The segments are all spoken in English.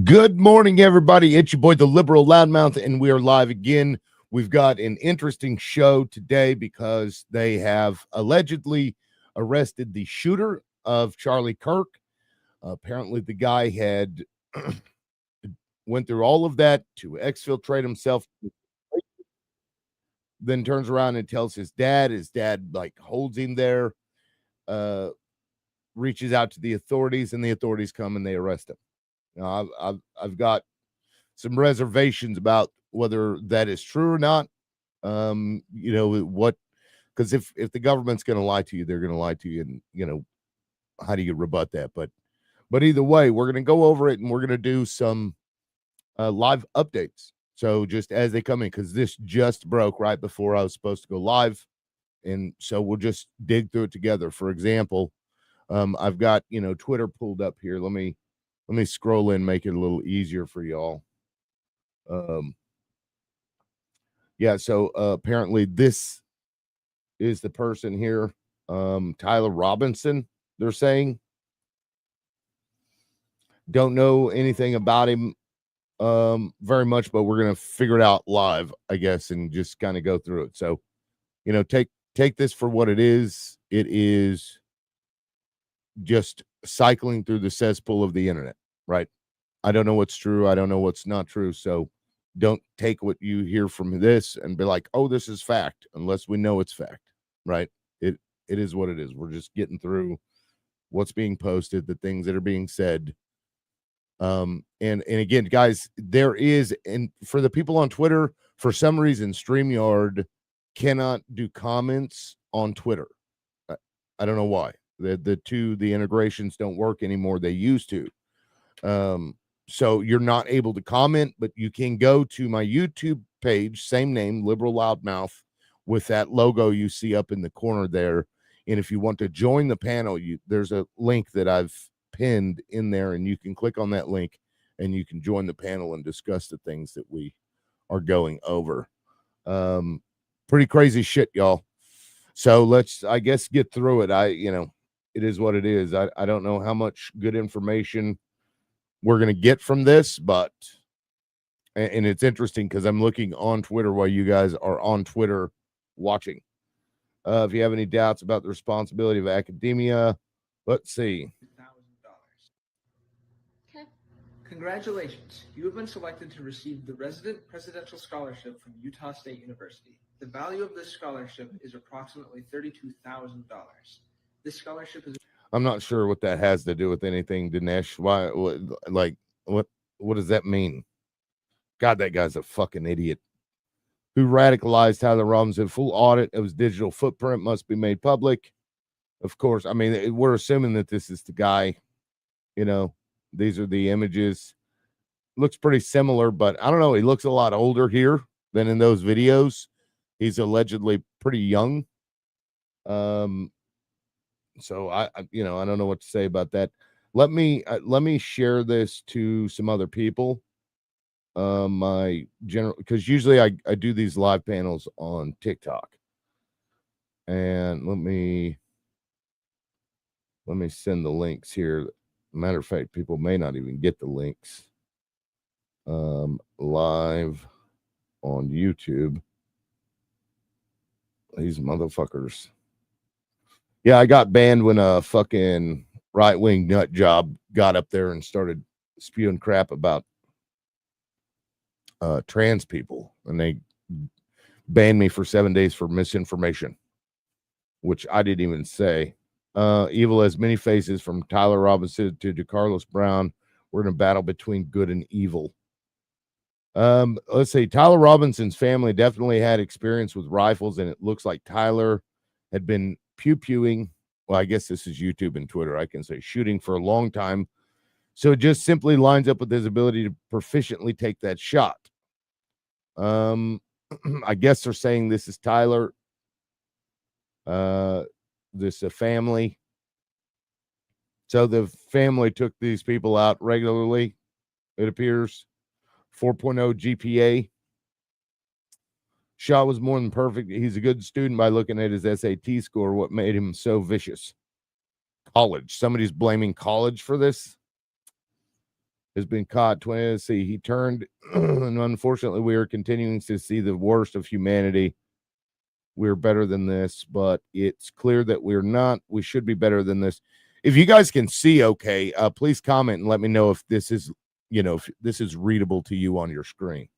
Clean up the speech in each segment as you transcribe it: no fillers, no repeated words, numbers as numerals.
Good morning, everybody. It's your boy, the Liberal Loudmouth, and we are live again. We've got an interesting show today because they have allegedly arrested the shooter of Charlie Kirk. Apparently, the guy had went through all of that to exfiltrate himself, then turns around and tells his dad. His dad, like, holds him there, reaches out to the authorities, and the authorities come and they arrest him. Now, I've got some reservations about whether that is true or not. What, because if the government's going to lie to you, they're going to lie to you, and how do you rebut that? But either way, we're going to go over it, and we're going to do some live updates. So just as they come in, because this just broke right before I was supposed to go live, and so we'll just dig through it together. For example, I've got Twitter pulled up here. Let me scroll in, make it a little easier for y'all. So apparently this is the person here, Tyler Robinson, they're saying. Don't know anything about him very much, but we're gonna figure it out live, I guess, and just kind of go through it. So, take this for what it is. It is just cycling through the cesspool of the internet, right? I don't know what's true. I don't know what's not true. So don't take what you hear from this and be like, oh, this is fact, unless we know it's fact, right? It is what it is. We're just getting through what's being posted, the things that are being said. And again, guys, there is, and for the people on Twitter, for some reason, StreamYard cannot do comments on Twitter. I don't know why. The integrations don't work anymore. They used to. So you're not able to comment, but you can go to my YouTube page, same name, Liberal Loudmouth, with that logo you see up in the corner there. And if you want to join the panel, there's a link that I've pinned in there, and you can click on that link and you can join the panel and discuss the things that we are going over. Pretty crazy shit, y'all. So let's, I guess, get through it. It is what it is. I don't know how much good information we're going to get from this, but, and it's interesting because I'm looking on Twitter while you guys are on Twitter watching. If you have any doubts about the responsibility of academia, let's see. Okay. Congratulations. You have been selected to receive the Resident Presidential Scholarship from Utah State University. The value of this scholarship is approximately $32,000. This scholarship is... I'm not sure what that has to do with anything, Dinesh. Why? What does that mean? God, that guy's a fucking idiot. Who radicalized Tyler Robinson? Full audit of his digital footprint must be made public. Of course, I mean, we're assuming that this is the guy. These are the images. Looks pretty similar, but I don't know. He looks a lot older here than in those videos. He's allegedly pretty young. So I don't know what to say about that. Let me share this to some other people. Because usually I do these live panels on TikTok, and let me send the links here. Matter of fact, people may not even get the links. Live on YouTube. These motherfuckers. Yeah, I got banned when a fucking right-wing nut job got up there and started spewing crap about trans people, and they banned me for 7 days for misinformation, which I didn't even say. Evil has many faces, from Tyler Robinson to DeCarlos Brown. We're in a battle between good and evil. Let's see. Tyler Robinson's family definitely had experience with rifles, and it looks like Tyler had been pew-pewing. Well, I guess this is YouTube and Twitter. I can say shooting for a long time. So it just simply lines up with his ability to proficiently take that shot. I guess they're saying this is Tyler. This a family. So the family took these people out regularly, it appears. 4.0 GPA. Shot was more than perfect. He's a good student by looking at his SAT score. What made him so vicious? College. Somebody's blaming college for this. has been caught. 20. See, he turned, and unfortunately, we are continuing to see the worst of humanity. We're better than this, but it's clear that we're not. We should be better than this. If you guys can see, okay, please comment and let me know if this is, if this is readable to you on your screen.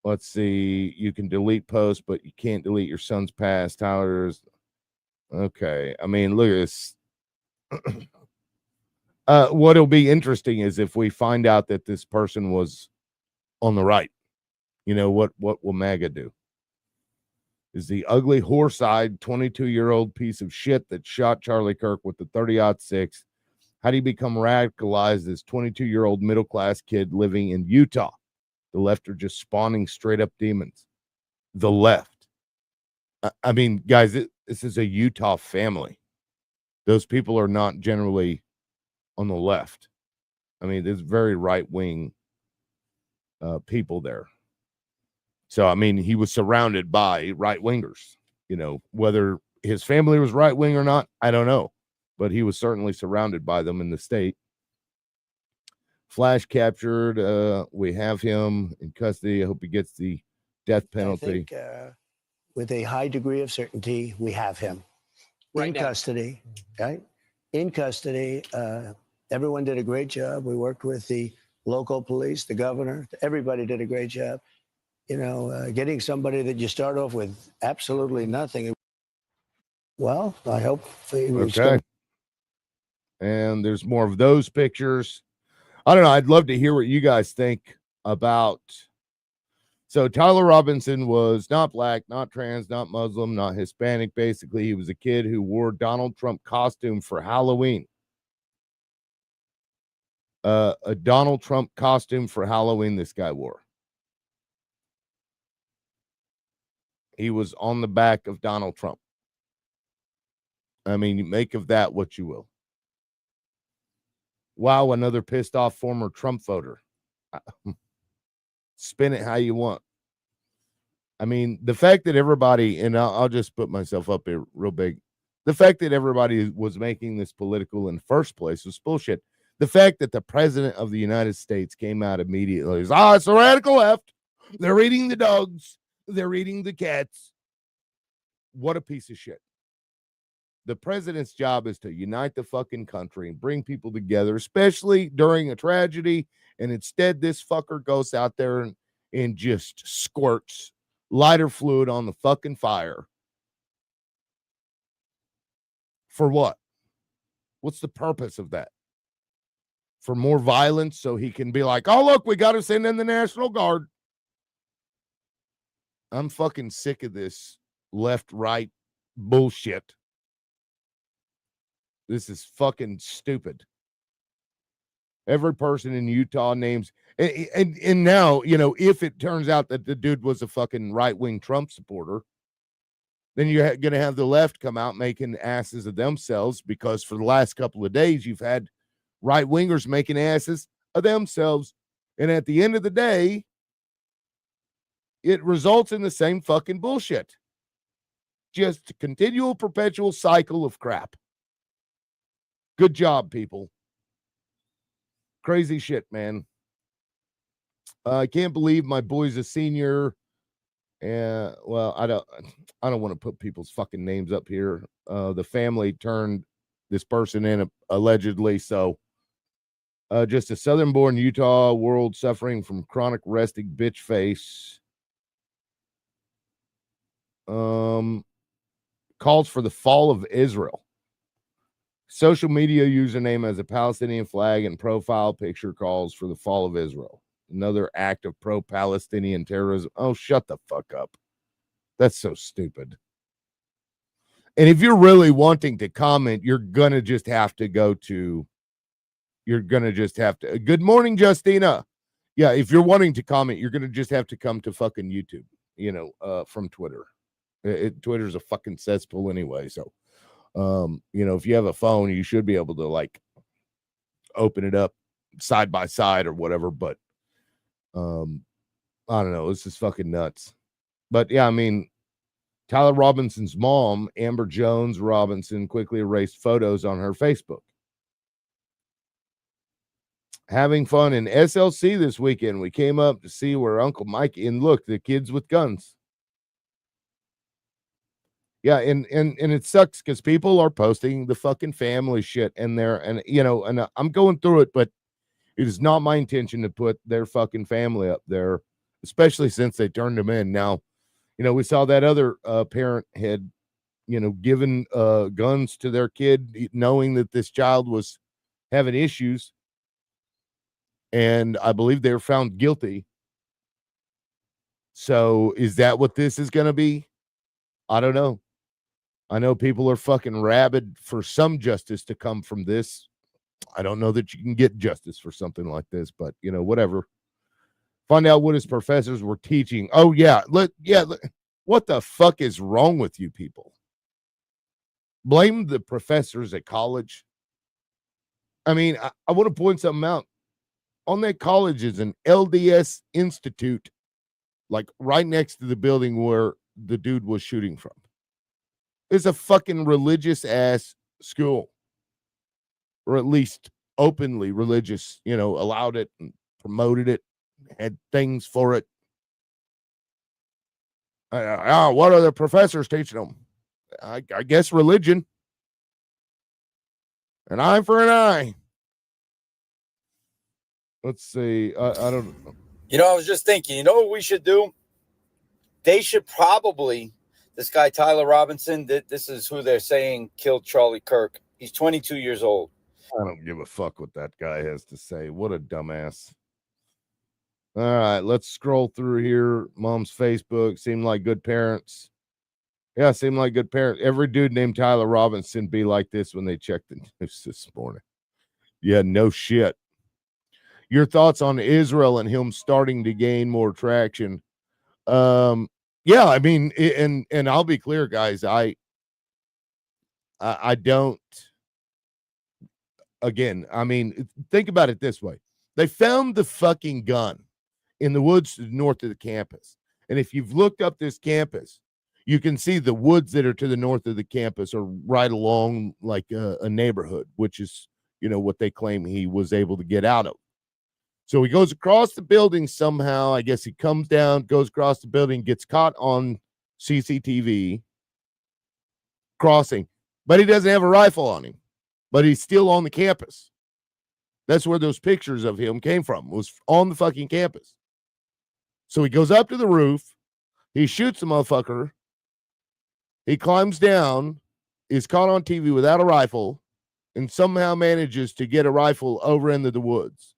Let's see. You can delete posts, but you can't delete your son's past. Tyler's okay. I mean, look at this. What'll be interesting is if we find out that this person was on the right. What will MAGA do? Is the ugly horse-eyed 22-year-old piece of shit that shot Charlie Kirk with the 30-06. How do you become radicalized as 22-year-old middle-class kid living in Utah? The left are just spawning straight-up demons. The left. I mean, guys, this is a Utah family. Those people are not generally on the left. I mean, there's very right-wing people there. So, I mean, he was surrounded by right-wingers. Whether his family was right-wing or not, I don't know. But he was certainly surrounded by them in the state. Flash captured. We have him in custody. I hope he gets the death penalty. I think, with a high degree of certainty, we have him in custody. Right? In custody. Everyone did a great job. We worked with the local police, the governor. Everybody did a great job. Getting somebody that you start off with absolutely nothing. Well, I hope he was okay. And there's more of those pictures. I don't know. I'd love to hear what you guys think about. So Tyler Robinson was not black, not trans, not Muslim, not Hispanic. Basically, he was a kid who wore Donald Trump costume for Halloween. A Donald Trump costume for Halloween this guy wore. He was on the back of Donald Trump. I mean, you make of that what you will. Wow, another pissed off former Trump voter. Spin it how you want. I mean, the fact that everybody, and I'll just put myself up here real big. The fact that everybody was making this political in the first place was bullshit. The fact that the president of the United States came out immediately is, it's the radical left. They're eating the dogs. They're eating the cats. What a piece of shit. The president's job is to unite the fucking country and bring people together, especially during a tragedy. And instead, this fucker goes out there and just squirts lighter fluid on the fucking fire. For what? What's the purpose of that? For more violence so he can be like, oh, look, we got to send in the National Guard. I'm fucking sick of this left-right bullshit. This is fucking stupid. Every person in Utah names, and now, if it turns out that the dude was a fucking right-wing Trump supporter, then you're going to have the left come out making asses of themselves, because for the last couple of days, you've had right-wingers making asses of themselves. And at the end of the day, it results in the same fucking bullshit. Just a continual, perpetual cycle of crap. Good job, people. Crazy shit, man. I can't believe my boy's a senior. And well, I don't want to put people's fucking names up here. The family turned this person in allegedly. So just a southern-born Utah world suffering from chronic resting bitch face. Calls for the fall of Israel. Social media username as a Palestinian flag and profile picture calls for the fall of Israel. Another act of pro-Palestinian terrorism. Oh, shut the fuck up. That's so stupid. And if you're really wanting to comment, you're going to just have to good morning, Justina. Yeah, if you're wanting to comment, you're going to just have to come to fucking YouTube, from Twitter. Twitter's a fucking cesspool anyway. So, if you have a phone, you should be able to open it up side by side or whatever. But, I don't know. This is fucking nuts. But yeah, I mean, Tyler Robinson's mom, Amber Jones Robinson, quickly erased photos on her Facebook. Having fun in SLC this weekend. We came up to see where Uncle Mike, and look, the kids with guns. Yeah, and it sucks because people are posting the fucking family shit in there, and I'm going through it, but it is not my intention to put their fucking family up there, especially since they turned them in. Now, we saw that other parent had, given guns to their kid, knowing that this child was having issues, and I believe they were found guilty. So is that what this is going to be? I don't know. I know people are fucking rabid for some justice to come from this. I don't know that you can get justice for something like this, but whatever. Find out what his professors were teaching. Oh yeah, what the fuck is wrong with you people? Blame the professors at college. I mean, I want to point something out. On that college is an LDS Institute, like right next to the building where the dude was shooting from. It's a fucking religious ass school, or at least openly religious, allowed it and promoted it, had things for it. What are the professors teaching them? I guess religion. An eye for an eye. Let's see. I don't know. I was just thinking, what we should do? They should probably, this guy, Tyler Robinson, this is who they're saying killed Charlie Kirk. He's 22 years old. I don't give a fuck what that guy has to say. What a dumbass. All right, let's scroll through here. Mom's Facebook. Seemed like good parents. Yeah, seemed like good parents. Every dude named Tyler Robinson be like this when they check the news this morning. Yeah, no shit. Your thoughts on Israel and him starting to gain more traction? Yeah, I mean, and I'll be clear, guys. I don't. Again, I mean, think about it this way: they found the fucking gun in the woods to the north of the campus, and if you've looked up this campus, you can see the woods that are to the north of the campus are right along like a neighborhood, which is what they claim he was able to get out of. So he goes across the building somehow. I guess he comes down, goes across the building, gets caught on CCTV crossing, but he doesn't have a rifle on him, but he's still on the campus. That's where those pictures of him came from, was on the fucking campus. So he goes up to the roof. He shoots the motherfucker. He climbs down, is caught on TV without a rifle, and somehow manages to get a rifle over into the woods.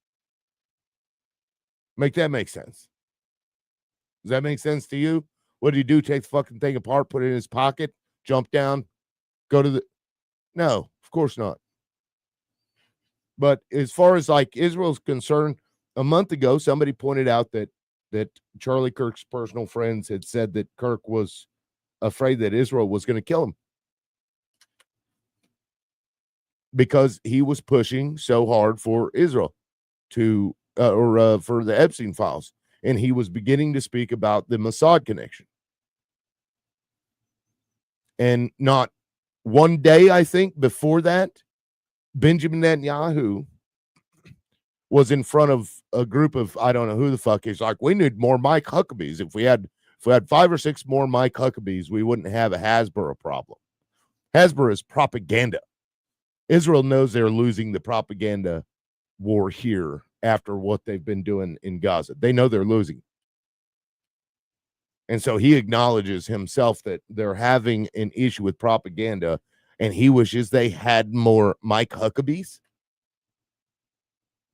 Make that make sense? Does that make sense to you? What did he do? Take the fucking thing apart, put it in his pocket, jump down, go to the... No, of course not. But as far as like Israel's concerned, a month ago, somebody pointed out that Charlie Kirk's personal friends had said that Kirk was afraid that Israel was going to kill him because he was pushing so hard for Israel to for the Epstein files, and he was beginning to speak about the Mossad connection. And not one day, I think, before that, Benjamin Netanyahu was in front of a group of, I don't know who the fuck is, like, we need more Mike Huckabees. If we had 5 or 6 more Mike Huckabees, we wouldn't have a Hasbro problem. Hasbro is propaganda. Israel knows they're losing the propaganda war here after what they've been doing in Gaza. They know they're losing. And so he acknowledges himself that they're having an issue with propaganda, and he wishes they had more Mike Huckabees.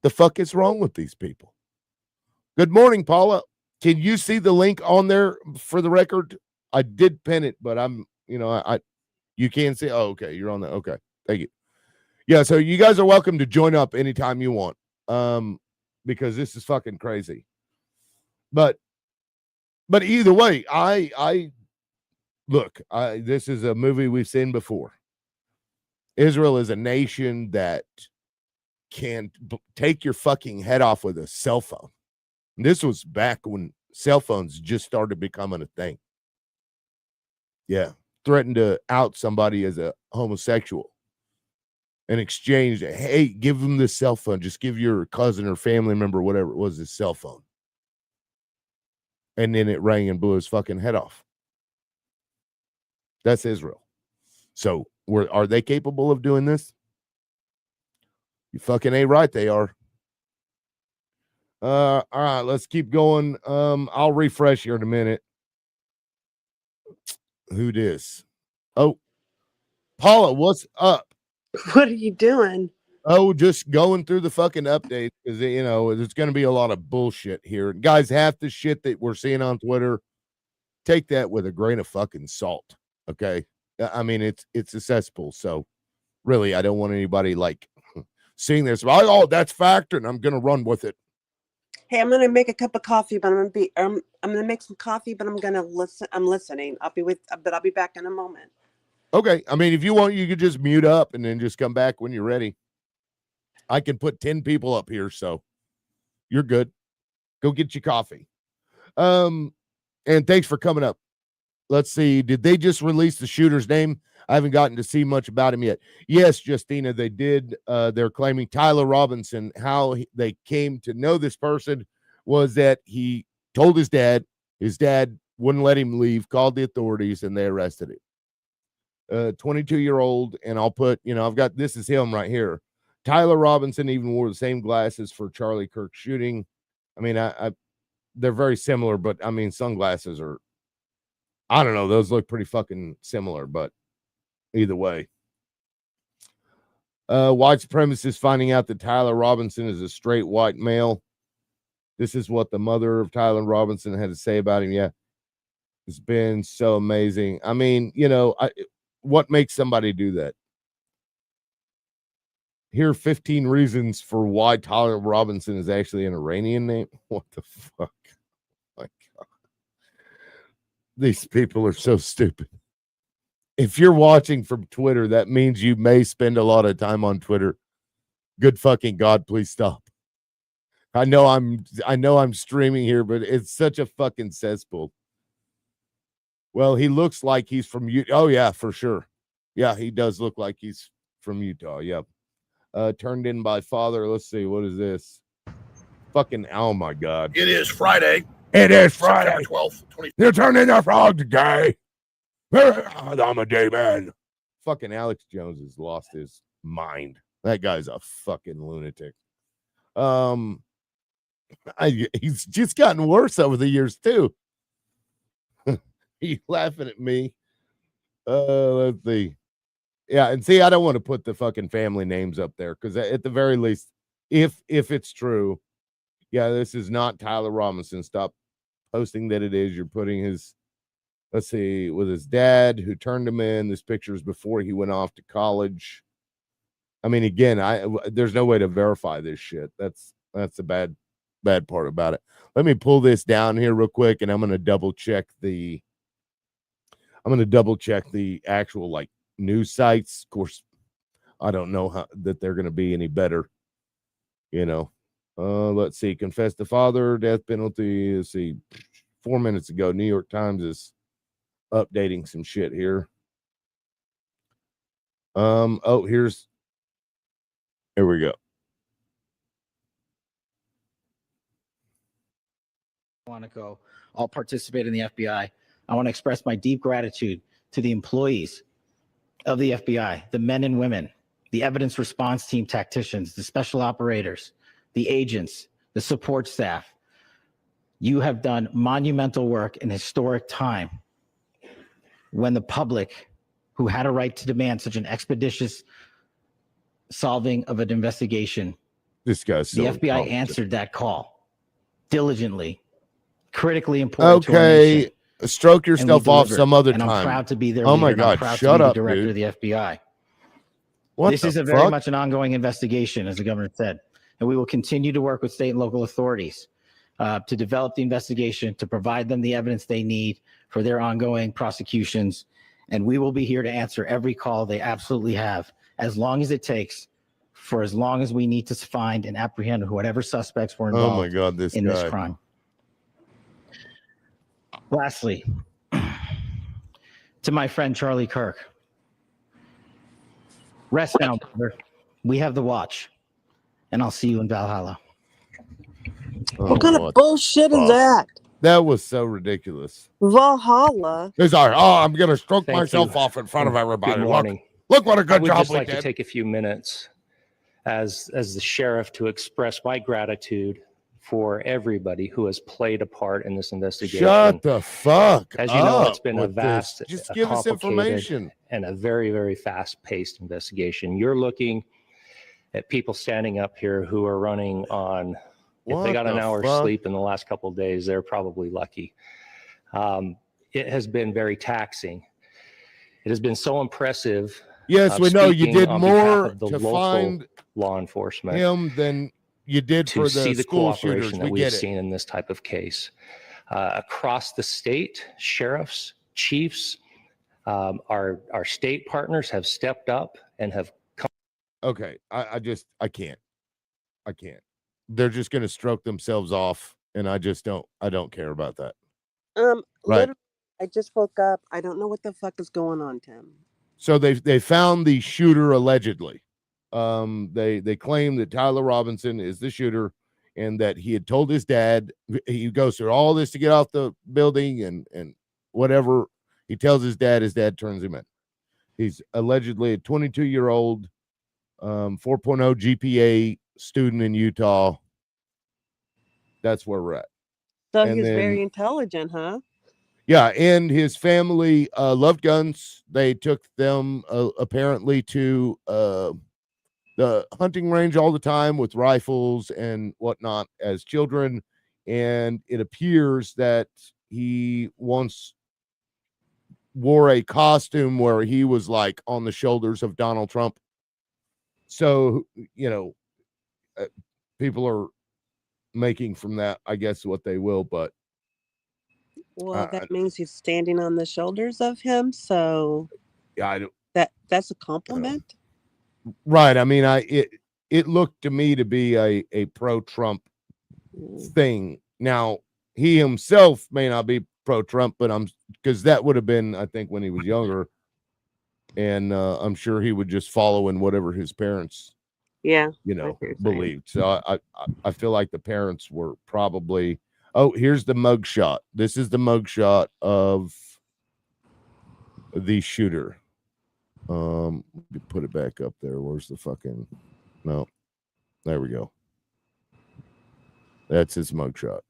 The fuck is wrong with these people? Good morning, Paula. Can you see the link on there for the record? I did pin it, but I'm, you can't see. Oh, okay. You're on there. Okay. Thank you. Yeah. So you guys are welcome to join up anytime you want. Because this is fucking crazy. But either way, I look, this is a movie we've seen before. Israel is a nation that can take your fucking head off with a cell phone. And this was back when cell phones just started becoming a thing. Yeah. Threatened to out somebody as a homosexual. and exchanged, hey, give him this cell phone. Just give your cousin or family member, whatever it was, his cell phone. And then it rang and blew his fucking head off. That's Israel. So are they capable of doing this? You fucking ain't right, they are. All right, let's keep going. I'll refresh here in a minute. Who dis? Oh, Paula, what's up? What are you doing? Oh, just going through the fucking updates because there's going to be a lot of bullshit here, guys. Half the shit that we're seeing on Twitter, take that with a grain of fucking salt. Okay, I mean it's a cesspool, so really, I don't want anybody like seeing this. Oh, that's fact, and I'm going to run with it. Hey, I'm gonna make a cup of coffee, but I'm gonna make some coffee, but I'm gonna listen. I'm listening. I'll be back in a moment. Okay, I mean, if you want, you could just mute up and then just come back when you're ready. I can put 10 people up here, so you're good. Go get your coffee. And thanks for coming up. Let's see. Did they just release the shooter's name? I haven't gotten to see much about him yet. Yes, Justina, they did. They're claiming Tyler Robinson. How they came to know this person was that he told his dad. His dad wouldn't let him leave, called the authorities, and they arrested him. 22-year-old, and I'll put, I've got, this is him right here. Tyler Robinson even wore the same glasses for Charlie Kirk shooting. I mean, they're very similar, but I mean, sunglasses are, I don't know, those look pretty fucking similar, but either way. White supremacists finding out that Tyler Robinson is a straight white male. This is what the mother of Tyler Robinson had to say about him. Yeah, it's been so amazing. I mean, what makes somebody do that? Here are 15 reasons for why Tyler Robinson is actually an Iranian name. What the fuck? My God. These people are so stupid. If you're watching from Twitter, that means you may spend a lot of time on Twitter. Good fucking God, please stop. I know I'm streaming here, but it's such a fucking cesspool. Well, he looks like he's from Utah. Oh, yeah, for sure. Yeah, he does look like he's from Utah. Yep. Turned in by father. Let's see. What is this? Fucking, oh, my God. It is Friday. It is Friday. September 12th. You're turning the frog today. I'm a gay man. Fucking Alex Jones has lost his mind. That guy's a fucking lunatic. He's just gotten worse over the years, too. He's laughing at me. Let's see. Yeah, and see, I don't want to put the fucking family names up there because at the very least, if it's true, yeah, this is not Tyler Robinson. Stop posting that it is. You're putting his, let's see, with his dad who turned him in. This picture is before he went off to college. I mean, again, there's no way to verify this shit. That's the bad part about it. Let me pull this down here real quick, and I'm gonna double check the actual like news sites. Of course, I don't know how that they're gonna be any better. Let's see. Confessed to father, death penalty. Let's see. 4 minutes ago, New York Times is updating some shit here. Here we go. Quantico all participate in the FBI. I want to express my deep gratitude to the employees of the FBI, the men and women, the evidence response team tacticians, the special operators, the agents, the support staff. You have done monumental work in historic time when the public, who had a right to demand such an expeditious solving of an investigation, This guy's so the FBI incompetent. answered that call diligently, critically important. Okay, to our nation. stroke yourself off delivered. some other and time. I'm proud to be their Oh leader, my and God, I'm proud shut to be up, the director dude. of the FBI. What This the is a fuck? very much an ongoing investigation, as the governor said, and we will continue to work with state and local authorities to develop the investigation, to provide them the evidence they need for their ongoing prosecutions. And we will be here to answer every call they absolutely have, as long as it takes, for as long as we need to find and apprehend whatever suspects were involved Oh my God, this in guy. this crime. Lastly, to my friend Charlie Kirk, rest now, brother. We have the watch, and I'll see you in Valhalla. Oh, What kind of bullshit is fuck. that? That was so ridiculous. Valhalla. It's all right. Oh, I'm gonna stroke Thank myself you. off in front of everybody. Good morning. Look what a I good would job just we like did. to take a few minutes as the sheriff to express my gratitude for everybody who has played a part in this investigation. Shut the fuck As you know, up it's been a with vast, this. Just a give us complicated, information. and a very, very fast-paced investigation. You're looking at people standing up here who are running on, if they got an hour's sleep in the last couple of days, they're probably lucky. It has been very taxing. It has been so impressive. Yes, we know you speaking did on behalf more of the to local find law enforcement him than you did to for see the the school cooperation shooters. that We we've get it. seen in this type of case. Across the state, sheriffs, chiefs, our state partners have stepped up and have come. Okay, I can't. They're just gonna stroke themselves off, and I don't care about that. Right. Literally, I just woke up. I don't know what the fuck is going on, Tim. So they found the shooter allegedly. They claim that Tyler Robinson is the shooter and that he had told his dad. He goes through all this to get off the building and whatever. He tells his dad turns him in. He's allegedly a 22-year-old 4.0 GPA student in Utah. That's where we're at. So And he's then- very intelligent, huh? Yeah, and his family loved guns. They took them apparently to the hunting range all the time with rifles and whatnot as children. And it appears that he once wore a costume where he was like on the shoulders of Donald Trump. So, people are making from that, I guess, what they will, but Well, that means he's standing on the shoulders of him. So yeah, I don't. That's a compliment. Right. I mean, it looked to me to be a pro-Trump thing. Now, he himself may not be pro-Trump, but because that would have been, I think, when he was younger, and I'm sure he would just follow in whatever his parents, believed. So I feel like the parents were probably. Oh, here's the mug shot. This is the mug shot of the shooter. Put it back up there. Where's the fucking no? There we go. That's his mugshot.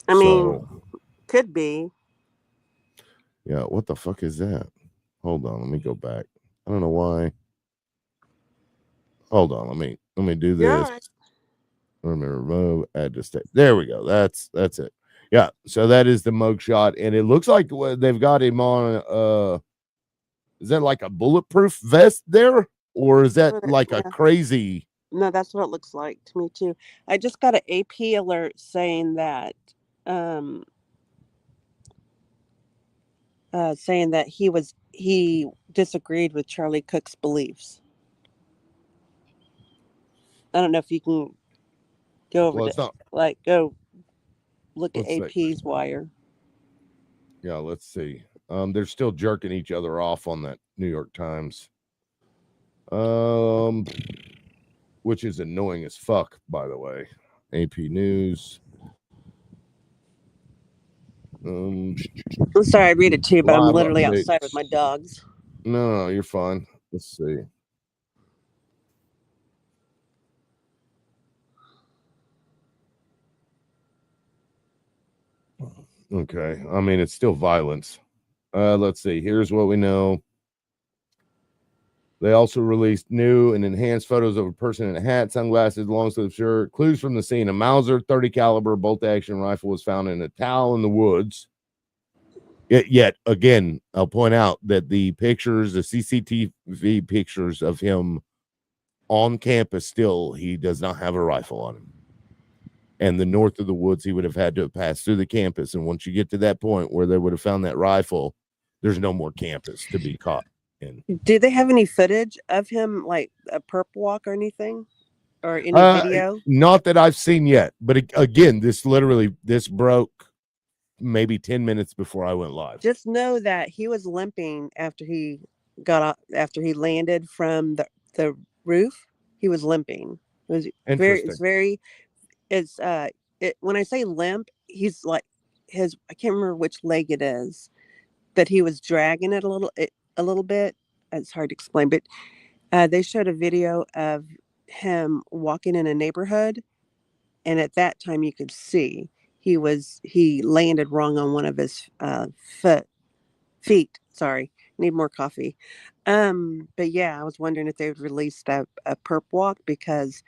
I mean, could be. Yeah, what the fuck is that? Hold on, let me go back. I don't know why. Hold on, let me do this. Yeah. Let me remove, add to state. There we go. That's it. Yeah, so that is the mugshot, and it looks like they've got him on. Is that like a bulletproof vest there, or is that like a crazy? No, that's what it looks like to me too. I just got an AP alert saying that, he disagreed with Charlie Cook's beliefs. I don't know if you can go over go look at AP's wire. Yeah, let's see. They're still jerking each other off on that New York Times. Which is annoying as fuck, by the way. AP News. I'm sorry, I read it too, but I'm literally outside with my dogs. No, you're fine. Let's see. Okay. I mean, it's still violence. Let's see. Here's what we know. They also released new and enhanced photos of a person in a hat, sunglasses, long sleeve shirt. Clues from the scene: a Mauser 30 caliber bolt action rifle was found in a towel in the woods. Yet again, I'll point out that the CCTV pictures of him on campus, still he does not have a rifle on him. And the north of the woods, he would have had to pass through the campus. And once you get to that point where they would have found that rifle, there's no more campus to be caught in. Do they have any footage of him, like a perp walk or anything, or any video? Not that I've seen yet. But again, this broke maybe 10 minutes before I went live. Just know that he was limping after he got off after he landed from the roof. He was limping. It was very. Interesting. It's very. It's when I say limp, he's like his. I can't remember which leg it is, but he was dragging it a little bit. It's hard to explain, but they showed a video of him walking in a neighborhood, and at that time you could see he landed wrong on one of his feet. Sorry, need more coffee. But yeah, I was wondering if they would release a perp walk because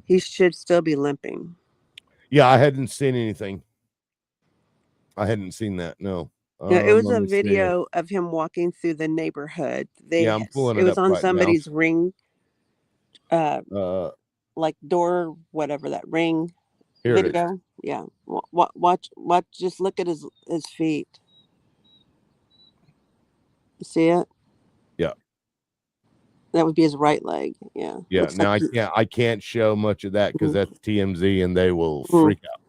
he should still be limping. Yeah, I hadn't seen anything. I hadn't seen that. No. Yeah, it was Let a me see. video of him walking through the neighborhood. Yeah, I'm pulling It it was up on right now. somebody's ring, like door, whatever that ring Here it is. video. Yeah, watch. Just look at his feet. You see it? Yeah. That would be his right leg. Yeah. Yeah. Looks Now like I can't show much of that because Mhm. that's TMZ and they will Mhm. freak out.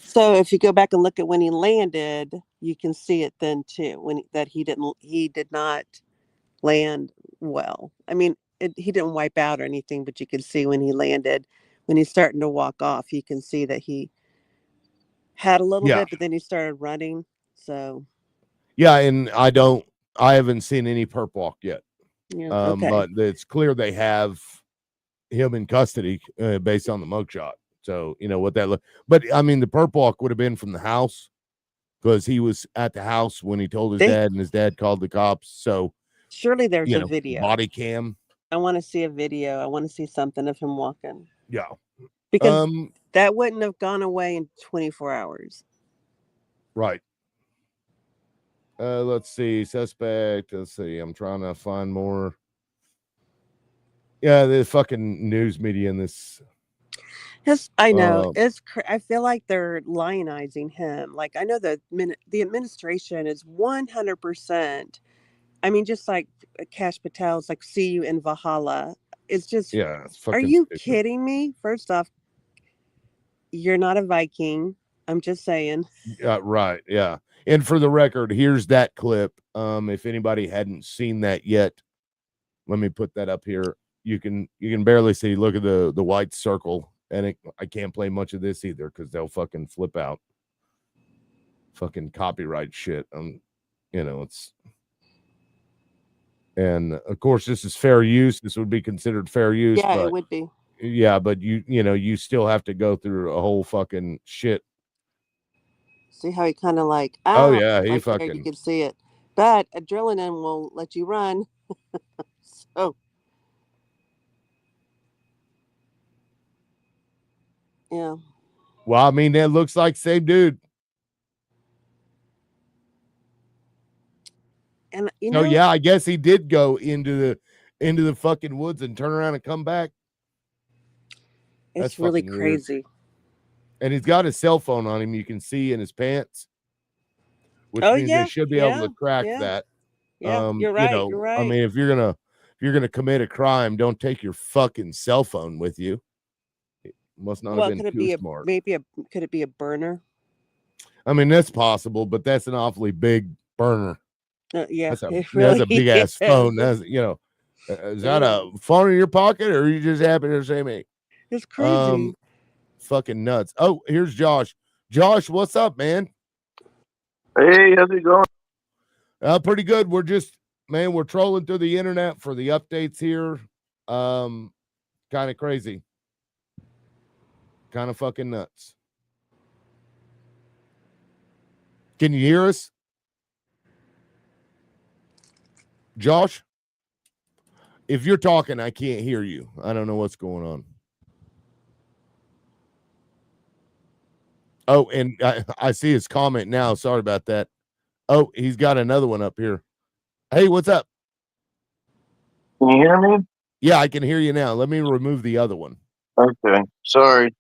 So if you go back and look at when he landed, you can see it then too. He did not land well. I mean, he didn't wipe out or anything, but you can see when he landed, when he's starting to walk off, you can see that he had a little Yeah. bit, but then he started running. So Yeah, and I haven't seen any perp walk yet. yeah, okay. But it's clear they have him in custody based on the mugshot. So you know what that look. But I mean, the perp walk would have been from the house because he was at the house when he told his dad, and his dad called the cops. So surely there's a video. body cam. I want to see a video. I want to see something of him walking. Yeah, because that wouldn't have gone away in 24 hours. Right. Let's see. Suspect. Let's see. I'm trying to find more. Yeah, the fucking news media in this. I know I feel like they're lionizing him. Like I know the administration is 100%. I mean, just like Cash Patel's like see you in Valhalla. It's just it's fucking. Are you stupid. kidding me? First off, you're not a Viking. I'm just saying. Right. Yeah. And for the record, here's that clip. If anybody hadn't seen that yet, let me put that up here. You can barely see. Look at the white circle, and I can't play much of this either because they'll fucking flip out. Fucking copyright shit. It's. And of course, this is fair use. This would be considered fair use. Yeah, but, it would be. Yeah, but you still have to go through a whole fucking shit. See how he kind of like, oh yeah, he like fucking. there you can see it, but adrenaline will let you run. So yeah. Well, I mean, that looks like same dude. And yeah, I guess he did go into the fucking woods and turn around and come back. It's really crazy. Weird. And he's got his cell phone on him. You can see in his pants, which means they should be able to track that. Yeah, you're right. You're right. I mean, if you're gonna commit a crime, don't take your fucking cell phone with you. It must not have been too smart. Could it be a burner? I mean, that's possible, but that's an awfully big burner. Yeah, that's a big ass phone. That's is that a phone in your pocket, or are you just happy to see me? It's crazy. Fucking nuts. Oh, here's Josh. Josh, what's up, man? Hey, how's it going? Pretty good. We're trolling through the internet for the updates here. Kind of crazy. Kind of fucking nuts. Can you hear us? Josh? If you're talking, I can't hear you. I don't know what's going on. Oh, and I see his comment now. Sorry about that. Oh, he's got another one up here. Hey, what's up? Can you hear me? Yeah, I can hear you now. Let me remove the other one. Okay. Sorry.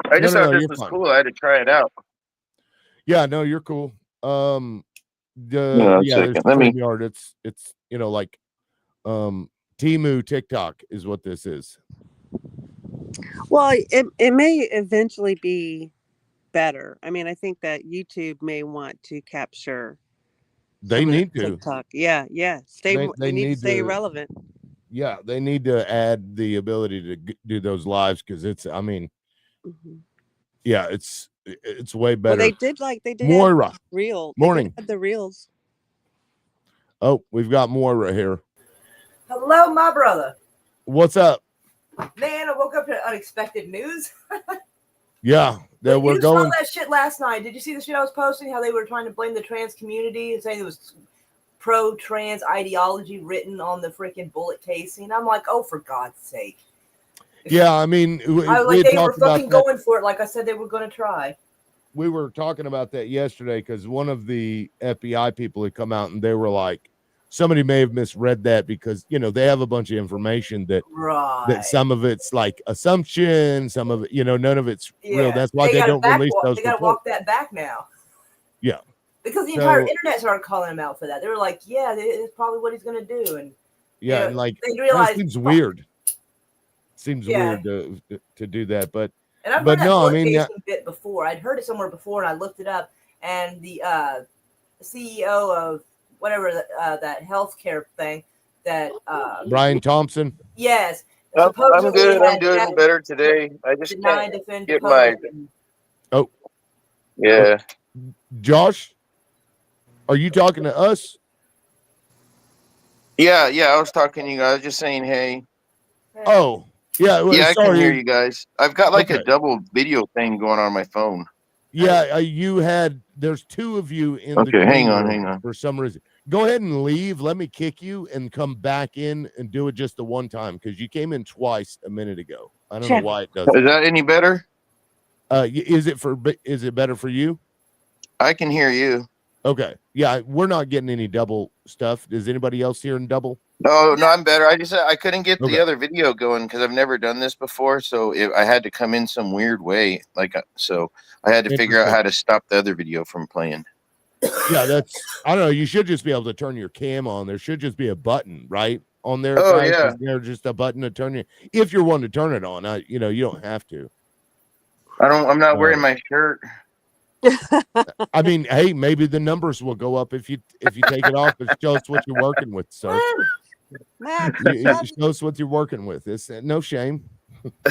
I just thought this was cool. I had to try it out. Yeah, no, you're cool. There's StreamYard. It's like Temu TikTok is what this is. Well, it may eventually be better. I mean, I think that YouTube may want to capture They need to. TikTok. Yeah. They need to stay relevant. Yeah, they need to add the ability to do those lives because it's. I mean, yeah, it's way better. Well, they did Moira. Real. Morning. They did have the reels. Oh, we've got Moira here. Hello, my brother. What's up? Man, I woke up to unexpected news. Yeah, you saw that shit last night. Did you see the shit I was posting? How they were trying to blame the trans community and saying it was pro-trans ideology written on the freaking bullet casing. I'm like, oh, for God's sake. Yeah, I mean, they were fucking going for it, like I said they were going to try. We were talking about that yesterday because one of the FBI people had come out and they were like, somebody may have misread that because, you know, they have a bunch of information that some of it's like assumption, some of it, you know, none of it's real. That's why they don't release those. They got to walk that back now. Yeah. Because the entire internet started calling him out for that. They were like, yeah, it's probably what he's going to do. And yeah, and like, they realized, it seems weird. Seems weird to do that. But I've heard that bit before. I'd heard it somewhere before and I looked it up. And the CEO of whatever that healthcare thing that Brian Thompson. Yes. I'm good. I'm doing better today. I just can't get my. Oh. Yeah. Josh, are you talking to us? Yeah. I was talking to you guys, just saying hey. Oh, yeah. Well, I can hear you guys. I've got like a double video thing going on my phone. Yeah, there's two of you in the hang on. For some reason. Go ahead and leave. Let me kick you and come back in and do it just the one time because you came in twice a minute ago. I don't know why it does. Is that any better? Is it better for you? I can hear you. Okay. Yeah, we're not getting any double stuff. Is anybody else hearing double? No, I'm better. I couldn't get the other video going because I've never done this before, so I had to come in some weird way. So I had to figure out how to stop the other video from playing. Yeah, I don't know. You should just be able to turn your cam on. There should just be a button, right? On there. Oh, yeah. There's just a button to turn it. If you're wanting to turn it on, you don't have to. I'm not wearing my shirt. I mean, hey, maybe the numbers will go up if you take it off and show us what you're working with. So show us what you're working with. It's no shame.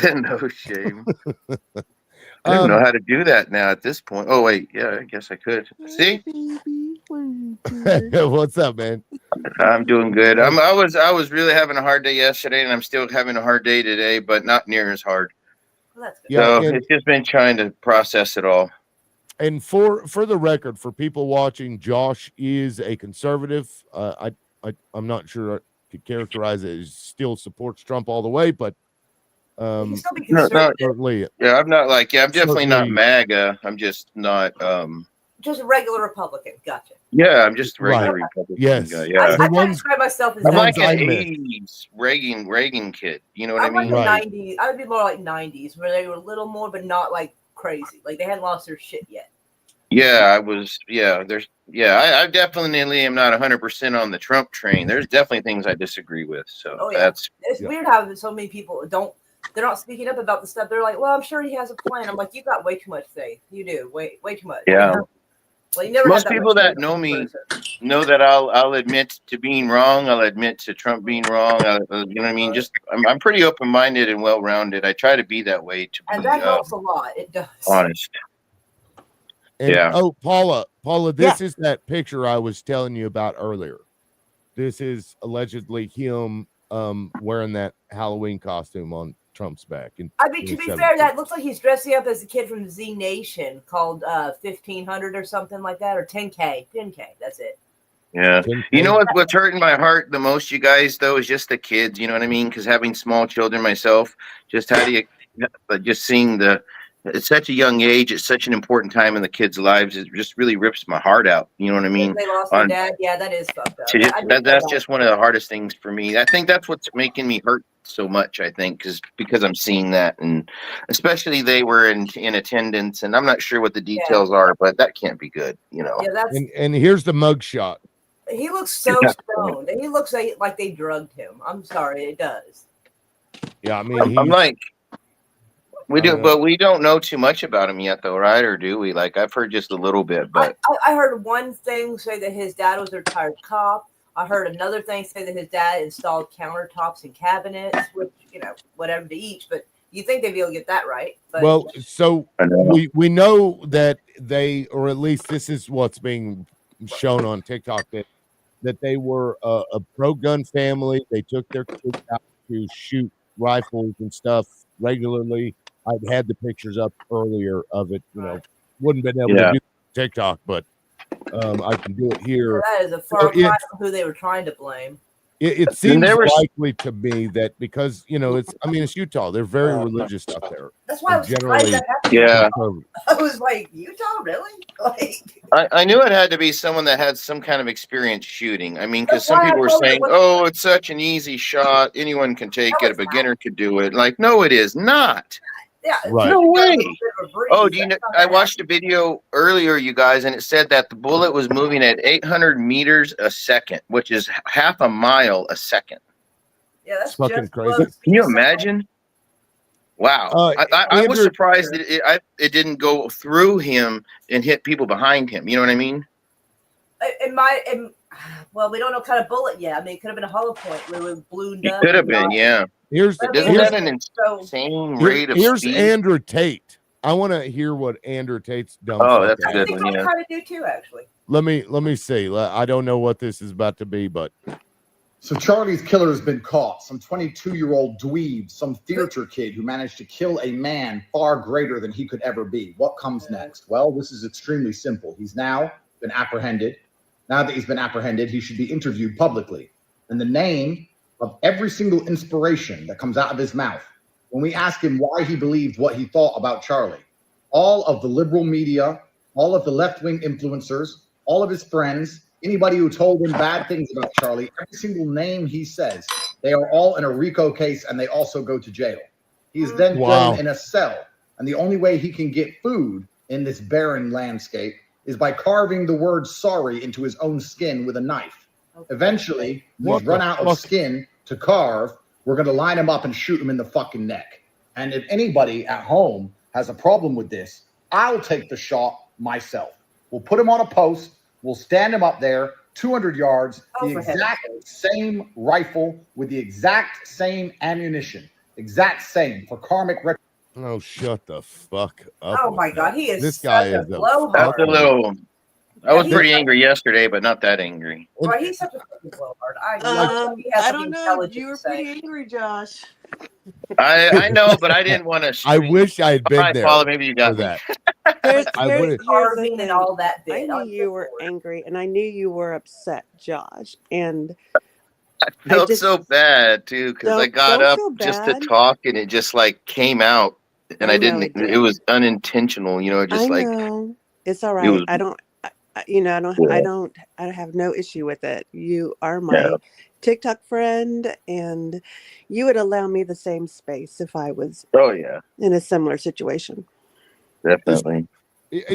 No shame. I don't know how to do that now at this point. Oh wait, yeah, I guess I could. See? What's up, man? I'm doing good. I was really having a hard day yesterday, and I'm still having a hard day today, but not near as hard. Well, that's good. So it's just been trying to process it all. And for the record, for people watching, Josh is a conservative. I'm not sure I could characterize it as still supports Trump all the way, but I'm not I'm definitely not MAGA. I'm just not just a regular Republican. Gotcha. Yeah, I'm just a regular Republican. Yes. Guy. Yeah. I try to describe myself as I'm like an 80s Reagan kid. You know what I mean? Like 90s. I would be more like 90s, where they were a little more, but not like crazy. Like they hadn't lost their shit yet. Yeah, I was. Yeah, I definitely am not 100% on the Trump train. There's definitely things I disagree with. So it's weird how so many people they're not speaking up about the stuff. They're like, well, I'm sure he has a plan. I'm like, you got way too much faith. You do way too much. Yeah. Well, you never Most people that know me know that I'll admit to being wrong. I'll admit to Trump being wrong. You know what I mean? Just I'm pretty open-minded and well-rounded. I try to be that way and that helps a lot. It does. Honest. And, oh, Paula, this is that picture I was telling you about earlier. This is allegedly him wearing that Halloween costume on Trump's back. I mean, to be fair, that looks like he's dressing up as a kid from Z Nation called 1500 or something like that, or 10K. 10K, that's it. Yeah. You know what's hurting my heart the most, you guys, though, is just the kids. You know what I mean? Because having small children myself, just seeing at such a young age, at such an important time in the kids' lives, it just really rips my heart out. You know what I mean? They lost their dad. Yeah, that is fucked up. That's just one of the hardest things for me. I think that's what's making me hurt so much. I think because I'm seeing that, and especially they were in attendance, and I'm not sure what the details are, but that can't be good. You know. Yeah, and here's the mug shot. He looks so stoned. He looks like they drugged him. I'm sorry, it does. Yeah, I mean, I'm like. We do, but we don't know too much about him yet, though, right? Or do we? Like, I've heard just a little bit, but I heard one thing say that his dad was a retired cop. I heard another thing say that his dad installed countertops and cabinets, which, whatever to each, but you think they'd be able to get that right. But well, so we know that they, or at least this is what's being shown on TikTok, that they were a pro-gun family. They took their kids out to shoot rifles and stuff regularly. I'd had the pictures up earlier of it, wouldn't have been able to do TikTok, but I can do it here. That is a far cry from who they were trying to blame. It seems likely to me that because it's Utah. They're very religious out there. That's why I was generally, I was like, Utah, really? I knew it had to be someone that had some kind of experience shooting. I mean, because some people were saying, "Oh, it's such an easy shot. Anyone can take it. A beginner could do it." Like, no, it is not. Yeah, no way. Oh, do you know? I watched a video earlier, you guys, and it said that the bullet was moving at 800 meters a second, which is half a mile a second. Yeah, that's fucking crazy. Can you imagine? Wow, I was surprised that it didn't go through him and hit people behind him. You know what I mean? Well, we don't know what kind of bullet yet. I mean, it could have been a hollow point where it was ballooned up. It could have been, yeah. Here's an insane rate of here's speed. Andrew Tate. I want to hear what Andrew Tate's done. Oh, that's a good one. I try to do too, actually. Let me see. I don't know what this is about to be, but so Charlie's killer has been caught. Some 22-year-old dweeb, some theater kid who managed to kill a man far greater than he could ever be. What comes next? Well, this is extremely simple. He's now been apprehended. Now that he's been apprehended, he should be interviewed publicly. And the name of every single inspiration that comes out of his mouth, when we ask him why he believed what he thought about Charlie, all of the liberal media, all of the left-wing influencers, all of his friends, anybody who told him bad things about Charlie, every single name he says, they are all in a RICO case and they also go to jail. He's then thrown in a cell. And the only way he can get food in this barren landscape is by carving the word sorry into his own skin with a knife. Eventually, he's run out of skin to carve. We're going to line him up and shoot him in the fucking neck. And if anybody at home has a problem with this, I'll take the shot myself. We'll put him on a post. We'll stand him up there, 200 yards, the exact same rifle with the exact same ammunition, exact same for karmic record. Oh, shut the fuck up. Oh my God, he is. This guy is That's a little. I was pretty angry yesterday, but not that angry. Well, he's such a fucking blowhard. I don't know. You were pretty angry, Josh. I know, but I didn't want to. I wish I had been there. Paula, maybe you got that. Here's carving and all that. I knew you were angry, and I knew you were upset, Josh. And I felt so bad too because I got up just to talk, and it just like came out, and I didn't. It was unintentional, Just I know. It's all right. I don't. I have no issue with it. You are my TikTok friend, and you would allow me the same space if I was in a similar situation. Definitely.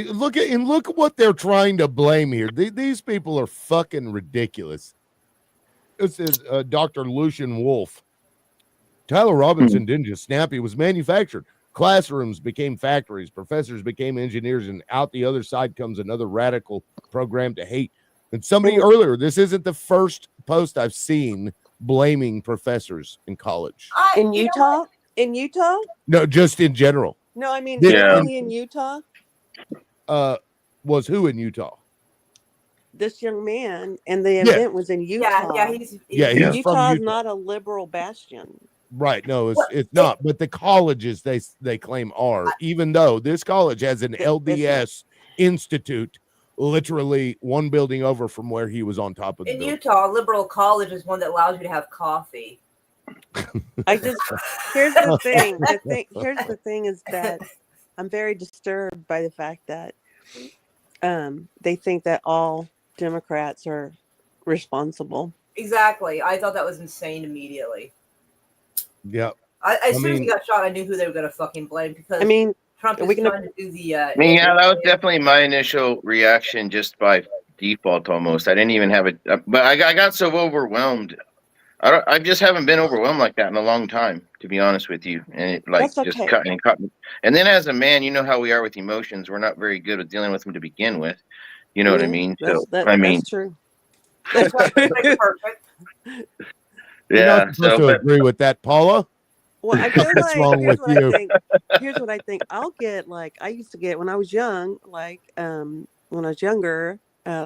Look at what they're trying to blame here. These people are fucking ridiculous. This is Dr. Lucian Wolf. Tyler Robinson didn't just snap. He was manufactured. Classrooms became factories. Professors became engineers. And out the other side comes another radical program to hate. And somebody earlier, this isn't the first post I've seen blaming professors in college. In Utah? In Utah? No, just in general. No, I mean, in Utah? Was who in Utah? This young man, and the event was in Utah. He's Utah's from Utah. not a liberal bastion. Right. No, it's not. But the colleges they claim are, even though this college has an LDS institute literally one building over from where he was on top of the building. Utah, liberal college is one that allows you to have coffee. Here's the thing. Here's the thing is that I'm very disturbed by the fact that they think that all Democrats are responsible. Exactly. I thought that was insane immediately. Yeah. As soon as he got shot, I knew who they were going to fucking blame because Trump is trying to do the. That was definitely my initial reaction, just by default almost. I didn't even have it, but I got so overwhelmed I just haven't been overwhelmed like that in a long time, to be honest with you. And it like That's just okay. cut me. And then as a man, you know how we are with emotions. We're not very good at dealing with them to begin with. You know what I Yeah, mean? that's So I mean, that's true. That's why it's perfect. You're not yeah. supposed So, to but agree with that, Paula. Well, I feel What's like wrong here's with what I you? think. Here's what I think. I'll get like I used to get when I was young, like when I was younger,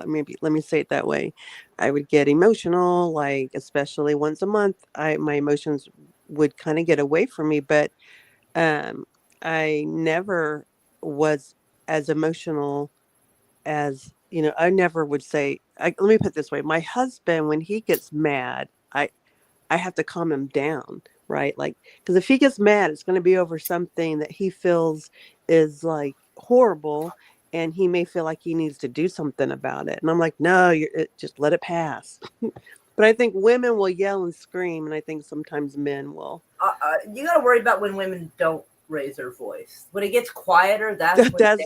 maybe let me say it that way. I would get emotional, like especially once a month. My emotions would kind of get away from me, but um I never was as emotional as, I never would say let me put it this way. My husband, when he gets mad, I have to calm him down, right? Like, because if he gets mad, it's going to be over something that he feels is like horrible, and he may feel like he needs to do something about it. And I'm like, no, just let it pass. But I think women will yell and scream, and I think sometimes men will. You got to worry about when women don't raise their voice. When it gets quieter, that's when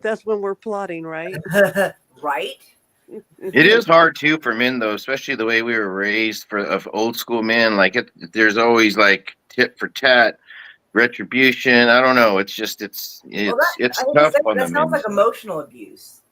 that's when we're plotting, right? Right. it is hard too for men though, especially the way we were raised of old school men. Like there's always like tit for tat, retribution. I don't know. It's just it's tough on that the sounds men. like emotional abuse.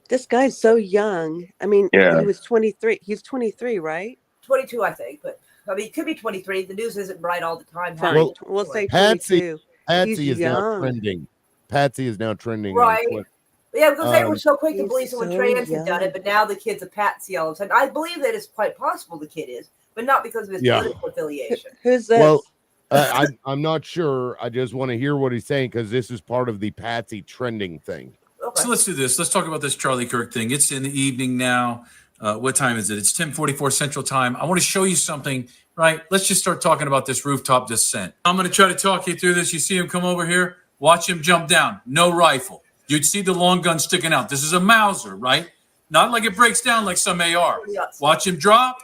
This guy's so young. I mean, Yeah. he was 23. He's 23, right? 22, I think, but I mean, it could be 23. The news isn't right all the time. Fine. Well, We'll say Patsy 22. Patsy He's is now young. trending. Patsy is now trending on Right. Twitter. Yeah, because they were so quick to He's believe someone so trans had done young. it, but now the kid's a patsy all of a sudden. I believe that it's quite possible the kid is, but not because of his Yeah. political affiliation. Who's this? Well, I'm not sure. I just want to hear what he's saying because this is part of the Patsy trending thing. Okay. So let's do this. Let's talk about this Charlie Kirk thing. It's in the evening now. What time is it? It's 10:44 Central Time. I want to show you something, right? Let's just start talking about this rooftop descent. I'm going to try to talk you through this. You see him come over here? Watch him jump down. No rifle. You'd see the long gun sticking out. This is a Mauser, right? Not like it breaks down like some AR. Watch him drop.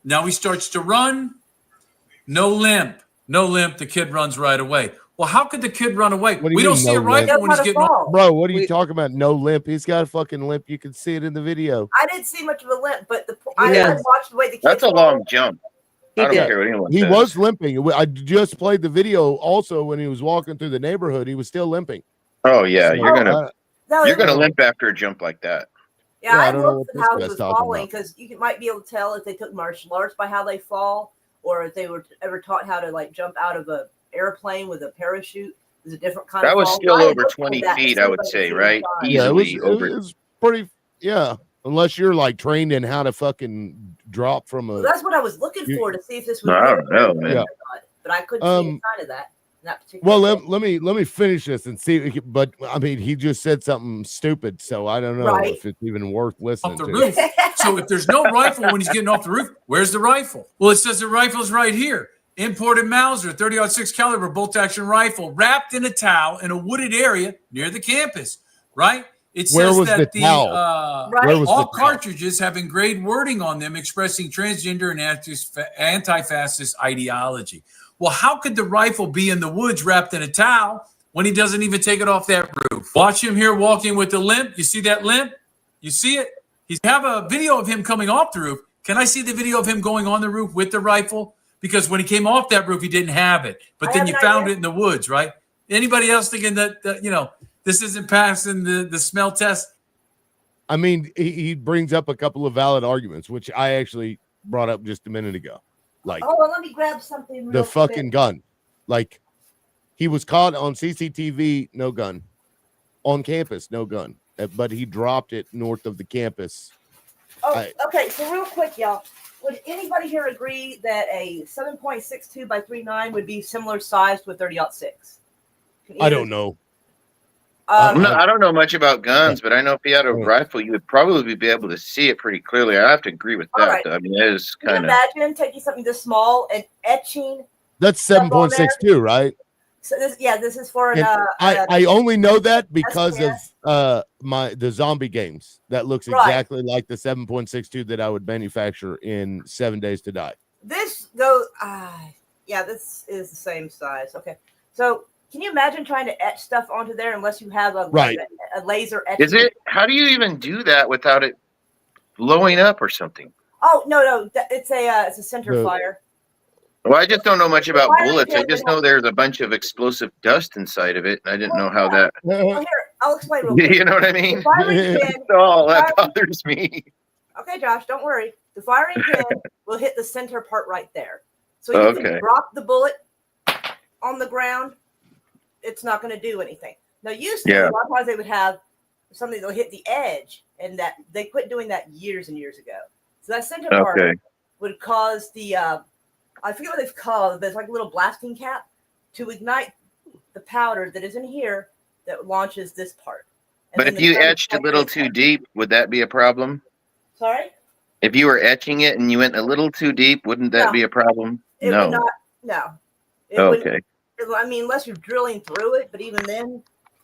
Now he starts to run. No limp. No limp. The kid runs right away. Well, how could the kid run away? What do you We mean, don't see no a rifle limp? when he's getting off. Bro, what are you talking about? No limp. He's got a fucking limp. You can see it in the video. I didn't see much of a limp, but I watched the way the kid. That's a long jump. I don't care what anyone He says. was limping. I just played the video also when he was walking through the neighborhood. He was still limping. Oh yeah, So, you're gonna limp after a jump like that. Yeah, I I don't know looked what at how this he guy's was talking falling about. because you might be able to tell if they took martial arts by how they fall, or if they were ever taught how to like jump out of an airplane with a parachute. There's a different kind That of was fall. still I over looked at 20 that feet, as I soon would as say, see right? the Yeah, Easily it over. was pretty. Yeah, unless you're like trained in how to fucking drop from a. Well, that's what I was looking for to see if this was. No, I really don't know, real man. or not, but I couldn't see a sign of that. In that particular Well, case. let me finish this and see. But I mean, he just said something stupid, so I don't know Right. if it's even worth listening Off the to. roof. So if there's no rifle when he's getting off the roof, where's the rifle? Well, it says the rifle's right here. Imported Mauser, 30-06 caliber bolt-action rifle, wrapped in a towel in a wooded area near the campus. Right? It Where says was that the towel? Where was all the towel? cartridges have engraved wording on them expressing transgender and anti-fascist ideology. Well, how could the rifle be in the woods wrapped in a towel when he doesn't even take it off that roof? Watch him here walking with the limp. You see that limp? You see it? He's have a video of him coming off the roof. Can I see the video of him going on the roof with the rifle? Because when he came off that roof, he didn't have it. But then you found it in the woods, right? Anybody else thinking that this isn't passing the smell test? I mean, he brings up a couple of valid arguments, which I actually brought up just a minute ago. Like, oh, well, let me grab something. the fucking gun. Like, he was caught on CCTV, no gun. On campus, no gun. But he dropped it north of the campus. Oh, okay. So real quick, y'all. Would anybody here agree that a 7.62 by 3.9 would be similar size to a 30-06? I don't know. I don't know much about guns, but I know if you had a rifle, you would probably be able to see it pretty clearly. I have to agree with that. Right. I mean, it is Can you kind of. imagine taking something this small and etching? That's 7.62, right? So this is for an. I only know that because of the zombie games. That looks exactly like the 7.62 that I would manufacture in 7 Days to Die. This goes. This is the same size. Okay, so can you imagine trying to etch stuff onto there unless you have a laser etch? Is it? How do you even do that without it blowing up or something? Oh no, it's a center fire. Well, I just don't know much about Firing bullets. I pin just would know there's a bunch of explosive dust inside of it, and I didn't know how that. Well, here, I'll explain real quick. You know what I The mean? firing pin. Oh, that bothers me. Okay, Josh, don't worry. The firing pin will hit the center part right there. So you can drop the bullet on the ground. It's not going to do anything. Now, used to, a lot of times they would have something that will hit the edge, and that they quit doing that years and years ago. So that center part would cause the I forget what they've called, but it's like a little blasting cap to ignite the powder that is in here that launches this part. And but if you etched a little too deep, would that be a problem? Sorry? If you were etching it and you went a little too deep, wouldn't that be a problem? It would not. No. Okay. I mean, unless you're drilling through it, but even then,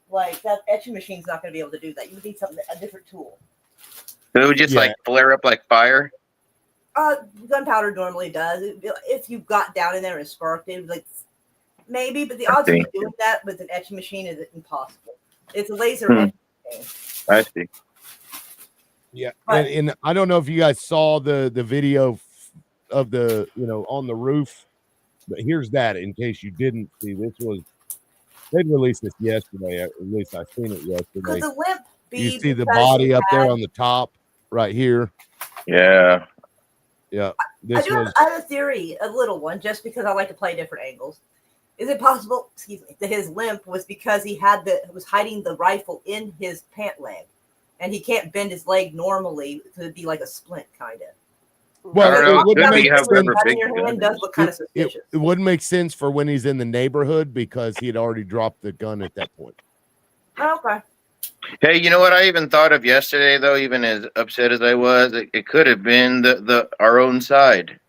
like that etching machine's not going to be able to do that. You would need a different tool. So it would just like flare up like fire? Gunpowder normally does. If you got down in there and sparked it, like maybe, but the odds of you doing that with an etching machine is impossible. It's a laser etching machine. I see. Yeah, and I don't know if you guys saw the video of the on the roof, but here's that in case you didn't see. They released this yesterday. At least I seen it yesterday. The limp you see the body up there on the top right here. Yeah. Yeah. I have a theory, a little one, just because I like to play different angles. Is it possible, that his limp was because he was hiding the rifle in his pant leg, and he can't bend his leg normally to be like a splint, kind of? Well, it wouldn't make sense. It wouldn't make sense for when he's in the neighborhood because he had already dropped the gun at that point. Oh, okay. Hey, you know what I even thought of yesterday, though, even as upset as I was, it could have been our own side.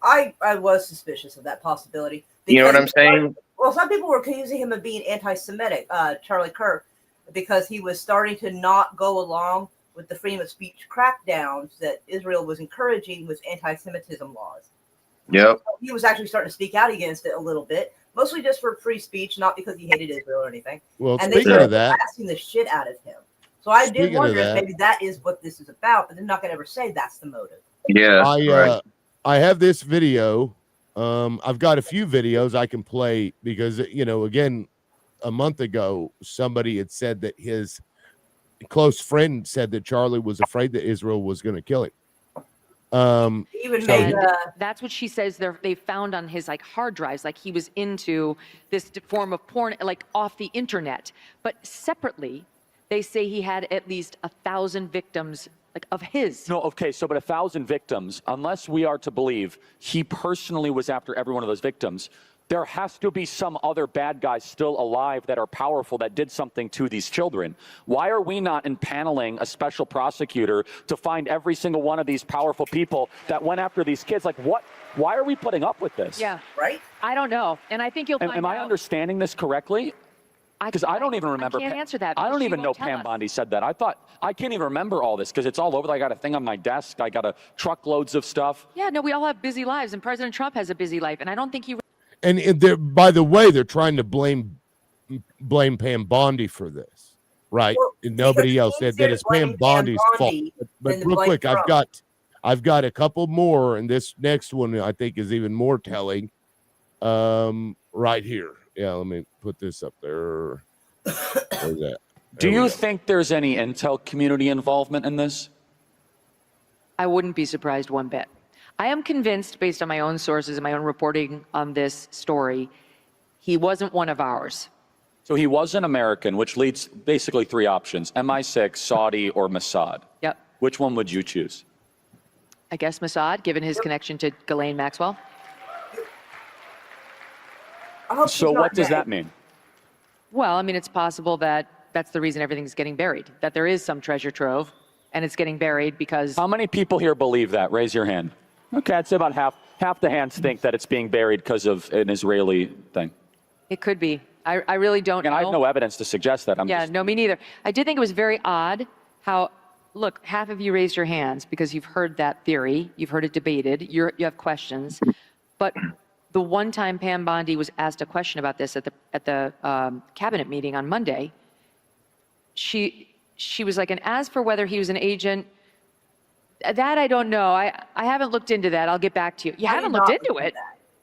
I was suspicious of that possibility. You know what I'm saying? Well, some people were accusing him of being anti-Semitic, Charlie Kirk, because he was starting to not go along with the freedom of speech crackdowns that Israel was encouraging with anti-Semitism laws. Yep. So he was actually starting to speak out against it a little bit, mostly just for free speech, not because he hated Israel or anything. Well, and speaking of that, blasting the shit out of him. So I did wonder if maybe that is what this is about, but they're not going to ever say that's the motive. Yeah. I have this video. I've got a few videos I can play because again, a month ago, somebody had said that his close friend said that Charlie was afraid that Israel was going to kill him. That's what she says they found on his hard drives, he was into this form of porn off the internet. But separately, they say he had at least 1,000 victims of his. No, okay, but 1,000 victims, unless we are to believe he personally was after every one of those victims, there has to be some other bad guys still alive that are powerful that did something to these children. Why are we not impaneling a special prosecutor to find every single one of these powerful people that went after these kids? What? Why are we putting up with this? Yeah. Right? I don't know. And I think you'll find out. Am I understanding this correctly? Because I don't even remember. I can't answer that. I don't even know Pam Bondi said that. I can't even remember all this because it's all over. I got a thing on my desk. I got truckloads of stuff. Yeah, no, we all have busy lives, and President Trump has a busy life, and I don't think he. And by the way, they're trying to blame Pam Bondi for this, right? Well, and nobody else said that it's Pam Bondi's fault. But real quick, I've got a couple more, and this next one I think is even more telling. Right here. Yeah, let me put this up there. Where's that? Do you think there's any intel community involvement in this? I wouldn't be surprised one bit. I am convinced, based on my own sources and my own reporting on this story, he wasn't one of ours. So he was an American, which leads basically three options: MI6, Saudi, or Mossad. Yep. Which one would you choose? I guess Mossad, given his connection to Ghislaine Maxwell. So what does that mean? Well, I mean, it's possible that that's the reason everything's getting buried, that there is some treasure trove, and it's getting buried because... How many people here believe that? Raise your hand. Okay, I'd say about half the hands think that it's being buried because of an Israeli thing. It could be. I really don't know. And I have no evidence to suggest that. No, me neither. I did think it was very odd how, look, half of you raised your hands because you've heard that theory, you've heard it debated, you have questions, but the one time Pam Bondi was asked a question about this at the cabinet meeting on Monday, she was like, and as for whether he was an agent, That I don't know. I haven't looked into that. I'll get back to you. You haven't looked into it?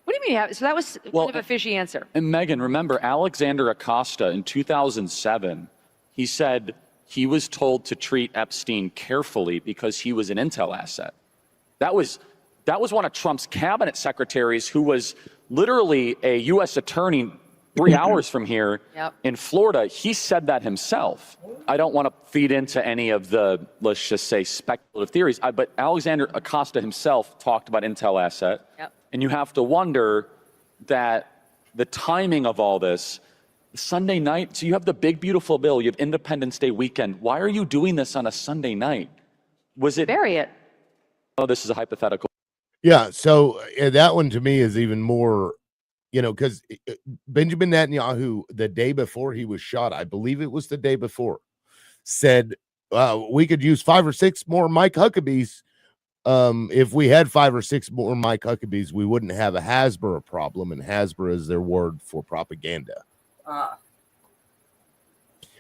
What do you mean? So that was kind of a fishy answer. And Megan, remember Alexander Acosta in 2007, he said he was told to treat Epstein carefully because he was an intel asset. That was one of Trump's cabinet secretaries who was literally a U.S. attorney 3 hours from here in Florida. He said that himself. I don't want to feed into any of the, let's just say, speculative theories, but Alexander Acosta himself talked about intel asset. And you have to wonder that the timing of all this, Sunday night, so you have the big, beautiful bill, you have Independence Day weekend. Why are you doing this on a Sunday night? Was it? Bury it. Oh, this is a hypothetical. Yeah. So that one to me is even more, because Benjamin Netanyahu, the day before he was shot, I believe it was the day before, said we could use 5 or 6 more Mike Huckabees. If we had 5 or 6 more Mike Huckabees, we wouldn't have a Hasbro problem, and Hasbro is their word for propaganda.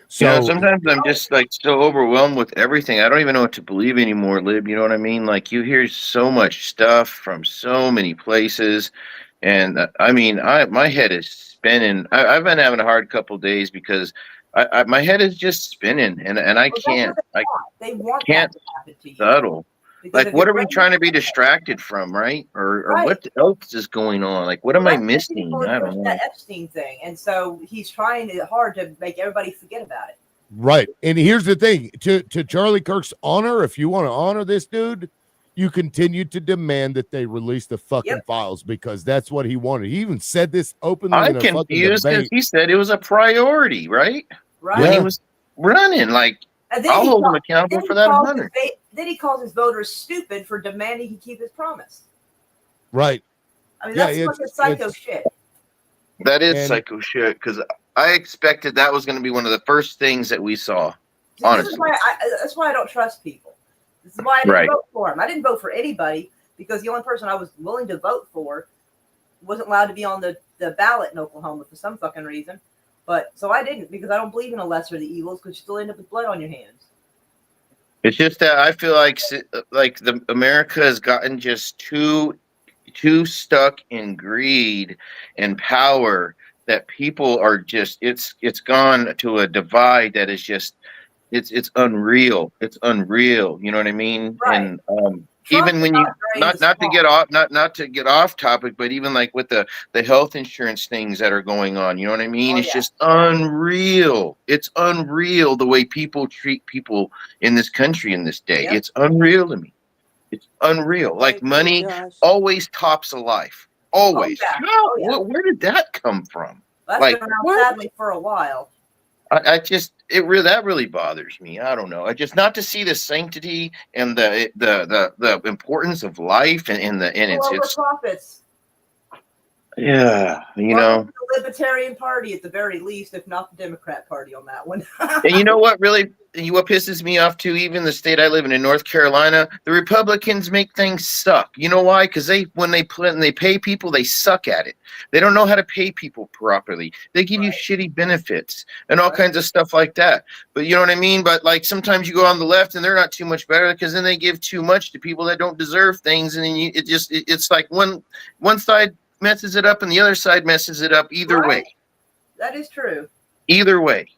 So sometimes I'm just like so overwhelmed with everything. I don't even know what to believe anymore, Lib. You know what I mean? Like you hear so much stuff from so many places, and my head is spinning. I've been having a hard couple days because my head is just spinning, and I can't. They want can't that to happen to you. settle. Because Like, what are we trying to be distracted from, right? Or what else is going on? Like, what am I missing? I don't know. That Epstein thing, and so he's trying hard to make everybody forget about it. Right. And here's the thing, to Charlie Kirk's honor, if you want to honor this dude, you continue to demand that they release the fucking files, because that's what he wanted. He even said this openly. I'm confused because he said it was a priority, right? When he was running, like, I'll hold him accountable for that 100. Then he calls his voters stupid for demanding he keep his promise. Right. I mean, that's fucking psycho shit. That is psycho shit, because I expected that was going to be one of the first things that we saw. Honestly, that's why I don't trust people. This is why I didn't vote for him. I didn't vote for anybody because the only person I was willing to vote for wasn't allowed to be on the ballot in Oklahoma for some fucking reason. But so I didn't, because I don't believe in a lesser of the evils, because you still end up with blood on your hands. it's just that I feel like the America has gotten just too stuck in greed and power that people are just it's gone to a divide that is just it's unreal. It's unreal. You know what I mean? Right. And even when you not to get off topic, but even like with the health insurance things that are going on, you know what I mean? It's just unreal. It's unreal the way people treat people in this country in this day. It's unreal to me. It's unreal. Like money always tops a life. Always. Where did that come from? That's like, been around sadly for a while. That really bothers me. I don't know. I just not to see the sanctity and the importance of life and it's profits. Yeah, you know, the Libertarian Party at the very least, if not the Democrat Party on that one. And you know what what pisses me off too, even the state I live in North Carolina, the Republicans make things suck. You know why? Because when they pay people, they suck at it. They don't know how to pay people properly. They give you shitty benefits and all kinds of stuff like that. But you know what I mean? But like sometimes you go on the left and they're not too much better, because then they give too much to people that don't deserve things, and then it's like one side messes it up and the other side messes it up either way. That is true. Either way.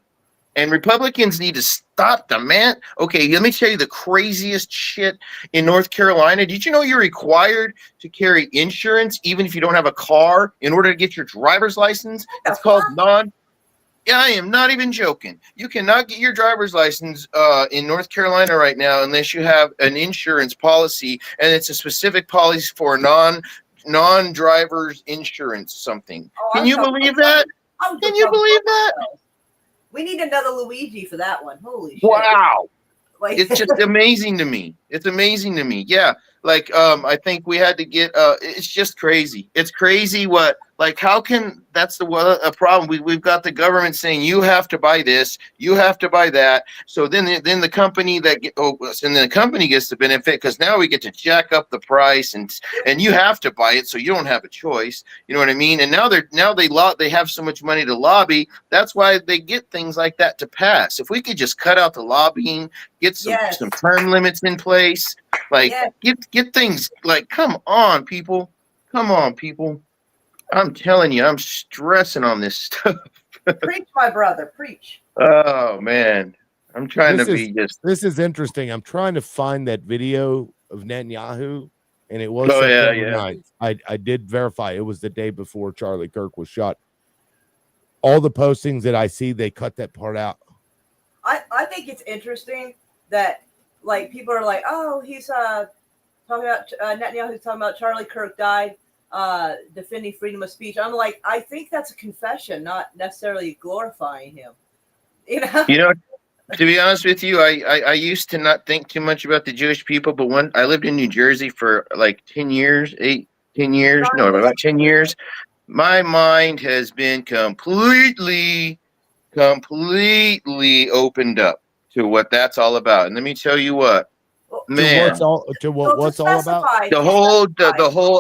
And Republicans need to stop them, man. Okay, let me tell you the craziest shit in North Carolina. Did you know you're required to carry insurance even if you don't have a car in order to get your driver's license? It's called Yeah, I am not even joking. You cannot get your driver's license in North Carolina right now unless you have an insurance policy, and it's a specific policy for non-drivers insurance something. Can you believe that? Can you believe that? We need another Luigi for that one. Holy shit. Wow. Like, it's just amazing to me. It's amazing to me. Yeah. Like I think we had to get it's just crazy. It's crazy what Like, how can that's a problem? We've got the government saying you have to buy this, you have to buy that. So then the company and then the company gets the benefit because now we get to jack up the price and you have to buy it, so you don't have a choice. You know what I mean? And now they have so much money to lobby. That's why they get things like that to pass. If we could just cut out the lobbying, get some term limits in place, like get things like come on, people. I'm telling you, I'm stressing on this stuff. Preach, my brother, preach. Oh man, I'm trying to be just. This is interesting. I'm trying to find that video of Netanyahu, and it was Oh, September yeah. 9th. I did verify it was the day before Charlie Kirk was shot. All the postings that I see, they cut that part out. I think it's interesting that like people are like, oh, he's talking about Netanyahu's talking about Charlie Kirk died. Defending freedom of speech. I'm like, I think that's a confession, not necessarily glorifying him. You know, to be honest with you, I used to not think too much about the Jewish people, but when I lived in New Jersey for like 10 years, about 10 years, my mind has been completely opened up to what that's all about. And let me tell you what, man, what's all about? The whole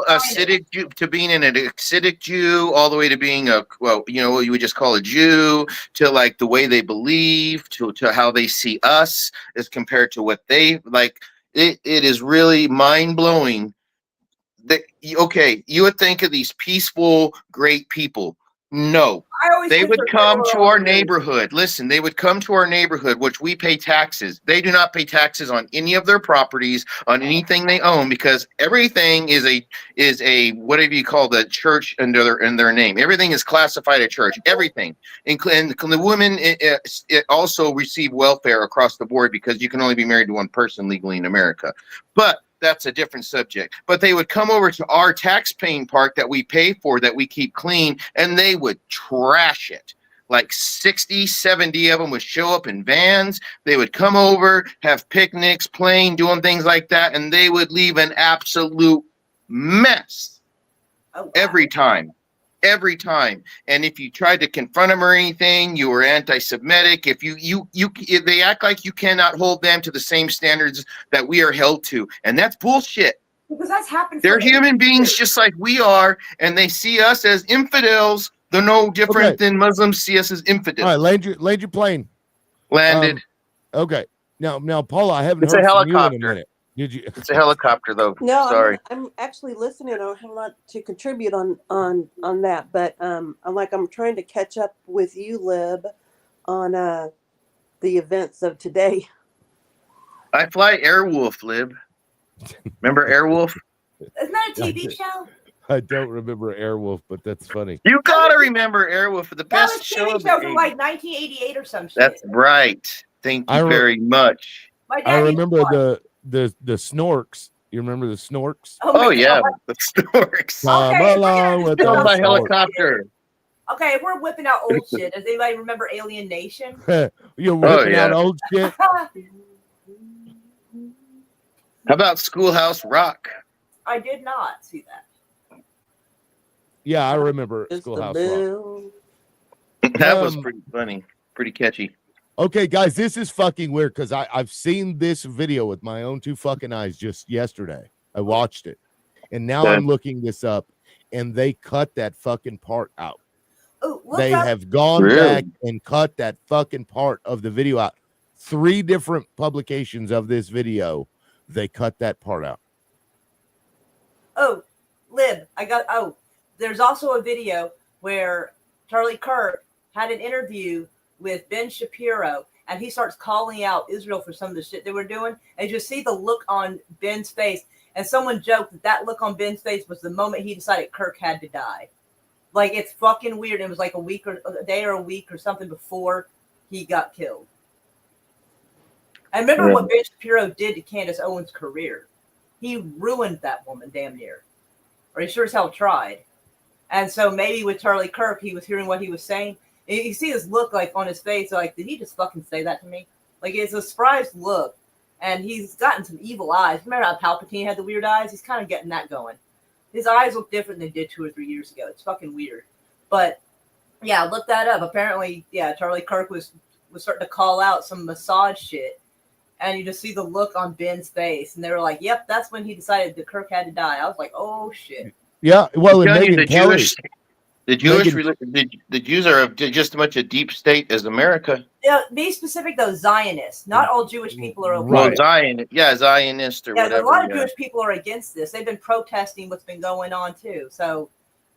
acidic Jew, to being an acidic Jew, all the way to being you would just call a Jew, to like the way they believe, to how they see us as compared to what they like. It is really mind blowing. You would think of these peaceful, great people. No, they would come to our neighborhood. Listen, they would come to our neighborhood, which we pay taxes. They do not pay taxes on any of their properties, on anything they own, because everything is a whatever you call the church in their name. Everything is classified a church. Everything, and the women it also receive welfare across the board because you can only be married to one person legally in America. But that's a different subject. But they would come over to our tax-paying park that we pay for, that we keep clean, and they would trash it. Like 60, 70 of them would show up in vans. They would come over, have picnics, playing, doing things like that, and they would leave an absolute mess every time. And if you tried to confront them or anything, you were anti-Semitic. If they act like you cannot hold them to the same standards that we are held to, and that's bullshit. Because that's happened. They're human beings just like we are, and they see us as infidels. They're no different than Muslims see us as infidels. All right, land your plane. Landed. Okay. Now, Paula, I haven't It's heard a from you in a helicopter. minute. Did you? It's a helicopter, though. No, Sorry. I'm actually listening. I don't have a lot to contribute on that, but I'm trying to catch up with you, Lib, on the events of today. I fly Airwolf, Lib. Remember Airwolf? Isn't that a TV show? I don't remember Airwolf, but that's funny. You gotta remember Airwolf for the best show TV of the show from 80s. like 1988 or some shit. That's right. Thank you very much. I remember the Snorks. You remember the Snorks? Oh yeah, the Snorks. Come along with the my Snorks. helicopter. Okay, if we're whipping out old shit, does anybody remember Alien Nation? You're whipping out old shit. How about Schoolhouse Rock? I did not see that. Yeah, I remember Schoolhouse Rock. That was pretty funny, pretty catchy. Okay, guys, this is fucking weird because I've seen this video with my own two fucking eyes just yesterday. I watched it, and now I'm looking this up, and they cut that fucking part out. They have gone back and cut that fucking part of the video out. 3 different publications of this video, they cut that part out. Oh, Lib, there's also a video where Charlie Kirk had an interview with Ben Shapiro, and he starts calling out Israel for some of the shit they were doing. And you see the look on Ben's face, and someone joked that look on Ben's face was the moment he decided Kirk had to die. Like, it's fucking weird. It was like a day or a week or something before he got killed. I remember what Ben Shapiro did to Candace Owens' career. He ruined that woman damn near. Or he sure as hell tried. And so maybe with Charlie Kirk, he was hearing what he was saying. And you see this look like on his face, like, did he just fucking say that to me? Like, it's a surprised look. And he's gotten some evil eyes. Remember how Palpatine had the weird eyes? He's kind of getting that going. His eyes look different than they did 2 or 3 years ago. It's fucking weird. But yeah, look that up. Apparently, yeah, Charlie Kirk was starting to call out some massage shit. And you just see the look on Ben's face. And they were like, yep, that's when he decided that Kirk had to die. I was like, oh, shit. Yeah, well, and telling you, Megan Kelly. The Jews are just as much a deep state as America. Yeah, be specific though, Zionists. Not all Jewish people are okay. Well, Zionist or whatever. A lot of Jewish people are against this. They've been protesting what's been going on too. So,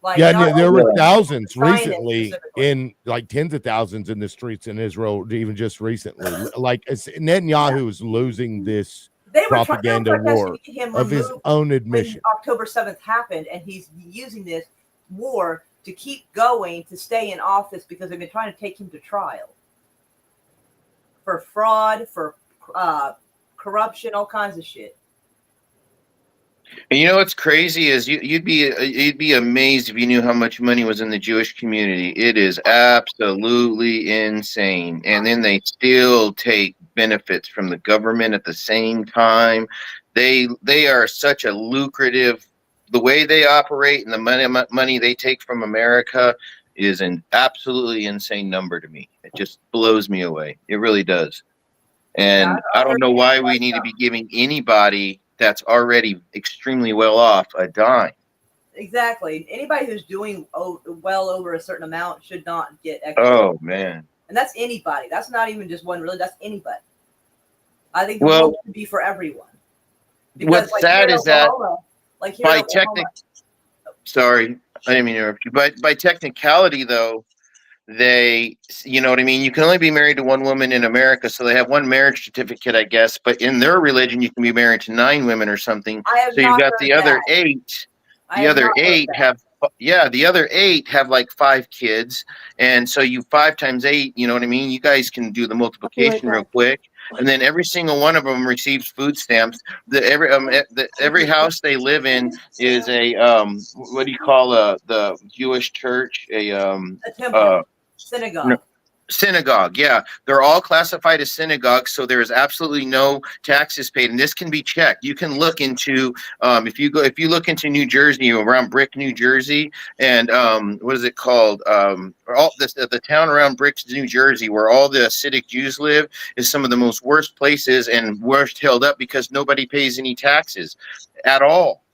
like, yeah, there were thousands recently, in like tens of thousands in the streets in Israel, even just recently. Like Netanyahu is losing this propaganda war of his own admission. October 7th happened, and he's using this war to keep going to stay in office because they've been trying to take him to trial for fraud, for corruption, all kinds of shit. And you know what's crazy is you'd be amazed if you knew how much money was in the Jewish community. It is absolutely insane, and then they still take benefits from the government at the same time. They are such a lucrative. The way they operate and the money they take from America is an absolutely insane number to me. It just blows me away. It really does. And I don't know why we need to be giving anybody that's already extremely well off a dime. Exactly. Anybody who's doing well over a certain amount should not get extra. Oh, man. And that's anybody. That's not even just one, really. That's anybody. I think the rule should be for everyone. Because, what's sad is that by sorry, I didn't mean to interrupt you, but by technicality, though, they, you know what I mean? You can only be married to one woman in America, so they have one marriage certificate, I guess. But in their religion, you can be married to 9 women or something. So you've got the other 8. The other 8 have, the other 8 have like 5 kids, and so you 5 times 8. You know what I mean? You guys can do the multiplication real quick. And then every single one of them receives food stamps. Every house they live in is a what do you call the Jewish church? A temple, synagogue. Synagogue, yeah, they're all classified as synagogues, so there is absolutely no taxes paid, and this can be checked. You can look into if you look into New Jersey, around Brick, New Jersey, and what is it called? The town around Brick, New Jersey, where all the Hasidic Jews live, is some of the most worst places and worst held up because nobody pays any taxes at all,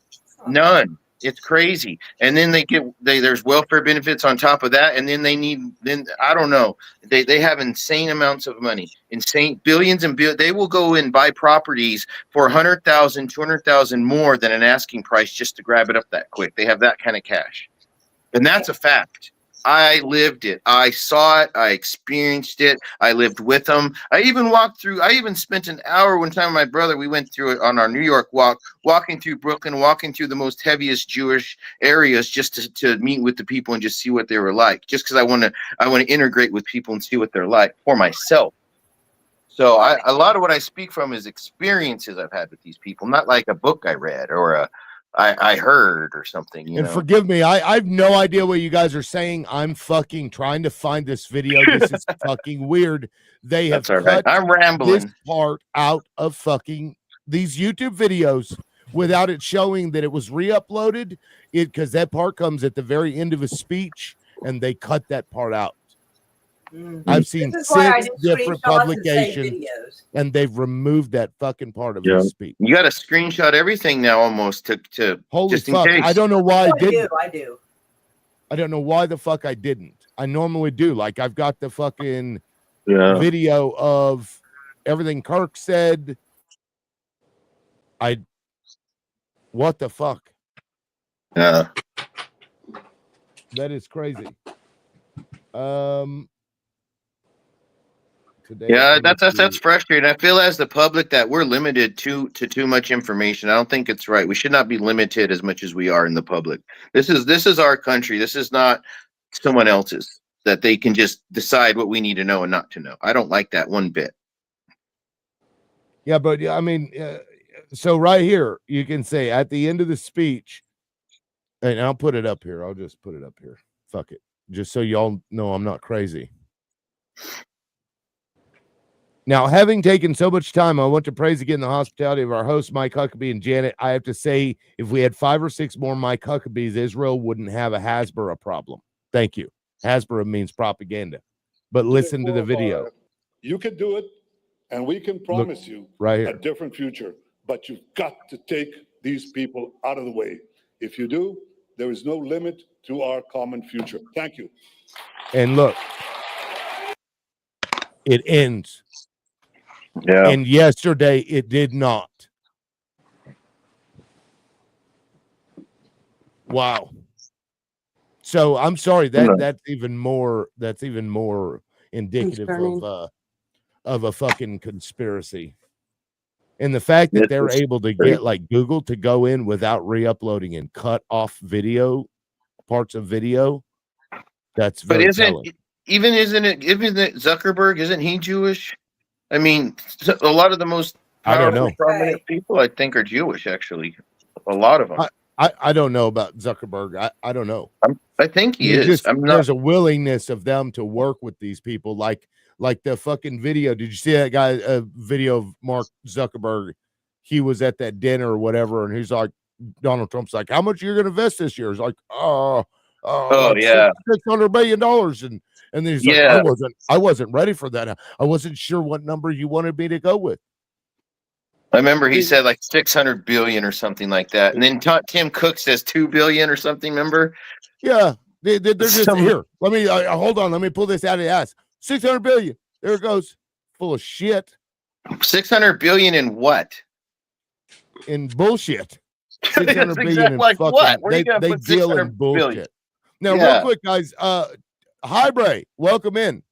none. It's crazy. And then there's welfare benefits on top of that. And then I don't know. They have insane amounts of money, insane billions and billions. They will go and buy properties for 100,000, 200,000 more than an asking price just to grab it up that quick. They have that kind of cash. And that's a fact. I lived it. I saw it. I experienced it. I lived with them. I even spent an hour one time with my brother. We went through it on our New York walk, walking through Brooklyn, walking through the most heaviest Jewish areas just to meet with the people and just see what they were like. Just because I want to integrate with people and see what they're like for myself. So a lot of what I speak from is experiences I've had with these people, not like a book I read or I heard or something. You know? Forgive me, I have no idea what you guys are saying. I'm fucking trying to find this video. This is fucking weird. They have cut I'm rambling this part out of fucking these YouTube videos without it showing that it was re-uploaded. Because that part comes at the very end of his speech, and they cut that part out. I've seen 6 different publications, and they've removed that fucking part of his speech. You got to screenshot everything now, almost to holy just in fuck. case. I don't know why I didn't. I do. I don't know why the fuck I didn't. I normally do. Like I've got the fucking video of everything Kirk said. What the fuck? Yeah. That is crazy. Yeah, that's frustrating. I feel as the public that we're limited to too much information. I don't think it's right. We should not be limited as much as we are in the public. This is our country. This is not someone else's that they can just decide what we need to know and not to know. I don't like that one bit. Yeah, but I mean, so right here you can say at the end of the speech, and I'll put it up here. I'll just put it up here. Fuck it, just so y'all know I'm not crazy. Now, having taken so much time, I want to praise again the hospitality of our hosts, Mike Huckabee and Janet. I have to say, if we had 5 or 6 more Mike Huckabees, Israel wouldn't have a Hasbara problem. Thank you. Hasbara means propaganda. But listen to the video. You can do it, and we can promise you right here. a different future. But you've got to take these people out of the way. If you do, there is no limit to our common future. Thank you. And look, it ends. Yeah. And yesterday it did not. Wow. So I'm sorry that's even more indicative of a fucking conspiracy. And the fact that they're able to get like Google to go in without re-uploading and cut off parts of video, that's very telling. Isn't it Zuckerberg, isn't he Jewish? I mean, a lot of the most powerful, prominent people, I think, are Jewish, actually. A lot of them. I don't know about Zuckerberg. I don't know. I think he is. There's a willingness of them to work with these people. Like the fucking video. Did you see that guy? A video of Mark Zuckerberg. He was at that dinner or whatever, and he's like, Donald Trump's like, how much are you going to invest this year? He's like, like $600 billion. And then he's like, I wasn't ready for that. I wasn't sure what number you wanted me to go with. I remember he said like 600 billion or something like that. And then Tim Cook says 2 billion or something, remember? Yeah. They're just here. Let me hold on. Let me pull this out of the ass. 600 billion. There it goes. Full of shit. 600 billion in what? In bullshit. 600 billion in like fucking, what? Where they deal in bullshit. Billion? Now, real quick, guys. Hi, Bray. Welcome in.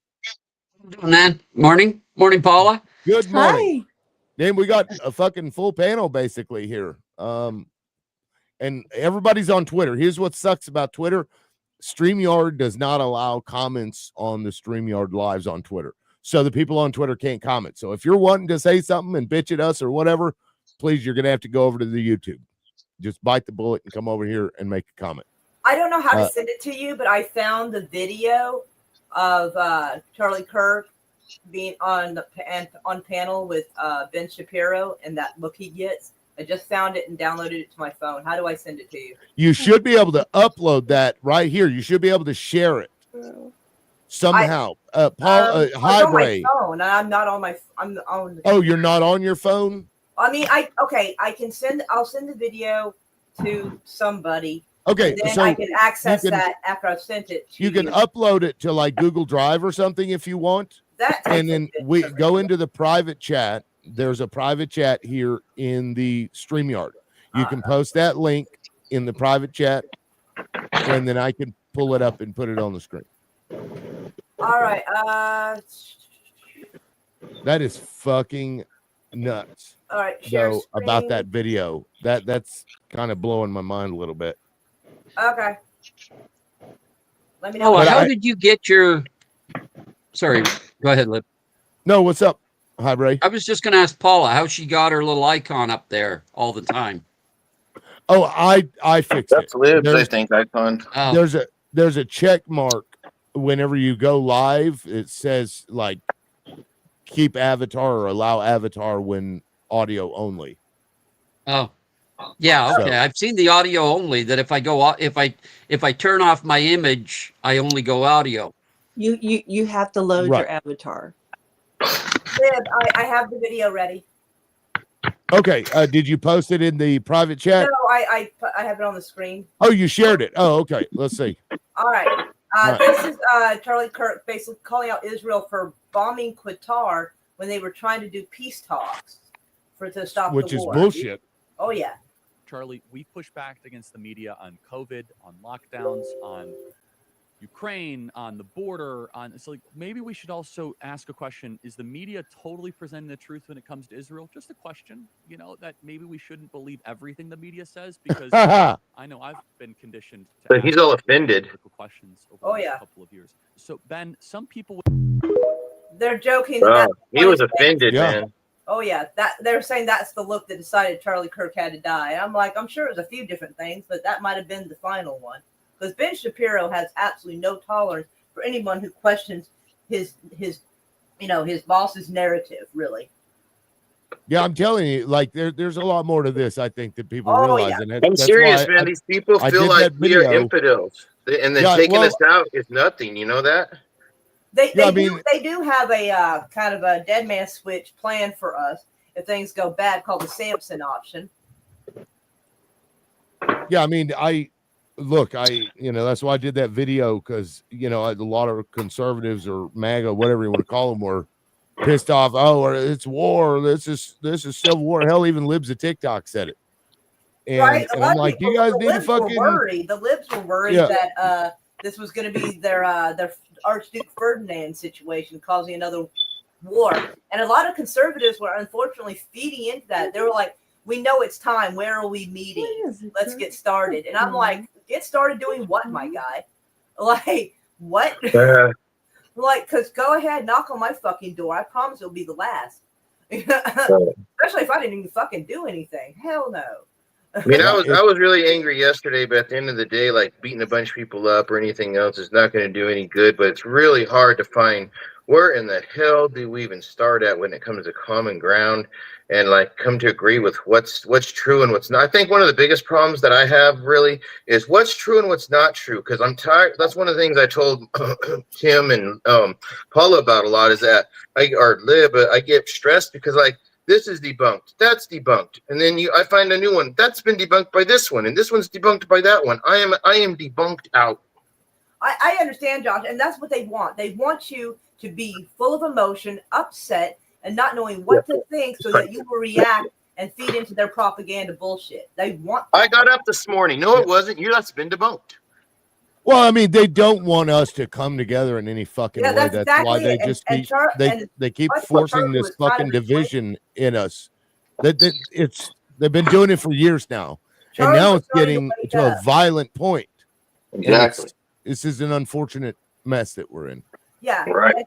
Man, morning, Paula. Good morning. Hi. Then we got a fucking full panel basically here. And everybody's on Twitter. Here's what sucks about Twitter. StreamYard does not allow comments on the StreamYard lives on Twitter. So the people on Twitter can't comment. So if you're wanting to say something and bitch at us or whatever, please, you're going to have to go over to the YouTube. Just bite the bullet and come over here and make a comment. I don't know how to send it to you, but I found the video of Charlie Kirk being on panel with Ben Shapiro and that look he gets. I just found it and downloaded it to my phone. How do I send it to you? You should be able to upload that right here. You should be able to share it somehow. Paul, hi, Ray. I'm not on my. I'm on. Oh, you're not on your phone? I mean, I can send. I'll send the video to somebody. Okay, and then so I can access that after I've sent it. You can upload it to like Google Drive or something if you want. And then we go into the private chat. There's a private chat here in the StreamYard. You can post that link in the private chat, and then I can pull it up and put it on the screen. All right. That is fucking nuts. All right. So about that video, that's kind of blowing my mind a little bit. Okay. Let me know. Oh, how did you get your? Sorry, go ahead, Lip. No, what's up? Hi, Ray. I was just going to ask Paula how she got her little icon up there all the time. Oh, I fixed it. That's Lib's, I think, icon. Oh. There's a check mark whenever you go live. It says like keep avatar or allow avatar when audio only. Oh. Yeah, okay. I've seen the audio only. That if I go if I turn off my image, I only go audio. You have to load your avatar. Lib, I have the video ready. Okay. Did you post it in the private chat? No, I have it on the screen. Oh, you shared it. Oh, okay. Let's see. All right. This is Charlie Kirk basically calling out Israel for bombing Qatar when they were trying to do peace talks to stop the war. Which is bullshit. Oh yeah. Charlie, we push back against the media on COVID, on lockdowns, on Ukraine, on the border. It's like maybe we should also ask a question: is the media totally presenting the truth when it comes to Israel? Just a question, that maybe we shouldn't believe everything the media says because I know I've been conditioned to. But he's all offended. Questions over a couple of years. So Ben, some people they're joking. He was offended, man. Oh yeah, they're saying that's the look that decided Charlie Kirk had to die. I'm like, I'm sure it was a few different things, but that might have been the final one. Because Ben Shapiro has absolutely no tolerance for anyone who questions his his boss's narrative, really. Yeah, I'm telling you, like there's a lot more to this, I think, that people Oh, realize. yeah. And I'm that's serious, why man. These people I feel did like that we are video. infidels, and then Yeah, taking well, us out is nothing. You know that? They Yeah, I do mean- they do have a kind of a dead man switch plan for us if things go bad, called the Samson option. Yeah, I mean, that's why I did that video, because a lot of conservatives or MAGA, whatever you want to call them, were pissed off. Oh, or it's war. This is civil war. Hell, even libs of TikTok said it. And A I'm lot of like, people, you guys the need to libs were fucking worried. The libs were worried Yeah. that this was going to be their Archduke Ferdinand situation, causing another war. And a lot of conservatives were unfortunately feeding into that. They were like, "We know it's time. Where are we meeting? Let's get started." And I'm like, "Get started doing what, my guy? Like what?" Like, because go ahead, knock on my fucking door. I promise it'll be the last. Especially if I didn't even fucking do anything. Hell no. I mean, I was really angry yesterday, but at the end of the day, like beating a bunch of people up or anything else is not going to do any good. But it's really hard to find where in the hell do we even start at when it comes to common ground and like come to agree with what's true and what's not. I think one of the biggest problems that I have really is what's true and what's not true, because I'm tired. That's one of the things I told Kim and Paula about a lot, is that I get stressed because like, this is debunked, that's debunked, and then I find a new one that's been debunked by this one, and this one's debunked by that one. I am debunked out. I understand, Josh, and that's what they want. They want you to be full of emotion, upset, and not knowing what to think, so that you will react and feed into their propaganda bullshit. They want that. I got up this morning. No, it wasn't. That's been debunked. Well, I mean, they don't want us to come together in any fucking way. That's why they just keep they keep forcing this fucking division in us. They've been doing it for years now, and now it's getting to a violent point. Exactly. This is an unfortunate mess that we're in. Yeah, right.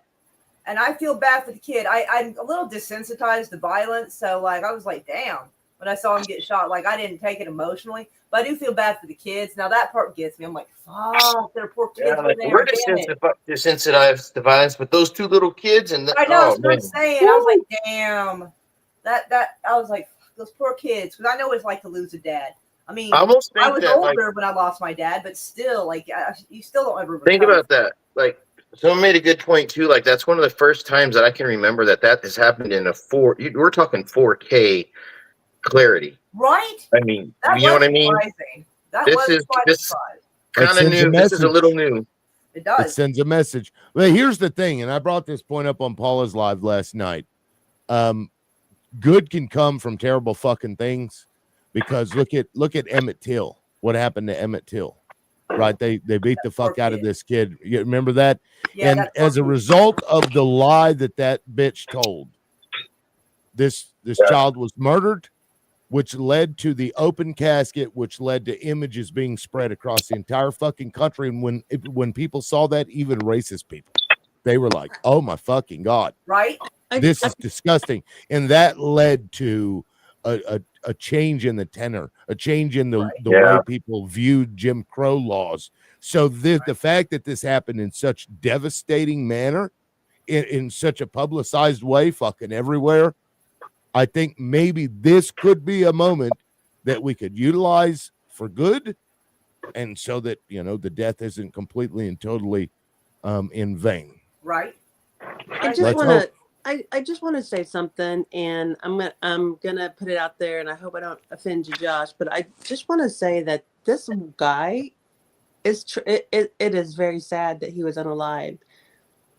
And I feel bad for the kid. I'm a little desensitized to violence, so like I was like, damn, when I saw him get shot, like I didn't take it emotionally, but I do feel bad for the kids. Now that part gets me. I'm like, fuck, they're poor kids. Yeah, like, we're desensitized to violence, but those two little kids and I know that's what I'm saying. I was like, damn, that I was like, those poor kids, because I know what it's like to lose a dad. I mean, I was older when I lost my dad, but still, like, you still don't ever think about that. Like, someone made a good point too. Like, that's one of the first times that I can remember that has happened in we're talking 4K clarity. Right? I mean, you know what I mean? This is kind of new. This is a little new. It does. It sends a message. Well, here's the thing, and I brought this point up on Paula's live last night. Good can come from terrible fucking things, because look at Emmett Till. What happened to Emmett Till? Right? They beat the fuck out of this kid. You remember that? Yeah, and as a result of the lie that bitch told, this child was murdered, which led to the open casket, which led to images being spread across the entire fucking country. And when people saw that, even racist people, they were like, "Oh my fucking God." Right? This is disgusting. And that led to a change in the tenor, a change in the way people viewed Jim Crow laws. So the fact that this happened in such devastating manner, in such a publicized way, fucking everywhere, I think maybe this could be a moment that we could utilize for good, and so that the death isn't completely and totally in vain. Right. I just want to say something, and I'm gonna put it out there, and I hope I don't offend you, Josh, but I just want to say that this guy is it is very sad that he was unalive.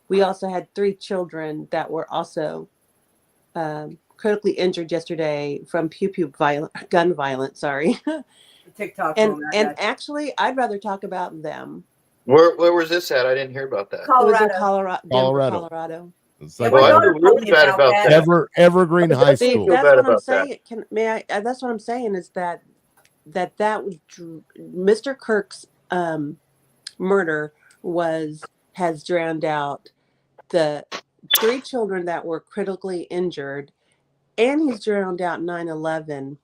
We also had 3 children that were also critically injured yesterday from gun violence. Sorry. TikTok. And actually, I'd rather talk about them. Where was this at? I didn't hear about that. Colorado. It was in Colorado. It's like really bad about that. Evergreen High School. That's what I'm saying. That's what I'm saying is that Mr. Kirk's murder has drowned out the 3 children that were critically injured, and he's drowned out 9/11.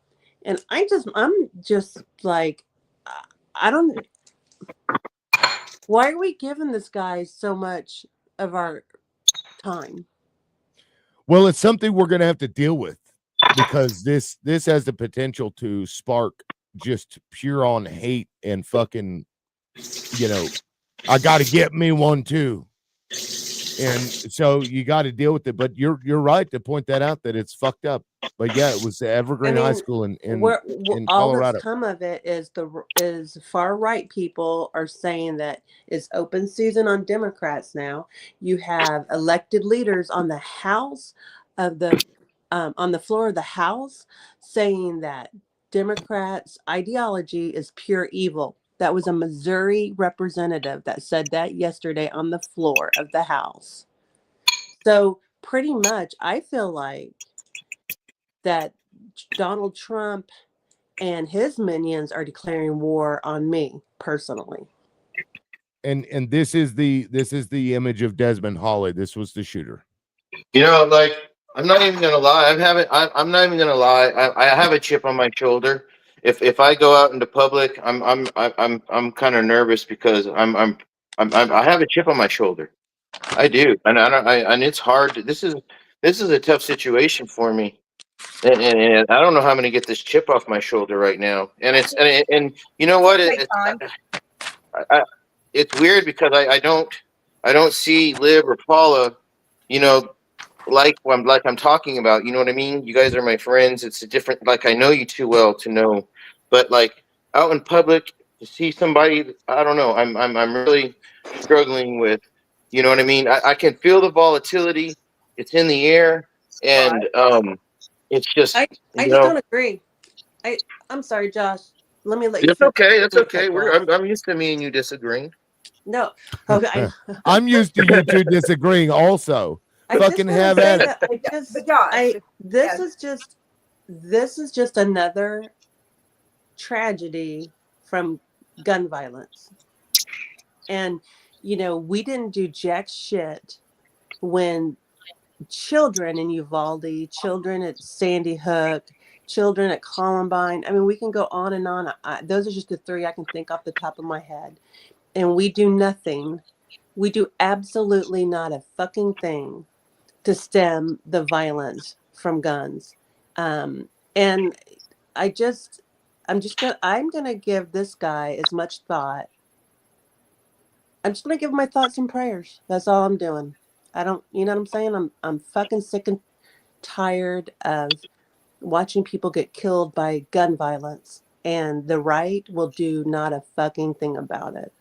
And I'm just like, why are we giving this guy so much of our time? Well, it's something we're going to have to deal with because this has the potential to spark just pure on hate and fucking, I got to get me one too. And so you got to deal with it. But you're right to point that out, that it's fucked up. But yeah, it was Evergreen High School in all Colorado. that's come of it is far right people are saying that it's open season on Democrats now. You have elected leaders on the House of the on the floor of the House saying that Democrats' ideology is pure evil. That was a Missouri representative that said that yesterday on the floor of the House. So pretty much, I feel like that Donald Trump and his minions are declaring war on me personally. And this is the image of Desmond Hawley. This was the shooter. Like, I'm not even gonna lie. I'm not even gonna lie. I have a chip on my shoulder. If I go out into public, I'm kind of nervous because I have a chip on my shoulder. I do, and it's hard. This is a tough situation for me, and I don't know how I'm gonna get this chip off my shoulder right now. And and you know what? It's weird because I don't see Liv or Paula, like I'm talking about. You know what I mean? You guys are my friends. It's a different. Like, I know you too well to know, but like out in public to see somebody, I don't know. I'm really struggling with. You know what I mean? I can feel the volatility. It's in the air, and it's just. I just don't agree. I'm sorry, Josh. Let me let you. It's okay. That's okay. I'm used to me and you disagreeing. No, okay. I'm used to you two disagreeing. Also, fucking have at it. This is just another tragedy from gun violence, and we didn't do jack shit when children in Uvalde, children at Sandy Hook, children at Columbine. I mean, we can go on and on. Those are just the three I can think off the top of my head. And we do nothing. We do absolutely not a fucking thing to stem the violence from guns. And I'm gonna give this guy as much thought. I'm just gonna give my thoughts and prayers. That's all I'm doing. I don't, you know what I'm saying? I'm fucking sick and tired of watching people get killed by gun violence, and the right will do not a fucking thing about it.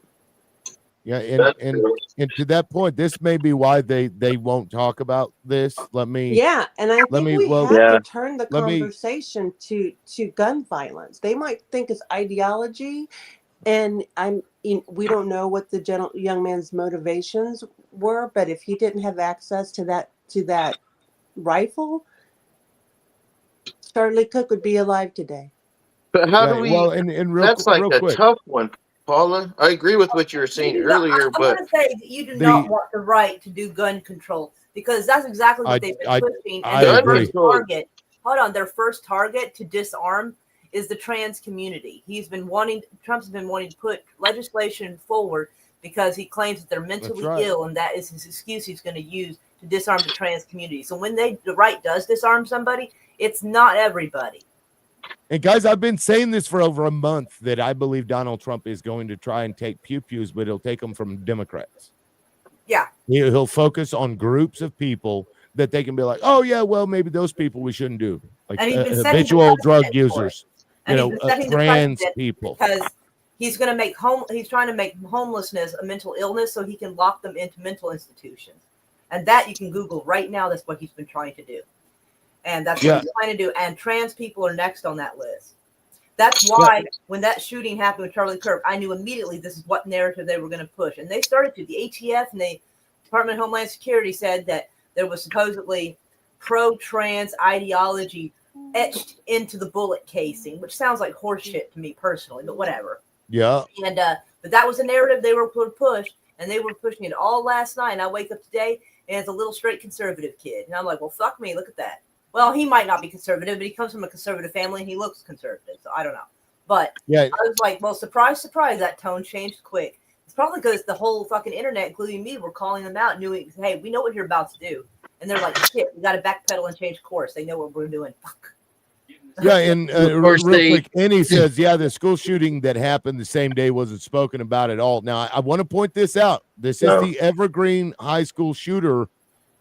Yeah, and to that point, this may be why they won't talk about this. And I think we have to turn the conversation to gun violence. They might think it's ideology, and we don't know what the young man's motivations were, but if he didn't have access to that rifle, Charlie Cook would be alive today. But how do we? Well, that's like real a quick. tough one, Paula. I agree with what you were saying earlier, I'm going to say that you do not want the right to do gun control, because that's exactly what they've been pushing. And their first target, their first target to disarm is the trans community. Trump's been wanting to put legislation forward because he claims that they're mentally ill, and that is his excuse he's going to use to disarm the trans community. So when the right does disarm somebody, it's not everybody. And guys, I've been saying this for over a month, that I believe Donald Trump is going to try and take pew-pews, but he'll take them from Democrats. Yeah. He'll focus on groups of people that they can be like, oh yeah, well, maybe those people we shouldn't do, like habitual drug users, trans people. Because he's going to he's trying to make homelessness a mental illness so he can lock them into mental institutions. And that you can Google right now. That's what he's been trying to do. And that's what he's trying to do. And trans people are next on that list. That's why when that shooting happened with Charlie Kirk, I knew immediately this is what narrative they were going to push. And they started to. The ATF and the Department of Homeland Security said that there was supposedly pro-trans ideology etched into the bullet casing, which sounds like horseshit to me personally, but whatever. Yeah. And but that was a narrative they were push, and they were pushing it all last night. And I wake up today and it's a little straight conservative kid, and I'm like, well, fuck me, look at that. Well, he might not be conservative, but he comes from a conservative family and he looks conservative. So I don't know. But I was like, well, surprise, surprise, that tone changed quick. It's probably because the whole fucking internet, including me, were calling them out, knowing, hey, we know what you're about to do. And they're like, shit, we got to backpedal and change course. They know what we're doing. Fuck. Yeah, and real quick, Annie says, yeah, the school shooting that happened the same day wasn't spoken about at all. Now, I want to point this out. This is the Evergreen High School shooter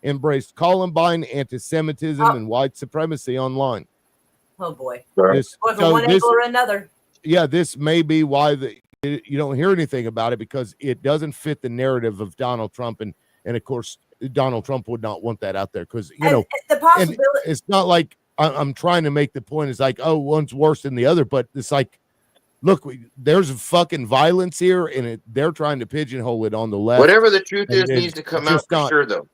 embraced Columbine, anti-Semitism, and white supremacy online. Oh, boy. This, Or from one angle or another. Yeah, this may be why you don't hear anything about it, because it doesn't fit the narrative of Donald Trump. And of course, Donald Trump would not want that out there because, the possibility. It's not like I'm trying to make the point. It's like, oh, one's worse than the other. But it's like, look, there's fucking violence here, and they're trying to pigeonhole it on the left. Whatever the truth is needs to come out for sure, though.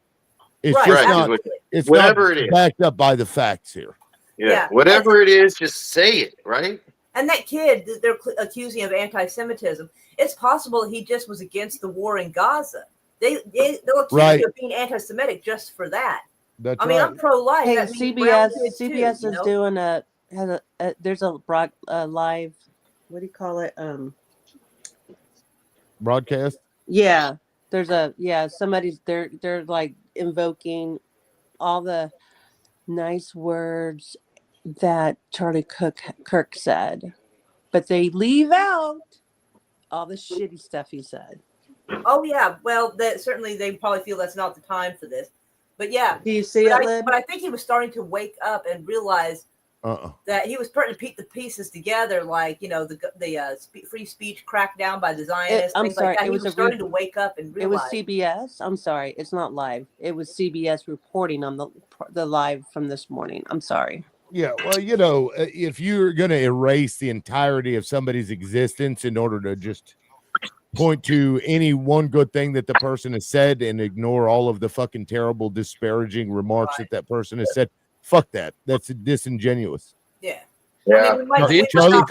It's just not. It's whatever not it is backed up by the facts here. Yeah, whatever it is, just say it, right? And that kid that they're accusing of anti-Semitism, it's possible he just was against the war in Gaza. They'll accuse you of being anti-Semitic just for that. That's I mean, I'm pro-life. Hey, That means CBS CBS is doing there's a live, what do you call it? Broadcast. Yeah, somebody's they're like invoking all the nice words that Charlie Kirk said, but they leave out all the shitty stuff he said. Oh yeah, well, certainly they probably feel that's not the time for this. But yeah, do you see it? But I think he was starting to wake up and realize that he was starting to put the pieces together, like the free speech crackdown by the Zionists. I'm sorry, like that. He was starting to wake up and realize. It was CBS. I'm sorry, it's not live. It was CBS reporting on the live from this morning. I'm sorry. Yeah, well, if you're going to erase the entirety of somebody's existence in order to just point to any one good thing that the person has said and ignore all of the fucking terrible, disparaging remarks that person has said, fuck that. That's disingenuous. Yeah. Yeah. Charlie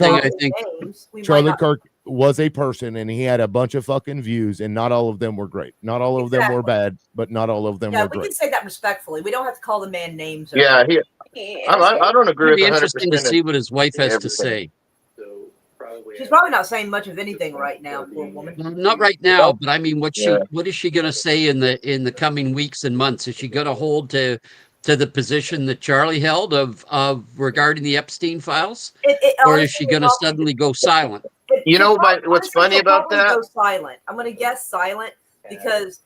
Kirk was a person, and he had a bunch of fucking views, and not all of them were great. Not all of them were bad, but not all of them were great. We can say that respectfully. We don't have to call the man names. Yeah, I don't agree with 100%. It'd be interesting to see what his wife has to say. She's probably not saying much of anything right now, poor woman. Not right now, but I mean, what is she going to say in the coming weeks and months? Is she going to hold to the position that Charlie held of regarding the Epstein files, or is she going to suddenly go silent? You know what's funny about that? Go silent. I'm going to guess silent because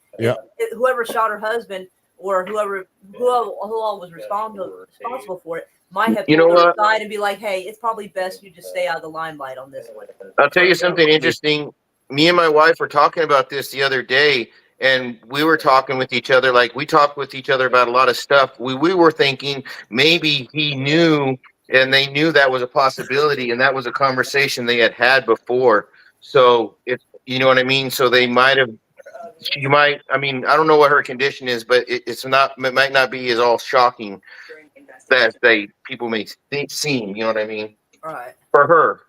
whoever shot her husband or who all was responsible for it might have died and be like, hey, it's probably best you just stay out of the limelight on this one. I'll tell you something interesting. Me and my wife were talking about this the other day, and we were talking with each other. Like, we talked with each other about a lot of stuff. We were thinking maybe he knew, and they knew that was a possibility, and that was a conversation they had before. So it's, you know what I mean? So they might have, I don't know what her condition is, but it might not be as all shocking that people may seem, you know what I mean? Right. For her.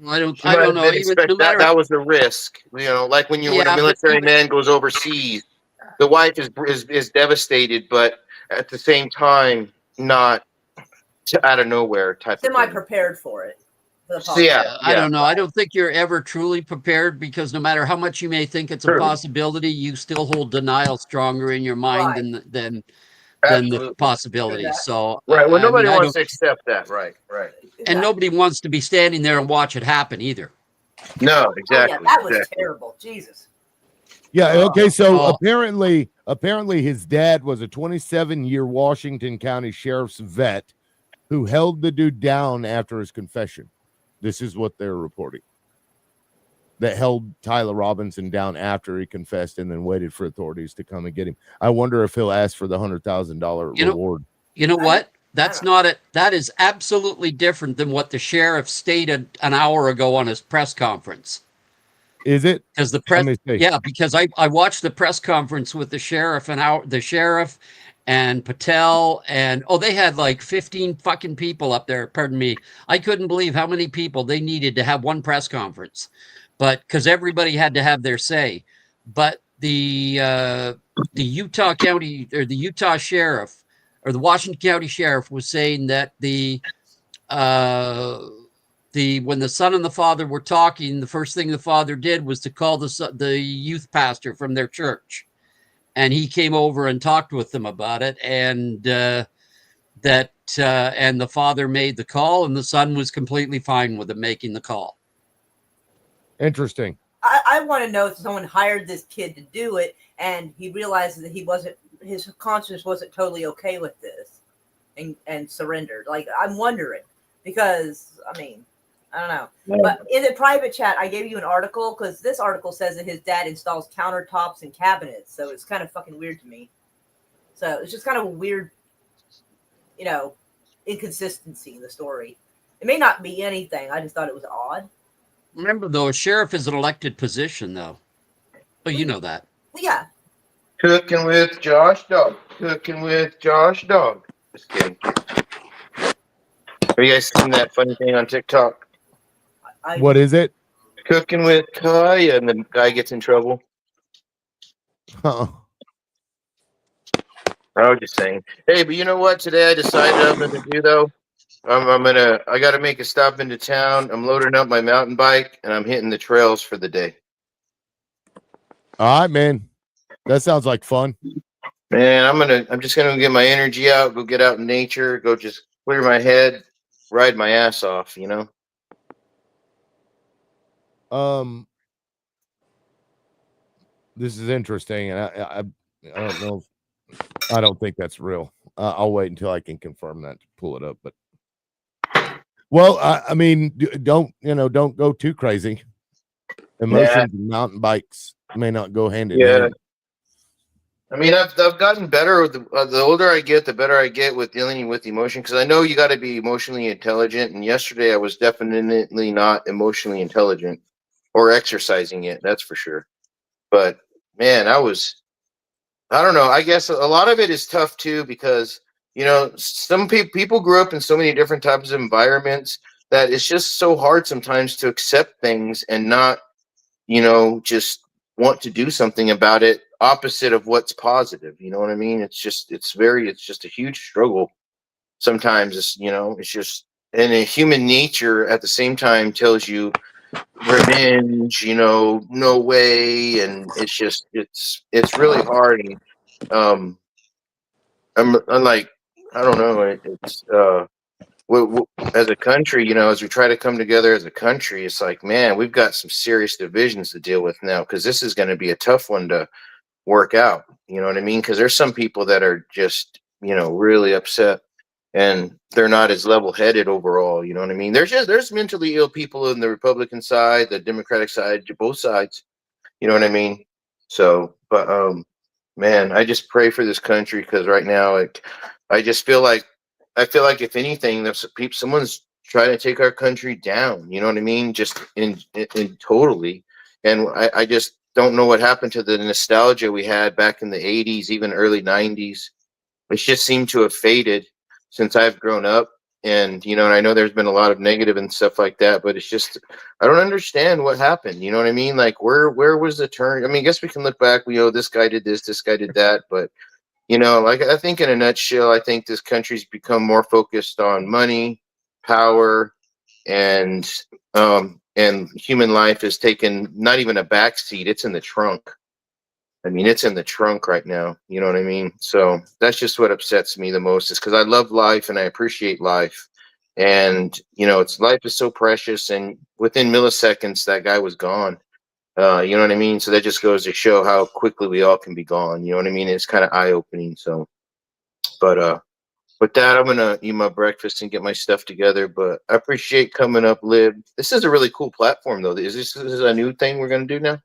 I don't know. Even no matter, that was the risk, like when a military man goes overseas, the wife is devastated, but at the same time, not out of nowhere type of thing. Semi-prepared for it. I don't know. I don't think you're ever truly prepared, because no matter how much you may think it's a possibility, you still hold denial stronger in your mind than the possibility. So well, nobody wants to accept that. Right. And nobody wants to be standing there and watch it happen either. No, exactly. That was terrible. Jesus. Yeah. Okay. So apparently his dad was a 27-year Washington County Sheriff's vet who held the dude down after his confession. This is what they're reporting. That held Tyler Robinson down after he confessed and then waited for authorities to come and get him. I wonder if he'll ask for the $100,000 reward. You know what? That's not it. That is absolutely different than what the sheriff stated an hour ago on his press conference. Is it? Because because I watched the press conference with the sheriff and Patel, and they had like 15 fucking people up there. Pardon me. I couldn't believe how many people they needed to have one press conference. But because everybody had to have their say. But the Utah County or the Utah sheriff or the Washington County sheriff was saying that when the son and the father were talking, the first thing the father did was to call the youth pastor from their church and he came over and talked with them about it, and and the father made the call, and the son was completely fine with him making the call. Interesting. I want to know if someone hired this kid to do it, and he realized that his conscience wasn't totally okay with this, and surrendered. Like, I'm wondering, because I mean, I don't know. Yeah. But in the private chat, I gave you an article because this article says that his dad installs countertops and cabinets, so it's kind of fucking weird to me. So it's just kind of a weird, inconsistency in the story. It may not be anything. I just thought it was odd. Remember, though, a sheriff is an elected position, though. Oh, you know that. Yeah. Cooking with Josh Dog. Cooking with Josh Dog. Just kidding. Have you guys seen that funny thing on TikTok? What is it? Cooking with Kaya, and the guy gets in trouble. Oh. I was just saying. Hey, but you know what? Today I decided I'm going to do, though. I got to make a stop into town. I'm loading up my mountain bike, and I'm hitting the trails for the day. All right, man. That sounds like fun. Man, I'm just gonna get my energy out, go get out in nature, go just clear my head, ride my ass off, This is interesting, and I don't know. I don't think that's real. I'll wait until I can confirm that to pull it up. But well, I mean, don't go too crazy. Emotions and mountain bikes may not go hand in hand. I mean, I've gotten better with the older I get, the better I get with dealing with emotion. Because I know you got to be emotionally intelligent. And yesterday, I was definitely not emotionally intelligent or exercising it. That's for sure. But man, I don't know. I guess a lot of it is tough too, because some people grew up in so many different types of environments that it's just so hard sometimes to accept things and not, just want to do something about it opposite of what's positive. You know what I mean? It's just a huge struggle. Sometimes it's just, and human nature at the same time tells you revenge, no way. And it's really hard. And I'm like, I don't know. It's as a country, as we try to come together as a country, it's like, man, we've got some serious divisions to deal with now, because this is going to be a tough one to work out. You know what I mean? Because there's some people that are just, really upset, and they're not as level-headed overall. You know what I mean? There's mentally ill people in the Republican side, the Democratic side, both sides. You know what I mean? So, but man, I just pray for this country, because right now, I just feel like if anything, someone's trying to take our country down. You know what I mean? Just in totally. And I just don't know what happened to the nostalgia we had back in the 80s, even early 90s. It just seemed to have faded since I've grown up. And, and I know there's been a lot of negative and stuff like that, but it's just, I don't understand what happened. You know what I mean? Like, where was the turn? I mean, I guess we can look back. This guy did this guy did that, but like, I think in a nutshell, I think this country's become more focused on money, power, and human life has taken not even a backseat. It's in the trunk. I mean, it's in the trunk right now. You know what I mean? So that's just what upsets me the most, is because I love life and I appreciate life. And, life is so precious. And within milliseconds, that guy was gone. You know what I mean? So that just goes to show how quickly we all can be gone. You know what I mean? It's kind of eye-opening. So, but with that, I'm gonna eat my breakfast and get my stuff together. But I appreciate coming up, Lib. This is a really cool platform, though. Is this a new thing we're gonna do now?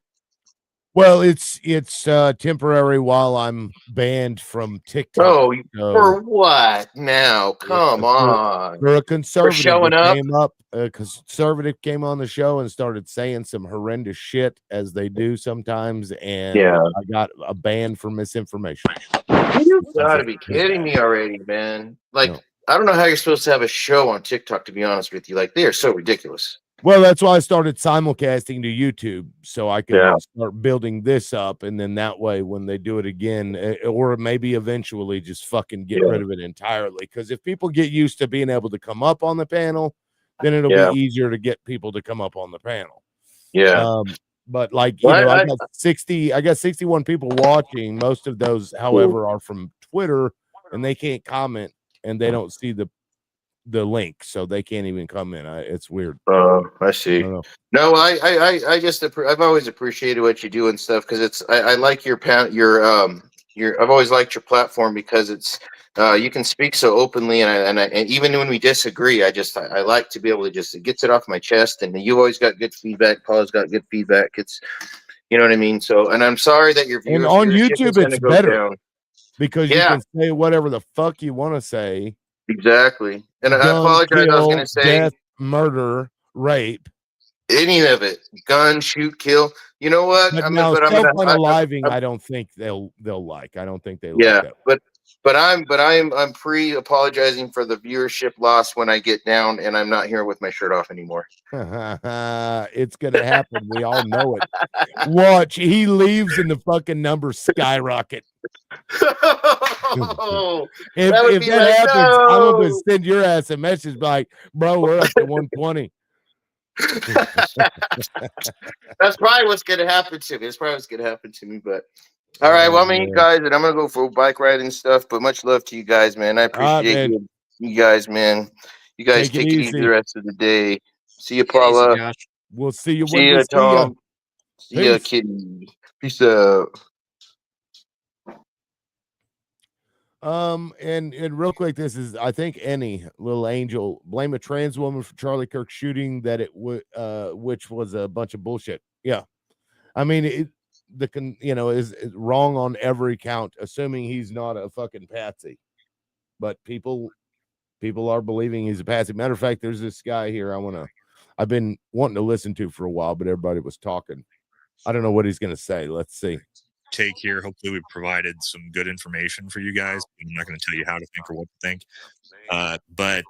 Well, it's temporary while I'm banned from TikTok. Oh, so for what now? Come on. For a conservative showing up? came up, a conservative came on the show and started saying some horrendous shit, as they do sometimes, and I got a ban for misinformation. You gotta be kidding me already, man. Like, no. I don't know how you're supposed to have a show on TikTok, to be honest with you. Like, they are so ridiculous. Well, that's why I started simulcasting to YouTube, so I could start building this up, and then that way, when they do it again, or maybe eventually just fucking get rid of it entirely. Because if people get used to being able to come up on the panel, then it'll be easier to get people to come up on the panel. But like, Well, I got 61 people watching. Most of those, however, are from Twitter, and they can't comment, and they don't see the link, so they can't even come in. It's weird. I see. I No, I just I've always appreciated what you do and stuff because I like your I've always liked your platform because it's you can speak so openly and even when we disagree, I like to be able to just it gets it off my chest, and you've always got good feedback. Paul's got good feedback. It's you know what I mean. So, and I'm sorry that your And on viewership is YouTube, going to it's go better down because you can say whatever the fuck you want to say. Exactly. And I Gun, apologize. I was going kill, to say death, murder, rape. any of it, gun, shoot, kill. You know what? But I'm now but I'm gonna self-unaliving, I don't think they'll like. I don't think they like yeah, that. but I'm pre-apologizing for the viewership loss when I get down and I'm not here with my shirt off anymore. It's gonna happen. We all know it. Watch, he leaves and the fucking numbers skyrocket. If that like, happens, I'm gonna no. send your ass a message like, bro, we're up to 120. That's probably what's gonna happen to me. That's probably what's gonna happen to me. But all right, well, I'm gonna you guys, and I'm gonna go for a bike ride and stuff. But much love to you guys, man. I appreciate you guys, man. You guys take it easy the rest of the day. See you, Paula. We'll see you See when you, we see you. Tom. See you, Kitty. Peace out. And real quick, this is I think any little angel blame a trans woman for Charlie Kirk shooting that it would which was a bunch of bullshit. Yeah, I mean is wrong on every count, assuming he's not a fucking patsy. But people are believing he's a patsy. Matter of fact, there's this guy here I've been wanting to listen to for a while, but everybody was talking. I don't know what he's gonna say. Let's see. Take here. Hopefully we provided some good information for you guys. I'm not going to tell you how to think or what to think. But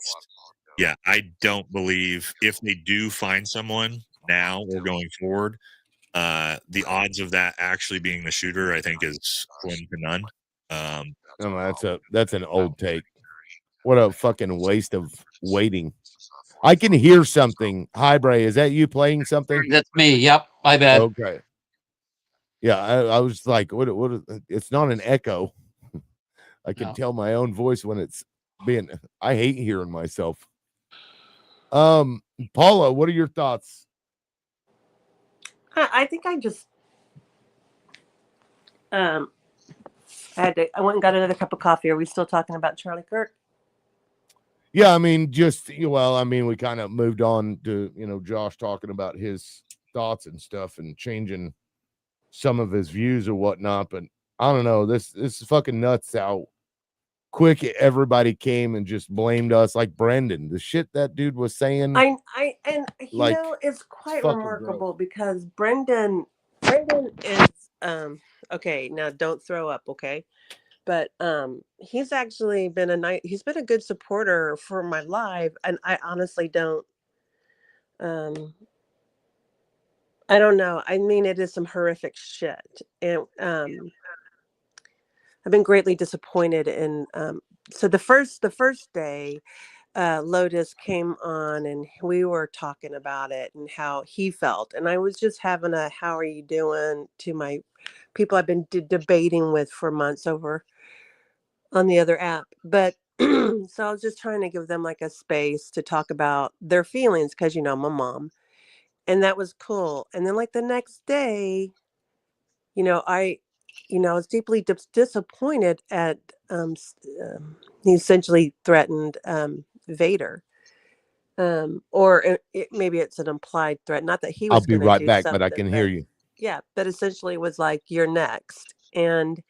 yeah, I don't believe if they do find someone now or going forward, the odds of that actually being the shooter, I think, is slim to none. That's an old take. What a fucking waste of waiting. I can hear something. Hi, Bray. Is that you playing something? That's me. Yep. My bad. Okay. Yeah, I was like, what? It's not an echo. I can tell my own voice when it's being. I hate hearing myself. Paula, what are your thoughts? I think I just I went and got another cup of coffee. Are we still talking about Charlie Kirk? Yeah, I mean, we kind of moved on to Josh talking about his thoughts and stuff and changing some of his views or whatnot, but I don't know. This is fucking nuts how quick everybody came and just blamed us, like Brendan. The shit that dude was saying. It's quite remarkable because Brendan is okay. Now don't throw up, okay? But he's actually been he's been a good supporter for my live, and I honestly don't. I don't know. I mean, it is some horrific shit, and I've been greatly disappointed in. So the first day, Lotus came on, and we were talking about it and how he felt, and I was just having a "How are you doing?" to my people I've been debating with for months over on the other app, but. So I was just trying to give them like a space to talk about their feelings because I'm a mom. And that was cool. And then like the next day, I was deeply disappointed at he essentially threatened Vader. Or maybe it's an implied threat. Not that he was I'll be right back, something, but I can hear you. Yeah, but essentially it was like, you're next. And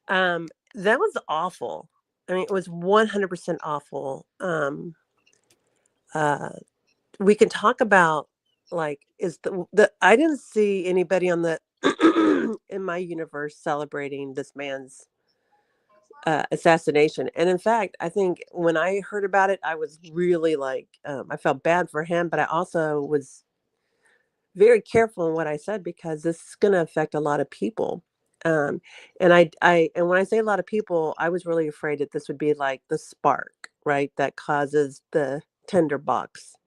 that was awful. I mean, it was 100% awful. We can talk about like is the I didn't see anybody on the in my universe celebrating this man's assassination. And in fact, I think when I heard about it, I was really like I felt bad for him, but I also was very careful in what I said because this is going to affect a lot of people. And and when I say a lot of people, I was really afraid that this would be like the spark, right, that causes the tinderbox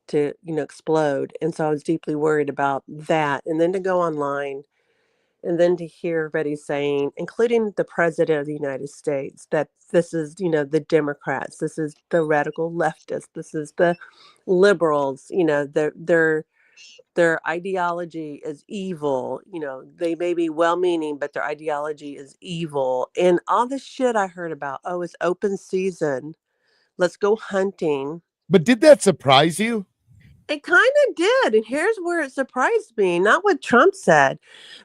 to, explode. And so I was deeply worried about that. And then to go online and then to hear everybody saying, including the president of the United States, that this is, the Democrats, this is the radical leftists, this is the liberals, their ideology is evil. They may be well-meaning, but their ideology is evil. And all this shit I heard about, oh, it's open season. Let's go hunting. But did that surprise you? It kind of did. And here's where it surprised me. Not what Trump said,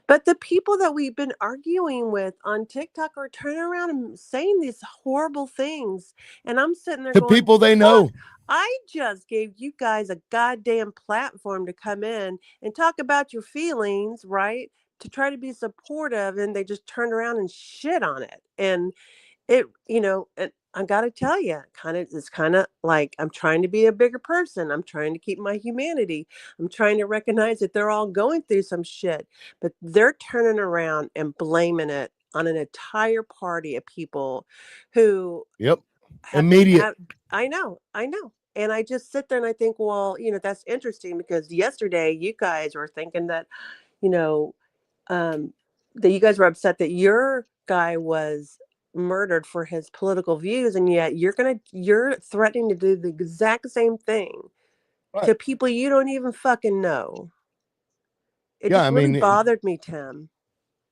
but the people that we've been arguing with on TikTok are turning around and saying these horrible things. And I'm sitting there The going, people they know. "Fuck, I just gave you guys a goddamn platform to come in and talk about your feelings, right? To try to be supportive." And they just turned around and shit on it. And it, I got to tell you, it's kind of like I'm trying to be a bigger person. I'm trying to keep my humanity. I'm trying to recognize that they're all going through some shit, but they're turning around and blaming it on an entire party of people who Yep. Immediate. I know. And I just sit there and I think, well, that's interesting because yesterday you guys were thinking that, that you guys were upset that your guy was murdered for his political views, and yet you're threatening to do the exact same thing to people you don't even fucking know. It just really bothered me, Tim.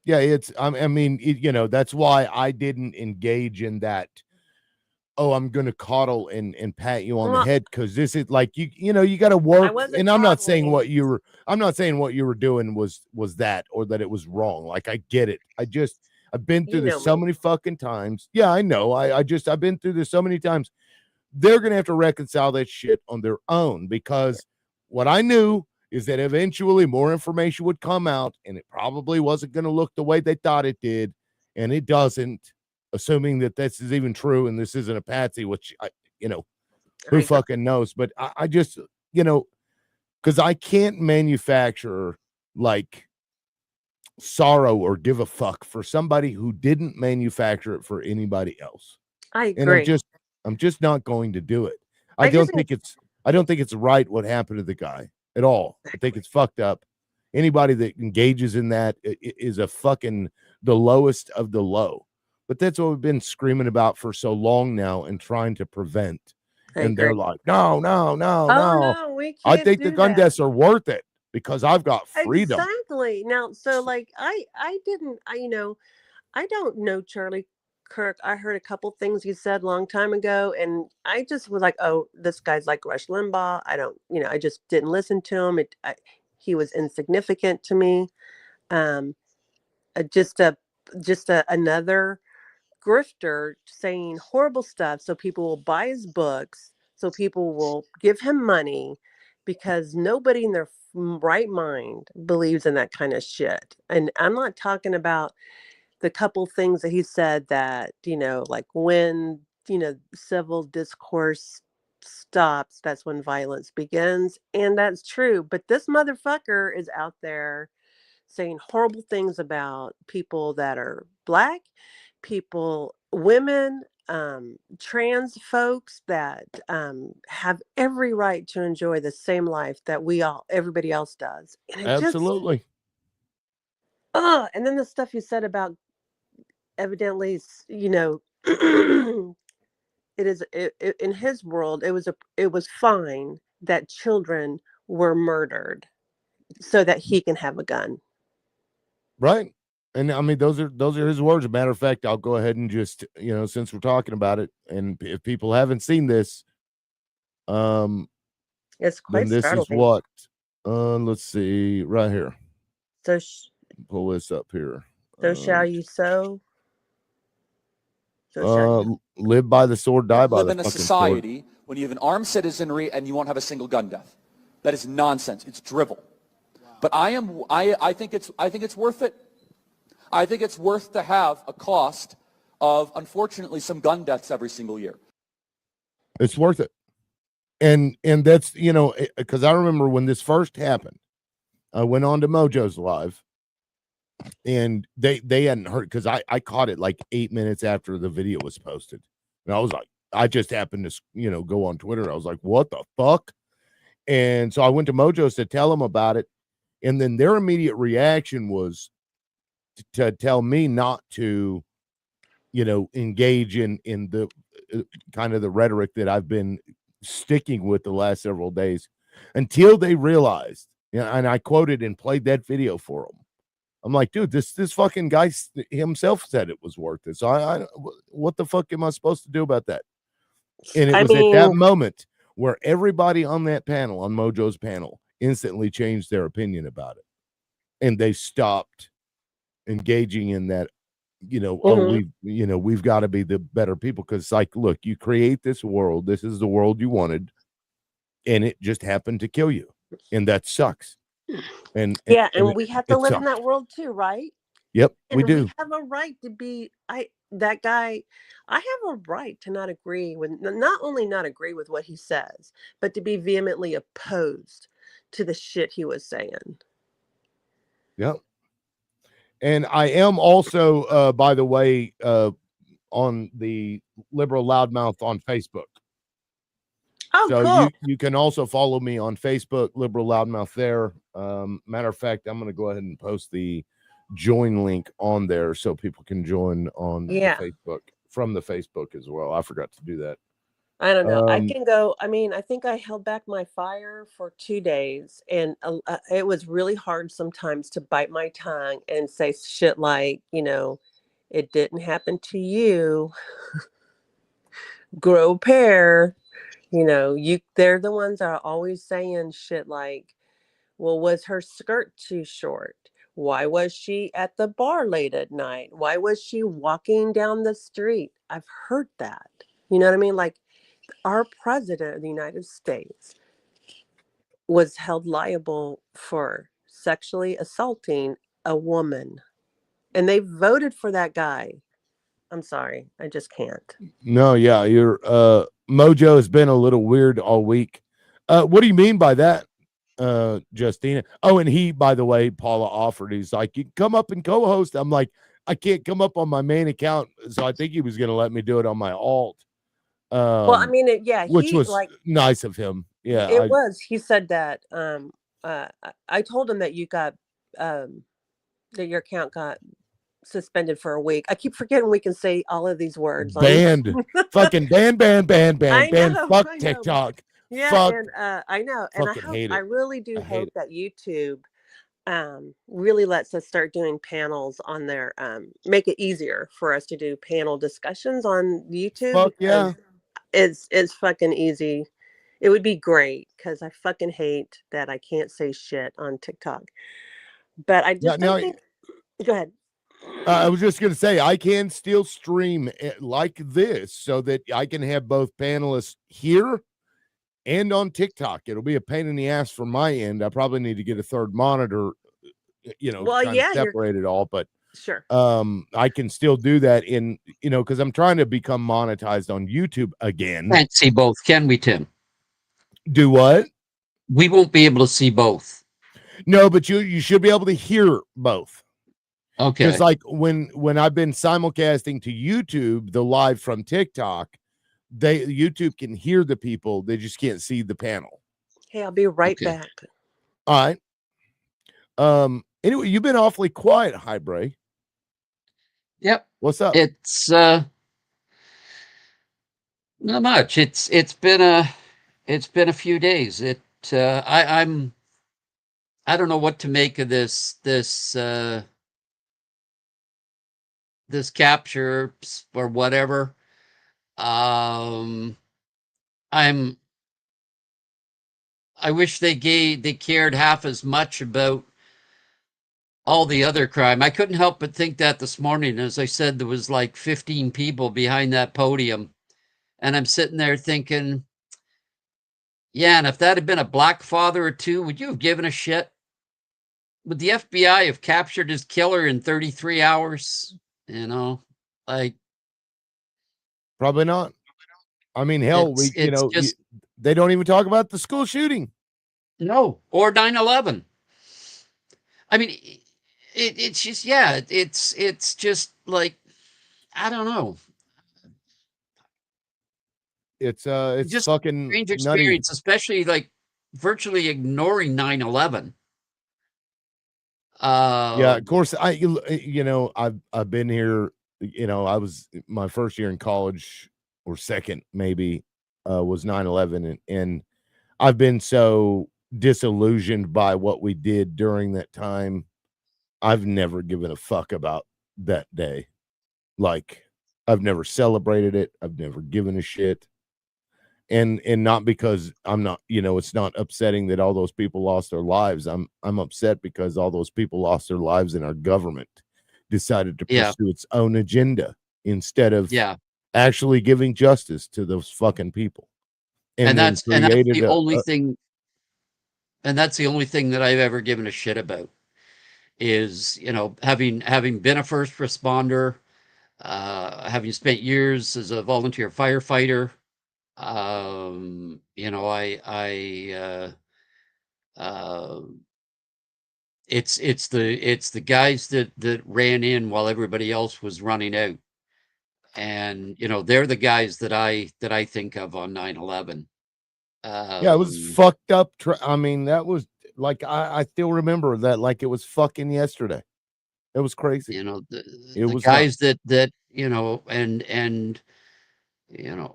Yeah, it's that's why I didn't engage in that. Oh, I'm gonna coddle and pat you on the head, because this is like you got to work. And I'm not saying what you were doing was that, or that it was wrong. Like, I get it. I've been through this so many fucking times. Yeah, I know. I've been through this so many times. They're gonna have to reconcile that shit on their own, because what I knew is that eventually more information would come out, and it probably wasn't going to look the way they thought it did, and it doesn't. Assuming that this is even true and this isn't a patsy, which who fucking knows? But I just, because I can't manufacture like sorrow or give a fuck for somebody who didn't manufacture it for anybody else. I agree. And I'm just not going to do it. I don't think it's right what happened to the guy at all. I think it's fucked up. Anybody that engages in that is a fucking the lowest of the low. But that's what we've been screaming about for so long now and trying to prevent. And they're like, no. No, we can't. I think the gun deaths are worth it because I've got freedom. Exactly. Now, so like I don't know Charlie Kirk. I heard a couple things he said a long time ago, and I just was like, oh, this guy's like Rush Limbaugh. I just didn't listen to him. He was insignificant to me. Just another grifter saying horrible stuff so people will buy his books, so people will give him money, because nobody in their right mind believes in that kind of shit. And I'm not talking about the couple things that he said that, like when, civil discourse stops, that's when violence begins. And that's true. But this motherfucker is out there saying horrible things about people that are Black, women, trans folks that have every right to enjoy the same life that everybody else does. And Absolutely. And then the stuff you said about evidently, in his world, it was fine that children were murdered so that he can have a gun. Right. And I mean, those are his words. As a matter of fact, I'll go ahead and just, since we're talking about it, and if people haven't seen this, it's quite this startling. is what, let's see right here. So pull this up here. So shall you sow? Live by the sword, die by the fucking sword. Live in a society when you have an armed citizenry and you won't have a single gun death. That is nonsense. It's drivel. But I think it's worth it. I think it's worth to have a cost of, unfortunately, some gun deaths every single year. It's worth it. And that's, because I remember when this first happened, I went on to Mojo's live, and they hadn't heard, because I caught it like 8 minutes after the video was posted. And I was like, I just happened to, go on Twitter. I was like, what the fuck? And so I went to Mojo's to tell them about it. And then their immediate reaction was to tell me not to, engage in the kind of the rhetoric that I've been sticking with the last several days, until they realized, and I quoted and played that video for them. I'm like, dude, this fucking guy himself said it was worth it. So what the fuck am I supposed to do about that? And it was at that moment where everybody on that panel, on Mojo's panel, instantly changed their opinion about it. And they stopped engaging in that, we've got to be the better people. Because it's like, look, you create this world. This is the world you wanted. And it just happened to kill you. And that sucks. And we have to live in that world too, right? Yep, and we do. We have a right to be that guy. I have a right to not agree with, not only not agree with what he says, but to be vehemently opposed to the shit he was saying. Yep. And I am also, by the way, on the Liberal Loudmouth on Facebook. Oh, so cool. you can also follow me on Facebook, Liberal Loudmouth there. Matter of fact, I'm going to go ahead and post the join link on there so people can join on the Facebook, from the Facebook as well. I forgot to do that. I don't know. I can go. I mean, I think I held back my fire for 2 days, and it was really hard sometimes to bite my tongue and say shit like, it didn't happen to you. Grow a pair. They're the ones that are always saying shit like, well, was her skirt too short? Why was she at the bar late at night? Why was she walking down the street? I've heard that. You know what I mean? Like, our president of the United States was held liable for sexually assaulting a woman, and they voted for that guy. I'm sorry, I just can't. No, yeah, your Mojo has been a little weird all week. What do you mean by that, Justina? Oh, and he, by the way, Paula offered. He's like, you can come up and co-host. I'm like, I can't come up on my main account, so I think he was going to let me do it on my alt. Well, I mean, which was nice of him. Yeah, it was. He said that. I told him that you got that your account got suspended for a week. I keep forgetting we can say all of these words. Banned, fucking banned. Fuck TikTok. Yeah, fuck, and I know, and I really do hope that YouTube really lets us start doing panels on their make it easier for us to do panel discussions on YouTube. Fuck yeah. It's fucking easy. It would be great, because I fucking hate that I can't say shit on TikTok. But I just don't think. Go ahead. I was just going to say, I can still stream like this so that I can have both panelists here and on TikTok. It'll be a pain in the ass from my end. I probably need to get a third monitor, separate it all. But sure, I can still do that because I'm trying to become monetized on YouTube again. Can't see both, can we, Tim? Do what? We won't be able to see both. No, but you should be able to hear both. Okay. Because like when I've been simulcasting to YouTube, the live from TikTok, YouTube can hear the people. They just can't see the panel. Hey, I'll be right back. All right. Anyway, you've been awfully quiet, Hi Bray. Yep. What's up? It's not much. It's been a few days. I don't know what to make of this capture or whatever. I wish they cared half as much about all the other crime. I couldn't help but think that this morning. As I said, there was like 15 people behind that podium, and I'm sitting there thinking, yeah, and if that had been a black father or two, would you have given a shit? Would the FBI have captured his killer in 33 hours? Probably not. I mean, hell, they don't even talk about the school shooting. No, or 9/11. I mean, it's just, it's just like, I don't know. It's just fucking strange experience, nutty. especially like virtually ignoring 9/11. Yeah, of course. I've been here. I was my first year in college or second, maybe, was 9/11, and I've been so disillusioned by what we did during that time. I've never given a fuck about that day. Like, I've never celebrated it. I've never given a shit. And not because I'm not, it's not upsetting that all those people lost their lives. I'm upset because all those people lost their lives and our government decided to Yeah. pursue its own agenda instead of Yeah. actually giving justice to those fucking people. And then that's created the a only thing. And that's the only thing that I've ever given a shit about is, having been a first responder, having spent years as a volunteer firefighter. It's the guys that ran in while everybody else was running out, and they're the guys that I think of on 9/11. Yeah, it was fucked up. I mean, that was like, I still remember that like it was fucking yesterday. It was crazy. It The was not. guys that and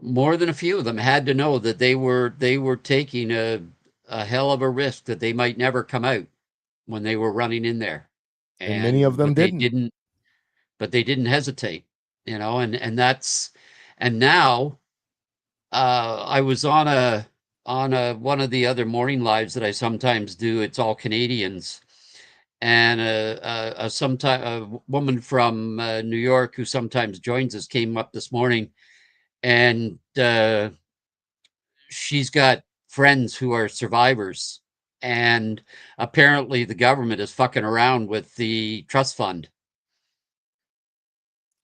more than a few of them had to know that they were taking a hell of a risk that they might never come out when they were running in there. And many of them But they didn't. didn't hesitate, and that's, and now I was on one of the other morning lives that I sometimes do. It's all Canadians, and a woman from New York who sometimes joins us came up this morning, and she's got friends who are survivors, and apparently the government is fucking around with the trust fund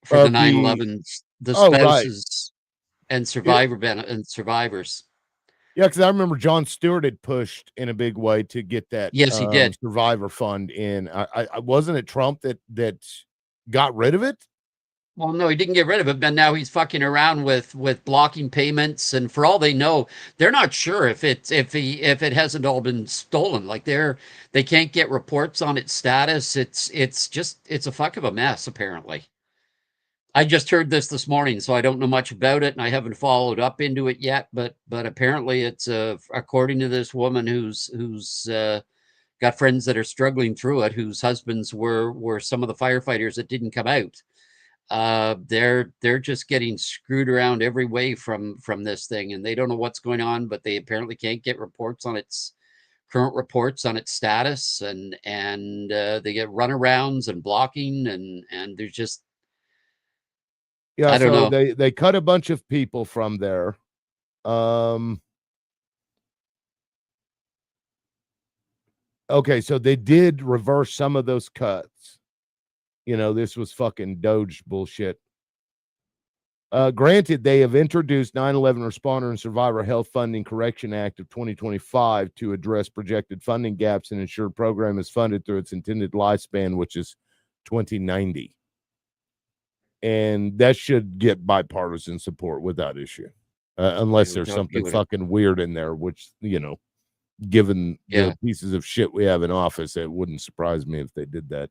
for the Of 9/11, the right. spouses and survivors. Yeah, because I remember John Stewart had pushed in a big way to get that Yes, he did. survivor fund in. I wasn't it Trump that got rid of it? Well, no, he didn't get rid of it, but now he's fucking around with blocking payments, and for all they know, they're not sure if it hasn't all been stolen. Like they can't get reports on its status. It's a fuck of a mess, apparently. I just heard this morning, so I don't know much about it, and I haven't followed up into it yet. But apparently, it's according to this woman who's got friends that are struggling through it, whose husbands were some of the firefighters that didn't come out. They're just getting screwed around every way from this thing, and they don't know what's going on, but they apparently can't get current reports on its status, and they get runarounds and blocking, and there's just, Yeah, I don't so know. they cut a bunch of people from there. Okay, so they did reverse some of those cuts. This was fucking Doge bullshit. Granted, they have introduced 9/11 Responder and Survivor Health Funding Correction Act of 2025 to address projected funding gaps and ensure program is funded through its intended lifespan, which is 2090. And that should get bipartisan support without issue, unless there's something fucking weird in there, which, given the pieces of shit we have in office, it wouldn't surprise me if they did that.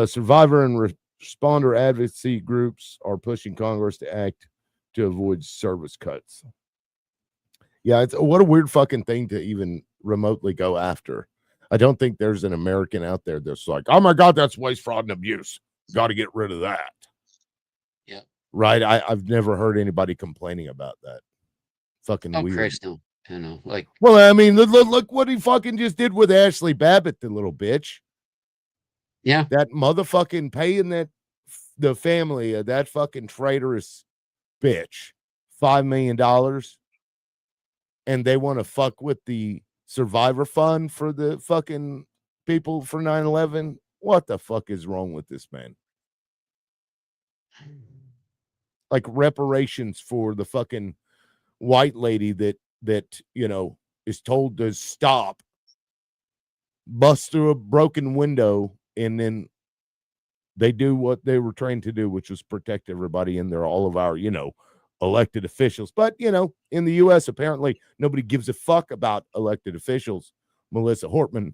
Survivor and responder advocacy groups are pushing Congress to act to avoid service cuts. Yeah, it's what a weird fucking thing to even remotely go after. I don't think there's an American out there that's like, oh my God, that's waste, fraud, and abuse. Got to get rid of that. Yeah. Right. I've never heard anybody complaining about that. Fucking weird. Christ, no. Like, well, I mean, look what he fucking just did with Ashley Babbitt, the little bitch. Yeah. That motherfucking paying the family of that fucking traitorous bitch $5 million, and they want to fuck with the survivor fund for the fucking people for 9/11. What the fuck is wrong with this man? Like reparations for the fucking white lady that is told to stop, bust through a broken window, and then they do what they were trained to do, which was protect everybody in there, all of our elected officials. But, you know, in the U.S., apparently nobody gives a fuck about elected officials. Melissa Hortman,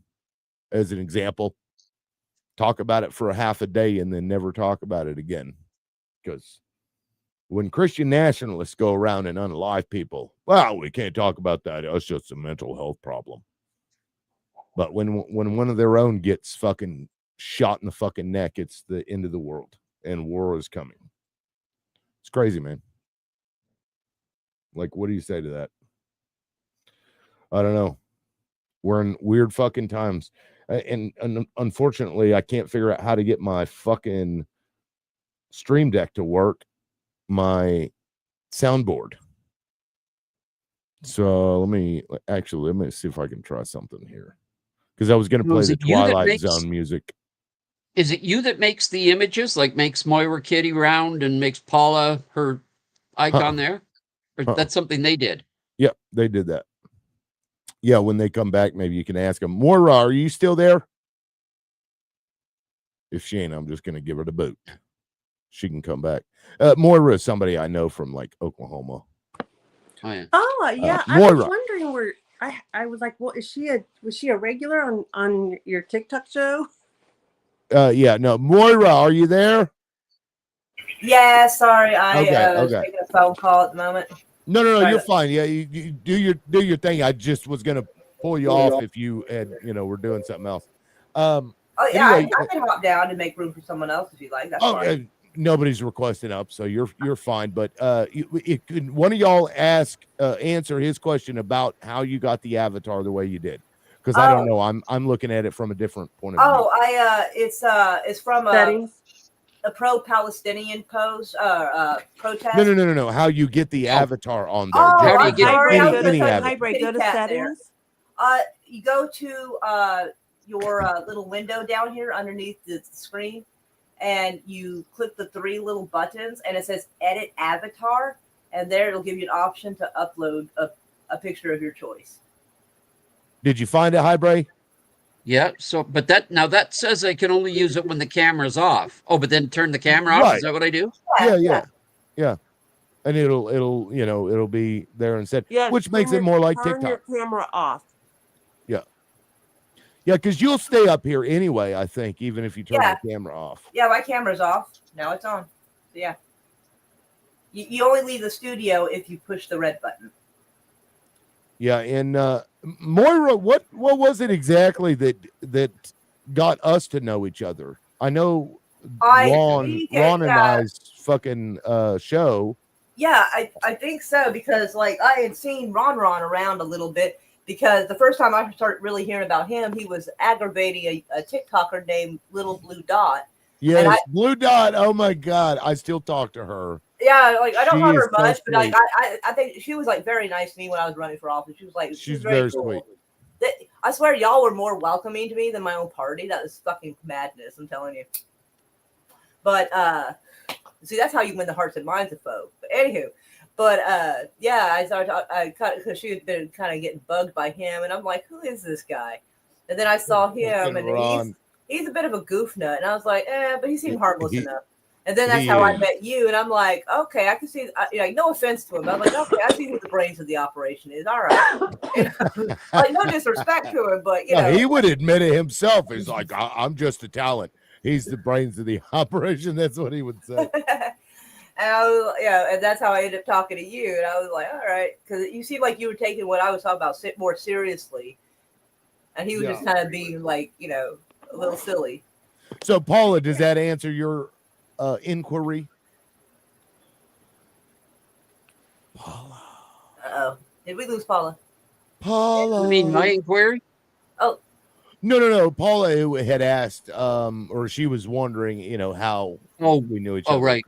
as an example, talk about it for a half a day and then never talk about it again. Because when Christian nationalists go around and unalive people, well, we can't talk about that. It's just a mental health problem. But when one of their own gets fucking shot in the fucking neck, it's the end of the world and war is coming. It's crazy, man. Like, what do you say to that? I don't know. We're in weird fucking times. And unfortunately, I can't figure out how to get my fucking Stream Deck to work, my soundboard. So let me see if I can try something here. Because I was going to play the Twilight Zone music. Is it you that makes the images, like makes Moira Kitty round and makes Paula her icon there? Or that's something they did? Yep, they did that. Yeah, when they come back, maybe you can ask them, Moira, are you still there? If she ain't, I'm just going to give her the boot. She can come back. Moira is somebody I know from like Oklahoma. Oh yeah. Oh yeah, I was wondering where I was like, well, was she a regular on your TikTok show? Yeah, no, Moira, are you there? Yeah, sorry, I was okay. taking a phone call at the moment. No, you're fine. Yeah, you do your thing. I just was gonna pull you off if you had, we're doing something else. Oh yeah, anyway, I can hop down and make room for someone else if you like. That's fine. Nobody's requesting up, so you're fine. But could one of y'all answer his question about how you got the avatar the way you did? Because I don't know. I'm looking at it from a different point of view. It's from a pro-Palestinian protest. No. How you get the avatar on there? Oh, how do you get any avatar? Go to settings. You go to your little window down here underneath the screen, and you click the three little buttons, and it says Edit Avatar, and there it'll give you an option to upload a picture of your choice. Did you find it, Highbray? Yeah. So, but that says I can only use it when the camera's off. Oh, but then turn the camera off. Right. Is that what I do? Yeah. And it'll be there instead, which makes it more like TikTok. Turn your camera off. Yeah, because you'll stay up here anyway, I think, even if you turn the camera off. Yeah, my camera's off. Now it's on. Yeah. You only leave the studio if you push the red button. Yeah, and Moira, what was it exactly that got us to know each other? I know Ron and I's fucking show. Yeah, I think so, because like I had seen Ron around a little bit. Because the first time I started really hearing about him, he was aggravating a TikToker named Little Blue Dot. Yes, Blue Dot. Oh my God, I still talk to her. Yeah, like I don't know her much, but like I think she was like very nice to me when I was running for office. She was like, she's very cool. Sweet. I swear, y'all were more welcoming to me than my own party. That was fucking madness, I'm telling you. But see, that's how you win the hearts and minds of folk. But anywho. But I started. I cut because she had been kind of getting bugged by him, and I'm like, "Who is this guy?" And then I saw him, and he's a bit of a goof nut, and I was like, but he seemed harmless enough. And then that's how I met you, and I'm like, okay, I can see. No offense to him, but I'm like, okay, I see who the brains of the operation is. All right, like no disrespect to him, but he would admit it himself. He's like, I'm just a talent. He's the brains of the operation. That's what he would say. And and that's how I ended up talking to you. And I was like, all right, because you seemed like you were taking what I was talking about more seriously, and he was just kind of being like, a little silly. So, Paula, does that answer your inquiry? Paula. Uh-oh. Did we lose Paula? You mean my inquiry? Oh. No. Paula had asked, or she was wondering, how we knew each other. Oh, right.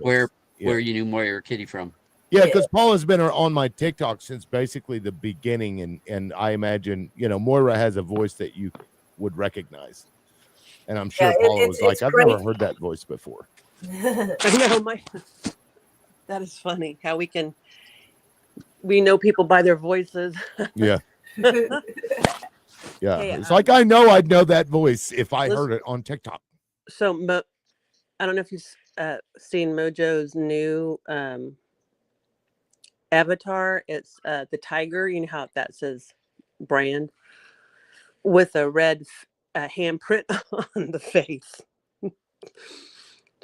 Where you knew Moira Kitty from. Yeah, because Paula's been on my TikTok since basically the beginning, and I imagine, Moira has a voice that you would recognize. And I'm sure Paula was like, I've never heard that voice before. That is funny how we know people by their voices. Yeah. Yeah. It's like, I know I'd know that voice if I heard it on TikTok. So I don't know if you've seen Mojo's new avatar. It's the tiger. You know how that says brand with a red handprint on the face.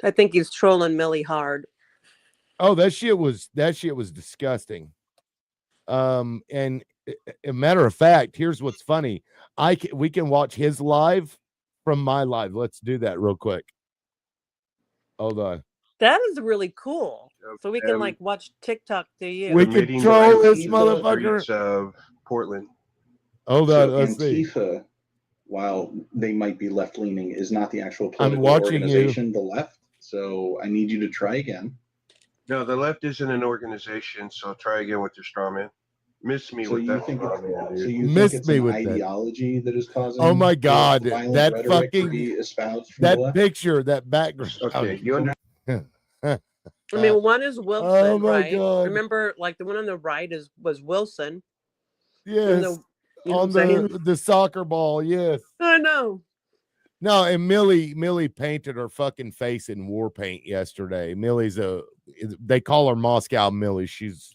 I think he's trolling Millie hard. Oh, that shit was disgusting. And a matter of fact, here's what's funny. We can watch his live from my live. Let's do that real quick. Hold on. That is really cool. So we can like watch TikTok to you. We can troll this motherfucker. Of Portland. Hold on, let's Antifa, see. while they might be left leaning, is not the actual political watching organization, the left. So I need you to try again. No, the left isn't an organization, so try again with your straw man. Miss me So with you that think straw man, dude. So you Miss think it's me an with that. ideology that is causing Oh my God, violent that rhetoric to fucking be espoused from the that left? picture, that background. Okay, you understand? I mean, one is Wilson, Oh my right? God. Remember, like the one on the right was Wilson. Yes, you know on what I'm saying? the soccer ball. Yes. I know. No, and Millie painted her fucking face in war paint yesterday. Millie's they call her Moscow Millie. She's,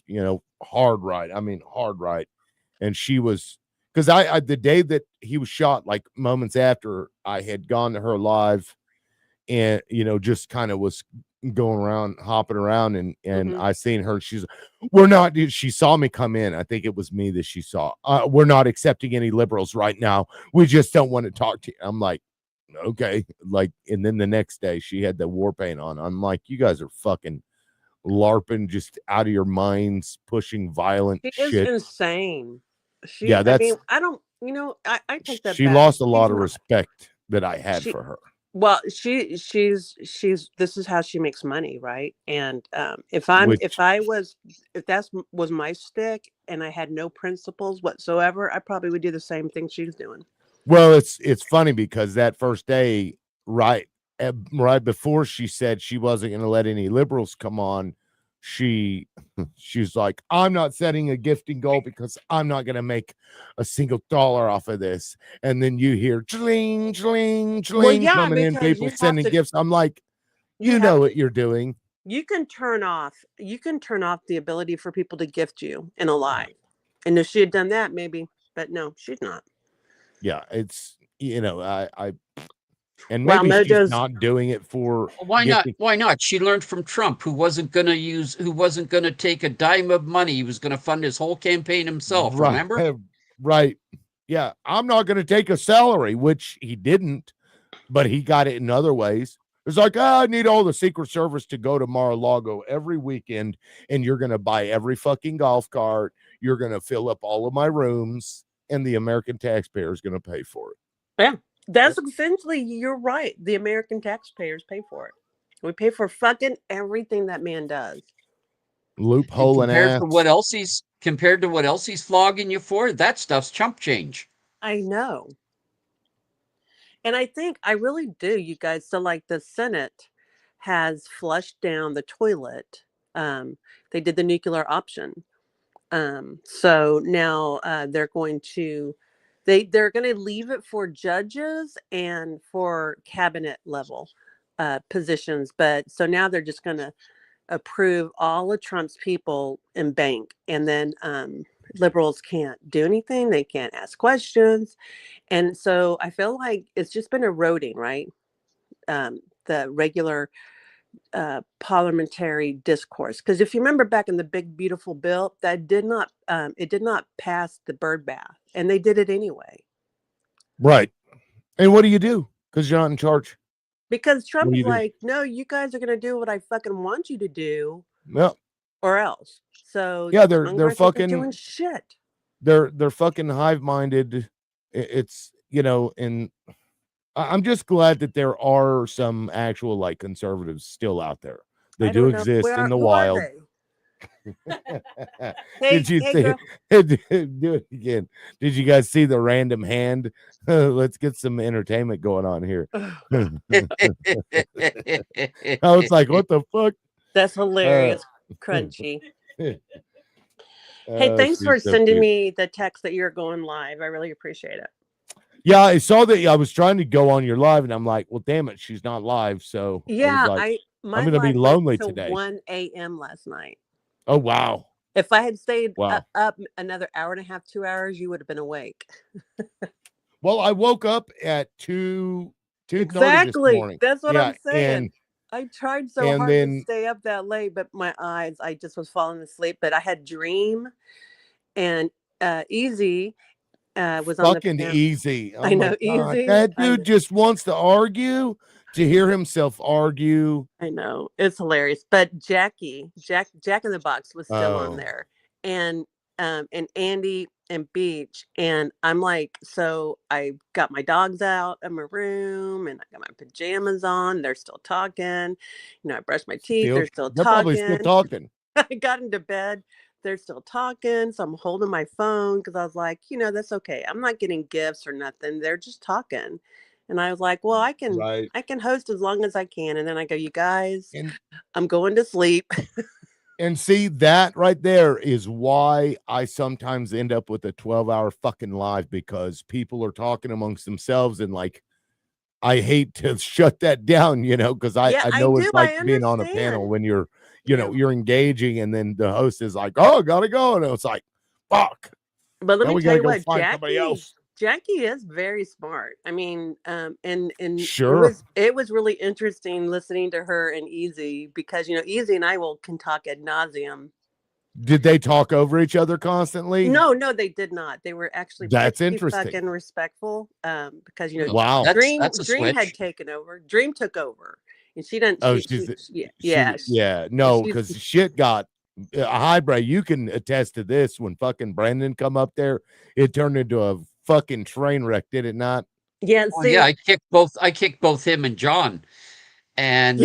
hard right. I mean, hard right. And she was, because I the day that he was shot, like moments after, I had gone to her live and, just kind of was going around, hopping around, and I seen her. She saw me come in. I think it was me that she saw. We're not accepting any liberals right now. We just don't want to talk to you. I'm like, okay. Like, and then the next day she had the war paint on. I'm like, you guys are fucking LARPing, just out of your minds, pushing violent She shit. is insane. Yeah, I mean, I don't, I take that she back. lost a lot She's of not. respect that I had for her. Well, she's this is how she makes money, right? And if that was my stick and I had no principles whatsoever, I probably would do the same thing she's doing. Well, it's funny because that first day, right before she said she wasn't going to let any liberals come on, she's like, I'm not setting a gifting goal because I'm not going to make a single dollar off of this. And then you hear chling, chling, chling coming in, people sending gifts. I'm like, you know what you're doing. You can turn off the ability for people to gift you in a lie. And if she had done that, maybe, but no, she's not. Yeah, it's, and Well, maybe she's Mojo's not doing it for Why gifting. not? Why not? She learned from Trump, who wasn't going to take a dime of money. He was going to fund his whole campaign himself. Right, Remember? Right. Yeah. I'm not going to take a salary, which he didn't, but he got it in other ways. It's like, I need all the Secret Service to go to Mar-a-Lago every weekend, and you're going to buy every fucking golf cart. You're going to fill up all of my rooms, and the American taxpayer is going to pay for it. Yeah. That's essentially, you're right. The American taxpayers pay for it. We pay for fucking everything that man does. Loophole and ass. Compared to what else he's flogging you for, that stuff's chump change. I know. And I really do, you guys. So like the Senate has flushed down the toilet. They did the nuclear option. So now they're going to leave it for judges and for cabinet level positions. But so now they're just going to approve all of Trump's people in bank, and then liberals can't do anything. They can't ask questions. And so I feel like it's just been eroding, right? The regular parliamentary discourse. Because if you remember back in the big beautiful bill, that did not pass the bird bath, and they did it anyway. Right. And what do you do? Because you're not in charge. Because Trump is like, no, you guys are going to do what I fucking want you to do. Yep. Or else. So yeah, they're fucking doing shit. They're fucking hive-minded. It's, and I'm just glad that there are some actual like conservatives still out there. They do exist in the wild. Did you see? Do it again. Did you guys see the random hand? Let's get some entertainment going on here. I was like, what the fuck? That's hilarious. Crunchy. Hey, thanks for sending me the text that you're going live. I really appreciate it. Yeah, I saw that. I was trying to go on your live, and I'm like, well, damn it, she's not live. So yeah, I'm going to be lonely today. 1 a.m. last night. Oh wow! If I had stayed Wow. up another hour and a half, 2 hours, you would have been awake. Well, I woke up at 2:30 this Exactly. morning. That's what Yeah, I'm saying. I tried so and hard to then stay up that late, but my eyes, I just was falling asleep. But I had Dream and Easy was on the fucking panel. Easy. Oh I my know, god, Easy. that dude just wants to argue to hear himself argue. I know. It's hilarious. But Jack in the Box was still on Oh. there. And Andy and Beach. And I'm like, so I got my dogs out of my room and I got my pajamas on. They're still talking. You know, I brushed my teeth. They're still They're probably still talking. talking. I got into bed. They're still talking. So I'm holding my phone because I was like, you know, that's okay. I'm not getting gifts or nothing. They're just talking. And I was like, well, I can host as long as I can. And then I go, you guys, I'm going to sleep. And see, that right there is why I sometimes end up with a 12-hour fucking live, because people are talking amongst themselves, and like, I hate to shut that down, you know, because I know it's like being on a panel when you're, you know, you're engaging, and then the host is like, oh, gotta go. And it's like, fuck. But let Now me we tell gotta you go what, find somebody else. Jackie is very smart. I mean, and Sure. it was really interesting listening to her and Easy, because you know Easy and I can talk ad nauseum. Did they talk over each other constantly? No, they did not. They were actually That's pretty interesting. fucking respectful. Because you know, Wow. Dream That's a had switch. taken over. Dream took over, and she didn't. Oh, no, because shit got a highbrow. You can attest to this. When fucking Brendan come up there, it turned into a fucking train wreck, did it not? Yeah, Well, yeah, I kicked both him and John, and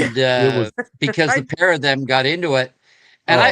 because the pair of them got into it, and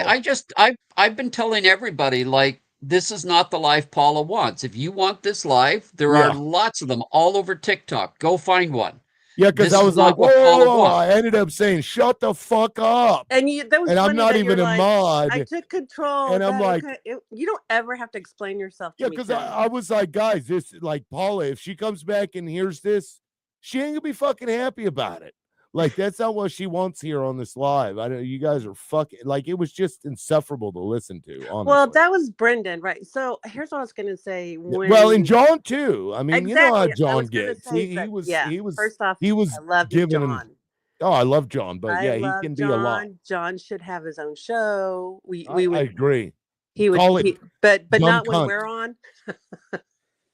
I've been telling everybody, like, this is not the life Paula wants. If you want this life, there are lots of them all over TikTok. Go find one. Yeah, because I was like, whoa, I ended up saying, shut the fuck up. And that was and funny I'm not that you're even a like, mod. I took control. And I'm like, you don't ever have to explain yourself to yeah, me. because I was like, guys, this, like, Paula, if she comes back and hears this, she ain't gonna be fucking happy about it. Like, that's not what she wants here on this live. I know you guys are fucking, like, it was just insufferable to listen to, honestly. Well, that was Brendan, right? So here's what I was going to say. Well, and John too. I mean, you know how John gets. He was First off, he was I love giving John. him. Oh, I love John, but yeah, he can be a lot. John should have his own show. I agree. He would call it, but Dumb not when Cunt. we're on.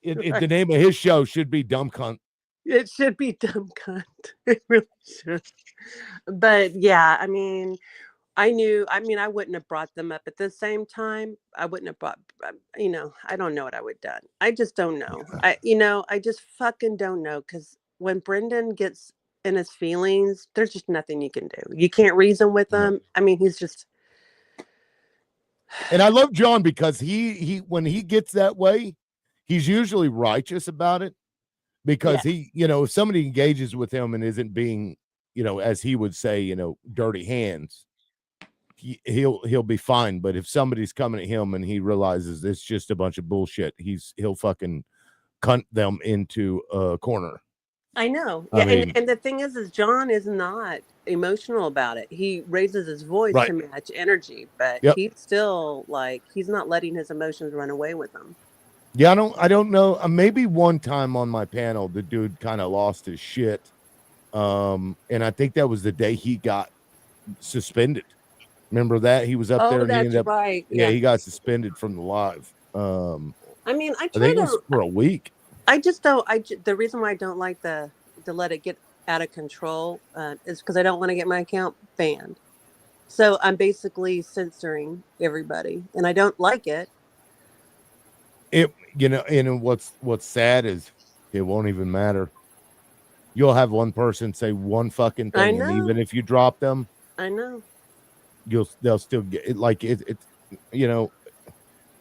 The name of his show should be Dumb Cunt. It should be Dumb Cunt. It really should. But yeah, I mean, I wouldn't have brought them up at the same time. I wouldn't have brought, you know, I don't know what I would have done. I just don't know. I just fucking don't know. Because when Brendan gets in his feelings, there's just nothing you can do. You can't reason with him. I mean, he's just. And I love John because he when he gets that way, he's usually righteous about it, because he, you know, if somebody engages with him and isn't being, you know, as he would say, you know, dirty hands, he'll be fine. But if somebody's coming at him and he realizes it's just a bunch of bullshit, he'll fucking cunt them into a corner. I know. Yeah, and the thing is John is not emotional about it. He raises his voice to match energy, but he's still like, he's not letting his emotions run away with him. Yeah, I don't know. Maybe one time on my panel, the dude kind of lost his shit. And I think that was the day he got suspended. Remember that? He was up there and he ended up, right. Yeah, he got suspended from the live. I mean, I think it was for a week. I just don't. The reason why I don't like to let it get out of control is because I don't want to get my account banned. So I'm basically censoring everybody, and I don't like it. You know, and what's sad is it won't even matter. You'll have one person say one fucking thing, and even if you drop them, I know they'll still get it. Like it, you know.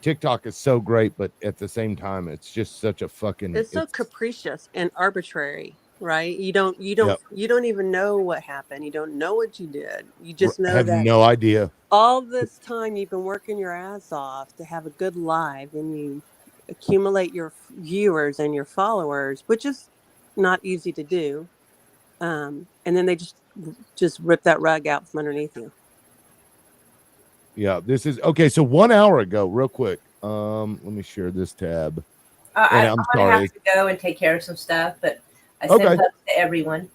TikTok is so great, but at the same time, it's just such a fucking. It's so capricious and arbitrary, right? You don't even know what happened. You don't know what you did. You just know have that no idea. All this time you've been working your ass off to have a good live, and you accumulate your viewers and your followers, which is not easy to do. And then they just rip that rug out from underneath you. Yeah, this is okay. So 1 hour ago, real quick. Let me share this tab. And I'm I'm gonna sorry. have to go and take care of some stuff, but I Okay. sent hugs to everyone.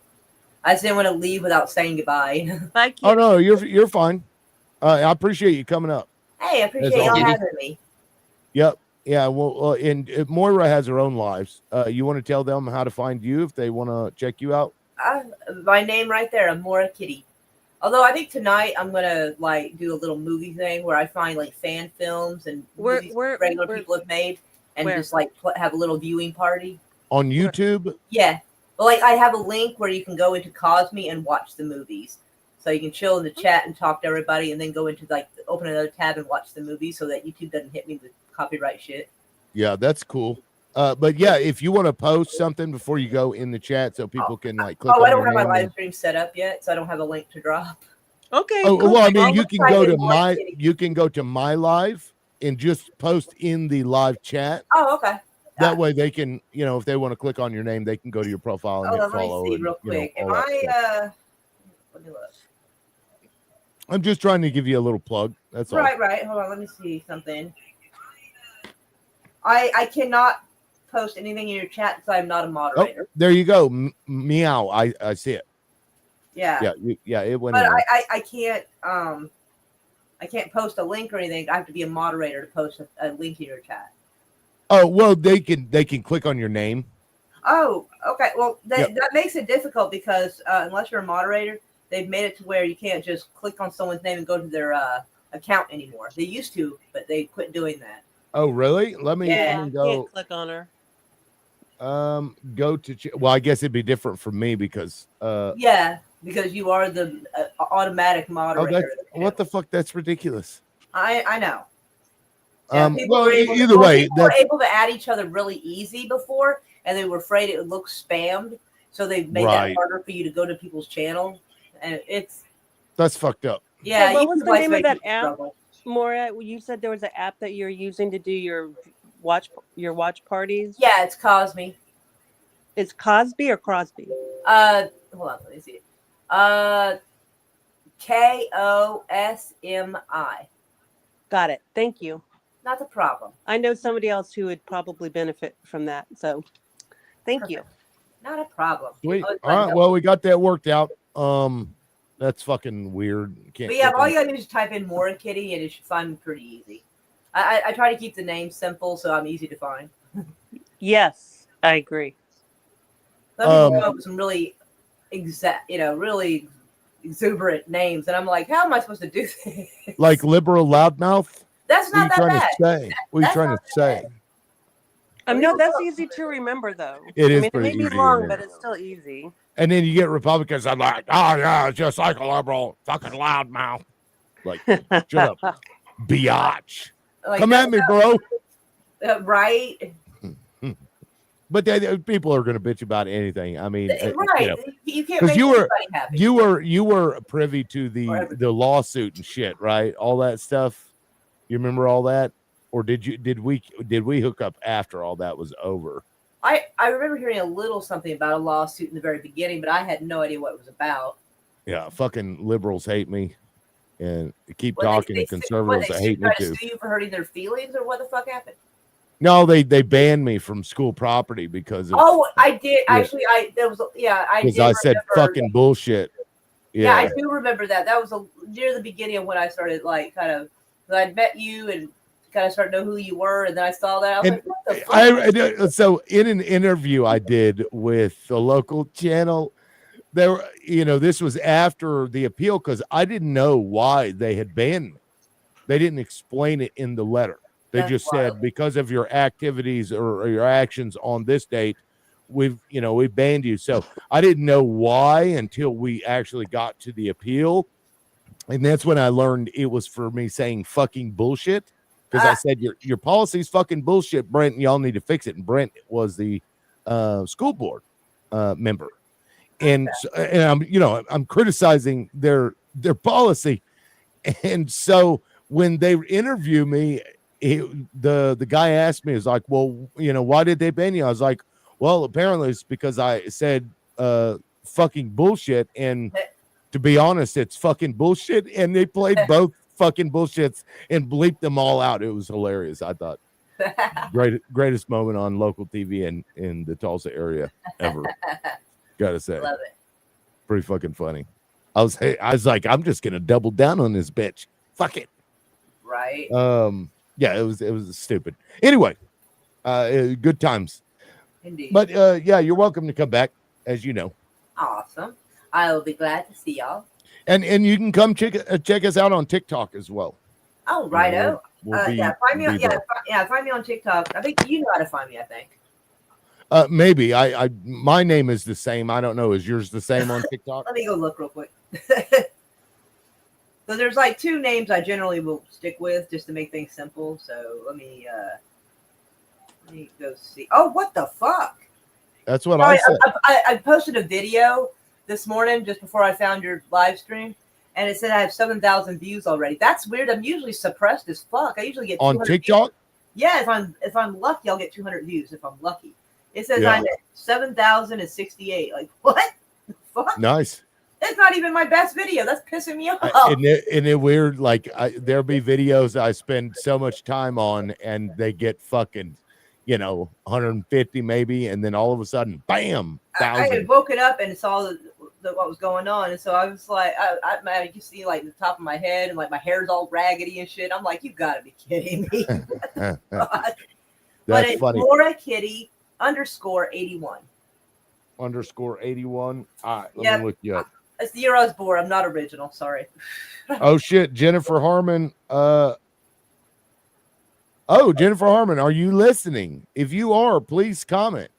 I just didn't want to leave without saying goodbye. Bye, Oh no, you're fine. I appreciate you coming up. Hey, I appreciate y'all having me. Yep. Yeah. Well, and Moira has her own lives. You want to tell them how to find you if they want to check you out? My name right there, Amora Kitty. Although I think tonight I'm gonna like do a little movie thing where I find like fan films and movies regular people have made, and just like have a little viewing party On YouTube? Yeah, well, like I have a link where you can go into Cosme and watch the movies, so you can chill in the chat and talk to everybody, and then go into like open another tab and watch the movie, so that YouTube doesn't hit me with copyright shit. Yeah, that's cool. But yeah, if you want to post something before you go in the chat so people can like click I on don't your have my name live and- stream set up yet, so I don't have a link to drop. Okay. Oh, cool. well, I mean, I'll you can type go in to Amora Kitty. you can go to my live and just post in the live chat. Oh, okay. That way they can, if they want to click on your name, they can go to your profile and hit Let me follow. see And, real quick. all Am that stuff. let me look. I'm just trying to give you a little plug. That's all. Right. Hold on. Let me see something. I cannot post anything in your chat because I'm not a Oh, moderator. there you go. Meow. I see it. Yeah. Yeah. It went But in there. I can't post a link or anything. I have to be a moderator to post a link in your chat. Oh, well, they can click on your name. Oh, okay. Well, Yep. that makes it difficult because unless you're a moderator, they've made it to where you can't just click on someone's name and go to their account anymore. They used to, but they quit doing that. Oh, really? Let me Can't go. click on her. Go to well, I guess it'd be different for me because Yeah, because you are the automatic oh, moderator. what the fuck? That's ridiculous. I know. Yeah, people Well, were able to, either way, people were able to add each other really easy before, and they were afraid it would look spammed, so they made Right. that harder for you to go to people's channel, and that's fucked up. yeah. Hey, what you was can the name of make that people app, struggle. Maura? You said there was an app that you're using to do your watch parties. Yeah, it's Cosme. It's Cosby or Crosby? Hold on, let me see. KOSMI. Got it. Thank you. Not the problem. I know somebody else who would probably benefit from that. So, thank you. Not a problem. Sweet. Always All glad to right. help. Well, we got that worked out. That's fucking weird. Can't But yeah, click all on- you gotta do is type in Mora Kitty, and it should find me pretty easy. I try to keep the name simple, so I'm easy to find. Yes, I agree. Some people come up with some really really exuberant names, and I'm like, how am I supposed to do this? like liberal loudmouth. That's not that What are you bad. trying to say? What are you That's trying not to say? No, that's easy to remember, though. It is I mean, it pretty may be easy to long, remember. but it's still easy. And then you get Republicans. I'm like, oh yeah, just like a liberal, fucking loudmouth. Like, shut up, biatch. Like, Come at me, bro. Right? But people are going to bitch about anything. I mean, Right. You can't because make you were anybody happy. you were privy to the lawsuit and shit, right? All that stuff. You remember all that, or did we hook up after all that was over? I remember hearing a little something about a lawsuit in the very beginning, but I had no idea what it was about. Yeah, fucking liberals hate me, and keep What, talking they to conservatives that hate me try to too. sue you for hurting their feelings, or what the fuck happened? No, they banned me from school property because of I did yeah. actually. I because did I said remember- fucking bullshit. Yeah, I Yeah, do remember that. That was near the beginning of when I started like kind of. I'd met you and kind of started to know who you were, and then I saw that. I was and like, what the fuck? so in an interview I did with the local channel, there, this was after the appeal because I didn't know why they had banned me. They didn't explain it in the letter. They That's just said because of your activities or your actions on this date, we've banned you. So I didn't know why until we actually got to the appeal. And that's when I learned it was for me saying fucking bullshit. Because I said your policy's fucking bullshit, Brent, and y'all need to fix it. And Brent was the school board member. And I'm criticizing their policy. And so when they interview me, the guy asked me, is like, well, why did they ban you? I was like, well, apparently it's because I said fucking bullshit, and to be honest, it's fucking bullshit. And they played both fucking bullshits and bleeped them all out. It was hilarious. I thought greatest moment on local TV in the Tulsa area ever. Gotta say, Love it. pretty fucking funny. I was like, I'm just gonna double down on this bitch. Fuck it. Right. Yeah, it was stupid. Anyway, good times. Indeed. But yeah, you're welcome to come back, as you know. Awesome. I will be glad to see y'all. And you can come check us out on TikTok as well. Oh, righto. We'll be- find me we'll on be there. find me on TikTok. I think you know how to find me, I think. Maybe I my name is the same. I don't know. Is yours the same on TikTok? Let me go look real quick. So there's like two names I generally will stick with just to make things simple. So let me go see. Oh, what the fuck? That's what I said. I posted a video this morning just before I found your live stream, and it said I have 7,000 views already. That's weird. I'm usually suppressed as fuck. I usually get On 200 TikTok? views. Yeah, if I'm lucky, I'll get 200 views. If I'm lucky, it says Yeah. I'm at 7,068. Like what? The fuck? Nice. That's not even my best video. That's pissing me off. Isn't it weird? Like there'll be videos I spend so much time on, and they get fucking, 150 maybe, and then all of a sudden, bam, I 1,000. had woken up and saw what was going on, and so I was like, I could see like the top of my head, and like my hair's all raggedy and shit. I'm like, you gotta be kidding me. But That's it's funny. Laura Kitty _81. _81. All right, let Yep. me look you up. It's the year I was born. I'm not original. Sorry. Oh shit, Jennifer Harmon. Jennifer Harmon, are you listening? If you are, please comment.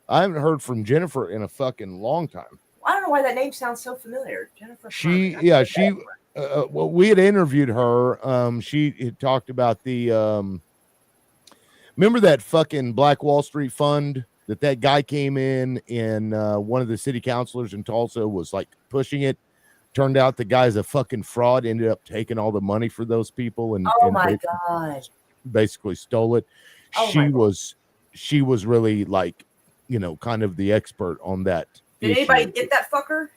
I haven't heard from Jennifer in a fucking long time. I don't know why that name sounds so familiar. Jennifer. Well, we had interviewed her. She had talked about the remember that fucking Black Wall Street fund that guy came in one of the city councilors in Tulsa was like pushing it. Turned out the guy's a fucking fraud, ended up taking all the money for those people and my god, basically stole it. Oh She was really like, kind of the expert on that. did issue. anybody get that fucker?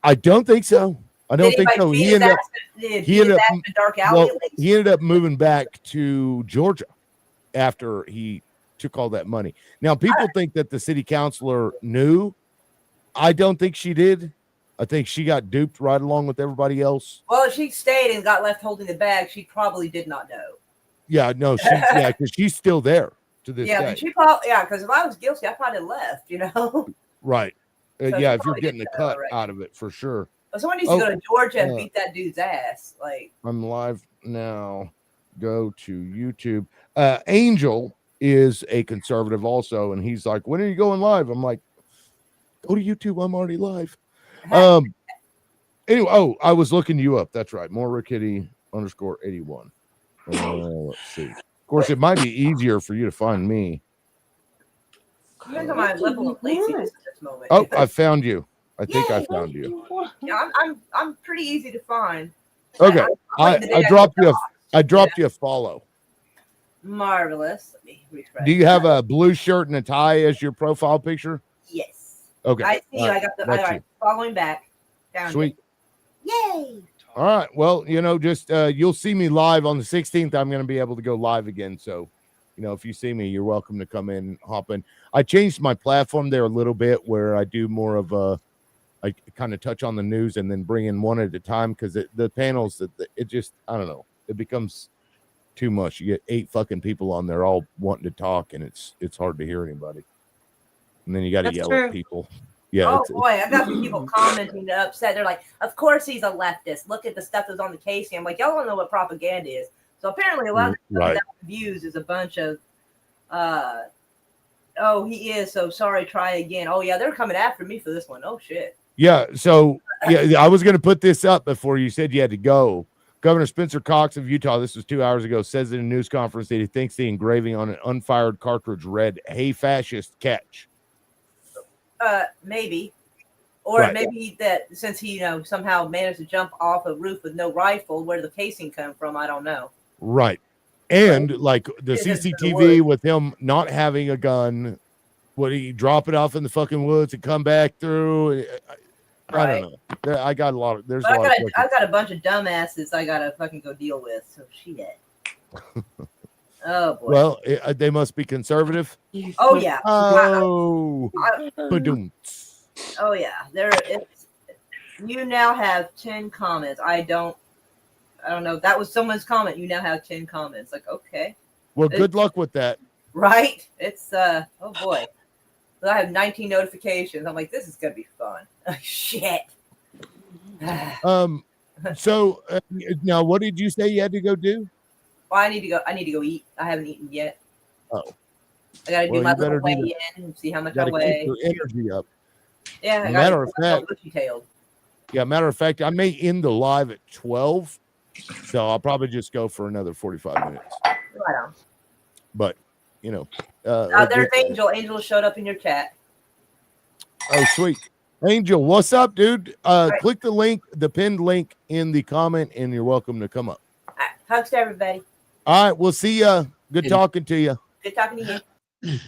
I don't think so. I don't think so. He ended up in dark alley. At least? he ended up moving back to Georgia after he took all that money. Now people think that the city councilor knew. I don't think she did. I think she got duped right along with everybody else. Well, if she stayed and got left holding the bag, she probably did not know. Yeah, no, because she's still there to this day. She probably because if I was guilty, I probably left. Right. So Yeah, she if you're probably getting a did know, cut right? out of it for sure. Someone needs to go to Georgia and beat that dude's ass. Like I'm live now. Go to YouTube. Angel is a conservative also, and he's like, when are you going live? I'm like, go to YouTube. I'm already live. Anyway, I was looking you up. That's right. More Kitty _81. Let's see. Of course, it might be easier for you to find me. you guys are my level of laziness at this moment. Oh, I found you. I think I found you. Yeah, I'm pretty easy to find. Okay. I'm like the I day dropped get you. lost. I dropped you a follow. Marvelous. Let me refresh. Do you have a blue shirt and a tie as your profile picture? Yes. Okay. I see you. All I right. got the That's all right, you. following back. Found Sweet. Yay. All right. Well, just you'll see me live on the 16th. I'm going to be able to go live again. So, if you see me, you're welcome to come in, hop in. I changed my platform there a little bit where I do more of I kind of touch on the news and then bring in one at a time because the panels it just I don't know, it becomes too much. You get 8 fucking people on there all wanting to talk, and it's hard to hear anybody. And then you got to yell at people. Yeah. Oh boy, I got some people commenting upset. They're like, "Of course he's a leftist. Look at the stuff that's on the casing." I'm like, "Y'all don't know what propaganda is." So apparently, a lot of Right. views is a bunch of, "Oh, he is so sorry. Try again." Oh yeah, they're coming after me for this one. Oh shit. Yeah. So I was going to put this up before you said you had to go. Governor Spencer Cox of Utah, this was 2 hours ago, says in a news conference that he thinks the engraving on an unfired cartridge read, "Hey, fascist, catch." Maybe, or Right. maybe that since he somehow managed to jump off a roof with no rifle, where the casing come from, I don't know. Right. And like the It is for the CCTV with him not having a gun, would he drop it off in the fucking woods and come back through? I don't know. I got a lot of. There's But a lot of I've got a bunch of dumbasses I gotta fucking go deal with. So shit. Oh boy. Well, they must be conservative. Oh yeah. Oh. Oh yeah. You now have 10 comments. I don't know. That was someone's comment. You now have 10 comments. Like, okay. Well, good luck with that. Right? It's oh boy. I have 19 notifications. I'm like, this is gonna be fun. Shit. So now, what did you say you had to go do? Well, I need to go eat. I haven't eaten yet. Oh. I gotta do my little weigh in and see how much I weigh. Keep your energy up. Yeah, Matter of fact, bushy-tailed. Yeah, matter of fact, I may end the live at 12, so I'll probably just go for another 45 minutes. Right on. But you know, there's Angel. Angel showed up in your chat. Oh, sweet. Angel, what's up, dude? Click the link, the pinned link in the comment, and you're welcome to come up. All right. Hugs to everybody. All right, we'll see ya. Good talking to you. Good talking to you.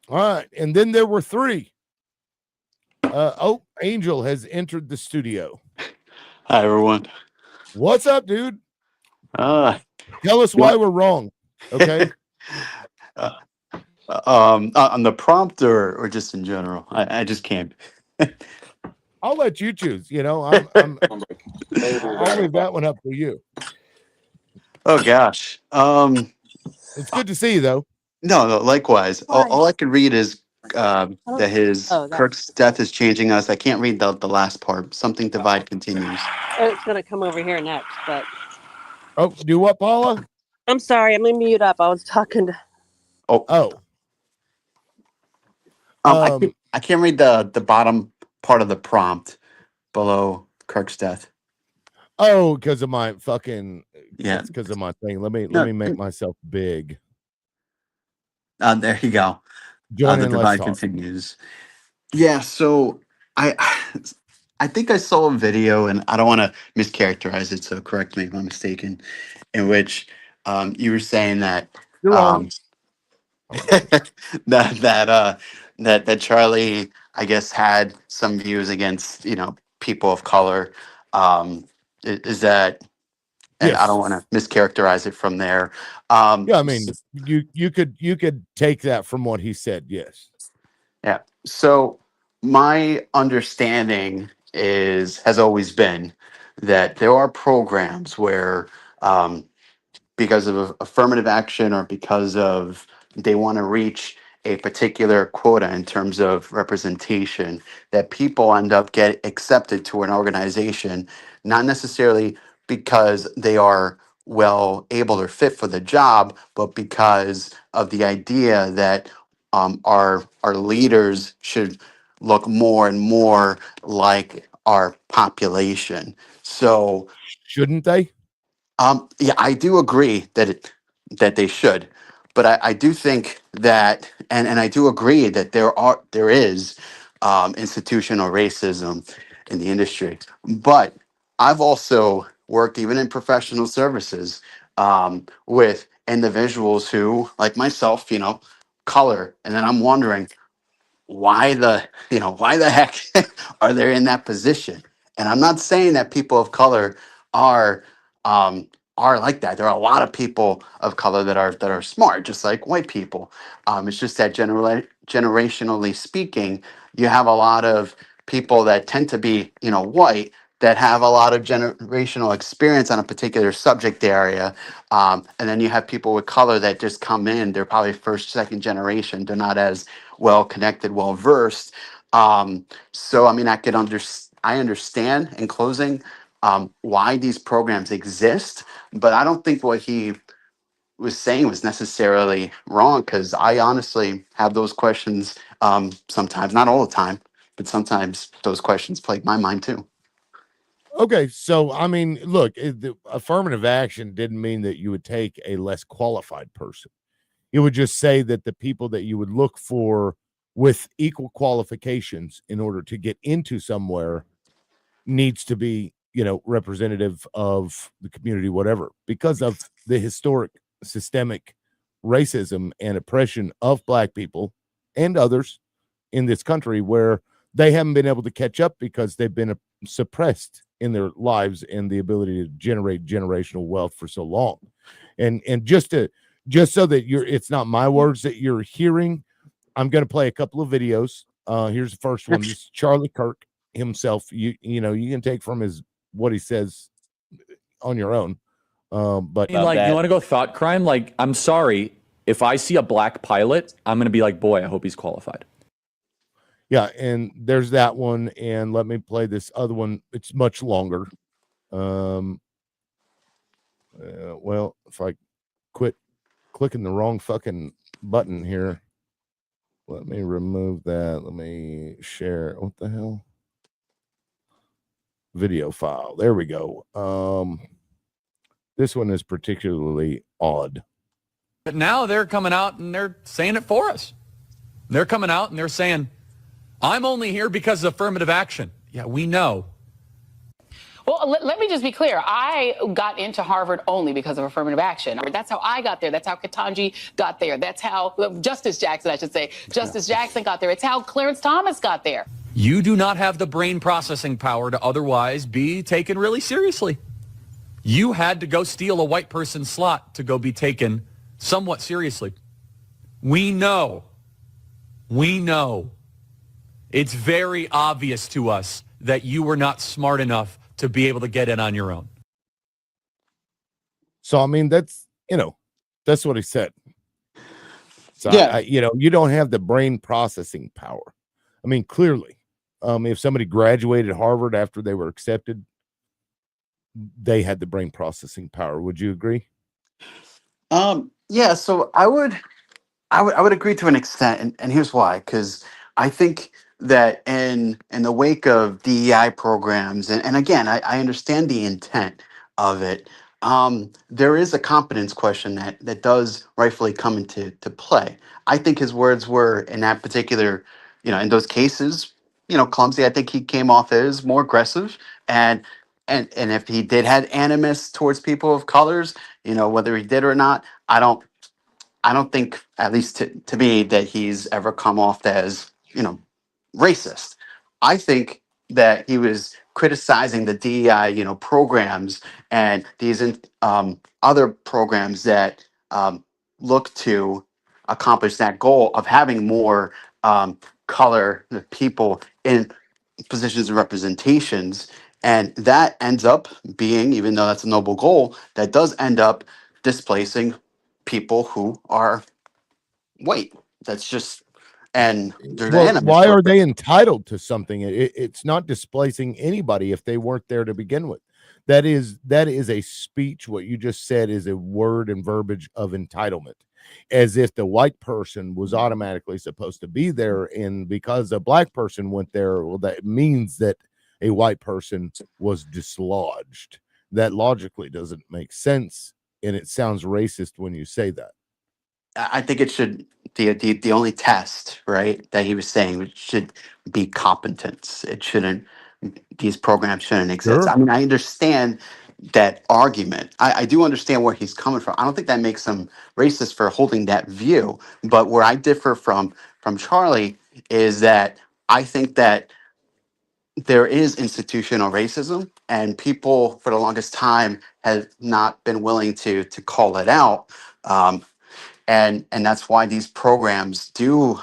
All right, and then there were 3. Angel has entered the studio. Hi, everyone. What's up, dude? Tell us why we're wrong. Okay. On the prompt or just in general? I just can't. I'll let you choose. You know, I'll leave that one up for you. Oh gosh. It's good to see you, though. No, likewise. All I can read is that Kirk's death is changing us. I can't read the last part. Something divide continues. It's going to come over here next, but. Oh, do what, Paula? I'm sorry. I'm going to mute up. I was talking to. I can't read the bottom part of the prompt below Kirk's death. Oh, because of my fucking. Yeah. It's because of my thing. Let me make myself big. There you go. Join the in, divide let's talk. continues. Yeah, so I think I saw a video, and I don't want to mischaracterize it, so correct me if I'm mistaken, in which you were saying that You're wrong. that Charlie, I guess, had some views against people of color. Is that? And I don't want to mischaracterize it from there. Yeah, I mean, you could take that from what he said. Yes. Yeah. So my understanding has always been that there are programs where, because of affirmative action or because of they want to reach a particular quota in terms of representation, that people end up get accepted to an organization, not necessarily because they are well able or fit for the job, but because of the idea that our leaders should look more and more like our population. So shouldn't they? Yeah, I do agree that they should, but I do think that, and I do agree that there is institutional racism in the industry. But I've also worked even in professional services with individuals who, like myself, color, and then I'm wondering why the heck are they in that position? And I'm not saying that people of color are like that. There are a lot of people of color that are smart, just like white people. It's just that generationally speaking, you have a lot of people that tend to be white that have a lot of generational experience on a particular subject area, and then you have people with color that just come in. They're probably first, second generation. They're not as well connected, well versed. So I mean, I understand in closing why these programs exist, but I don't think what he was saying was necessarily wrong, because I honestly have those questions sometimes, not all the time, but sometimes those questions plague my mind too. Okay, so I mean, look, the affirmative action didn't mean that you would take a less qualified person. It would just say that the people that you would look for with equal qualifications in order to get into somewhere needs to be, representative of the community, whatever, because of the historic systemic racism and oppression of Black people and others in this country, where they haven't been able to catch up because they've been suppressed in their lives and the ability to generate generational wealth for so long. And just so that it's not my words that you're hearing, I'm going to play a couple of videos. Here's the first one. This is Charlie Kirk himself. You know, you can take from what he says on your own. But I mean, like, you want to go thought crime? Like, I'm sorry, if I see a black pilot, I'm going to be like, boy, I hope he's qualified. Yeah, and there's that one, and let me play this other one. It's much longer. Well, if I quit clicking the wrong fucking button here, let me remove that. Let me share. What the hell? Video file. There we go. This one is particularly odd. But now they're coming out and they're saying it for us. They're coming out and they're saying, I'm only here because of affirmative action. Yeah, we know. Well, let me just be clear. I got into Harvard only because of affirmative action. That's how I got there. That's how Ketanji got there. That's how Justice Jackson, I should say. Justice Jackson got there. It's how Clarence Thomas got there. You do not have the brain processing power to otherwise be taken really seriously. You had to go steal a white person's slot to go be taken somewhat seriously. We know. We know. It's very obvious to us that you were not smart enough to be able to get in on your own. So, I mean, that's what he said. So, Yeah. You don't have the brain processing power. I mean, clearly, if somebody graduated Harvard after they were accepted, they had the brain processing power. Would you agree? Yeah, so I would agree to an extent, and here's why. Because I think that in the wake of DEI programs, and again, I understand the intent of it. There is a competence question that does rightfully come into play. I think his words were in that particular, in those cases, clumsy. I think he came off as more aggressive, and if he did had animus towards people of colors, whether he did or not, I don't think, at least to me, that he's ever come off as, racist. I think that he was criticizing the DEI, programs and these other programs that look to accomplish that goal of having more color people in positions of representations. And that ends up being, even though that's a noble goal, that does end up displacing people who are white. That's just, and there's Well, animus why to are it. they entitled to something? It's not displacing anybody if they weren't there to begin with. That is a speech. What you just said is a word and verbiage of entitlement, as if the white person was automatically supposed to be there, and because a black person went there, well, that means that a white person was dislodged. That logically doesn't make sense, and it sounds racist when you say that. I think it should, the only test, right, that he was saying, it should be competence. It shouldn't, these programs shouldn't exist. Sure. I mean, I understand that argument. I do understand where he's coming from. I don't think that makes him racist for holding that view. But where I differ from Charlie is that I think that there is institutional racism, and people for the longest time have not been willing to call it out. And that's why these programs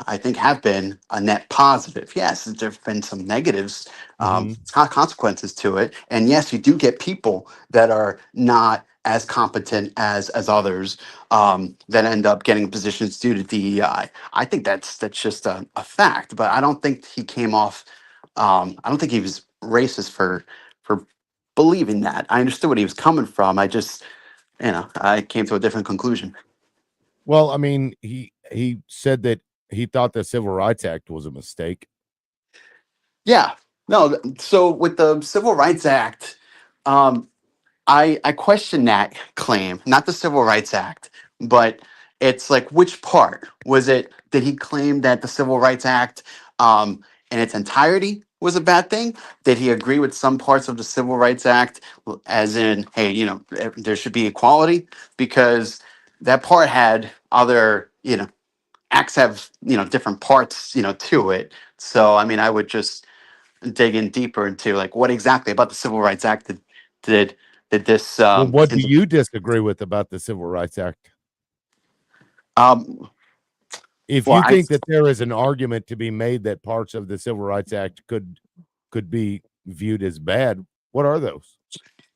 I think, have been a net positive. Yes, there've been some negatives, consequences to it. And yes, you do get people that are not as competent as others, that end up getting positions due to DEI. I think that's just a fact. But I don't think he came off. I don't think he was racist for believing that. I understood what he was coming from. I just, I came to a different conclusion. Well, I mean, he said that he thought the Civil Rights Act was a mistake. Yeah. No, so with the Civil Rights Act, I question that claim, not the Civil Rights Act, but it's like, which part was it? Did he claim that the Civil Rights Act in its entirety was a bad thing? Did he agree with some parts of the Civil Rights Act, as in, hey, there should be equality? Because that part had other, acts have, different parts, to it. So, I mean, I would just dig in deeper into like what exactly about the Civil Rights Act did did this Well, what do you disagree with about the Civil Rights Act? um If well you I think that there is an argument to be made that parts of the Civil Rights Act could be viewed as bad, what are those?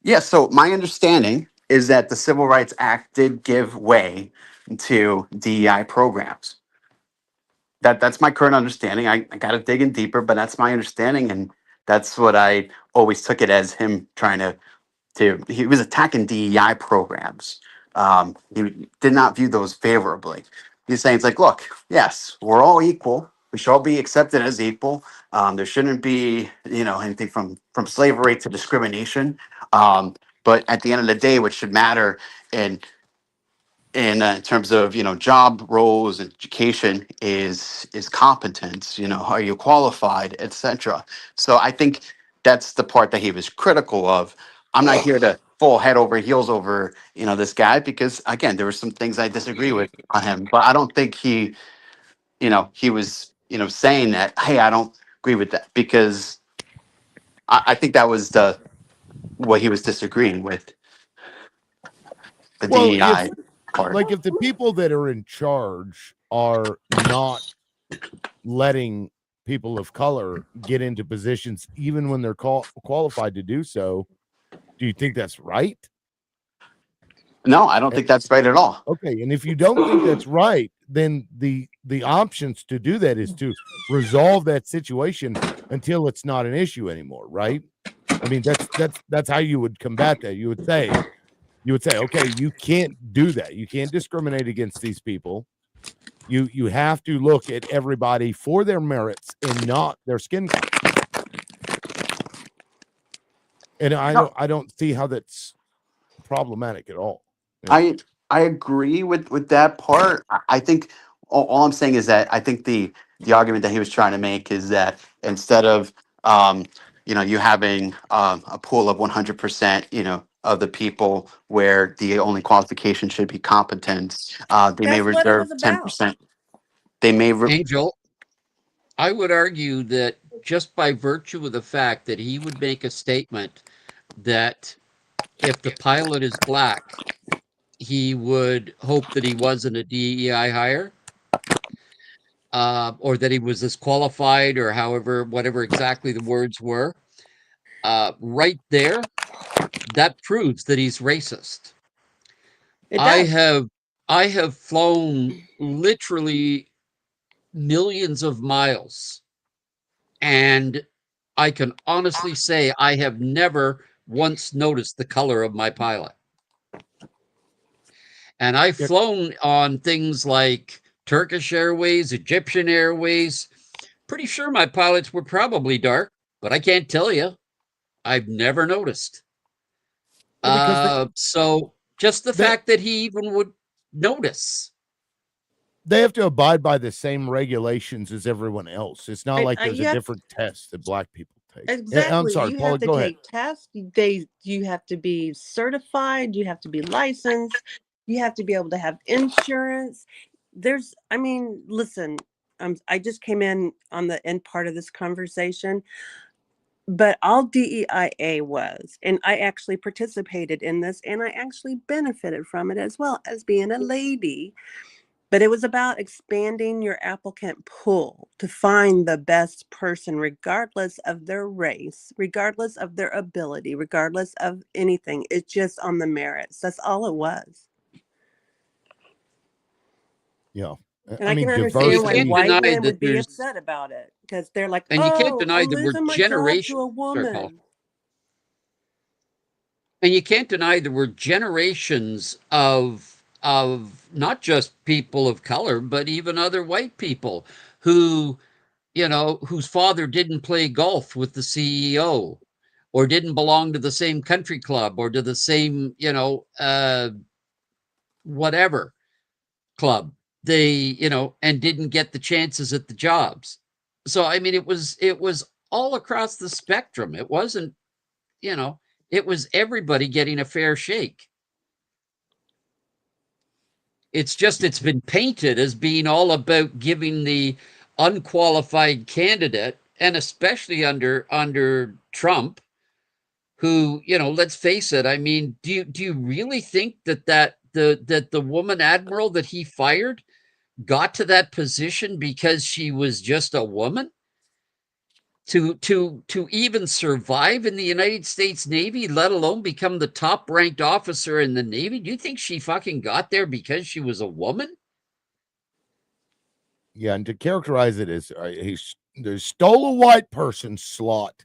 Yeah, so my understanding is that the Civil Rights Act did give way to DEI programs. That's my current understanding. I got to dig in deeper, but that's my understanding, and that's what I always took it as him trying to he was attacking DEI programs. He did not view those favorably. He's saying it's like, look, yes, we're all equal. We should all be accepted as equal. There shouldn't be, anything from slavery to discrimination. But at the end of the day, what should matter in terms of job roles and education is competence. Are you qualified, etc. So I think that's the part that he was critical of. I'm not here to fall head over heels over this guy, because again there were some things I disagree with on him, but I don't think he was saying that, hey, I don't agree with that, because I think that was what he was disagreeing with, the Well, if DEI part. if the people that are in charge are not letting people of color get into positions even when they're qualified to do so, do you think that's right? No, I don't think that's right at all. Okay, and if you don't think that's right, then the options to do that is to resolve that situation until it's not an issue anymore, right? I mean, that's how you would combat that. You would say, okay, you can't do that. You can't discriminate against these people. You have to look at everybody for their merits and not their skin color. And I don't see how that's problematic at all. I agree with that part. I think all I'm saying is that I think the argument that he was trying to make is that instead of you having a pool of 100%, of the people where the only qualification should be competence, they may That's what it reserve was about. 10%. They may Angel, I would argue that just by virtue of the fact that he would make a statement that if the pilot is black, he would hope that he wasn't a DEI hire, or that he was disqualified, or whatever exactly the words were. Right there, that proves that he's racist. I have flown literally millions of miles, and I can honestly say I have never once noticed the color of my pilot. And I've flown on things like Turkish Airways, Egyptian Airways. Pretty sure my pilots were probably dark, but I can't tell you. I've never noticed. So just the fact that he even would notice. They have to abide by the same regulations as everyone else. It's not like there's a different test that black people take. Exactly. I'm sorry, You Paula, have to go ahead. take tests. You have to be certified. You have to be licensed. You have to be able to have insurance. Listen, I just came in on the end part of this conversation, but all DEIA was, and I actually participated in this, and I actually benefited from it as well as being a lady. But it was about expanding your applicant pool to find the best person, regardless of their race, regardless of their ability, regardless of anything. It's just on the merits. That's all it was. Yeah. And I can understand why white men would be upset about it, because they're like, and you can't deny I'm that we're losing my job to a Sorry, Paul. woman. And you can't deny there were generations of not just people of color, but even other white people who, whose father didn't play golf with the CEO, or didn't belong to the same country club, or to the same, whatever club. They, and didn't get the chances at the jobs. So I mean, it was all across the spectrum. It wasn't, it was everybody getting a fair shake. It's just it's been painted as being all about giving the unqualified candidate, and especially under Trump, who, you know, let's face it. I mean, do you really think that the woman admiral that he fired got to that position because she was just a woman? To even survive in the United States Navy, let alone become the top ranked officer in the Navy, do you think she fucking got there because she was a woman? Yeah, and to characterize it as they stole a white person's slot.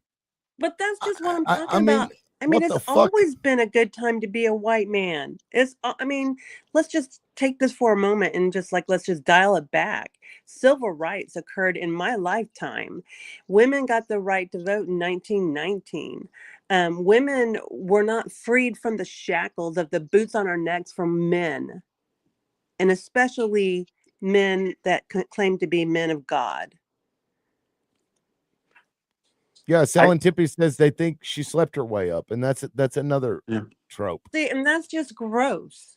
But that's just what I'm I talking mean, about. I mean, what it's the fuck? always been a good time to be a white man. I mean, let's just take this for a moment and just like, let's just dial it back. Civil rights occurred in my lifetime. Women got the right to vote in 1919. Women were not freed from the shackles of the boots on our necks from men, and especially men that claim to be men of God. Yeah, Salen Tippy says they think she slept her way up, and that's another trope. See, and that's just gross.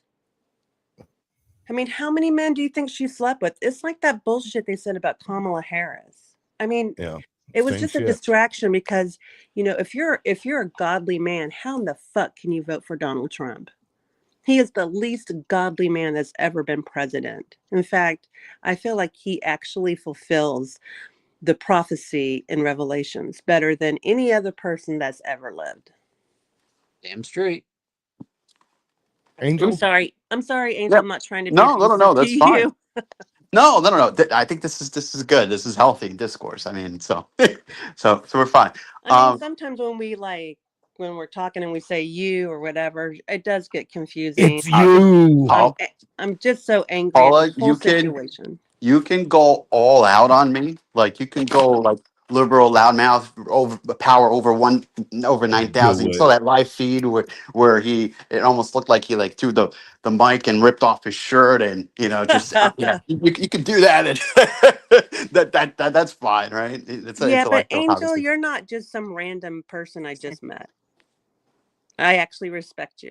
I mean, how many men do you think she slept with? It's like that bullshit they said about Kamala Harris. I mean, Yeah, it was same just a shit. distraction because, you know, if you're a godly man, how in the fuck can you vote for Donald Trump? He is the least godly man that's ever been president. In fact, I feel like he actually fulfills the prophecy in Revelations better than any other person that's ever lived. Damn straight. Angel? I'm sorry, Angel. Yep. I'm not trying to be No, abusive to that's fine. you. No. I think this is good. This is healthy discourse. I mean, so so we're fine. I mean, sometimes when we're talking and we say you or whatever, it does get confusing. It's you. I'm just so angry at Paula, the whole situation. you can go all out on me. Like you can go like liberal loudmouth over power over 9,000. You Do saw it. that live feed where it almost looked like he like threw the mic and ripped off his shirt, and you know just yeah, you could do that, and that's fine, right? It's Yeah, but intellectual, Angel, obviously. you're not just some random person I just met. I actually respect you.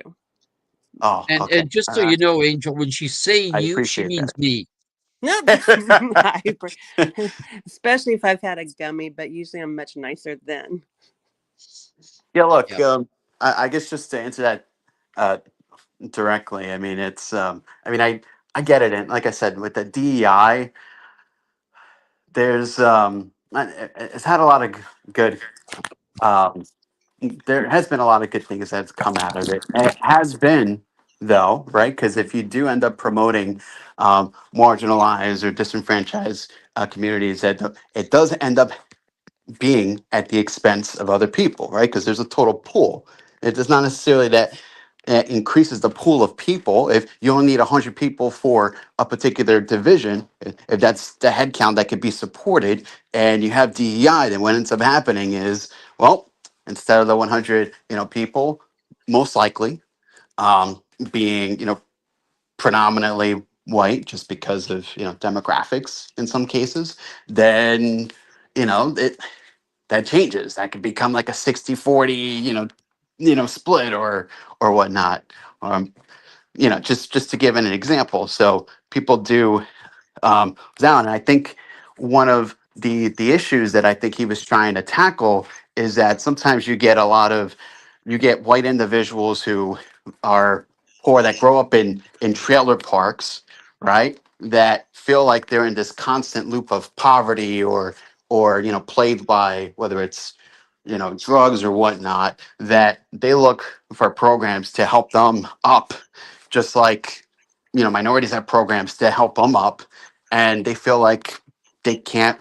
Oh, okay. And just so you know, Angel, when she's saying I you, she appreciate means that. me. No, especially if I've had a gummy, but usually I'm much nicer then. Yeah, look, Yep. I guess just to answer that directly, I mean, I get it. And like I said, with the DEI, it's had a lot of good, um, there has been a lot of good things that's come out of it. And it has been, though, right? Because if you do end up promoting marginalized or disenfranchised communities, it does end up being at the expense of other people, right? Because there's a total pool. It does not necessarily that it increases the pool of people. If you only need 100 people for a particular division, if that's the head count that could be supported, and you have DEI, then what ends up happening is, well, instead of the 100, people, most likely being, predominantly white, just because of demographics in some cases, then it that changes. That could become like a 60-40, split or whatnot. Just to give an example. So people do down. And I think one of the issues that I think he was trying to tackle is that sometimes you get white individuals who are poor that grow up in trailer parks, right? That feel like they're in this constant loop of poverty or plagued by whether it's drugs or whatnot, that they look for programs to help them up, just like minorities have programs to help them up, and they feel like they can't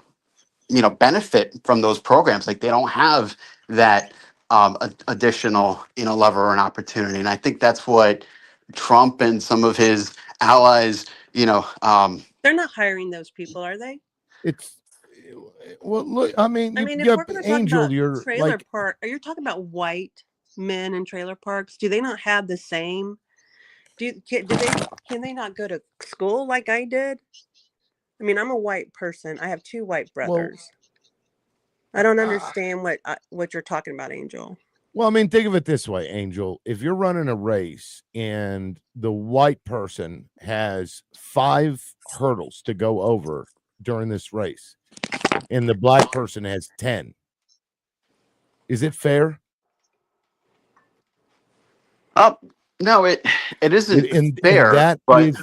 benefit from those programs, like they don't have that additional lever or an opportunity. And I think that's what Trump and some of his allies They're not hiring those people, are they? It's well, look. I mean, If we're going to talk Angel, about you're trailer like, park, are you talking about white men in trailer parks? Do they not have the same? Can they not go to school like I did? I mean, I'm a white person. I have two white brothers. I don't understand what you're talking about, Angel. Well, I mean, think of it this way, Angel. If you're running a race and the white person has 5 hurdles to go over during this race and the black person has 10, is it fair? No, it isn't And fair, but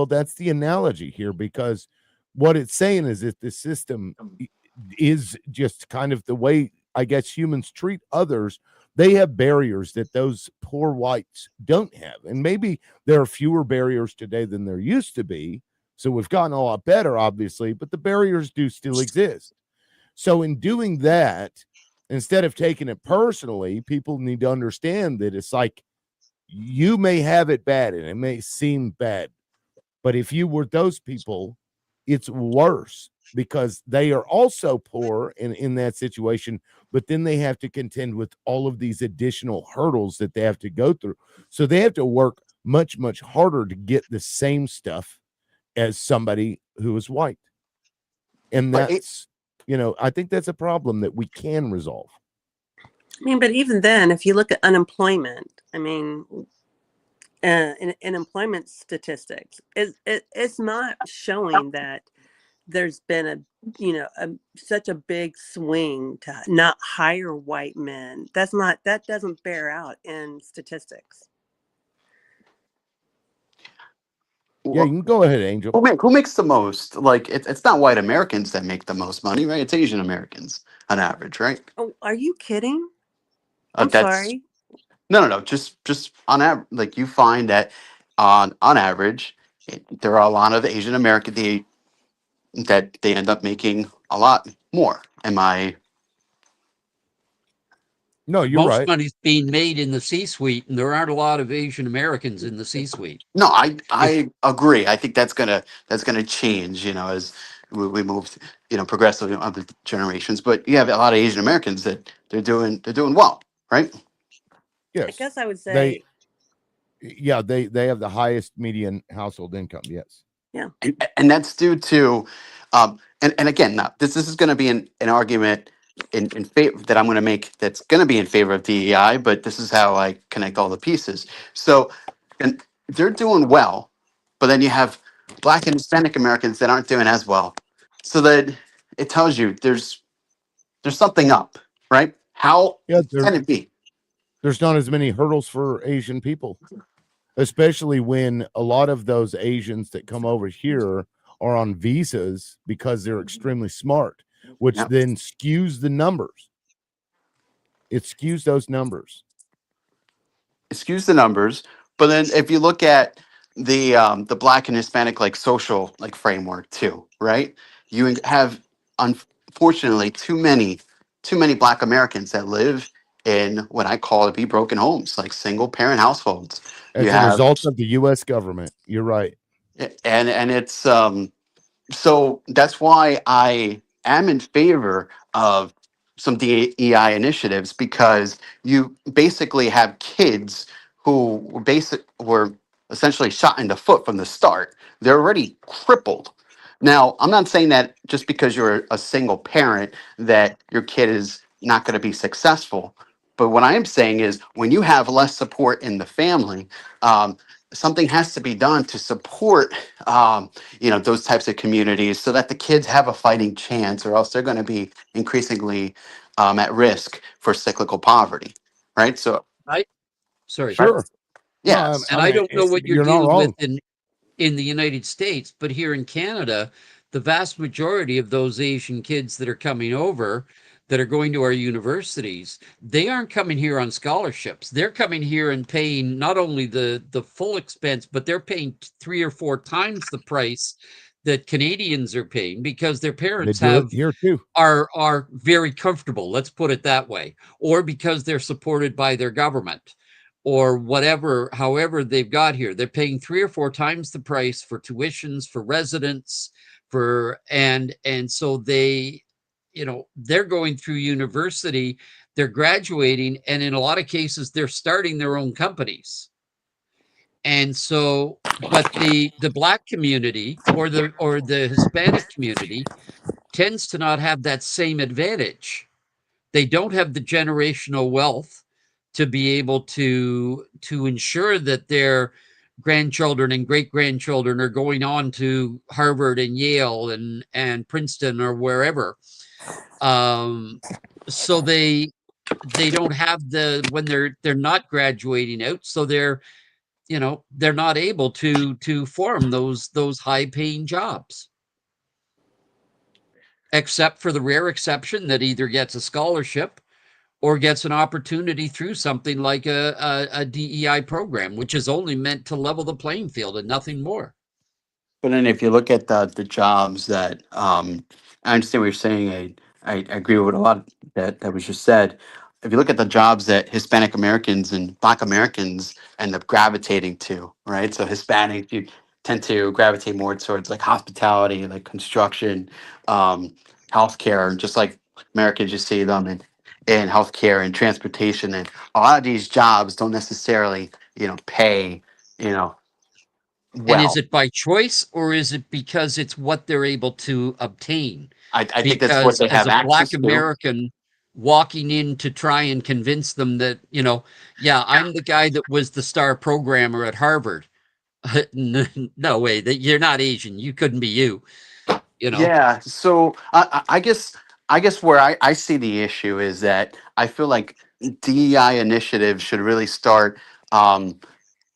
that's the analogy here, because what it's saying is that the system is just kind of the way, I guess, humans treat others. They have barriers that those poor whites don't have, and maybe there are fewer barriers today than there used to be, so we've gotten a lot better, obviously, but the barriers do still exist. So in doing that, instead of taking it personally, people need to understand that it's like, you may have it bad and it may seem bad, but if you were those people, it's worse, because they are also poor in that situation, but then they have to contend with all of these additional hurdles that they have to go through. So they have to work much, much harder to get the same stuff as somebody who is white. And that's, I think that's a problem that we can resolve. I mean, but even then, if you look at unemployment, I mean, in employment statistics, it's not showing that there's been such a big swing to not hire white men. That doesn't bear out in statistics. Yeah, you can go ahead, Angel. Who makes the most? Like, it's not white Americans that make the most money, right? It's Asian Americans on average, right? Oh, are you kidding? I'm That's sorry. no. Just on average, like, you find that on average, there are a lot of Asian American that they end up making a lot more. Am I? No, you're Most right. money's being made in the C-suite, and there aren't a lot of Asian Americans in the C-suite. No, I agree. I think that's gonna change, as we move, progressively on the generations. But you have a lot of Asian Americans that they're doing well, right? Yes. I guess I would say, they have the highest median household income. Yes. Yeah. And that's due to, and again, now this is going to be an argument in favor that I'm going to make, that's going to be in favor of DEI, but this is how I connect all the pieces. So, and they're doing well, but then you have Black and Hispanic Americans that aren't doing as well. So that it tells you there's something up, right? How can it be? There's not as many hurdles for Asian people, especially when a lot of those Asians that come over here are on visas because they're extremely smart, which then skews the numbers. It skews those numbers. Excuse the numbers, but then if you look at the Black and Hispanic social framework too, right? You have, unfortunately, too many Black Americans that live in what I call to be broken homes, like single parent households. As a result of the U.S. government, you're right, and it's so that's why I am in favor of some DEI initiatives, because you basically have kids who were essentially shot in the foot from the start. They're already crippled. Now, I'm not saying that just because you're a single parent that your kid is not going to be successful. But what I am saying is, when you have less support in the family, something has to be done to support those types of communities, so that the kids have a fighting chance, or else they're going to be increasingly at risk for cyclical poverty, right? So Sorry. Sure. Yes. And I don't know what you're not dealing with wrong. in the United States, but here in Canada, the vast majority of those Asian kids that are coming over, that are going to our universities, they aren't coming here on scholarships. They're coming here and paying not only the full expense, but they're paying 3 or 4 times the price that Canadians are paying, because their parents They do it here too. are very comfortable, let's put it that way, or because they're supported by their government, or whatever, however they've got here. They're paying 3 or 4 times the price for tuitions, for residence, and so they, they're going through university, they're graduating, and in a lot of cases, they're starting their own companies. And so, but the Black community or the Hispanic community tends to not have that same advantage. They don't have the generational wealth to be able to ensure that their grandchildren and great grandchildren are going on to Harvard and Yale and Princeton or wherever. So they don't have the, when they're not graduating out, so they're not able to form those high paying jobs, except for the rare exception that either gets a scholarship or gets an opportunity through something like a DEI program, which is only meant to level the playing field and nothing more. But then if you look at the jobs that I understand what you're saying. I agree with a lot that was just said. If you look at the jobs that Hispanic Americans and Black Americans end up gravitating to, right? So Hispanic, you tend to gravitate more towards like hospitality, like construction, healthcare, just like Americans, you see them in healthcare and transportation. And a lot of these jobs don't necessarily, pay, And is well. it by choice, or is it because it's what they're able to obtain? I think that's what Because they as have a Black access to. American walking in to try and convince them that, yeah, I'm the guy that was the star programmer at Harvard. No way, that you're not Asian. You couldn't be you. Yeah. So I guess where I see the issue is that I feel like DEI initiatives should really start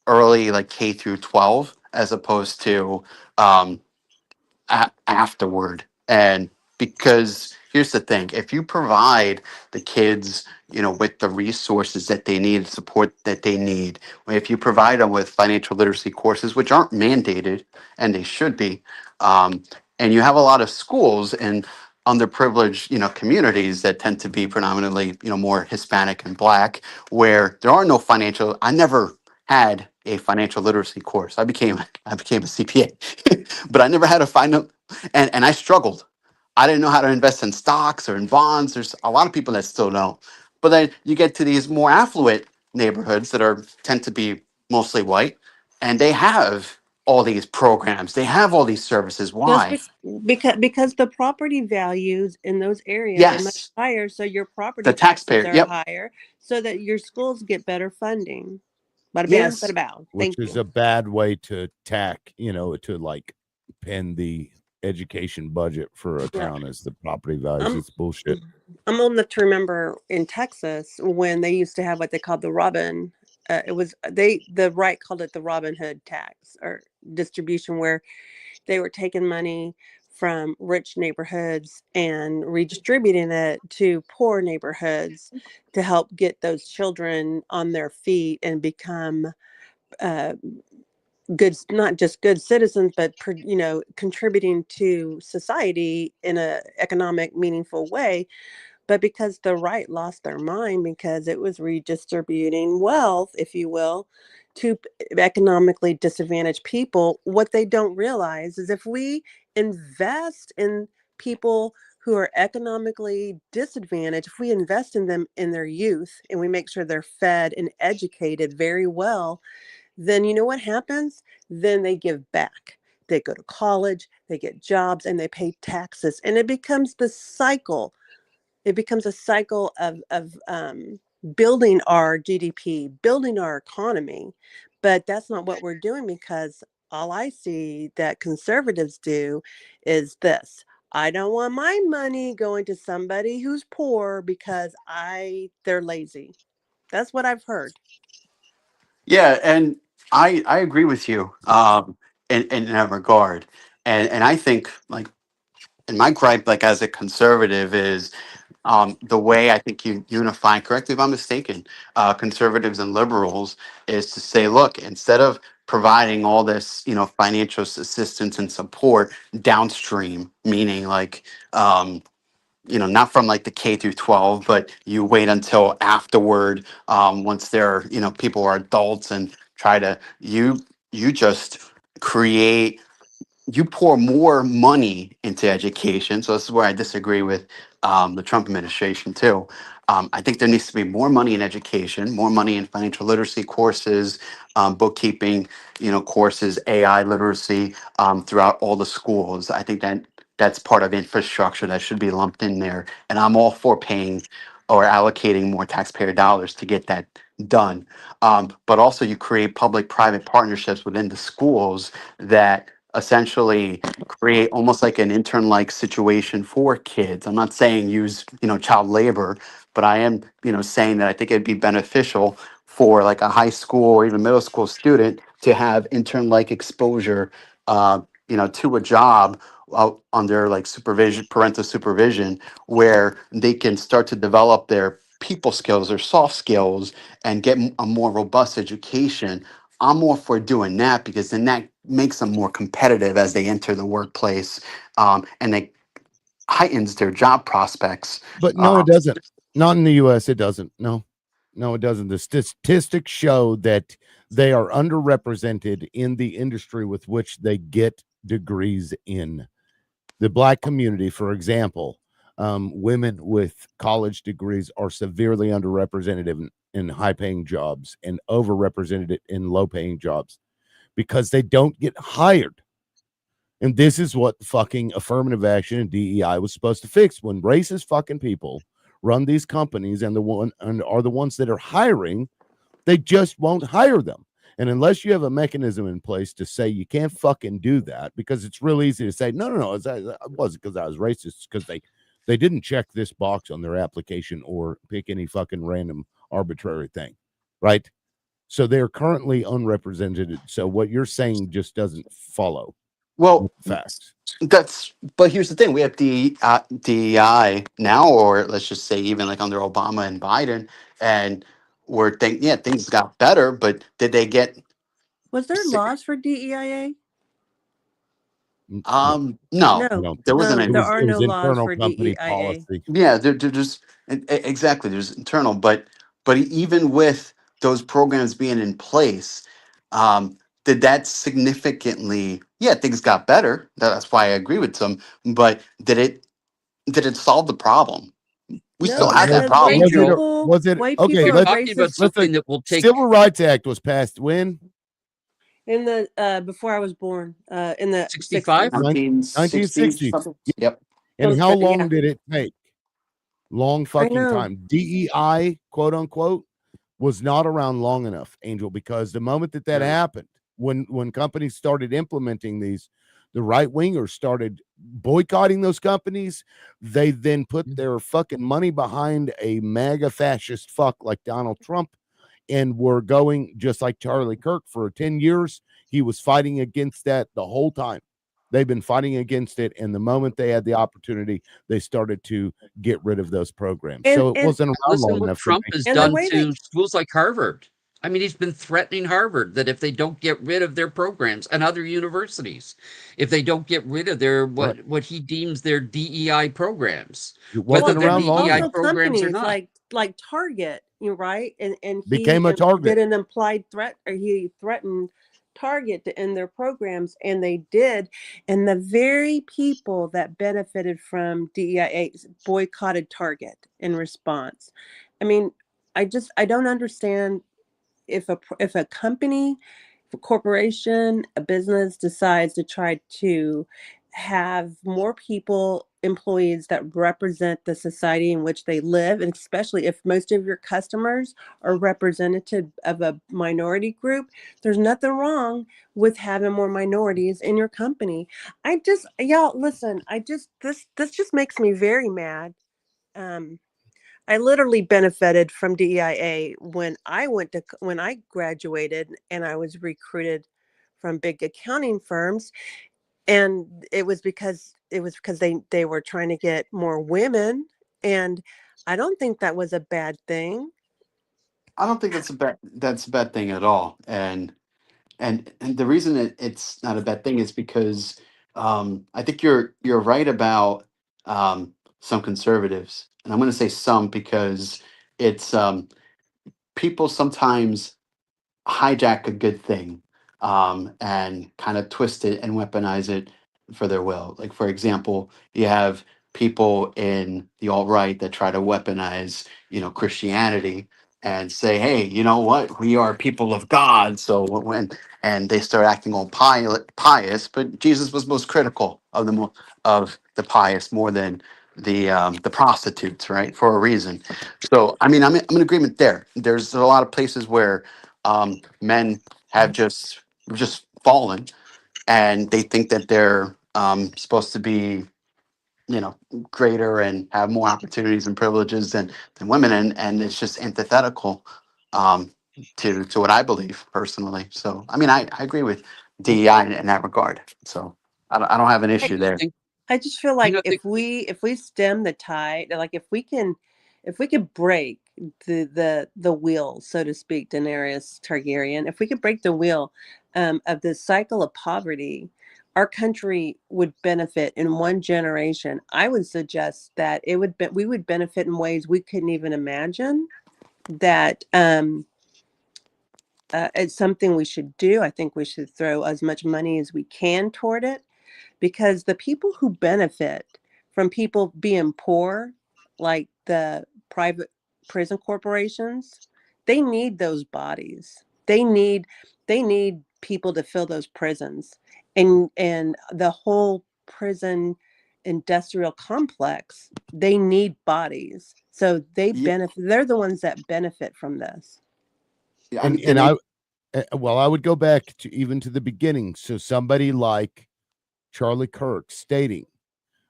early, like K through 12, as opposed to um, afterward. And because here's the thing, if you provide the kids with the resources that they need, support that they need, if you provide them with financial literacy courses, which aren't mandated and they should be, and you have a lot of schools in underprivileged communities that tend to be predominantly more Hispanic and Black, where there are no financial, I never had a financial literacy course. I became a CPA, but I never had a final, and I struggled. I didn't know how to invest in stocks or in bonds. There's a lot of people that still don't. But then you get to these more affluent neighborhoods that tend to be mostly white, and they have all these programs. They have all these services. Just Why? because the property values in those areas are much Yes, higher, so your the property taxes taxpayer. are Yep. higher, so that your schools get better funding. Bada bing, Yes. bada bow. Which Thank is you. a bad way to tack, to like pin the education budget for a Right. town as the property values. It's bullshit. I'm old enough to remember in Texas when they used to have what they called the Robin. The right called it the Robin Hood tax or distribution, where they were taking money from rich neighborhoods and redistributing it to poor neighborhoods to help get those children on their feet and become uh, good, not just good citizens, but contributing to society in a economic, meaningful way. But because the right lost their mind, because it was redistributing wealth, if you will, to economically disadvantaged people, what they don't realize is if we invest in people who are economically disadvantaged, if we invest in them in their youth and we make sure they're fed and educated very well, then you know what happens? Then they give back. They go to college, they get jobs, and they pay taxes. And it becomes the cycle. It becomes a cycle of building our GDP, building our economy. But that's not what we're doing, because all I see that conservatives do is this. I don't want my money going to somebody who's poor because they're lazy. That's what I've heard. Yeah, and I agree with you in that regard. And I think, like, and my gripe, like, as a conservative, is the way I think you unify, correct me if I'm mistaken, conservatives and liberals, is to say, look, instead of providing all this, financial assistance and support downstream, meaning like, not from like the K through 12, but you wait until afterward, once they're, people are adults, and try to, you just create, you pour more money into education. So this is where I disagree with the Trump administration too. I think there needs to be more money in education, more money in financial literacy courses, bookkeeping, courses, AI literacy, throughout all the schools. I think that's part of infrastructure that should be lumped in there. And I'm all for paying or allocating more taxpayer dollars to get that done. But also, you create public-private partnerships within the schools that essentially create almost like an intern-like situation for kids. I'm not saying use, child labor, but I am, saying that I think it'd be beneficial for like a high school or even middle school student to have intern-like exposure, to a job under like parental supervision, where they can start to develop their people skills or soft skills and get a more robust education. I'm all for doing that because then that makes them more competitive as they enter the workplace, and they heightens their job prospects. But no, it doesn't. Not in the U.S. It doesn't. No, it doesn't. The statistics show that they are underrepresented in the industry with which they get degrees in. The Black community, for example, women with college degrees are severely underrepresented in high-paying jobs and overrepresented in low-paying jobs because they don't get hired. And this is what fucking affirmative action and DEI was supposed to fix. When racist fucking people run these companies and are the ones that are hiring, they just won't hire them. And unless you have a mechanism in place to say you can't fucking do that, because it's real easy to say, no, it wasn't because I was racist. It's because they didn't check this box on their application or pick any fucking random arbitrary thing, right? So they're currently unrepresented. So what you're saying just doesn't follow. Well, facts. But here's the thing: we have DEI now, or let's just say even like under Obama and Biden, and things got better. But did they get? Was there laws for DEIA? No, there wasn't. There are no laws for company DEIA. policy. Yeah, they're just exactly. There's internal, but even with those programs being in place, did that significantly? Yeah, things got better. That's why I agree with some. But did it solve the problem? We still have that problem. Was it white okay? people are Let's racist. that will take. Civil Rights Act was passed when? In the before I was born, in the 65? 1960s. Yep. And how long Yeah. did it take? Long fucking know. time. DEI, quote unquote, was not around long enough, Angel, because the moment that happened, when companies started implementing these, the right wingers started boycotting those companies. They then put their fucking money behind a MAGA fascist fuck like Donald Trump, and were going just like Charlie Kirk for 10 years. He was fighting against that the whole time. They've been fighting against it, and the moment they had the opportunity, they started to get rid of those programs. So it wasn't around Listen long what enough. Trump has done to schools like Harvard. I mean, he's been threatening Harvard that if they don't get rid of their programs, and other universities, if they don't get rid of their what he deems their DEI programs, whether they're DEI programs or not. like Target, you're right, and he became a target. did an implied threat, or he threatened Target to end their programs, and they did. And the very people that benefited from DEIA boycotted Target in response. I mean, I don't understand if a company, if a corporation, a business decides to try to have more people, employees that represent the society in which they live, and especially if most of your customers are representative of a minority group, there's nothing wrong with having more minorities in your company. Y'all listen, this just makes me very mad. I literally benefited from DEIA when I graduated, and I was recruited from big accounting firms, and it was because they were trying to get more women, and I don't think that was a bad thing. I don't think that's a bad thing at all. And the reason it's not a bad thing is because I think you're right about some conservatives, and I'm going to say some because it's people sometimes hijack a good thing and kind of twist it and weaponize it for their will. Like, for example, you have people in the alt right that try to weaponize, Christianity and say, "Hey, you know what? We are people of God." So and they start acting all pious, but Jesus was most critical of the pious more than the prostitutes, right, for a reason. So I mean, I'm in agreement there. There's a lot of places where men have just fallen, and they think that they're supposed to be, you know, greater and have more opportunities and privileges than women, and it's just antithetical um, to what I believe personally. So I mean, I agree with DEI in that regard. So I don't have an I issue there. think, I just feel you like know, if we stem the tide, like if we could break the wheel, so to speak, Daenerys Targaryen, if we could break the wheel of the cycle of poverty, our country would benefit in one generation. I would suggest that we would benefit in ways we couldn't even imagine. That it's something we should do. I think we should throw as much money as we can toward it, because the people who benefit from people being poor, like the private prison corporations, they need those bodies. They need people to fill those prisons, and the whole prison industrial complex. They need bodies, so they Yeah, benefit. They're the ones that benefit from this. yeah, I And mean, and I well, I would go back to even to the beginning. So somebody like Charlie Kirk stating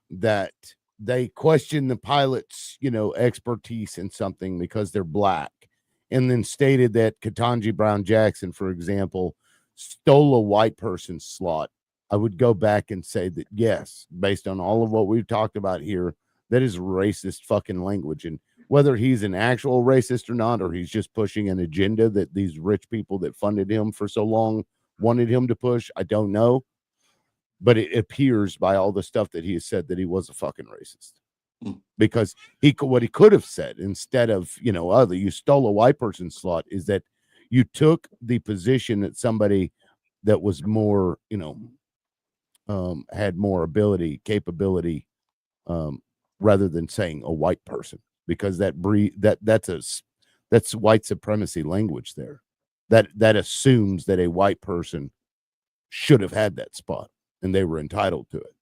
that they question the pilot's, expertise in something because they're black, and then stated that Ketanji Brown Jackson, for example, stole a white person's slot. I would go back and say that yes, based on all of what we've talked about here, that is racist fucking language. And whether he's an actual racist or not, or he's just pushing an agenda that these rich people that funded him for so long wanted him to push, I don't know. But it appears by all the stuff that he has said that he was a fucking racist, because what he could have said instead of, oh, you stole a white person's slot, is that you took the position that somebody that was more, had more ability, capability, rather than saying a white person, because that's white supremacy language there. That assumes that a white person should have had that spot and they were entitled to it.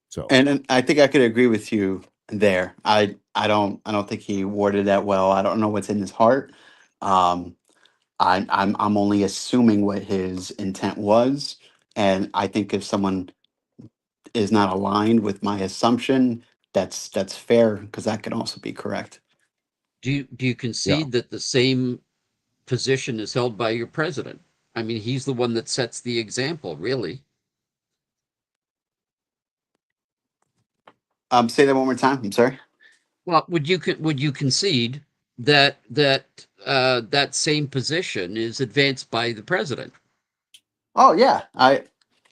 So, and I think I could agree with you there. I don't think he worded that well. I don't know what's in his heart. Um, I'm only assuming what his intent was, and I think if someone is not aligned with my assumption, that's fair, because that can also be correct. do you concede that the same position is held by your president? I mean, he's the one that sets the example, really. Say that one more time. I'm sorry. Well, would you concede that that same position is advanced by the president? Oh yeah,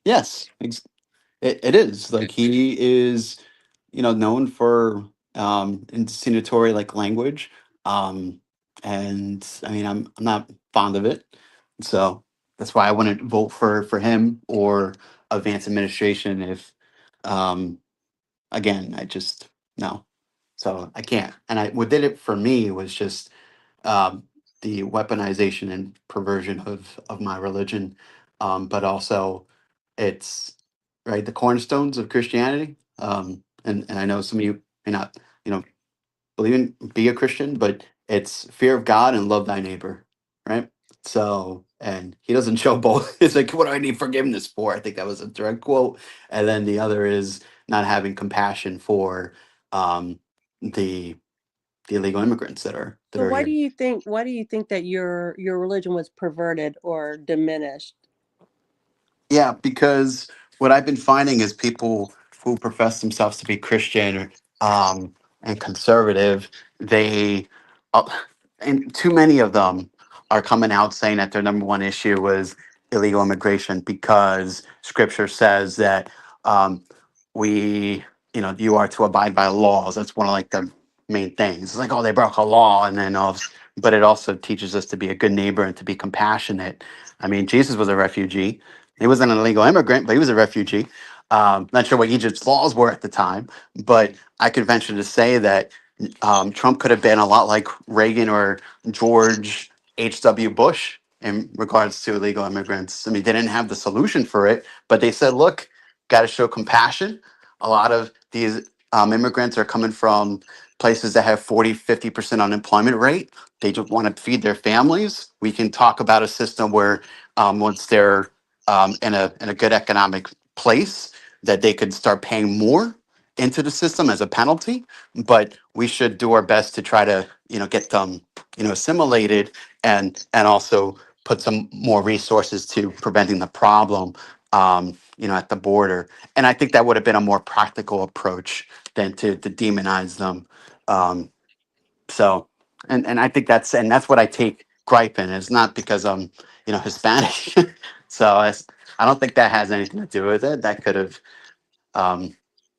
yes, it is. Like, he is, known for insinuatory like language, um, and I mean, I'm not fond of it, so that's why I wouldn't vote for him or a Vance administration. If again, I just no, so I can't. And what did it for me was just um, the weaponization and perversion of my religion, but also it's right the cornerstones of Christianity. And I know some of you may not, believe in be a Christian, but it's fear of God and love thy neighbor, right? So, and he doesn't show both. It's like, what do I need forgiveness for? I think that was a direct quote. And then the other is not having compassion for the illegal immigrants that So are why do here. you think that your religion was perverted or diminished? Yeah, because what I've been finding is people who profess themselves to be Christian and conservative, they, uh, and too many of them are coming out saying that their number one issue was illegal immigration, because Scripture says that you are to abide by laws. That's one of like the main things. It's like, oh, they broke a law, and then but it also teaches us to be a good neighbor and to be compassionate. I mean, Jesus was a refugee. He wasn't an illegal immigrant, but he was a refugee. Not sure what Egypt's laws were at the time, but I could venture to say that Trump could have been a lot like Reagan or George H.W. Bush in regards to illegal immigrants. I mean, they didn't have the solution for it, but they said, look, got to show compassion. A lot of these immigrants are coming from places that have 40-50% unemployment rate. They just want to feed their families. We can talk about a system where once they're in a good economic place, that they could start paying more into the system as a penalty. But we should do our best to try to get them assimilated and also put some more resources to preventing the problem at the border. And I think that would have been a more practical approach than to demonize them. So, and I think that's what I take gripe in. It's not because I'm Hispanic. So I don't think that has anything to do with it. That could have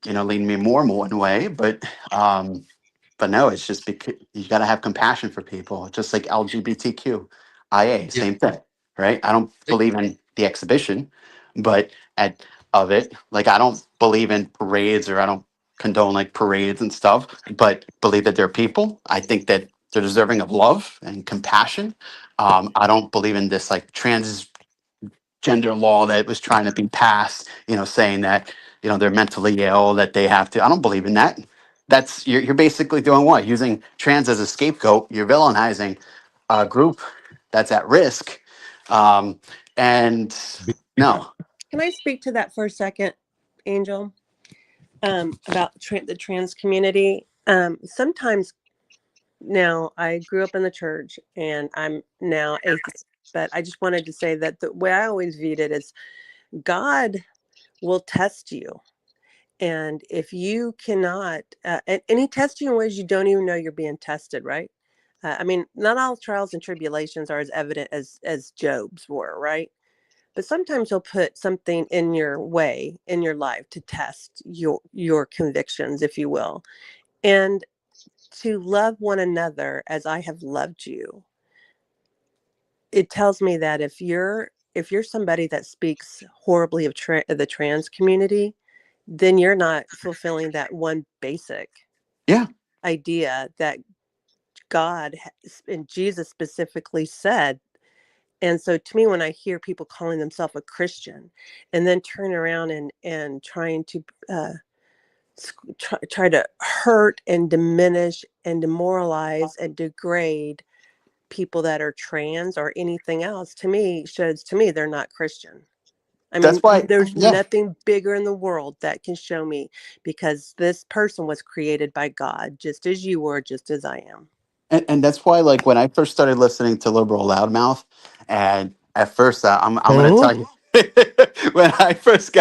leaned me more one way, but no, it's just because you got to have compassion for people, just like LGBTQIA, same thing, right? I don't believe in the exhibition, but of it, like I don't believe in parades, or I don't condone like parades and stuff, but believe that they're people. I think that they're deserving of love and compassion. I don't believe in this like transgender law that was trying to be passed, saying that they're mentally ill, that they have to. I don't believe in that. That's you're basically doing what? Using trans as a scapegoat. You're villainizing a group that's at risk. And no. Can I speak to that for a second, Angel? About the trans community. Sometimes now I grew up in the church and I'm now atheist, but I just wanted to say that the way I always viewed it is God will test you. And if you cannot, and he tests you in ways you don't even know you're being tested, right? I mean, not all trials and tribulations are as evident as Job's were, right? But sometimes he'll put something in your way, in your life, to test your convictions, if you will. And to love one another as I have loved you, it tells me that if you're somebody that speaks horribly of the trans community, then you're not fulfilling that one basic idea that God and Jesus specifically said. And so to me, when I hear people calling themselves a Christian and then turn around and trying to try to hurt and diminish and demoralize and degrade people that are trans or anything else, to me they're not Christian. I mean, there's nothing bigger in the world that can show me, because this person was created by God, just as you were, just as I am. And that's why, like, when I first started listening to Liberal Loudmouth, and at first, I'm going to tell you, when I first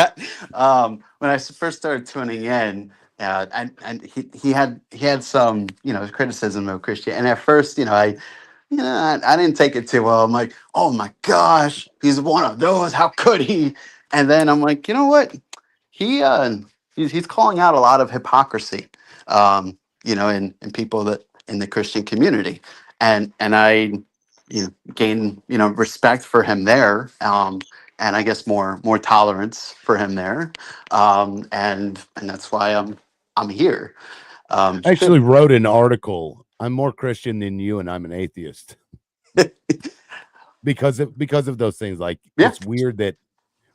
started tuning in, and he had some, criticism of Christian. And at first, I didn't take it too well. I'm like, oh my gosh, he's one of those. How could he? And then I'm like, you know what? He's calling out a lot of hypocrisy, in people that in the Christian community, and I gain respect for him there, and I guess more tolerance for him there, and that's why I'm here. I actually wrote an article. I'm more Christian than you, and I'm an atheist. because of those things. Like, it's weird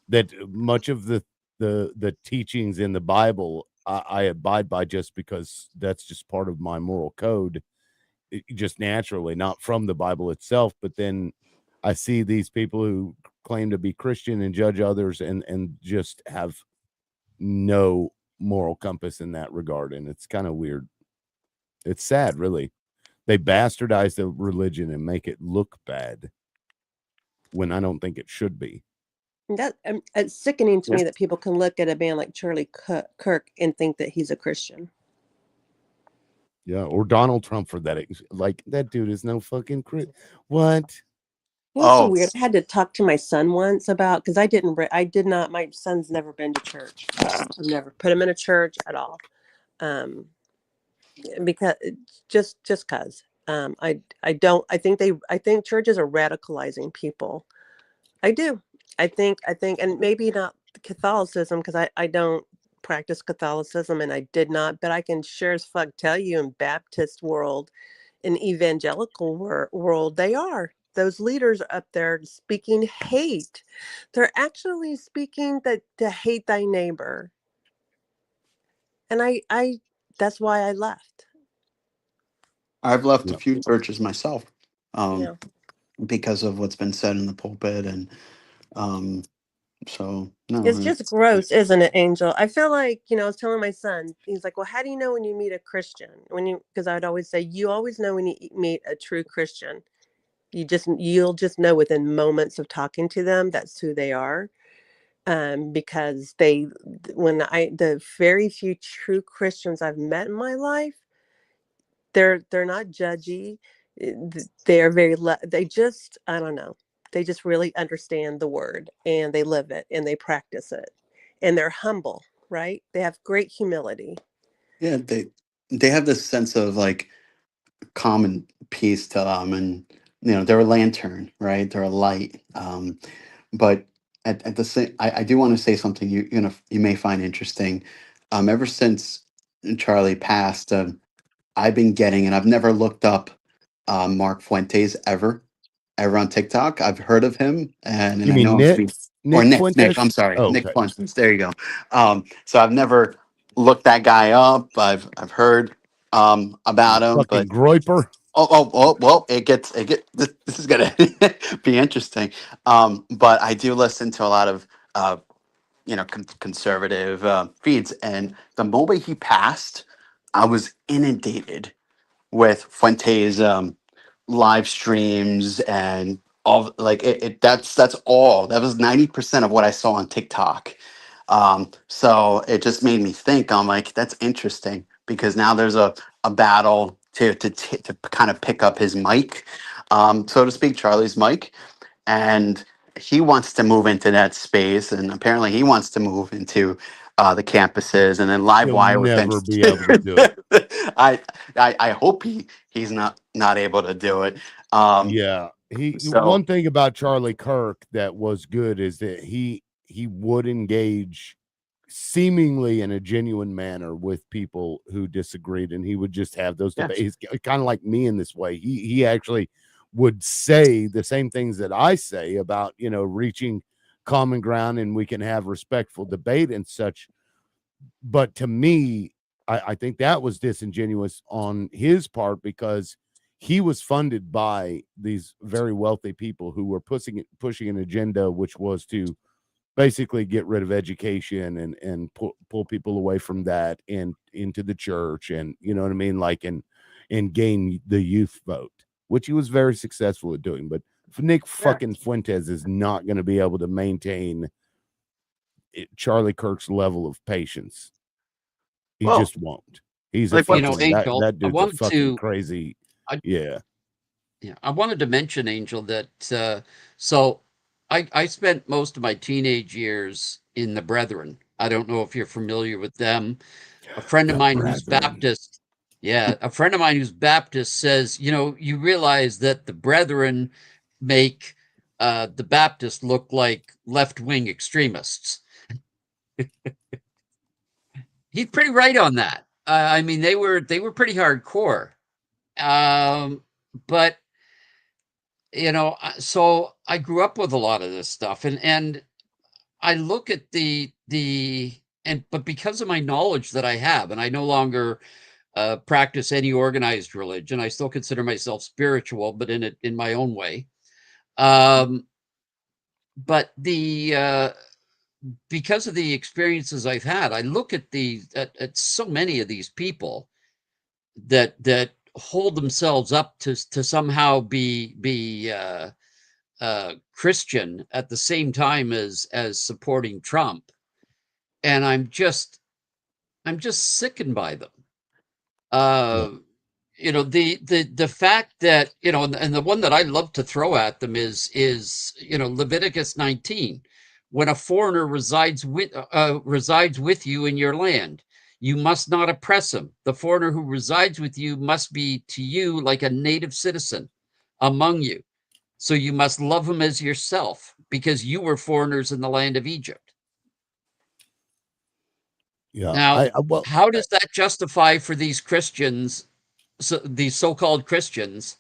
that much of the teachings in the Bible I abide by just because that's just part of my moral code, just naturally, not from the Bible itself. But then I see these people who claim to be Christian and judge others and just have no moral compass in that regard, and it's kind of weird. It's sad, really. They bastardize the religion and make it look bad when I don't think it should be. It's sickening to me that people can look at a man like Charlie Kirk and think that he's a Christian. Yeah, or Donald Trump for that. Like, that dude is no fucking what? It's so weird. I had to talk to my son once about, because I did not. My son's never been to church. I've never put him in a church at all. Because just because I think churches are radicalizing people. I do. I think, and maybe not Catholicism, because I don't practice Catholicism, and I did not, but I can sure as fuck tell you, in Baptist world, in evangelical world, they are. Those leaders up there speaking hate. They're actually speaking to hate thy neighbor. And I that's why I left. I've left a few churches myself, Yeah. because of what's been said in the pulpit, and so no, It's just gross, isn't it, Angel? I feel like, I was telling my son, he's like, well, how do you know when you meet a Christian? Because I'd always say, you always know when you meet a true Christian. You'll just know within moments of talking to them, that's who they are. Because the very few true Christians I've met in my life, they're not judgy. They are they just, I don't know. They just really understand the word, and they live it, and they practice it, and they're humble, right? They have great humility. yeah, they have this sense of like common peace to them, and they're a lantern, right? They're a light. But at the same, I do want to say something you may find interesting. Ever since Charlie passed, I've been getting, and I've never looked up Mark Fuentes ever on TikTok. I've heard of him, and You I mean know him to Nick? be, or Nick. Fuentes? I'm sorry, Oh, Nick okay. Fuentes. There you go. So I've never looked that guy up. I've heard about him, but Fucking Groiper. well, this is gonna be interesting. But I do listen to a lot of conservative feeds, and the moment he passed, I was inundated with Fuentes live streams and all, like that's all. That was 90% of what I saw on TikTok. So it just made me think. I'm like, that's interesting, because now there's a battle to kind of pick up his mic, so to speak, Charlie's mic, and he wants to move into that space, and apparently he wants to move into the campuses, and then live He'll wire with never be able to do it. I hope he's not able to do it. Yeah, So one thing about Charlie Kirk that was good is that he would engage seemingly in a genuine manner with people who disagreed, and he would just have those yes, debates, kind of like me in this way. He actually would say the same things that I say about reaching common ground, and we can have respectful debate and such. But to me, I think that was disingenuous on his part, because he was funded by these very wealthy people who were pushing an agenda, which was to basically get rid of education and pull people away from that and into the church, and you know what I mean, like and gain the youth vote, which he was very successful at doing. But Nick fucking Fuentes is not going to be able to maintain Charlie Kirk's level of patience. He well, just won't. He's a like what fucking Angel, that I dude's a wanted fucking to. crazy. I, Yeah. Yeah, I wanted to mention, Angel, that so I spent most of my teenage years in the Brethren. I don't know if you're familiar with them. A friend of The mine who's Brethren. Baptist, yeah, a friend of mine who's Baptist says, you realize that the Brethren make the Baptists look like left-wing extremists. He's pretty right on that. I mean, they were pretty hardcore, but so I grew up with a lot of this stuff, and I look at but because of my knowledge that I have, and I no longer practice any organized religion, I still consider myself spiritual, but in my own way. But because of the experiences I've had, I look at at so many of these people that hold themselves up to somehow be Christian at the same time as supporting Trump, and I'm just sickened by them. The fact that and the one that I love to throw at them is Leviticus 19, when a foreigner resides with you in your land, you must not oppress him. The foreigner who resides with you must be to you like a native citizen among you. So you must love him as yourself, because you were foreigners in the land of Egypt. Yeah. Now, how does that justify for these Christians, these so-called Christians,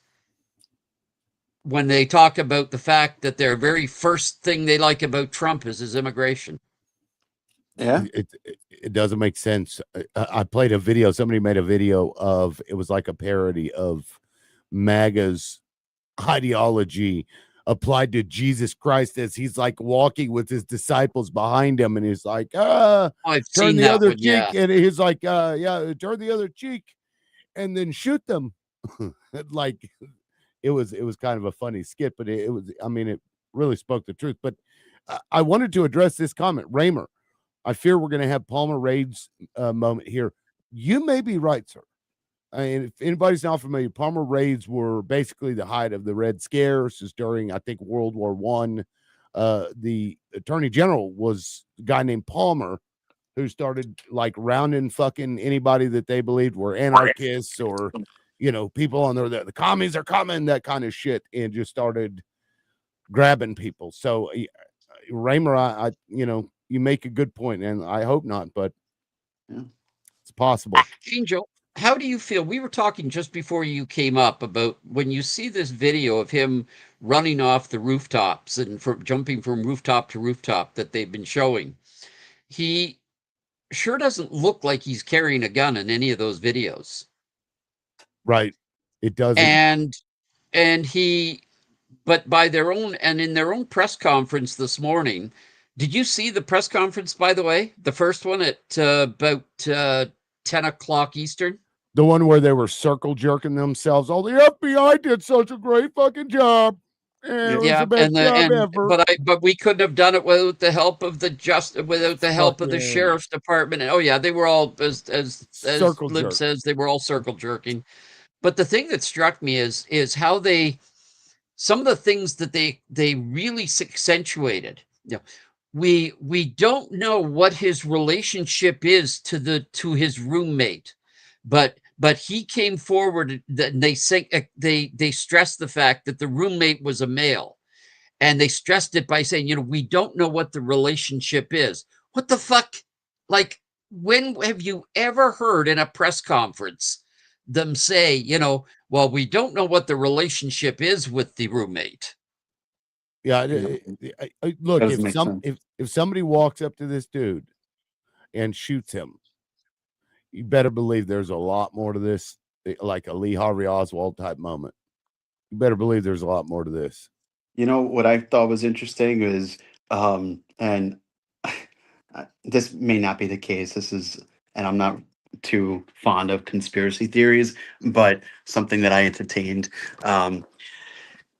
when they talk about the fact that their very first thing they like about Trump is his immigration? Yeah. It doesn't make sense. I played a video. Somebody made a video of, it was like a parody of MAGA's ideology applied to Jesus Christ as he's like walking with his disciples behind him, and he's like, I've turn seen the that other one, cheek, yeah. and he's like, yeah, turn the other cheek and then shoot them. Like it was kind of a funny skit, but it was, I mean, it really spoke the truth. But I wanted to address this comment. Raymer, I fear we're going to have Palmer Raids moment here. You may be right, sir. And if anybody's not familiar, Palmer raids were basically the height of the Red Scares. Is during, I think, World War One. The Attorney General was a guy named Palmer, who started like rounding fucking anybody that they believed were anarchists or, you know, people on there that the commies are coming, that kind of shit, and just started grabbing people. So, Raymer, I you know, you make a good point, and I hope not, but it's possible. Angel, how do you feel? We were talking just before you came up about when you see this video of him running off the rooftops and from jumping from rooftop to rooftop that they've been showing. He sure doesn't look like he's carrying a gun in any of those videos. Right. It doesn't. And he, but by their own, and in their own press conference this morning, did you see the press conference, by the way? The first one at about 10 o'clock Eastern? The one where they were circle jerking themselves. Oh, the FBI did such a great fucking job. And it was the best job ever. But we couldn't have done it without the help of without the help of the sheriff's department. And, oh yeah, they were all as Circle Lib jerk. says, they were all circle jerking. But the thing that struck me is how they, some of the things that they really accentuated. You know, we don't know what his relationship is to his roommate, but he came forward, and they say they stressed the fact that the roommate was a male, and they stressed it by saying, you know, we don't know what the relationship is. What the fuck? Like, when have you ever heard in a press conference them say, you know, well, we don't know what the relationship is with the roommate? Yeah, look, Doesn't make sense. if somebody walks up to this dude and shoots him, you better believe there's a lot more to this, like a Lee Harvey Oswald type moment. You better believe there's a lot more to this. You know what I thought was interesting is, and this may not be the case. This is, and I'm not too fond of conspiracy theories, but something that I entertained.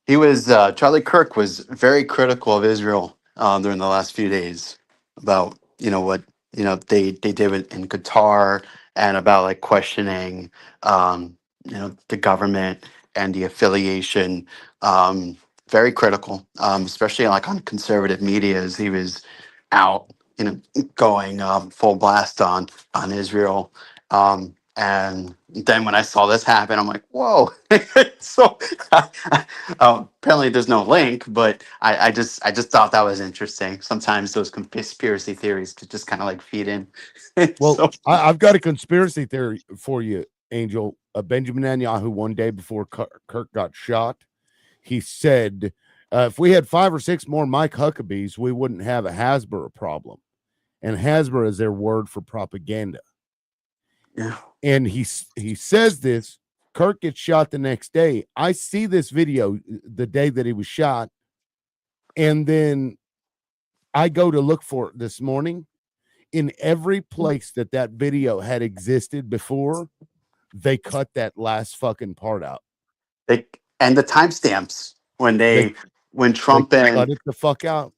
He was Charlie Kirk was very critical of Israel during the last few days about, you know, what, you know, they did in Qatar, and about like questioning you know, the government and the affiliation. Very critical, especially like on conservative media, as he was out, you know, going full blast on Israel. And then when I saw this happen, I'm like, whoa. So apparently there's no link, but I just thought that was interesting. Sometimes those conspiracy theories could just kind of like feed in. Well, So, I've got a conspiracy theory for you, Angel. Benjamin Netanyahu, one day before Kirk got shot, he said, if we had 5 or 6 more Mike Huckabees, we wouldn't have a Hasbro problem. And Hasbro is their word for propaganda. Yeah. And he says this. Kirk gets shot the next day. I see this video the day that he was shot, and then I go to look for it this morning. In every place that video had existed before, they cut that last fucking part out. And the timestamps when Trump they and cut it the fuck out.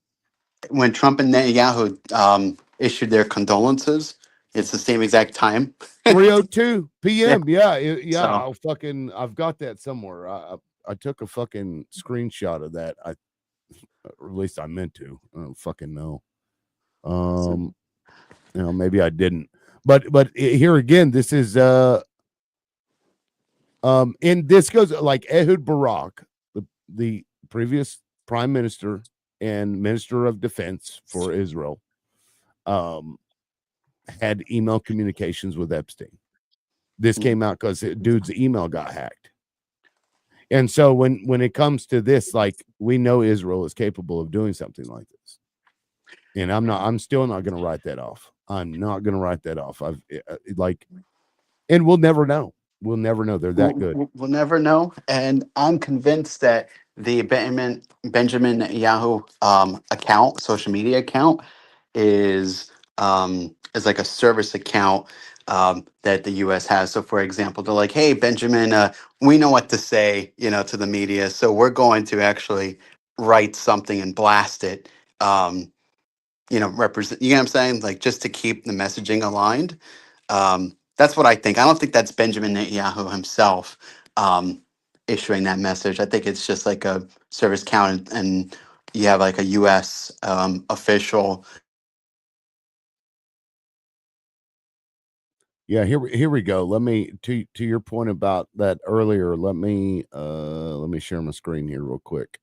When Trump and Netanyahu issued their condolences, it's the same exact time. 3:02 p.m. Yeah. So- I've got that somewhere. I took a fucking screenshot of that. Or at least I meant to. I don't fucking know. You know, maybe I didn't. But here again, this is and this goes like Ehud Barak, the previous prime minister and minister of defense for Israel, had email communications with Epstein. This came out because dude's email got hacked. And so when it comes to this, like, we know Israel is capable of doing something like this. And I'm still not going to write that off. I'm not going to write that off. And we'll never know. We'll never know. They're that good. We'll never know. And I'm convinced that the Benjamin Netanyahu account, social media account, is like a service account that the U.S. has. So, for example, they're like, "Hey, Benjamin, we know what to say, to the media, so we're going to actually write something and blast it." Represent. You know what I'm saying? Like just to keep the messaging aligned. That's what I think. I don't think that's Benjamin Netanyahu himself issuing that message. I think it's just like a service count, and you have like a U.S. Official. Yeah, here we go. Let me to your point about that earlier. Let me share my screen here real quick.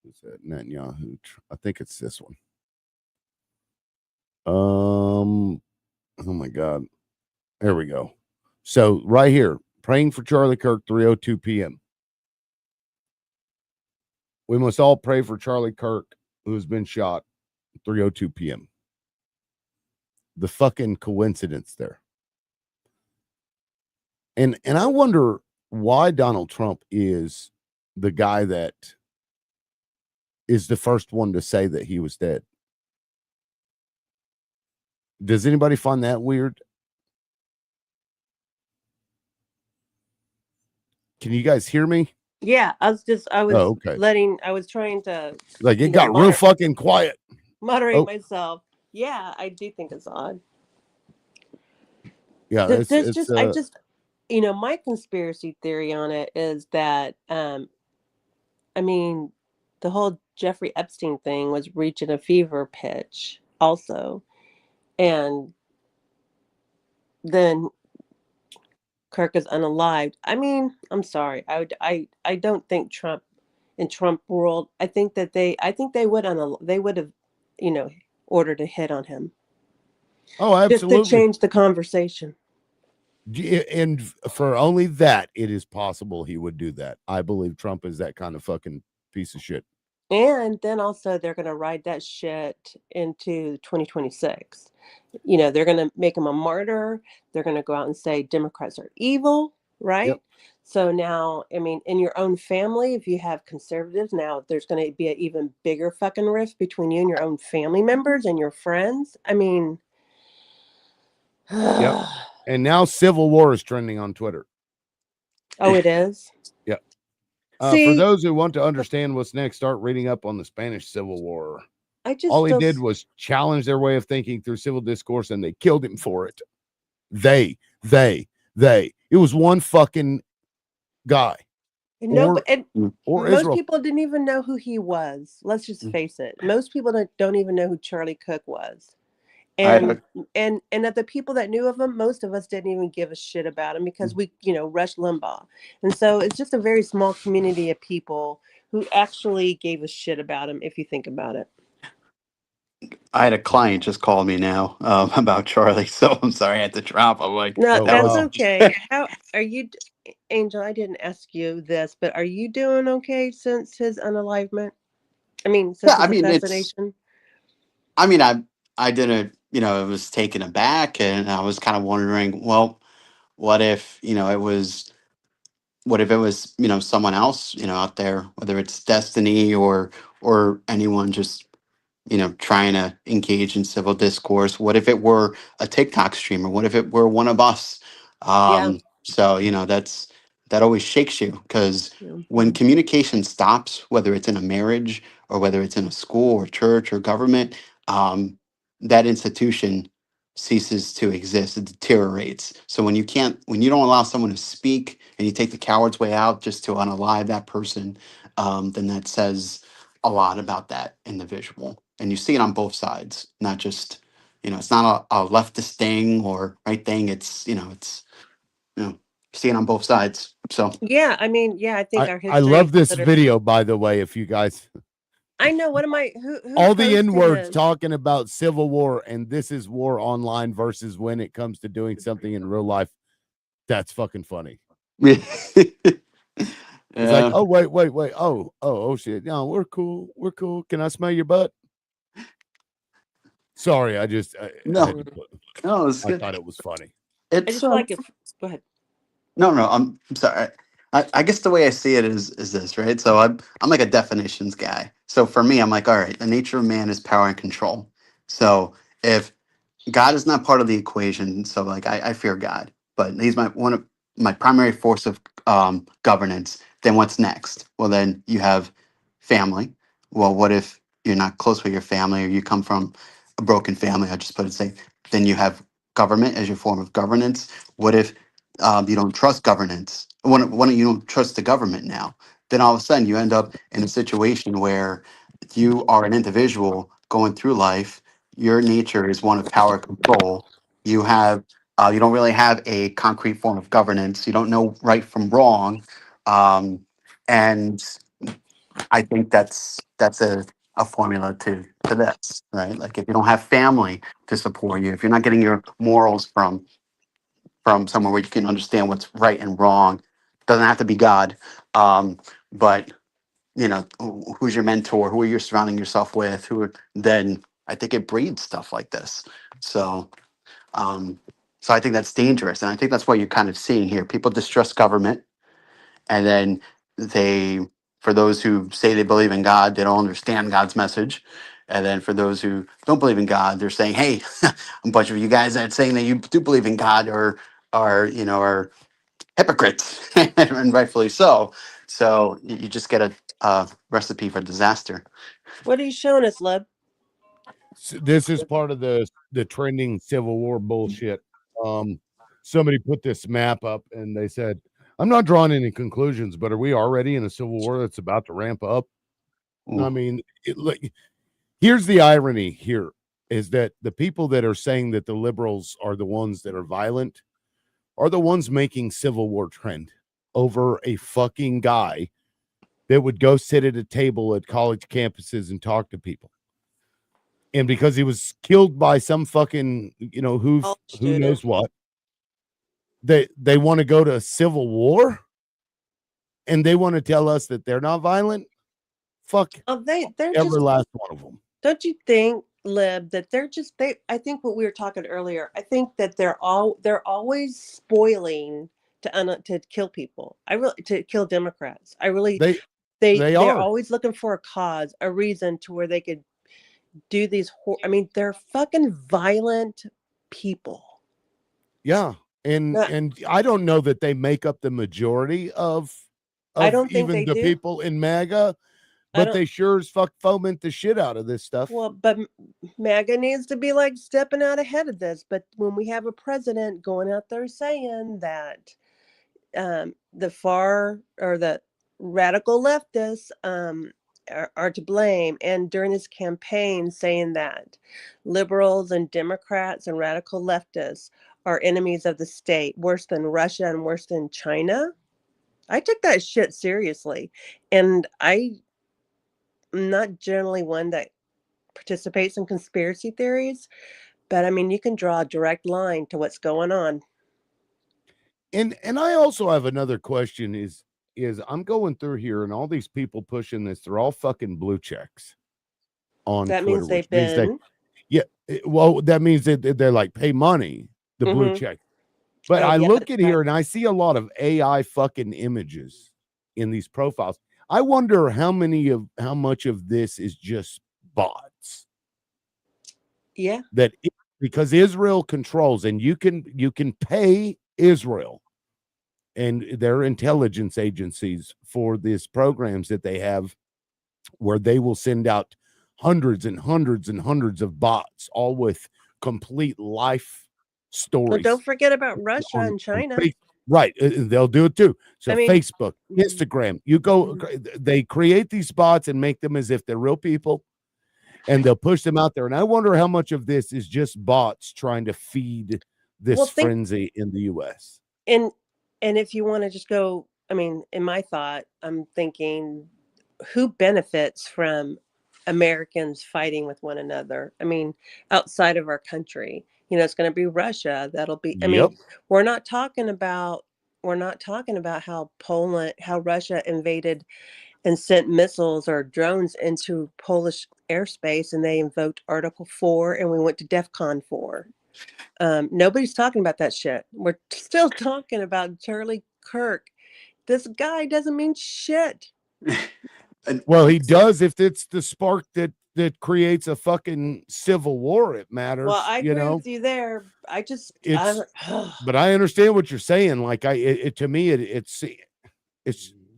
Is that Netanyahu? I think it's this one. Oh my God. There we go. So right here, praying for Charlie Kirk, 3:02 p.m. We must all pray for Charlie Kirk, who has been shot, 3:02 p.m. The fucking coincidence there. And I wonder why Donald Trump is the guy that is the first one to say that he was dead. Does anybody find that weird? Can you guys hear me? Yeah, I was okay. I was trying to Like it got real fucking quiet. Moderate myself. Yeah, I do think it's odd. Yeah, my conspiracy theory on it is that I mean, the whole Jeffrey Epstein thing was reaching a fever pitch also. And then Kirk is unalived. I mean, I'm sorry. I don't think Trump world, I think they would have, ordered a hit on him. Oh, absolutely. Just to change the conversation. And for only that, it is possible he would do that. I believe Trump is that kind of fucking piece of shit. And then also they're going to ride that shit into 2026. They're going to make him a martyr. They're going to go out and say Democrats are evil, right? Yep. So now, I mean, in your own family, if you have conservatives, now there's going to be an even bigger fucking rift between you and your own family members and your friends. I mean, yep. And now civil war is trending on Twitter. Oh, it is? Yep. For those who want to understand what's next, start reading up on the Spanish Civil War. All he did was challenge their way of thinking through civil discourse, and they killed him for it. They. It was one fucking guy. No, most people didn't even know who he was. Let's just face it. Most people don't even know who Charlie Cook was. And of the people that knew of him, most of us didn't even give a shit about him because we, Rush Limbaugh. And so it's just a very small community of people who actually gave a shit about him, if you think about it. I had a client just call me now about Charlie, so I'm sorry I had to drop. I'm like, no, that's okay. How are you, Angel? I didn't ask you this, but are you doing okay since his unalivement? I mean, since his assassination? I didn't, I was taken aback, and I was kind of wondering, well, what if it was someone else out there, whether it's Destiny or anyone just trying to engage in civil discourse. What if it were a TikTok streamer? What if it were one of us? So that always shakes you, because when communication stops, whether it's in a marriage or whether it's in a school or church or government, that institution ceases to exist. It deteriorates. So when you don't allow someone to speak, and you take the coward's way out just to unalive that person, then that says a lot about that individual. And you see it on both sides, not just, it's not a leftist thing or right thing. It's, you see it on both sides. So yeah, I mean, I think our history. I love this video, by the way. If you guys, I know, what am I? Who all the N-words talking about civil war, and this is war online versus when it comes to doing something in real life. That's fucking funny. It's like, oh wait, oh shit, no, we're cool. Can I smell your butt? Sorry, I No, had to put, no, it's I good. thought it was funny. I It's just feel like if go ahead. No, no, I'm sorry. I guess the way I see it is this, right? So I'm like a definitions guy. So for me, I'm like, all right, the nature of man is power and control. So if God is not part of the equation, so like I fear God, but he's my one of my primary force of governance, then what's next? Well, then you have family. Well, what if you're not close with your family or you come from a broken family? I just put it say, then you have government as your form of governance. What if you don't trust governance? When you don't trust the government now, then all of a sudden you end up in a situation where you are an individual going through life. Your nature is one of power control. You have you don't really have a concrete form of governance. You don't know right from wrong, and I think that's a formula to this, right? Like if you don't have family to support you, if you're not getting your morals from somewhere where you can understand what's right and wrong, doesn't have to be God, but you know who's your mentor, who are you surrounding yourself with, then I think it breeds stuff like this. So um so I think that's dangerous, and I think that's what you're kind of seeing here. People distrust government, and then they, for those who say they believe in God, they don't understand God's message. And then for those who don't believe in God, they're saying, hey, a bunch of you guys that saying that you do believe in God are hypocrites, and rightfully so. So you just get a recipe for disaster. What are you showing us, Leb? This is part of the trending Civil War bullshit. Somebody put this map up and they said, I'm not drawing any conclusions, but are we already in a civil war that's about to ramp up? I mean, here's the irony here is that the people that are saying that the liberals are the ones that are violent are the ones making civil war trend over a fucking guy that would go sit at a table at college campuses and talk to people. And because he was killed by some fucking, who knows what, they want to go to a civil war and they want to tell us that they're not violent. Fuck they're every just, last one of them. Don't you think, Lib, that I think what we were talking earlier, I think that they're always spoiling to kill people. To kill Democrats. They're are always looking for a cause, a reason to where they could do these they're fucking violent people. Yeah. And I don't know that they make up the majority of I don't think even they the do. people in MAGA, but they sure as fuck foment the shit out of this stuff. Well, but MAGA needs to be like stepping out ahead of this. But when we have a president going out there saying that the far or the radical leftists are to blame, and during his campaign saying that liberals and Democrats and radical leftists are enemies of the state, worse than Russia and worse than China, I took that shit seriously. And I'm not generally one that participates in conspiracy theories, but I mean, you can draw a direct line to what's going on. And I also have another question is I'm going through here and all these people pushing this, they're all fucking blue checks on That Twitter, means they've which means been. well, that means that they're like pay money, the blue check. But I look at here and I see a lot of AI fucking images in these profiles. I wonder how much of this is just bots. Yeah. Because Israel controls, and you can pay Israel and their intelligence agencies for these programs that they have where they will send out hundreds and hundreds and hundreds of bots, all with complete life stories. Well, don't forget about Russia and China. Right. They'll do it too. So Facebook, mm-hmm. Instagram, you go, they create these bots and make them as if they're real people, and they'll push them out there. And I wonder how much of this is just bots trying to feed this frenzy in the US. And if you want to just go, I mean, in my thought, I'm thinking, who benefits from Americans fighting with one another? I mean, outside of our country, it's going to be Russia. That'll be, I mean, we're not talking about how Russia invaded and sent missiles or drones into Polish airspace, and they invoked Article 4, and we went to DEFCON 4. Nobody's talking about that shit. We're still talking about Charlie Kirk. This guy doesn't mean shit. Well, he does if it's the spark that creates a fucking civil war. It matters. Well, I agree with you there. I just, It's, but I understand what you're saying. Like to me, it's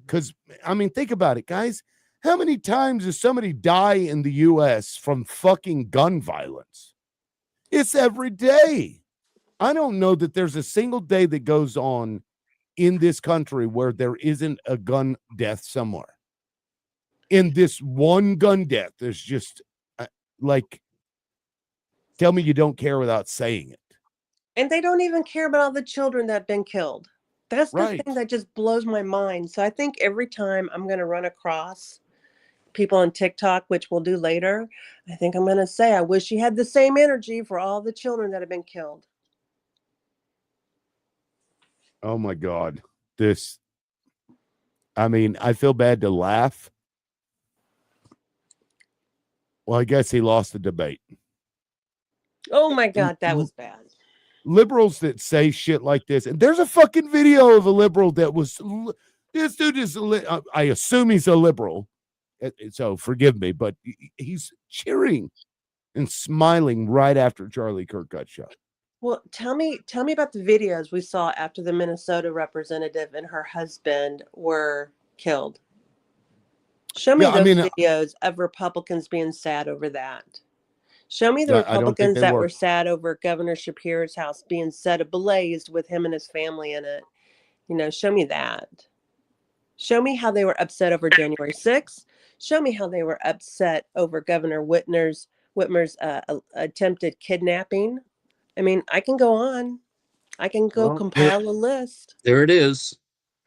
because I mean, think about it, guys. How many times does somebody die in the U.S. from fucking gun violence? It's every day. I don't know that there's a single day that goes on in this country where there isn't a gun death somewhere. In this one gun death, there's just like, tell me you don't care without saying it. And they don't even care about all the children that have been killed. That's the Right. thing that just blows my mind. So I think every time I'm going to run across people on TikTok, which we'll do later, I think I'm going to say, I wish you had the same energy for all the children that have been killed. Oh my God. I mean, I feel bad to laugh. Well, I guess he lost the debate. Oh my God, that was bad. Liberals that say shit like this, and there's a fucking video of a liberal that was, this dude is, I assume he's a liberal, so forgive me, but he's cheering and smiling right after Charlie Kirk got shot. Well, tell me about the videos we saw after the Minnesota representative and her husband were killed. Show me those videos of Republicans being sad over that. Show me the Republicans that were sad over Governor Shapiro's house being set ablaze with him and his family in it. You know, show me that. Show me how they were upset over January 6th. Show me how they were upset over Governor Whitmer's attempted kidnapping. I mean, I can go on. I can go compile a list. There it is.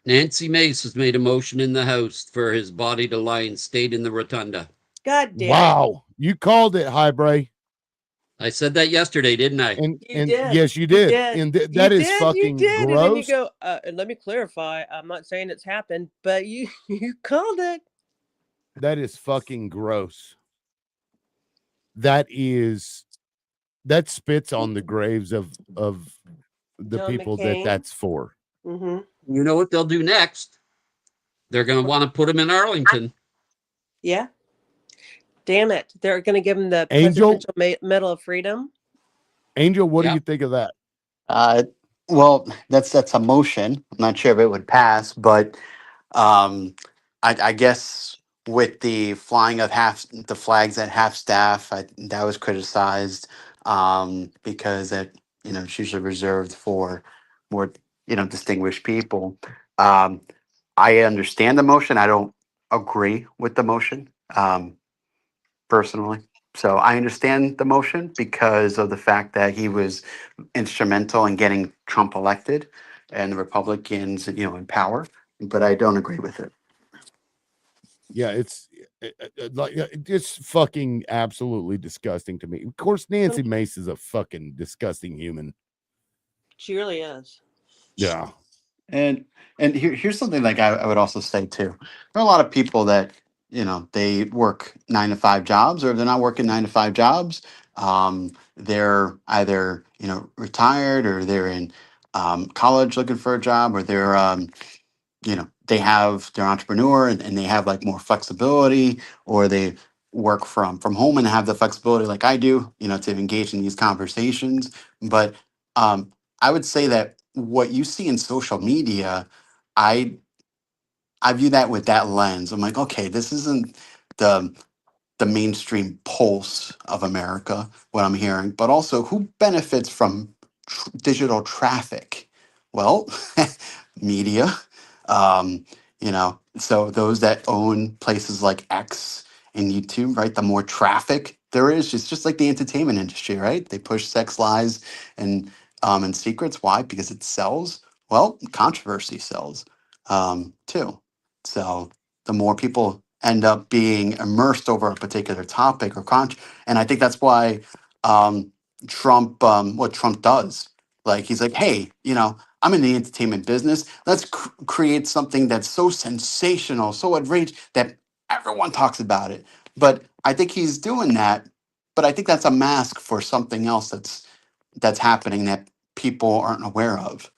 Nancy Mace has made a motion in the House for his body to lie in state in the rotunda. God damn wow. It. You called it, Highbray. I said that yesterday, didn't I? And yes, you did. And that is fucking gross. And then you go, and let me clarify. I'm not saying it's happened, but you called it. That is fucking gross. That spits on the graves of the John people McCain. that's for. Mm-hmm. You know what they'll do next? They're going to want to put him in Arlington. Yeah. Damn it. They're going to give him the Angel? Presidential Medal of Freedom. Angel, what do you think of that? Well, that's a motion. I'm not sure if it would pass, but I guess with the flying of the flags at half staff, that was criticized because it's usually reserved for more distinguished people. I understand the motion. I don't agree with the motion personally. So I understand the motion because of the fact that he was instrumental in getting Trump elected and the Republicans, in power. But I don't agree with it. Yeah, it's fucking absolutely disgusting to me. Of course, Nancy Mace is a fucking disgusting human. She really is. Yeah. And here's something like I would also say too. There are a lot of people that they work 9-to-5 jobs, or if they're not working 9-to-5 jobs, they're either retired, or they're in college looking for a job, or they're they're entrepreneur and they have like more flexibility, or they work from home and have the flexibility like I do, to engage in these conversations. But I would say that what you see in social media, I view that with that lens. I'm like, okay, this isn't the mainstream pulse of America, what I'm hearing, but also who benefits from digital traffic? Well, media, so those that own places like X and YouTube, right? The more traffic there is, just like the entertainment industry, right? They push sex, lies, and secrets. Why? Because it sells. Well, controversy sells too. So the more people end up being immersed over a particular topic or and I think that's why Trump, what Trump does, like he's like, hey, I'm in the entertainment business. Let's create something that's so sensational, so outrageous that everyone talks about it. But I think he's doing that, but I think that's a mask for something else that's happening that people aren't aware of.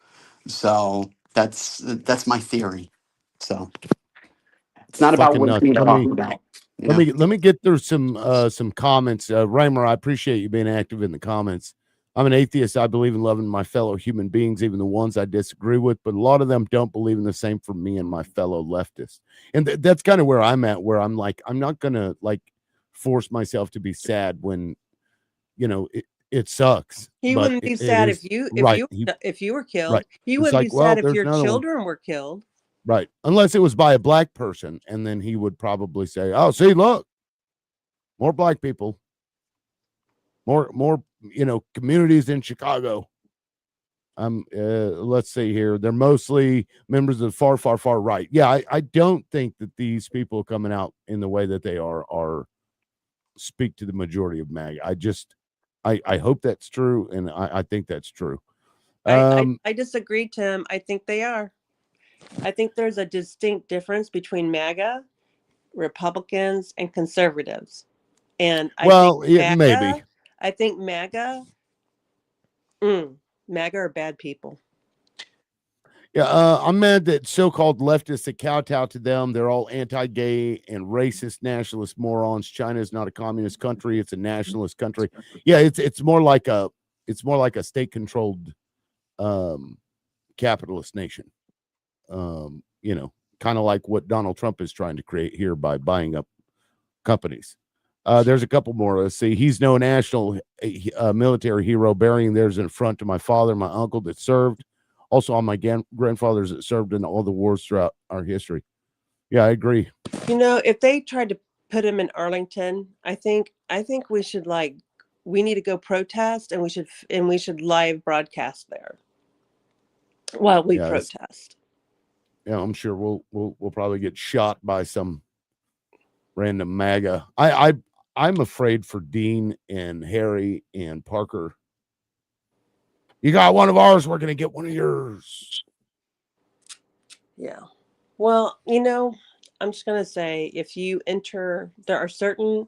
So that's my theory. So it's not about Fucking what nuts. we talk about. You know? Let me get through some comments. Reimer, I appreciate you being active in the comments. I'm an atheist. I believe in loving my fellow human beings, even the ones I disagree with, but a lot of them don't believe in the same for me and my fellow leftists. And that's kind of where I'm at, where I'm like, I'm not gonna like force myself to be sad when, you know, it sucks. He But wouldn't be it sad is right. if you were killed. Right. He It's wouldn't be like, well, sad if there's your another one. children were killed. Right. Unless it was by a black person, and then he would probably say, "Oh, see, look, more black people, more, communities in Chicago." Let's see here. They're mostly members of the far, far, far right. Yeah, I don't think that these people coming out in the way that they are speak to the majority of MAG. I hope that's true, and I think that's true. I disagree, Tim. I think they are. I think there's a distinct difference between MAGA, Republicans, and conservatives. And maybe. I think MAGA are bad people. Yeah, I'm mad that so-called leftists that kowtow to them, they're all anti-gay and racist nationalist morons. China is not a communist country; it's a nationalist country. Yeah, it's more like a state-controlled capitalist nation. Kind of like what Donald Trump is trying to create here by buying up companies. There's a couple more. Let's see. He's no national military hero. Burying there's an affront to my father, my uncle that served. Also on my grandfathers that served in all the wars throughout our history. Yeah, I agree. If they tried to put him in Arlington, I think we should we need to go protest, and we should live broadcast there while we protest. Yeah, I'm sure we'll probably get shot by some random MAGA. I'm afraid for Dean and Harry and Parker. You got one of ours, we're gonna get one of yours. Yeah. Well, I'm just gonna say, if you enter, there are certain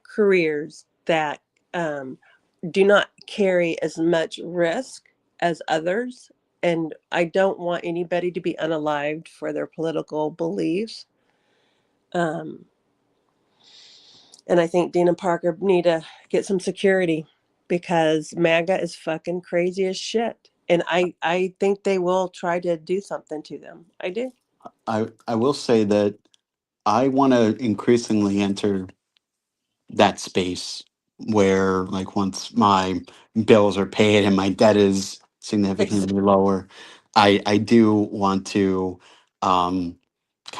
careers that do not carry as much risk as others, and I don't want anybody to be unalived for their political beliefs. And I think Dean and Parker need to get some security, because MAGA is fucking crazy as shit. And I think they will try to do something to them. I do. I will say that I want to increasingly enter that space where, like, once my bills are paid and my debt is significantly lower, I do want to kind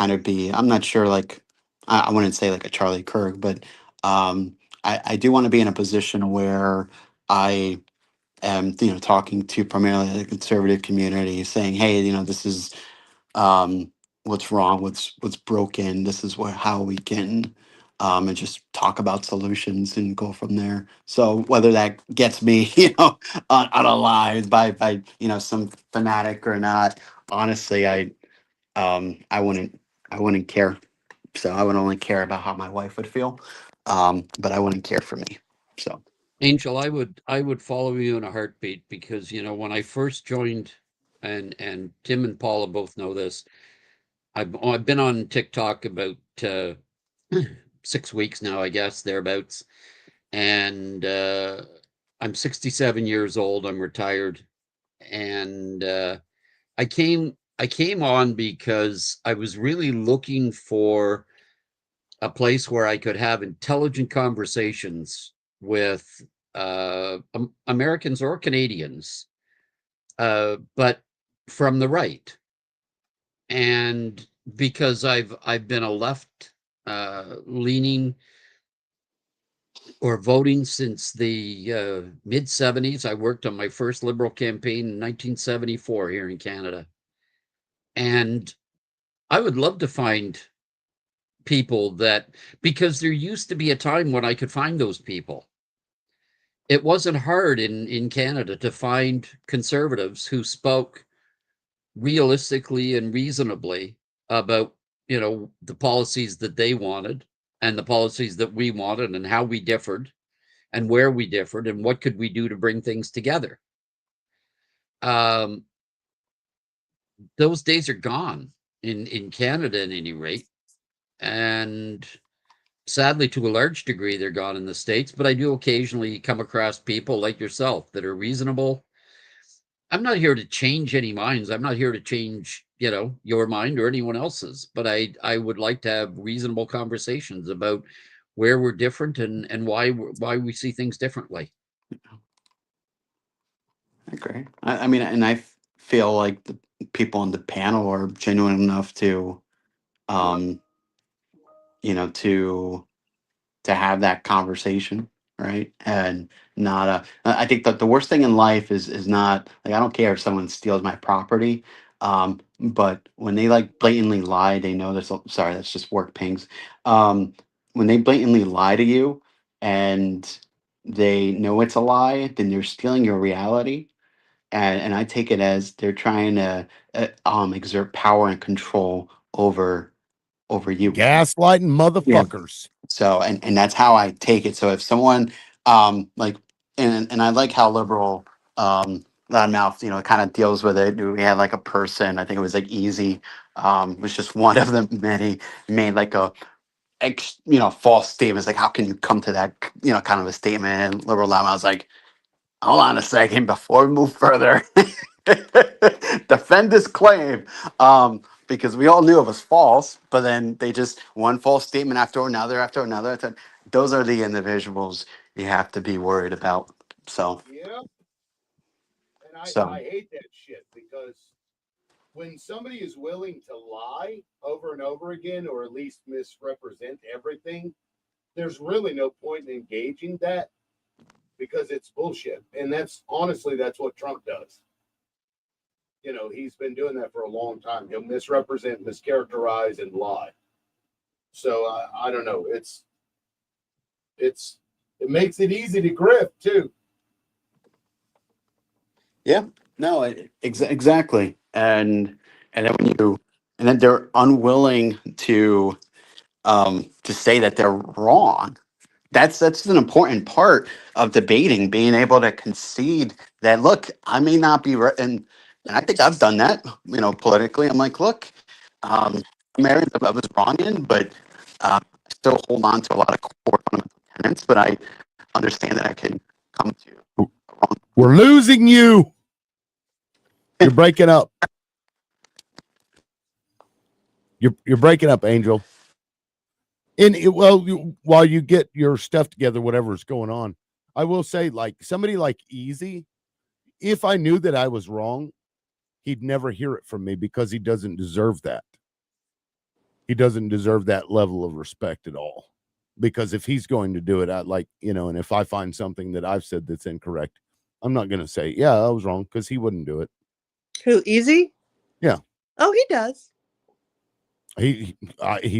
of be, I'm not sure, like, I wouldn't say like a Charlie Kirk, but I do want to be in a position where I am, talking to primarily the conservative community, saying, hey, this is what's wrong, what's broken. This is how we can, and just talk about solutions and go from there. So whether that gets me, unalived by some fanatic or not, honestly, I wouldn't care. So I would only care about how my wife would feel, but I wouldn't care for me. So. Angel, I would follow you in a heartbeat, because when I first joined, and Tim and Paula both know this, I've been on TikTok about 6 weeks now, I guess, thereabouts, and I'm 67 years old. I'm retired, and I came on because I was really looking for a place where I could have intelligent conversations with Americans or Canadians, but from the right. And because I've been a left leaning or voting since the mid 70s. I worked on my first Liberal campaign in 1974 here in Canada. And I would love to find people because there used to be a time when I could find those people. It wasn't hard in Canada to find conservatives who spoke realistically and reasonably about, the policies that they wanted, and the policies that we wanted and how we differed and where we differed and what could we do to bring things together. Those days are gone in Canada at any rate. And sadly, to a large degree, they're gone in the States, but I do occasionally come across people like yourself that are reasonable. I'm not here to change any minds. I'm not here to change, your mind or anyone else's, but I would like to have reasonable conversations about where we're different and why we see things differently. I agree. I mean, and I feel like the people on the panel are genuine enough to, to have that conversation, right? And not I think that the worst thing in life is not like, I don't care if someone steals my property, but when they like blatantly lie, they know this. Sorry, that's just work pings. When they blatantly lie to you and they know it's a lie, then they're stealing your reality. And I take it as they're trying to exert power and control over you. Gaslighting motherfuckers. So and that's how I take it. So if someone like and I like how liberal loudmouth, kind of deals with it. We had like a person, I think it was like Easy, was just one of the many, made like a false statements. Like, how can you come to that, kind of a statement? And liberal loudmouth was like, hold on a second before we move further. Defend this claim. Because we all knew it was false, but then they just one false statement after another after another. Those are the individuals you have to be worried about. So Yeah. And I hate that shit, because when somebody is willing to lie over and over again, or at least misrepresent everything, there's really no point in engaging that, because it's bullshit. And that's what Trump does. He's been doing that for a long time. He'll misrepresent, mischaracterize, and lie. So I don't know. It makes it easy to grift too. yeah, no, exactly. And then they're unwilling to say that they're wrong. That's an important part of debating, being able to concede that, look, I may not be right. And I think I've done that, politically. I'm like, look, Mary, I was wrong in, but I still hold on to a lot of core fundamental tenets, but I understand that I can come to. We're losing you. You're breaking up. You're breaking up, Angel. While you get your stuff together, whatever's going on, I will say, like, somebody like Easy, if I knew that I was wrong, he'd never hear it from me, because he doesn't deserve that. He doesn't deserve that level of respect at all. Because if he's going to do it, and if I find something that I've said that's incorrect, I'm not going to say, yeah, I was wrong, because he wouldn't do it. Who, Easy? Yeah. Oh, he does. He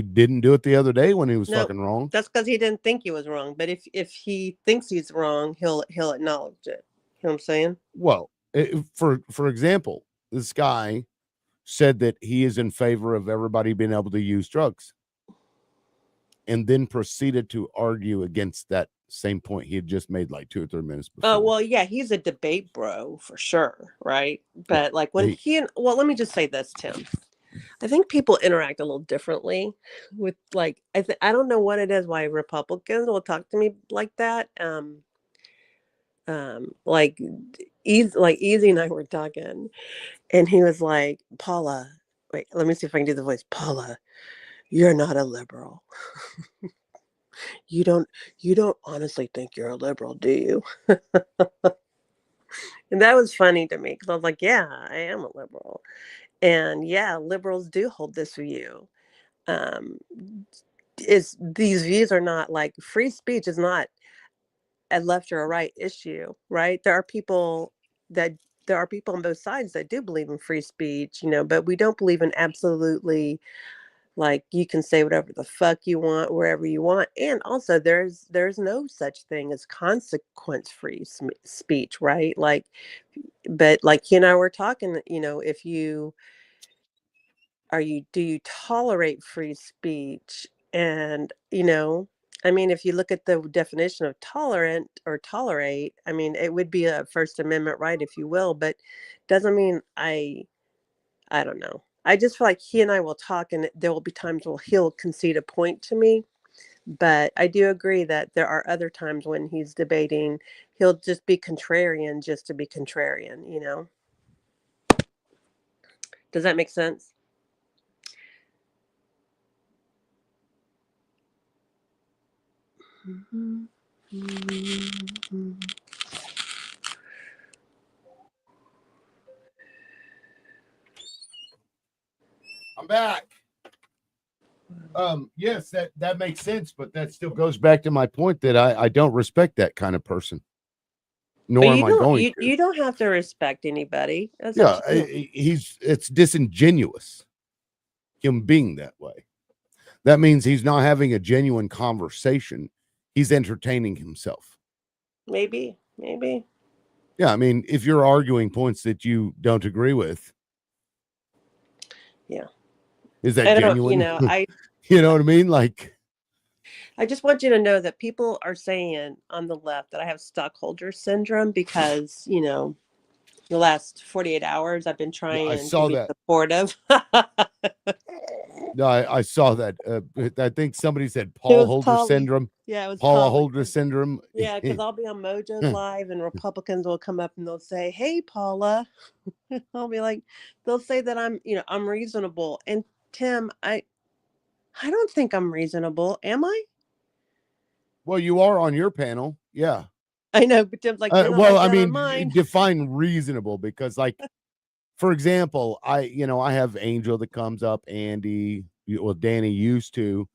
didn't do it the other day when he was fucking wrong. That's because he didn't think he was wrong. But if he thinks he's wrong, he'll acknowledge it. You know what I'm saying? Well, for example, this guy said that he is in favor of everybody being able to use drugs, and then proceeded to argue against that same point he had just made like 2 or 3 minutes before. Oh, well, yeah, he's a debate bro for sure, right? But like when let me just say this, Tim. I think people interact a little differently with, like, I don't know what it is why Republicans will talk to me like that. Like Easy and I were talking, and he was like, Paula, wait, let me see if I can do the voice. Paula, you're not a liberal. You don't honestly think you're a liberal, do you? And that was funny to me, because I was like, yeah, I am a liberal. And yeah, liberals do hold this view. These views are not like, free speech is not a left or a right issue, right? There are people on both sides that do believe in free speech, but we don't believe in absolutely, like, you can say whatever the fuck you want wherever you want. And also there's no such thing as consequence free speech, right? Like, but like you and I were talking, if you do you tolerate free speech And, I mean, if you look at the definition of tolerant or tolerate, I mean, it would be a First Amendment right, if you will, but doesn't mean I don't know. I just feel like he and I will talk, and there will be times where he'll concede a point to me. But I do agree that there are other times when he's debating, he'll just be contrarian just to be contrarian. Does that make sense? I'm back. Yes, that makes sense, but that still goes back to my point that I don't respect that kind of person. Nor am I going to. You don't have to respect anybody. That's Yeah, up to you. it's disingenuous him being that way. That means he's not having a genuine conversation. He's entertaining himself. Maybe. Yeah, I mean, if you're arguing points that you don't agree with, yeah, is that genuine? You know what I mean? Like, I just want you to know that people are saying on the left that I have stockholder syndrome because, the last 48 hours I've been trying to be supportive. No, I saw that. I think somebody said Paul Holder syndrome. Yeah, it was Paula Holder syndrome. Yeah, because I'll be on Mojo's live and Republicans will come up and they'll say, "Hey, Paula." I'll be like, they'll say that I'm reasonable. And Tim, I don't think I'm reasonable. Am I? Well, you are on your panel. Yeah. I know, but Tim's like, well, I mean, define reasonable because, like, for example, I have Angel that comes up, Andy, Danny used to,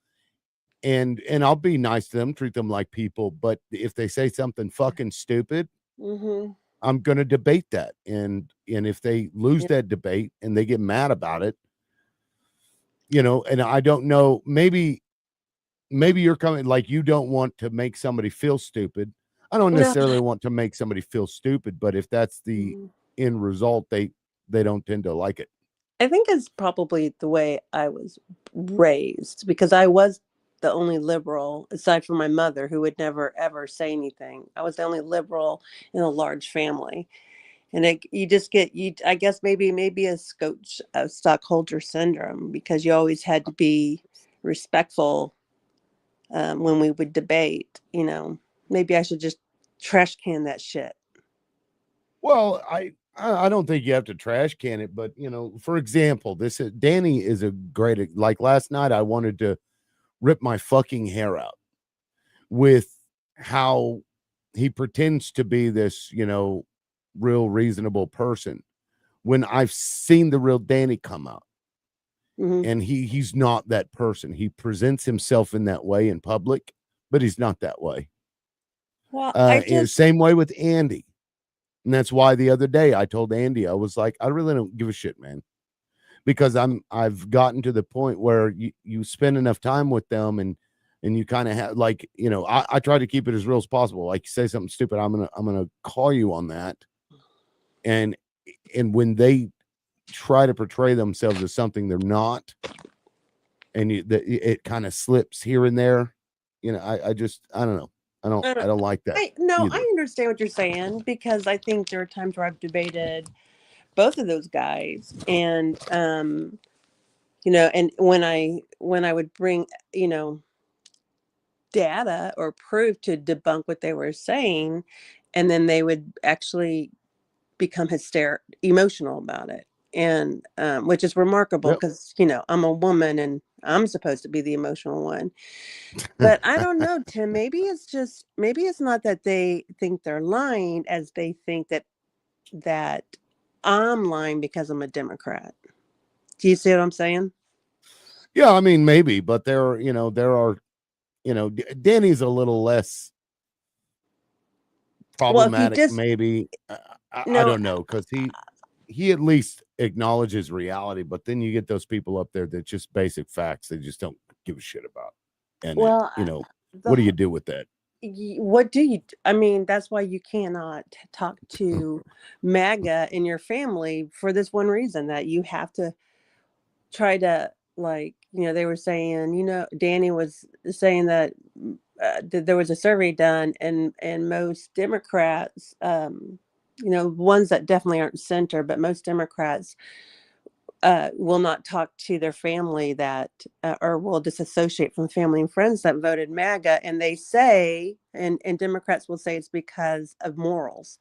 and I'll be nice to them, treat them like people. But if they say something fucking stupid, I'm gonna debate that, and if they lose that debate and they get mad about it, and I don't know, maybe you're coming like you don't want to make somebody feel stupid. I don't necessarily want to make somebody feel stupid, but if that's the end result, they don't tend to like it. I think it's probably the way I was raised because I was the only liberal, aside from my mother, who would never, ever say anything. I was the only liberal in a large family. And you just get, I guess maybe a stockholder syndrome because you always had to be respectful when we would debate. Maybe I should just trash can that shit. Well, I don't think you have to trash can it, but for example, Danny is a great, like last night I wanted to rip my fucking hair out with how he pretends to be this, real reasonable person when I've seen the real Danny come out. And he's not that person. He presents himself in that way in public, but he's not that way. Well, same way with Andy. And that's why the other day I told Andy, I was like, I really don't give a shit, man, because I've gotten to the point where you spend enough time with them and you kind of have like, I try to keep it as real as possible. Like you say something stupid, I'm going to call you on that. And when they try to portray themselves as something they're not, and it kind of slips here and there, I don't know. I don't like that. I understand what you're saying because I think there are times where I've debated both of those guys, and and when I would bring data or proof to debunk what they were saying, and then they would actually become emotional about it, and which is remarkable because I'm a woman and I'm supposed to be the emotional one. But I don't know, Tim, maybe it's not that they think they're lying as they think that I'm lying because I'm a Democrat. Do you see what I'm saying? Yeah, I mean, maybe, but there are Danny's a little less problematic, maybe. I don't know, because he at least acknowledges reality, but then you get those people up there that just basic facts they just don't give a shit about. And what do you do with that? What do you? I mean, that's why you cannot talk to MAGA in your family for this one reason, that you have to try to like, they were saying, Danny was saying that there was a survey done, and most Democrats, ones that definitely aren't center, but most Democrats will not talk to their family that, or will disassociate from family and friends that voted MAGA. And they say, and Democrats will say it's because of morals.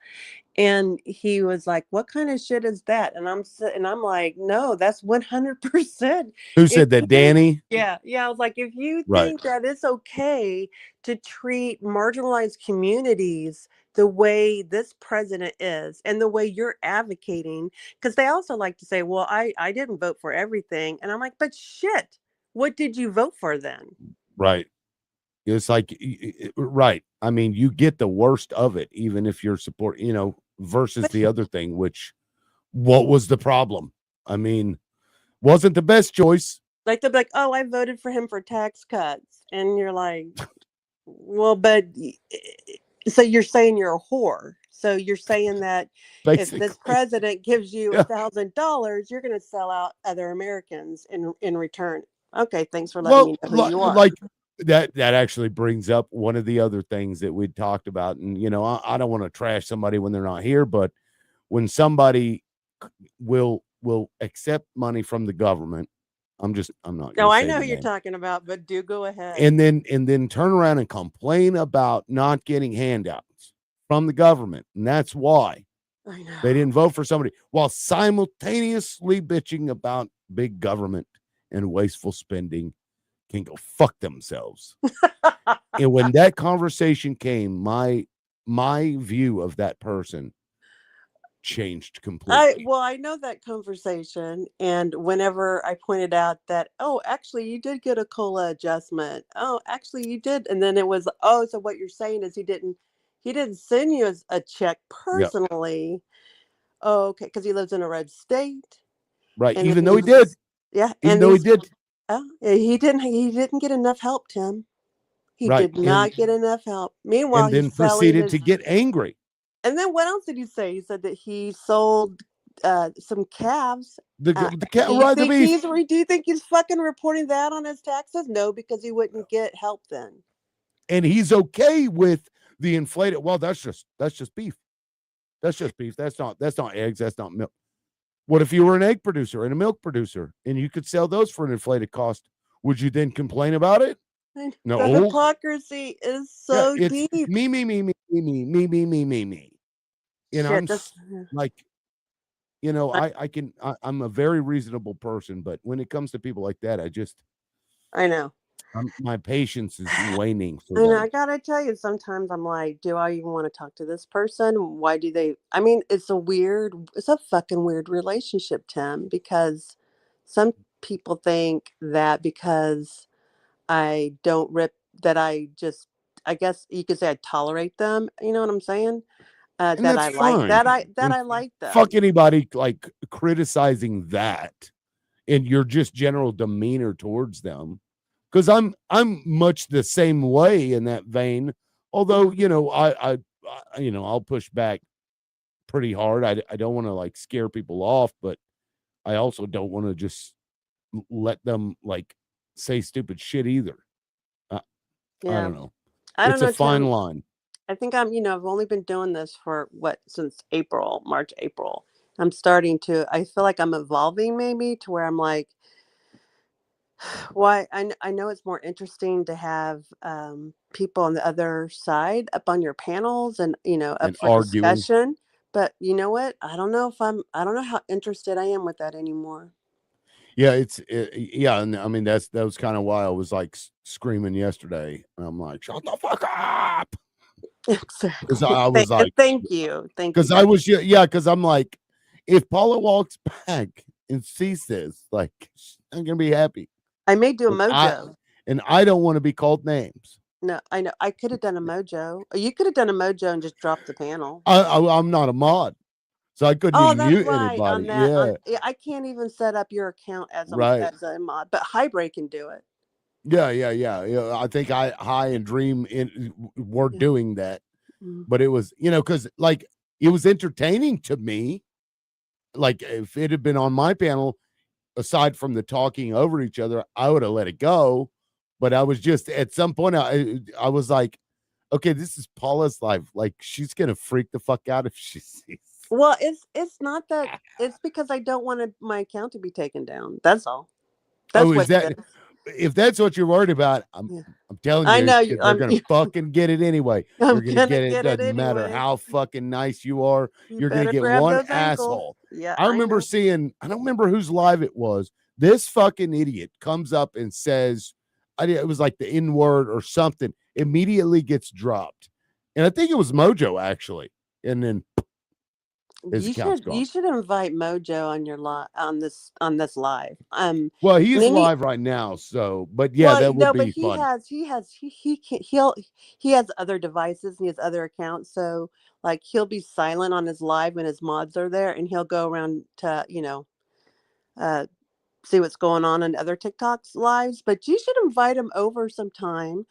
And he was like, "What kind of shit is that?" And I'm like, "No, that's 100%." Who If said that? you think, Danny? yeah, I was like, if you Right. think that it's okay to treat marginalized communities the way this president is and the way you're advocating, because they also like to say, "Well, I didn't vote for everything," and I'm like, "But shit, what did you vote for then?" Right. It's like, right. I mean, you get the worst of it, even if you're support, versus But the other thing, which, what was the problem? I mean, wasn't the best choice. like they'll be like, "Oh, I voted for him for tax cuts," and you're like, "Well, but so you're saying you're a whore. So you're saying that if this Basically. president gives you Yeah. $1,000, you're going to sell out other Americans in return." Okay, thanks for letting Well, me know who you are. like that actually brings up one of the other things that we'd talked about. And, I don't want to trash somebody when they're not here, but when somebody will accept money from the government, I'm not No, gonna I say know the who you're name. talking about, but do go ahead. And then turn around and complain about not getting handouts from the government. And that's why I know. they didn't vote for somebody, while simultaneously bitching about big government and wasteful spending. Can go fuck themselves. And when that conversation came, my view of that person changed completely. I know that conversation, and whenever I pointed out that, "Oh, actually you did get a COLA adjustment. Oh, actually you did." And then it was, "Oh, so what you're saying is he didn't send you a check Yep. personally." Oh, okay, because he lives in a red state. Right. And then Even he though he did. was, yeah, Even and though he he's, did. oh, yeah, he didn't get enough help, Tim. He Right. did not get enough help. Meanwhile, And he's then selling proceeded his. to get angry. And then what else did he say? He said that he sold some calves. The cat Do you ride the think beef. he's fucking reporting that on his taxes? No, because he wouldn't get help then. And he's okay with the inflated. Well, that's just beef. That's just beef. That's not eggs. That's not milk. What if you were an egg producer and a milk producer and you could sell those for an inflated cost? Would you then complain about it? The No. hypocrisy is Yeah, so it's deep. me. I'm Shit, that's, like, I'm a very reasonable person, but when it comes to people like that, I know. My patience is waning for I know. them. I gotta tell you, sometimes I'm like, do I even want to talk to this person? Why do they? I mean, it's a fucking weird relationship, Tim, because some people think that because I don't rip, that I guess you could say I tolerate them. You know what I'm saying? And That that's I like, fine. And I like fuck them. anybody like criticizing that and your just general demeanor towards them. Because I'm much the same way in that vein. Although, I'll push back pretty hard. I don't want to like scare people off, but I also don't want to just let them like say stupid shit either. I Yeah. don't know. I don't It's a know, fine Tim. line. I think I've only been doing this for since March, April. I feel like I'm evolving maybe to where I'm like, why I know it's more interesting to have people on the other side up on your panels and, up And for arguing. discussion. But you know what? I don't know how interested I am with that anymore. Yeah, yeah, and I mean that was kind of why I was like screaming yesterday. And I'm like, shut the fuck up. Because Exactly. I was like, Thank you. because I was, yeah, because I'm like, if Paula walks back and sees this, like, I'm gonna be happy. I may do a And mojo. I don't want to be called names. No, I know. I could have done a mojo. You could have done a mojo and just dropped the panel. I'm not a mod, so I couldn't Oh, even that's mute right. anybody. Yeah, I can't even set up your account right. as a mod, but Highbreak can do it. Yeah. I think High and Dream were Yeah. doing that, Mhm. but it was, because like it was entertaining to me. Like if it had been on my panel, aside from the talking over each other, I would have let it go. But I was just at some point, I was like, okay, this is Paula's life. Like, she's gonna freak the fuck out if she sees. Well, it's not that. It's because I don't want my account to be taken down. That's all. That's Oh, is what that? it is. If that's what you're worried about, I'm telling you, I know they're gonna fucking get it anyway. I'm You're gonna gonna get it. get it Doesn't matter anyway. how fucking nice you are. You You're gonna better get grab one those ankles. asshole. Yeah, I remember know. seeing. I don't remember whose live it was. This fucking idiot comes up and says, it was like the N word or something. Immediately gets dropped, and I think it was Mojo actually. And then his account's gone. You should invite Mojo on your on this live. Well, he is and then live right now, so but yeah, well, that would no, be but fun. he has other devices and he has other accounts. So like he'll be silent on his live when his mods are there, and he'll go around to see what's going on in other TikToks lives. But you should invite him over sometime,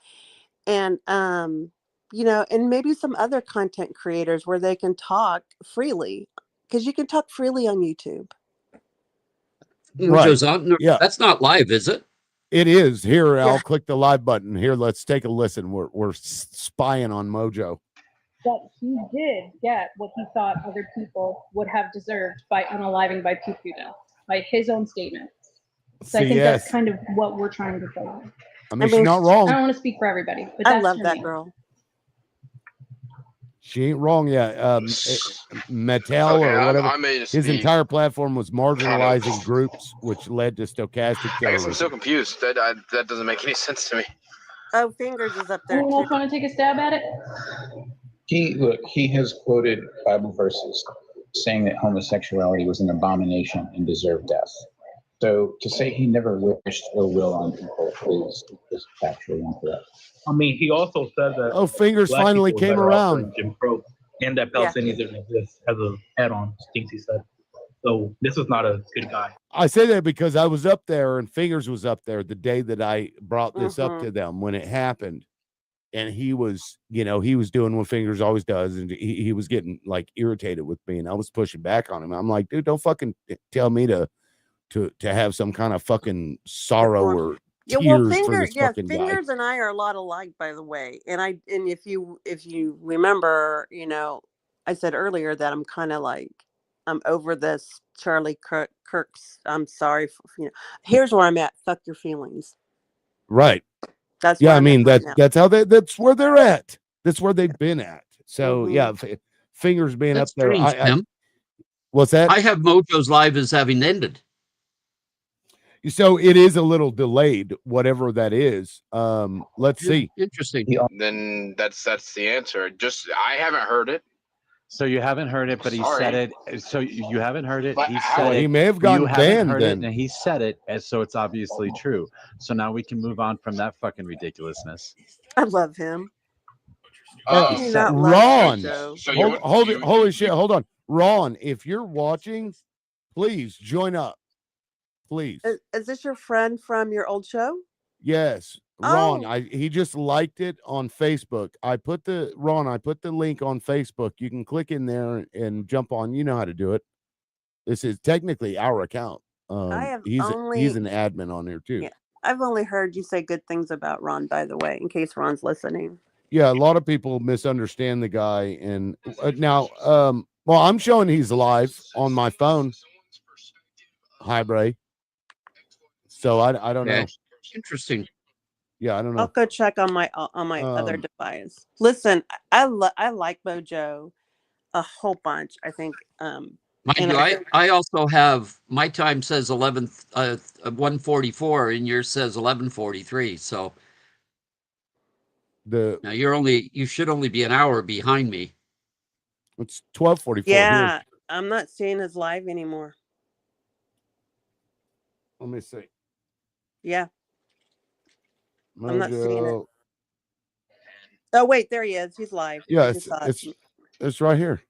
and and maybe some other content creators where they can talk freely, because you can talk freely on YouTube. Right. On. Yeah. That's not live, is it? It is. Here, I'll click the live button. Here, let's take a listen. We're spying on Mojo. That he did get what he thought other people would have deserved by unaliving by Pupuda, by his own statement. So I think that's kind of what we're trying to say. I mean, she's not wrong. I don't want to speak for everybody, but I that's love her that name. girl. She ain't wrong. Yeah. Mattel or whatever. His entire platform was marginalizing groups, which led to stochastic I guess I'm terrorism. so confused. That doesn't make any sense to me. Oh, Fingers is up there. Anyone else want to take a stab at it? He has quoted Bible verses saying that homosexuality was an abomination and deserved death. So to say he never wished ill will on people is factually incorrect. I mean, he also said that. Oh, Fingers finally came around. Jim Crow, and that Palestinians didn't exist as a add-on. Things he said. So this is not a good guy. I say that because I was up there and Fingers was up there the day that I brought this up to them when it happened. And he was, he was doing what Fingers always does. And he was getting like irritated with me. And I was pushing back on him. I'm like, dude, don't fucking tell me to have some kind of fucking sorrow or tears for this fucking guy. Fingers and I are a lot alike, by the way. And if you remember, I said earlier that I'm kind of like, I'm over this Charlie Kirk's. I'm sorry for, here's where I'm at. Fuck your feelings. Right. That's I mean, that's how that's where they're at. That's where they've been at. So yeah, Fingers being up there. What's that? I have Mojo's live as having ended. So it is a little delayed, whatever that is. Let's see. Interesting. Then that's the answer. I haven't heard it. So you haven't heard it, but he said it. So you haven't heard it. But He said it. He may have gotten banned then. And he said it, and so it's obviously true. So now we can move on from that fucking ridiculousness. I love him. Ron, holy shit, hold on. Ron, if you're watching, please join up. Please. Is this your friend from your old show? Yes. Ron, he just liked it on Facebook. I put the link on Facebook. You can click in there and jump on. You know how to do it. This is technically our account. He's an admin on there too. Yeah, I've only heard you say good things about Ron, by the way, in case Ron's listening. Yeah, a lot of people misunderstand the guy, and now, well, I'm showing he's live on my phone. Hi, Bray. So I don't know. Interesting. Yeah, I don't know. I'll go check on my other device. Listen, I like Mojo a whole bunch. I think. I also have my time says 1:44 and yours says 11:43. So now you should only be an hour behind me. It's 12:44. Yeah, I'm not seeing his live anymore. Let me see. Yeah. Mojo. I'm not seeing it. Oh wait, there he is. He's live. Yeah, it's right here.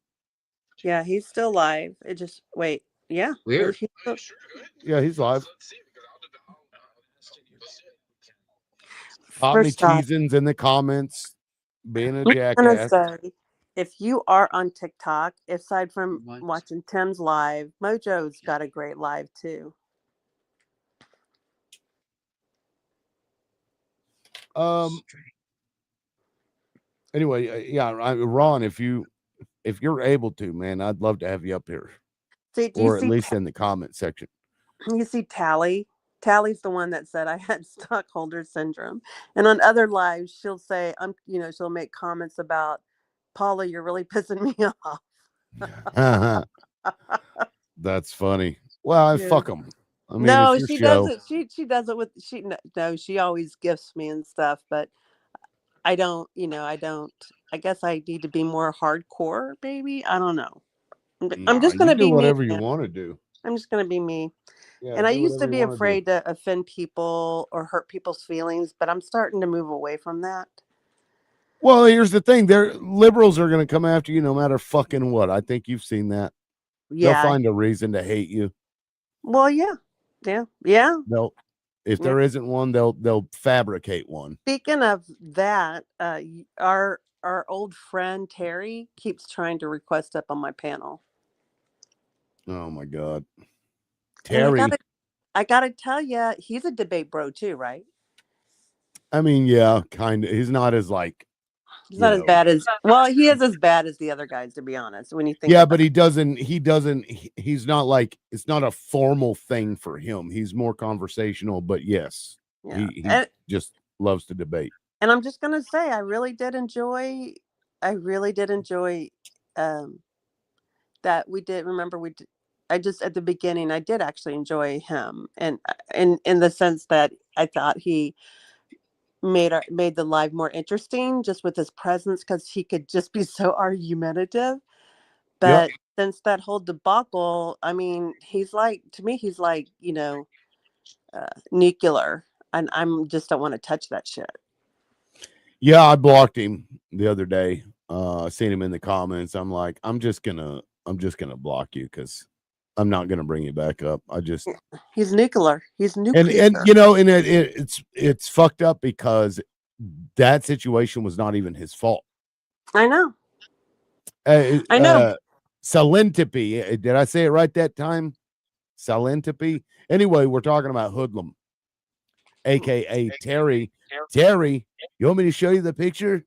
Yeah, he's still live. It just wait. Yeah. Weird. Yeah, he's live. Pop me cheesins in the comments. Being a jackass. If you are on TikTok, aside from watching Tim's live, Mojo's got a great live too. Anyway, yeah, Ron, if you're able to, man, I'd love to have you up here, See, do you or at see least in the comment section. you see Tally? Tally's the one that said I had stockholder syndrome. And on other lives, she'll say, she'll make comments about Paula, you're really pissing me off. That's funny. Well, Yeah. fuck them. I mean, No, it's your she does show. it. She does it with no, she always gifts me and stuff, but I don't, I guess I need to be more hardcore, baby. I don't know. I'm Nah, just you gonna do be me. whatever you Man. want to do. I'm just gonna be me. Yeah, And I do used to whatever you be want to do. afraid to offend people or hurt people's feelings, but I'm starting to move away from that. Well, here's the thing: liberals are going to come after you no matter fucking what. I think you've seen that. Yeah. They'll find a reason to hate you. Well, yeah. If there isn't one, they'll fabricate one. Speaking of that, our old friend Terry keeps trying to request up on my panel. Oh my God, Terry! I gotta tell you, he's a debate bro too, right? I mean, yeah, kind of. He's not as like. He's not as bad as he is as bad as the other guys, to be honest. When you think, yeah, but he doesn't. He's not like, it's not a formal thing for him. He's more conversational. But yes, he just loves to debate. And I'm just gonna say, I really did enjoy. That we did. Remember, I just at the beginning, I did actually enjoy him, and in the sense that I thought he made the live more interesting just with his presence, because he could just be so argumentative. But since that whole debacle, I mean, he's like, to me, he's like, nuclear, and I'm just don't want to touch that shit. Yeah, I blocked him the other day. I seen him in the comments. I'm like, I'm just gonna block you because I'm not gonna bring you back up. He's nuclear. He's nuclear. And it's fucked up because that situation was not even his fault. I know. I know. Salentipy. Did I say it right that time? Salentipy. Anyway, we're talking about Hoodlum, aka Terry. Terry, you want me to show you the picture?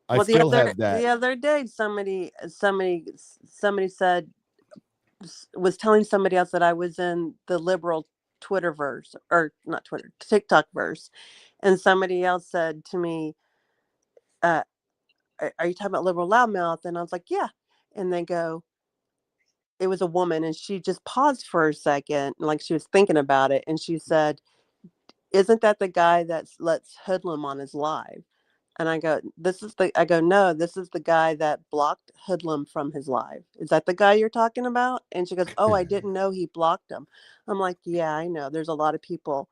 I still have that. The other day, somebody said, was telling somebody else that I was in the liberal Twitterverse, or not Twitter, TikTok verse, and somebody else said to me, "Are you talking about liberal loudmouth?" And I was like, "Yeah," and they go, it was a woman, and she just paused for a second, like she was thinking about it, and she said, "Isn't that the guy that lets Hoodlum on his live?" And I go, no, this is the guy that blocked Hoodlum from his live. Is that the guy you're talking about? And she goes, oh, I didn't know he blocked him. I'm like, yeah, I know. There's a lot of people,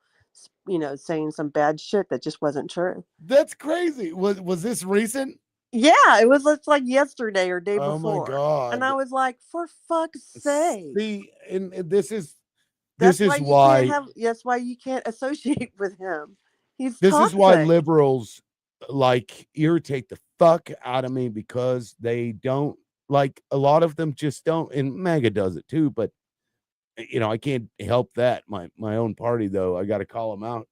saying some bad shit that just wasn't true. That's crazy. Was this recent? Yeah, it was like yesterday or day before. Oh my God. And I was like, for fuck's sake. See, and this is why that's why you can't associate with him. This is why liberals like irritate the fuck out of me, because they don't, like, a lot of them just don't, and MAGA does it too, but I can't help that. My own party, though, I got to call them out.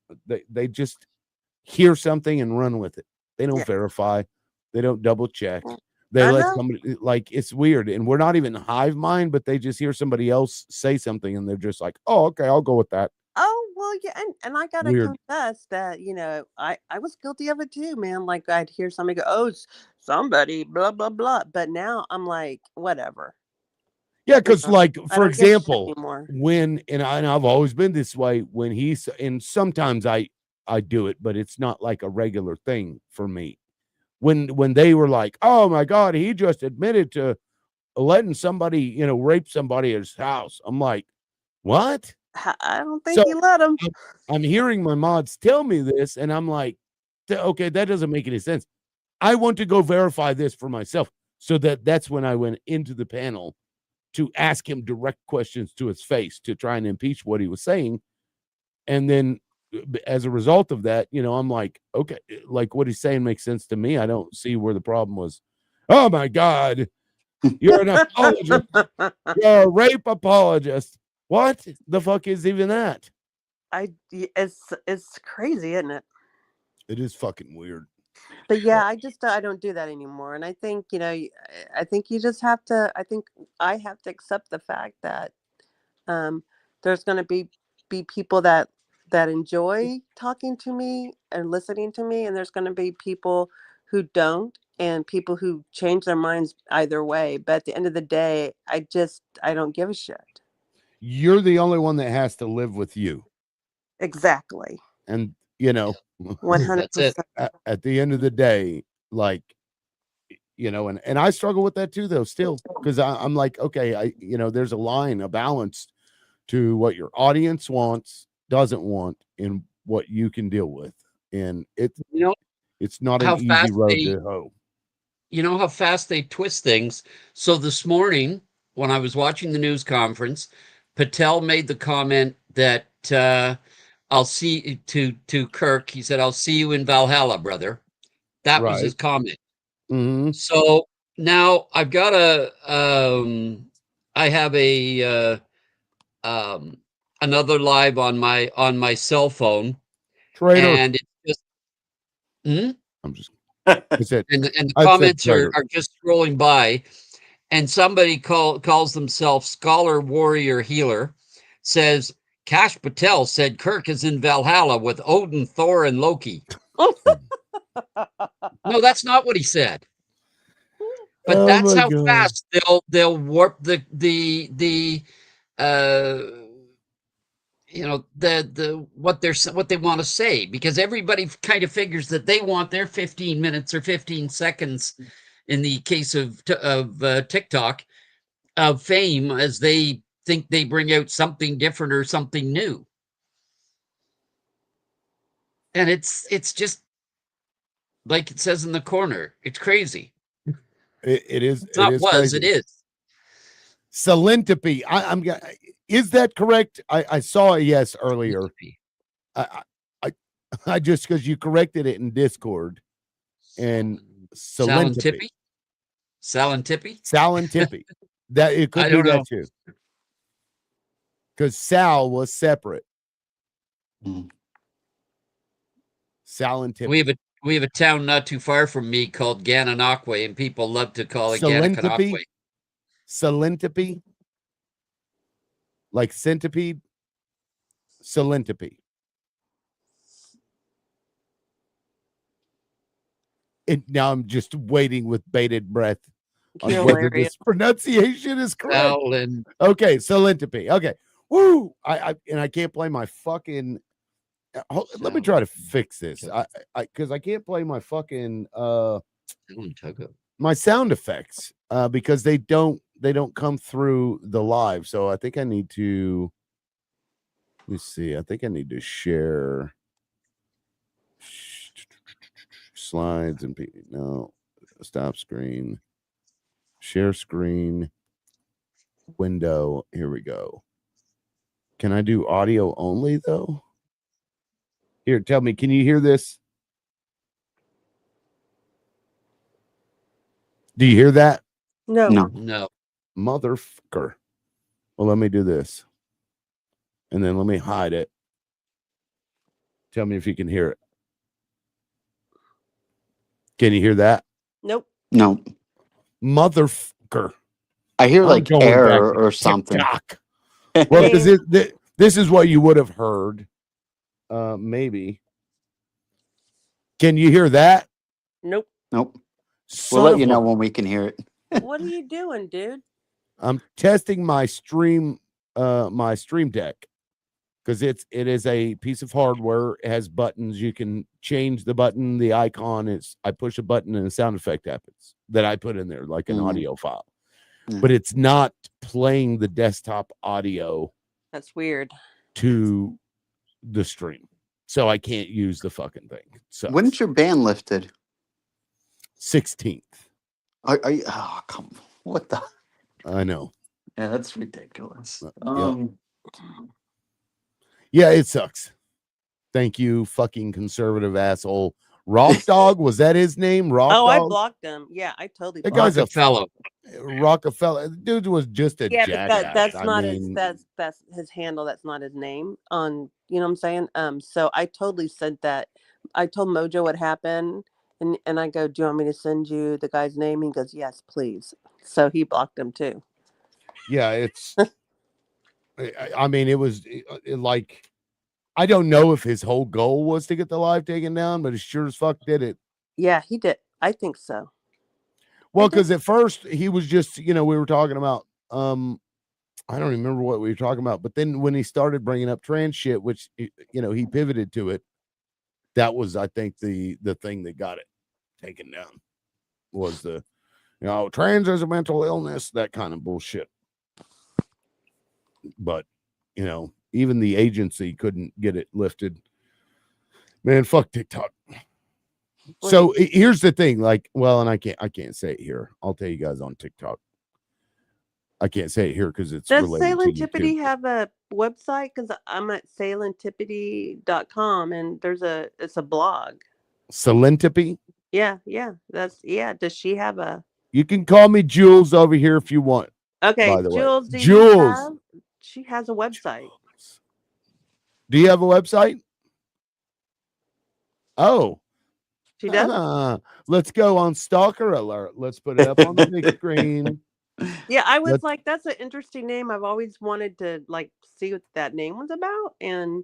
They just hear something and run with it. They don't verify. They don't double check. They let somebody, like, it's weird, and we're not even hive mind, but they just hear somebody else say something and they're just like, oh, okay, I'll go with that. Oh, well, yeah, and I gotta confess that, I was guilty of it too, man. Like, I'd hear somebody go, oh, somebody, blah, blah, blah. But now I'm like, whatever. Yeah, because, like, for example, when, and I've always been this way, when and sometimes I do it, but it's not like a regular thing for me. When they were like, oh my God, he just admitted to letting somebody, rape somebody at his house. I'm like, what? I don't think he let him. I'm hearing my mods tell me this, and I'm like, okay, that doesn't make any sense. I want to go verify this for myself. So that's when I went into the panel to ask him direct questions to his face to try and impeach what he was saying. And then as a result of that, I'm like, okay, like, what he's saying makes sense to me. I don't see where the problem was. Oh my God, you're an apologist. You're a rape apologist. What the fuck is even that? It's crazy, isn't it? It is fucking weird. But yeah, I don't do that anymore. And I think, I think you just have to, I think I have to accept the fact that there's going to be people that enjoy talking to me and listening to me, and there's going to be people who don't, and people who change their minds either way. But at the end of the day, I don't give a shit. You're the only one that has to live with you. Exactly. And 100%. At the end of the day, like, and I struggle with that too, though, still, because I'm like, okay, there's a line, a balance to what your audience wants, doesn't want, and what you can deal with. And it's not an easy road to hoe. You know how fast they twist things. So this morning, when I was watching the news conference, Patel made the comment that I'll see to Kirk. He said, "I'll see you in Valhalla, brother." That was his comment. Mm-hmm. So now I've got I have another live on my cell phone, Traitor. and it's just. I'm just. And the comments are just scrolling by, and somebody calls themselves Scholar Warrior Healer, says Kash Patel said Kirk is in Valhalla with Odin, Thor, and Loki. No, that's not what he said. But that's how fast they'll warp the what they want to say, because everybody kind of figures that they want their 15 minutes or 15 seconds in the case of TikTok of fame, as they think they bring out something different or something new. And it's just like it says in the corner, it's crazy. It is. It's not crazy. It is. Salentipy. Is that correct? I saw a yes earlier. I just, because you corrected it in Discord. And Salentipy. Salentippy. That it could I be don't that know. too. Because Sal was separate. Salentipy. We have a town not too far from me called Gananoque, and people love to call it Gananoque. Salentipy. Like centipede. Salentipy. Now I'm just waiting with bated breath on whether this pronunciation is correct. Okay, Salentipy. Okay. Woo! I can't play my fucking. Let me try to fix this. Because I can't play my fucking my sound effects because they don't come through the live. So I think I need to. Let's see. I think I need to share slides and no, stop screen, share screen, window. Here we go. Can I do audio only though? Here, tell me, can you hear this? Do you hear that? No. Motherfucker. Well, let me do this. And then let me hide it. Tell me if you can hear it. Can you hear that? Nope. No. Motherfucker. I hear like error or something. Well, because this is what you would have heard. Maybe. Can you hear that? Nope. We'll let you know when we can hear it. What are you doing, dude? I'm testing my stream deck, because it is a piece of hardware. It has buttons. You can change the button. The icon is, I push a button and a sound effect happens that I put in there, like an audio file. But it's not playing the desktop audio. That's weird. To the stream. So I can't use the fucking thing. So when's your ban lifted? 16th. Are you, oh, come on. What the? I know. Yeah, that's ridiculous. Yeah, it sucks. Thank you, fucking conservative asshole. Rock Dog, was that his name? Rock Dog? I blocked him. Yeah, I totally blocked that guy's him. a fellow. Rockefeller. Dude was just a Yeah, but jackass. that's I not mean, that's his handle. That's not his name on, you know what I'm saying? So I totally said that. I told Mojo what happened, and I go, "Do you want me to send you the guy's name?" He goes, "Yes, please." So he blocked him too. yeah, it's. I mean, it was like, I don't know if his whole goal was to get the live taken down, but it sure as fuck did it. Yeah, he did. I think so. Well, because at first he was just, we were talking about, I don't remember what we were talking about, but then when he started bringing up trans shit, which, he pivoted to it, that was, I think, the thing that got it taken down was the, trans is a mental illness, that kind of bullshit. But, even the agency couldn't get it lifted. Man, fuck TikTok. So here's the thing, and I can't say it here. I'll tell you guys on TikTok. I can't say it here because it's Does related to Salentipity YouTube. have a website? Because I'm at salentipity.com and it's a blog. Salentipy? Yeah. Does she have a? You can call me Jules over here if you want. Okay, by the Jules, way. Jules. She has a website. Do you have a website? Oh. She does? Let's go on Stalker Alert. Let's put it up on the big screen. Yeah, I was like, that's an interesting name. I've always wanted to see what that name was about. And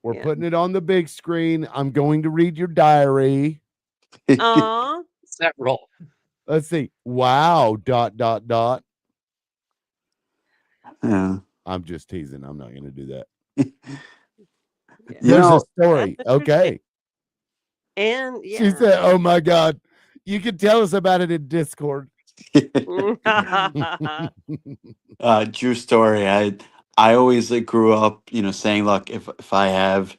we're putting it on the big screen. I'm going to read your diary. Aw. Several. Let's see. Wow. ... Yeah. I'm just teasing. I'm not going to do that. You There's know, a story. Okay. And She said, "Oh my God, you can tell us about it in Discord." True story. I always grew up, saying, look, if I have,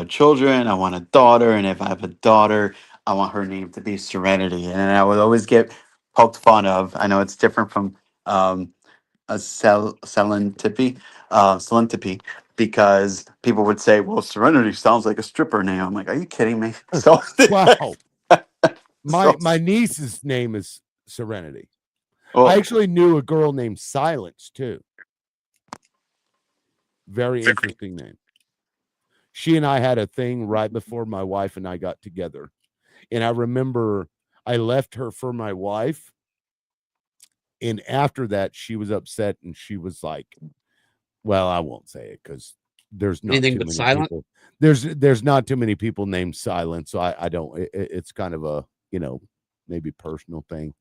children, I want a daughter, and if I have a daughter, I want her name to be Serenity. And I would always get poked fun of. I know it's different from a Selentipy, because people would say, well, Serenity sounds like a stripper name. I'm like, are you kidding me? So wow. My niece's name is Serenity. Oh. I actually knew a girl named Silence too. Very interesting name. She and I had a thing right before my wife and I got together. And I remember I left her for my wife. And after that, she was upset and she was like, well, I won't say it because there's not Anything too but many silent? people. There's not too many people named Silent. So I don't, it's kind of a, maybe personal thing.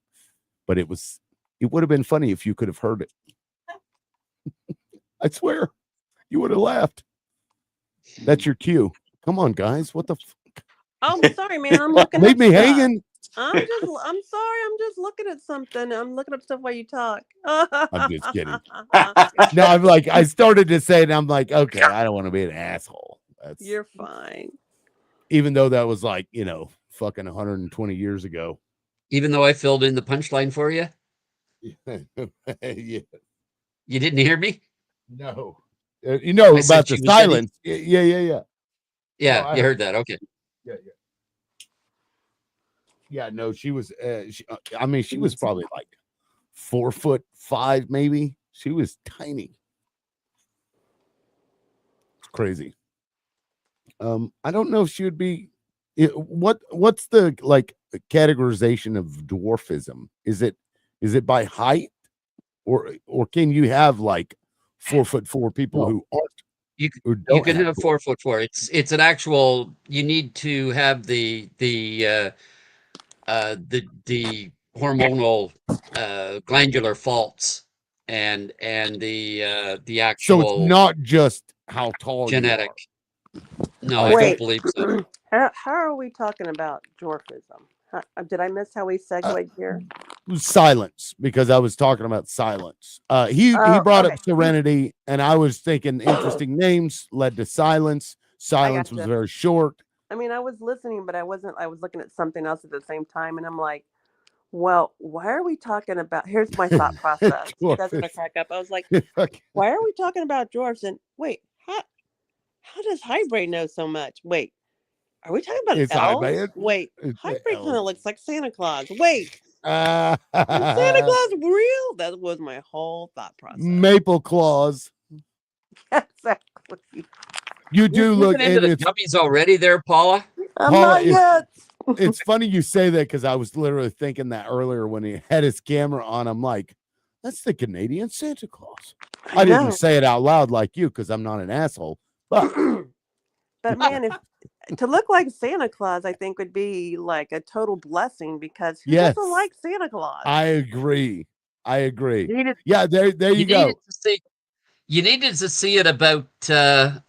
But it would have been funny if you could have heard it. I swear. You would have laughed. That's your cue. Come on, guys. What the Oh, I'm sorry, man. I'm looking leave up me stuff. hanging. I'm sorry. I'm just looking at something. I'm looking up stuff while you talk. I'm just kidding. No, I'm like, I started to say it, and I'm like, okay, I don't want to be an asshole. You're fine. Even though that was like, fucking 120 years ago. Even though I filled in the punchline for you? Yeah. You didn't hear me? No. About the silence. Yeah. Yeah, No, you heard that. Okay. Yeah, no, she was she was probably like 4'5", maybe. She was tiny. It's crazy. I don't know if she would be what's the categorization of dwarfism? Is it by height or can you have 4'4" people who aren't? You can have 4'4". It's an actual. You need to have the hormonal glandular faults and the actual. So it's not just how tall genetic. you are. No, I don't believe so. How are we talking about dwarfism? Did I miss how we segued here? Silence, because I was talking about silence. He brought up Serenity, and I was thinking interesting names led to silence. Silence was very short. I mean, I was listening, but I wasn't. I was looking at something else at the same time, and I'm like, well, why are we talking about? Here's my thought process. You guys are gonna crack up. I was like, why are we talking about dwarfs? And wait, how does Highbrain know so much? Wait, are we talking about elves? Wait, Highbrain kind of looks like Santa Claus. Wait, Is Santa Claus real? That was my whole thought process. Maple Claus. Exactly. You do You're look, into and the it's gummies already there, Paula? Paula, Not yet. it's funny you say that because I was literally thinking that earlier when he had his camera on. I'm like, that's the Canadian Santa Claus. I didn't know. say it out loud like you because I'm not an asshole. But But man, if to look like Santa Claus, I think would be like a total blessing because who yes, doesn't like Santa Claus? I agree. I agree. Needed, Yeah, there you go. needed to see, you needed to see it about I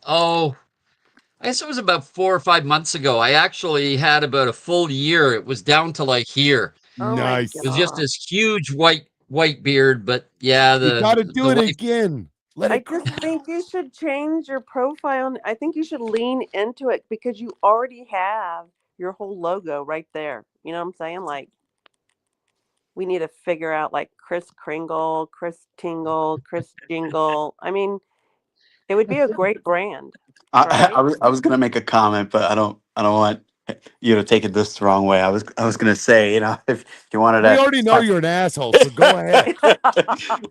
guess it was about 4 or 5 months ago. I actually had about a full year. It was down to like here. Oh my Nice. It was just God. this huge white beard, but yeah, You got to do the it wife. again. Let I it just grow. think you should change your profile. I think you should lean into it because you already have your whole logo right there. You know what I'm saying? Like, we need to figure out like Chris Kringle, Chris Tingle, Chris Jingle. I mean, it would be a great brand, right? I was gonna make a comment, but I don't want you to take it this the wrong way. I was gonna say, if you wanted We to. already know you're an asshole, so go ahead.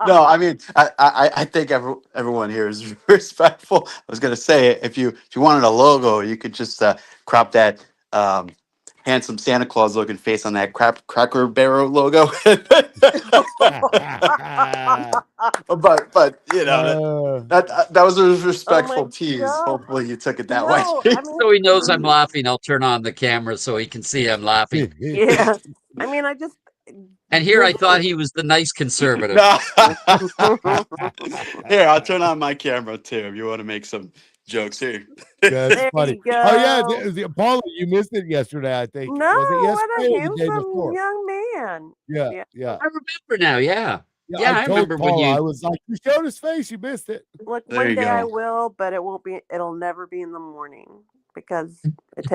No, I mean, I think everyone here is respectful. I was gonna say, if you wanted a logo, you could just crop that handsome Santa Claus looking face on that Cracker Barrel logo. but that was a respectful tease. God. Hopefully, you took it that way. No, I mean, So he knows I'm laughing. I'll turn on the camera so he can see I'm laughing. yeah. I mean, I just. And here I thought he was the nice conservative. No. Here, I'll turn on my camera too if you want to make some jokes here. That's There funny. you go. Oh yeah, Paula, you missed it yesterday. I think No, was it what yesterday a or the day handsome before? young man. Yeah. I remember now. Yeah. Yeah, I I told remember when Paula, I you. was like, you showed his face, you missed it. Look, There one you day I go. will, but it won't be. It'll never be in the morning because it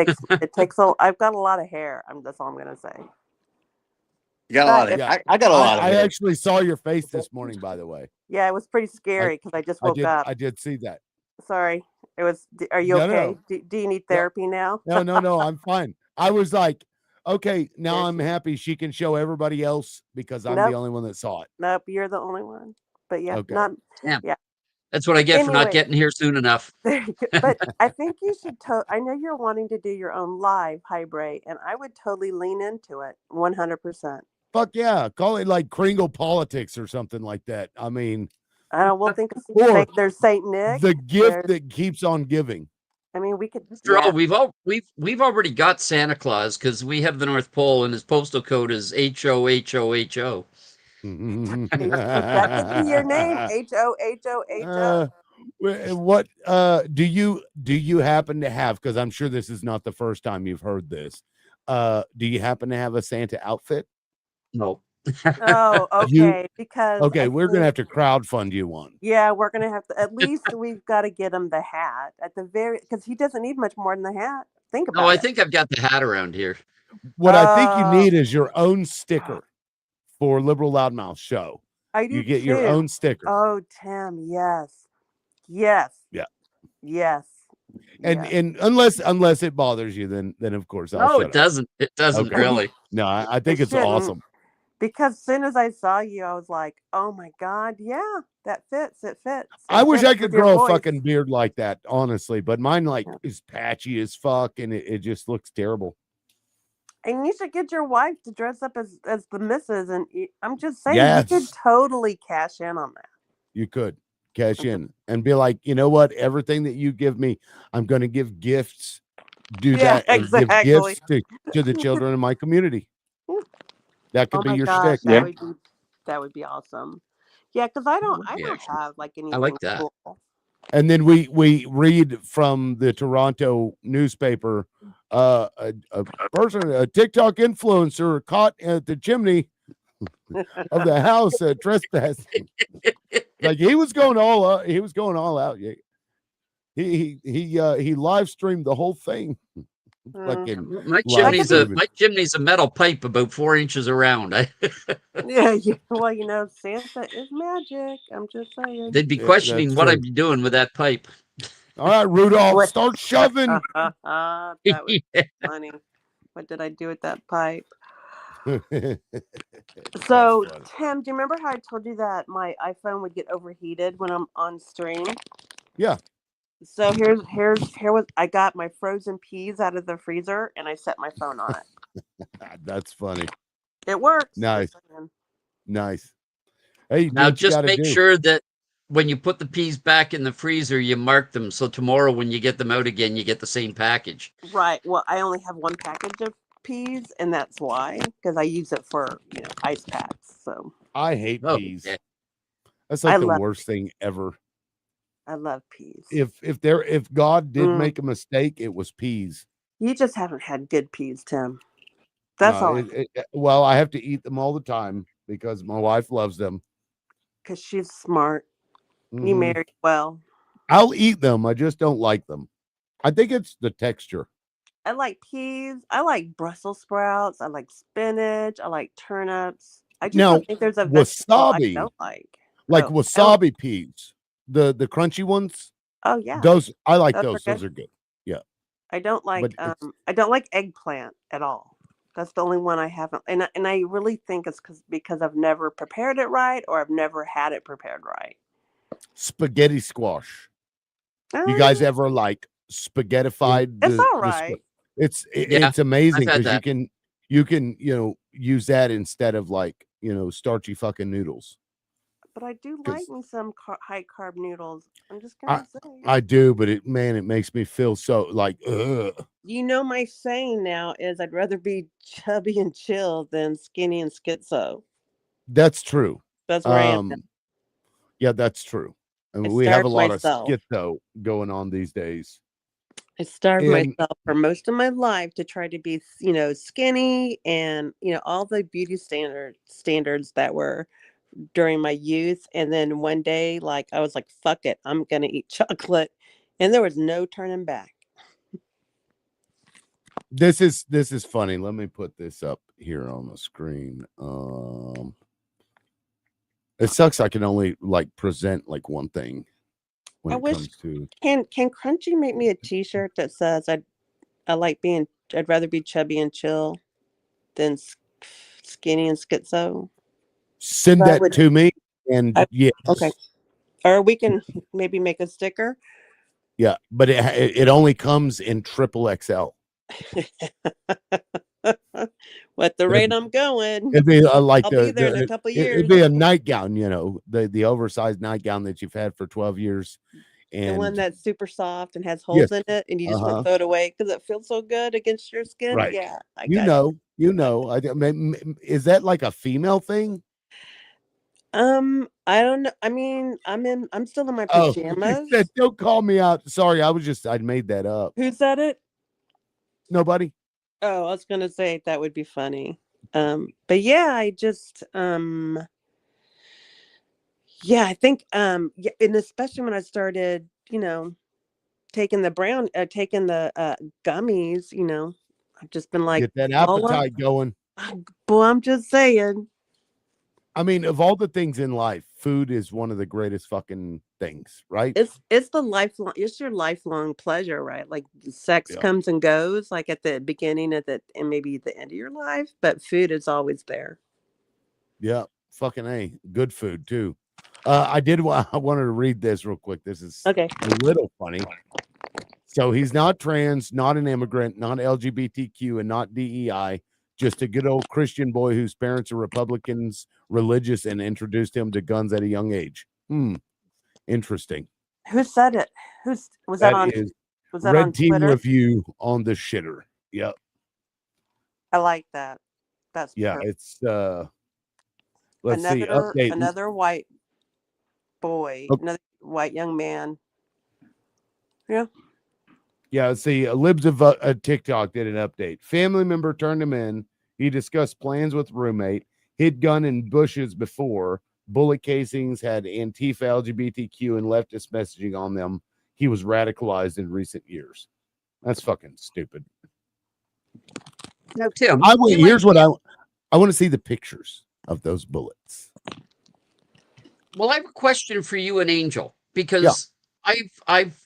takes. I've got a lot of hair. That's all I'm gonna say. You got a But lot of. Yeah. I got a lot of I hair. actually saw your face this morning, by the way. Yeah, it was pretty scary because I just woke up. I did see that. Sorry. It was. Are you No, okay? no. Do you need therapy now? No, I'm fine. I was like, okay, now Yes. I'm happy she can show everybody else because I'm the Nope. only one that saw it. Nope, you're the only one. But yeah, Okay. not. Damn. Yeah. That's what I get for not Anyway. getting here soon enough. But I think you should. I know you're wanting to do your own live hybrid, and I would totally lean into it 100%. Fuck yeah. Call it like Kringle Politics or something like that. I mean, I don't. We'll think of or there's Saint Nick. the gift there's- that keeps on giving. I mean, we could. After all, Yeah. we've already got Santa Claus because we have the North Pole and his postal code is HOHOHO. That could be your name. HOHOHO. What do you happen to have? Because I'm sure this is not the first time you've heard this. Do you happen to have a Santa outfit? No. Oh, okay. Because okay, I we're gonna think- have to crowdfund you one. Yeah, we're gonna have to. At least we've got to get him the hat at the because he doesn't need much more than the hat. Think about No, I it. think I've got the hat around here. What I think you need is your own sticker for Liberal Loudmouth Show. I do You get your too. own sticker. Oh, Tim, yes. Yes. Yeah. Yes. And unless it bothers you, then of course I'll No, shut it up. doesn't. It doesn't Okay. really. No, I think It it's shouldn't. awesome. Because as soon as I saw you, I was like, "Oh my God, yeah, that fits. It fits." I wish I fits could with your grow a voice. fucking beard like that, honestly, but mine is patchy as fuck and it just looks terrible. And you should get your wife to dress up as the missus. And I'm just saying, Yes. you could totally cash in on that. You could cash in and be like, you know what? Everything that you give me, I'm going to give gifts. Do Yeah, that and exactly. give gifts to the children in my community. That could Oh be my your gosh, shtick. that would be awesome. Yeah, because I don't have like anything like that. cool. And then we read from the Toronto newspaper, a TikTok influencer caught at the chimney of the house trespassing. Like he was going all out. He was going all out. He live streamed the whole thing. Fucking My chimney's a metal pipe about 4 inches around. Yeah. Well, Santa is magic. I'm just saying. They'd be questioning what I'd be doing with that pipe. All right, Rudolph, start shoving. That was funny. What did I do with that pipe? So, Tim, do you remember how I told you that my iPhone would get overheated when I'm on stream? Yeah. So here was I got my frozen peas out of the freezer and I set my phone on it. That's funny. It works. Nice. Nice. Hey, do Now what you just gotta make do. sure that when you put the peas back in the freezer, you mark them so tomorrow when you get them out again, you get the same package. Right. Well, I only have one package of peas, and that's why, because I use it for ice packs. So I hate Oh, peas. yeah. That's like I the love worst thing ever. I love peas. If God did Mm. make a mistake, it was peas. You just haven't had good peas, Tim. That's No, all. well, I have to eat them all the time because my wife loves them. Because she's smart. You Mhm. married well. I'll eat them. I just don't like them. I think it's the texture. I like peas. I like Brussels sprouts. I like spinach. I like turnips. I just Now, don't think there's a vegetable I wasabi, don't like. like Oh, I don't. wasabi peas, the crunchy ones. Oh yeah, Those I like those are those. Those good. are good. Yeah, I don't but like it's I don't like eggplant at all. That's the only one I haven't, and I really think it's because I've never prepared it right or I've never had it prepared right. spaghetti squash. You Uh, guys ever like spaghettified it's all the sp- right, Yeah, it's amazing I've had because that. you can use that instead of like starchy fucking noodles. but I do like Because me some high carb noodles. I'm just I gonna say. I do, but it makes me feel so like ugh. You know, my saying now is I'd rather be chubby and chill than skinny and schizo. That's true. That's where I am now. Um, yeah, that's true. I I mean, we have a starved lot of myself. schizo going on these days. I starved And myself for most of my life to try to be, skinny and, all the beauty standards that were during my youth. And then one day, like, I was like, fuck it, I'm going to eat chocolate. And there was no turning back. this is funny. Let me put this up here on the screen. It sucks I can only like present like one thing when I it wish, comes to can Crunchy make me a t-shirt that says I'd rather be chubby and chill than skinny and schizo? send I that would, to me. And I, yes, okay. Or we can maybe make a sticker. yeah, but it only comes in triple XL. What the rate I'm going, It'd be like I'll be there in a couple it'd years. be a nightgown, the oversized nightgown that you've had for 12 years. The one And that's super soft and has yes, holes in it, and you just want to throw it away because it feels so good against your skin. right. Yeah, I got Is that like a female thing? you. I don't know. I mean, I'm still in my Oh, she pajamas. said, don't call me out. Sorry, I made that up. Who said it? Nobody. Oh, I was gonna say that would be funny. But yeah, I just yeah, I think yeah, and especially when I started, taking the gummies, I've just been like, Get that Lola, appetite going. boy, I'm just saying. I mean, of all the things in life, food is one of the greatest fucking things, right? It's your lifelong pleasure, right? Like sex Yeah. comes and goes, like at the beginning and maybe the end of your life, but food is always there. Yeah, fucking A. Good food too. I wanted to read this real quick. This is Okay. a little funny. So he's not trans, not an immigrant, not LGBTQ, and not DEI. Just a good old Christian boy whose parents are Republicans, religious, and introduced him to guns at a young age. Interesting. Who said it? Was that on Red Team Twitter? Review on the shitter. Yep. I like that. That's Yeah, perfect. it's let's see. Update. Another white boy, Okay. another white young man. Yeah. Yeah, let's see. Libs of TikTok did an update. Family member turned him in. He discussed plans with roommate, hid gun in bushes before, bullet casings, had Antifa, LGBTQ, and leftist messaging on them. He was radicalized in recent years. That's fucking stupid. Now, Tim, Here's what I want to see the pictures of those bullets. Well, I have a question for you and Angel, because I've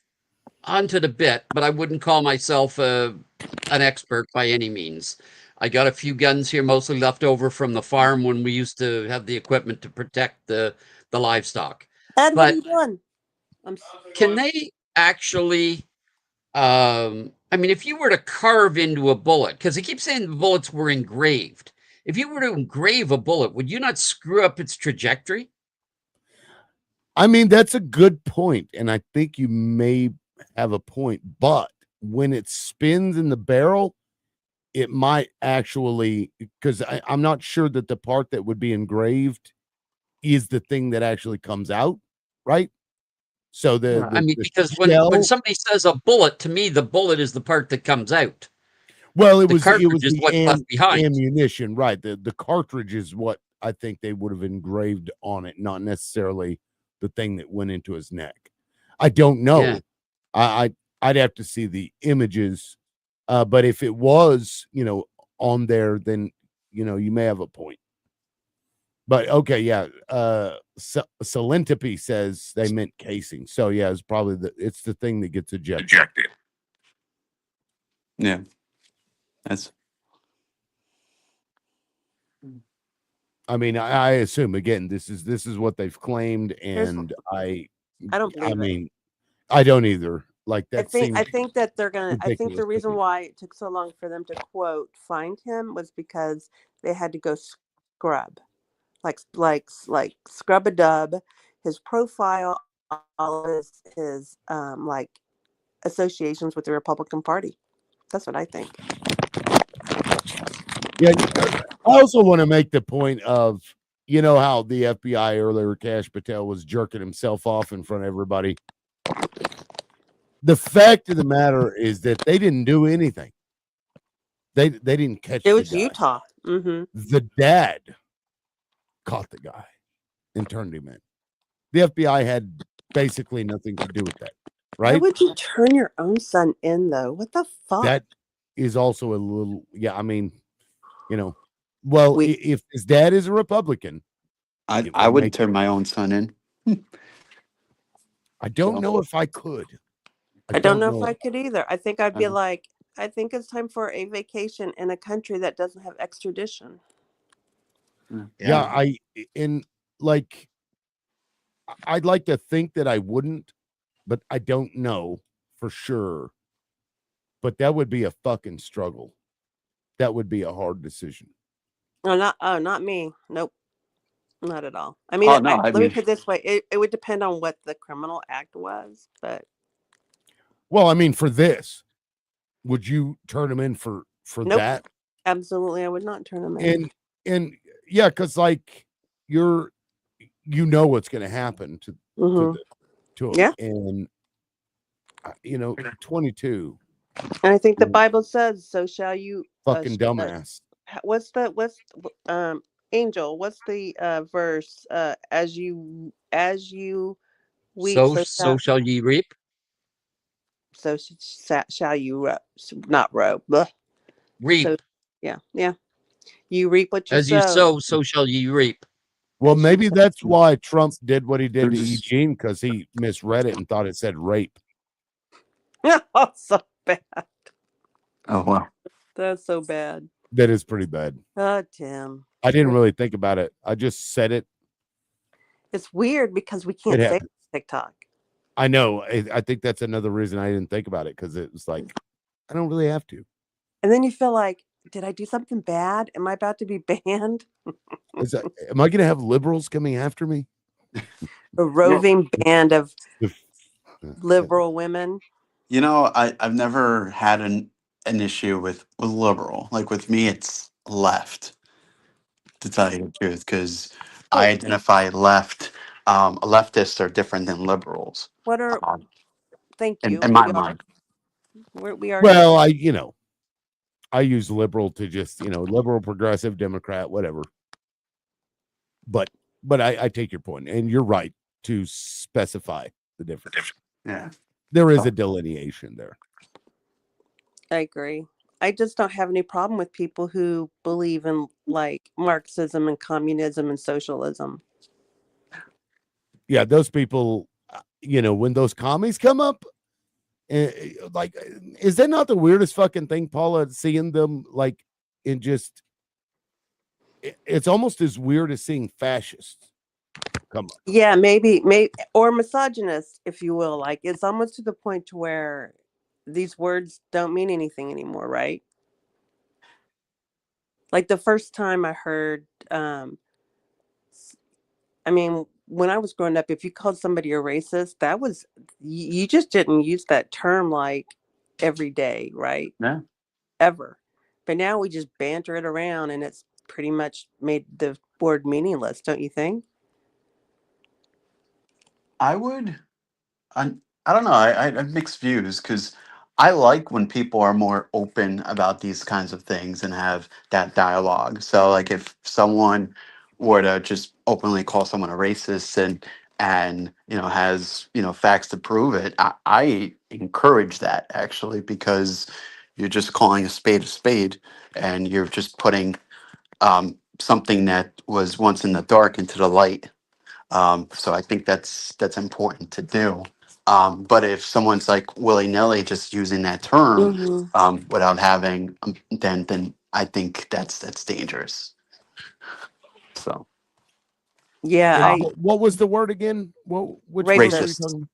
hunted a bit, but I wouldn't call myself an expert by any means. I got a few guns here, mostly left over from the farm when we used to have the equipment to protect the livestock. Ed, what are But you doing? can they actually? I mean, if you were to carve into a bullet, because they keep saying the bullets were engraved. If you were to engrave a bullet, would you not screw up its trajectory? I mean, that's a good point, and I think you may have a point, but when it spins in the barrel, it might actually, because I'm not sure that the part that would be engraved is the thing that actually comes out, right? So I mean, the because when shell, somebody says a bullet, to me, the bullet is the part that comes out. well, it The was cartridge is what's left behind. ammunition, right? The cartridge is what I think they would have engraved on it, not necessarily the thing that went into his neck. I don't know. Yeah. I'd have to see the images, but if it was, on there, then you may have a point. But okay, yeah. Salentipy says they meant casing, so yeah, it's probably it's the thing that gets ejected. Yeah, that's. I mean, I assume again, this is what they've claimed, and I don't believe it. mean, I don't either. Like that I seems think that they're gonna. I think ridiculous the to reason me. why it took so long for them to quote find him was because they had to go scrub, like scrub a dub, his profile, all his like associations with the Republican Party. That's what I think. Yeah, I also want to make the point of, how the FBI earlier, Kash Patel was jerking himself off in front of everybody. The fact of the matter is that they didn't do anything. They didn't catch It the was guy. Utah. Mm-hmm. The dad caught the guy and turned him in. The FBI had basically nothing to do with that, Why right? would you turn your own son in though? What the fuck? That is also a little, yeah. I mean, well, if his dad is a Republican, I wouldn't turn my own son in. I don't know if I could. I don't know if I could either. I think I'd be like, I think it's time for a vacation in a country that doesn't have extradition. Yeah, like, I'd like to think that I wouldn't, but I don't know for sure. But that would be a fucking struggle. That would be a hard decision. Not me. Nope. Not at all. I mean, let me put it this way. It would depend on what the criminal act was, but well, I mean, for this, would you turn him in for nope. that? Absolutely, I would not turn him in. And yeah, because like what's going to happen to him, Yeah. and 22. And I think the Bible says, "So shall you." Fucking dumbass. What's Angel? What's the verse? As you weep, so shall ye reap. So shall you not row. Blah. Reap. So, yeah. You reap what you As sow. you sow, so shall ye reap. Well, maybe that's why Trump did what he did to Eugene, because he misread it and thought it said rape. Oh, so bad. Oh, wow. That's so bad. That is pretty bad. Oh, Tim. I didn't really think about it. I just said it. It's weird because we can't say TikTok. I know. I think that's another reason I didn't think about it, because it was like, I don't really have to. And then you feel like, did I do something bad? Am I about to be banned? Am I going to have liberals coming after me? A roving band of liberal women. I've never had an issue with liberal. Like with me, it's left, to tell you the truth, because I identify left. Leftists are different than liberals. What are? Thank you. In my mind. We are. Well, I use liberal to just, liberal, progressive, Democrat, whatever. But I take your point, and you're right to specify the difference. Yeah. There is a delineation there. I agree. I just don't have any problem with people who believe in like Marxism and communism and socialism. Yeah, those people, when those commies come up, like, is that not the weirdest fucking thing, Paula, seeing them like and just it's almost as weird as seeing fascists come up. Yeah, maybe, or misogynist, if you will. Like, it's almost to the point to where these words don't mean anything anymore, right? Like the first time I heard, I mean, when I was growing up, if you called somebody a racist, that was, you just didn't use that term like every day, right? Yeah. Ever. But now we just banter it around, and it's pretty much made the word meaningless, don't you think? I would. I don't know. I have mixed views because I like when people are more open about these kinds of things and have that dialogue. So, like, if someone were to just openly call someone a racist and has facts to prove it, I encourage that actually because you're just calling a spade, and you're just putting something that was once in the dark into the light. So I think that's important to do. But if someone's like willy nilly just using that term Mm-hmm. without having, then I think that's dangerous. So Yeah, And I what was the word again? Which word were you racist. talking about?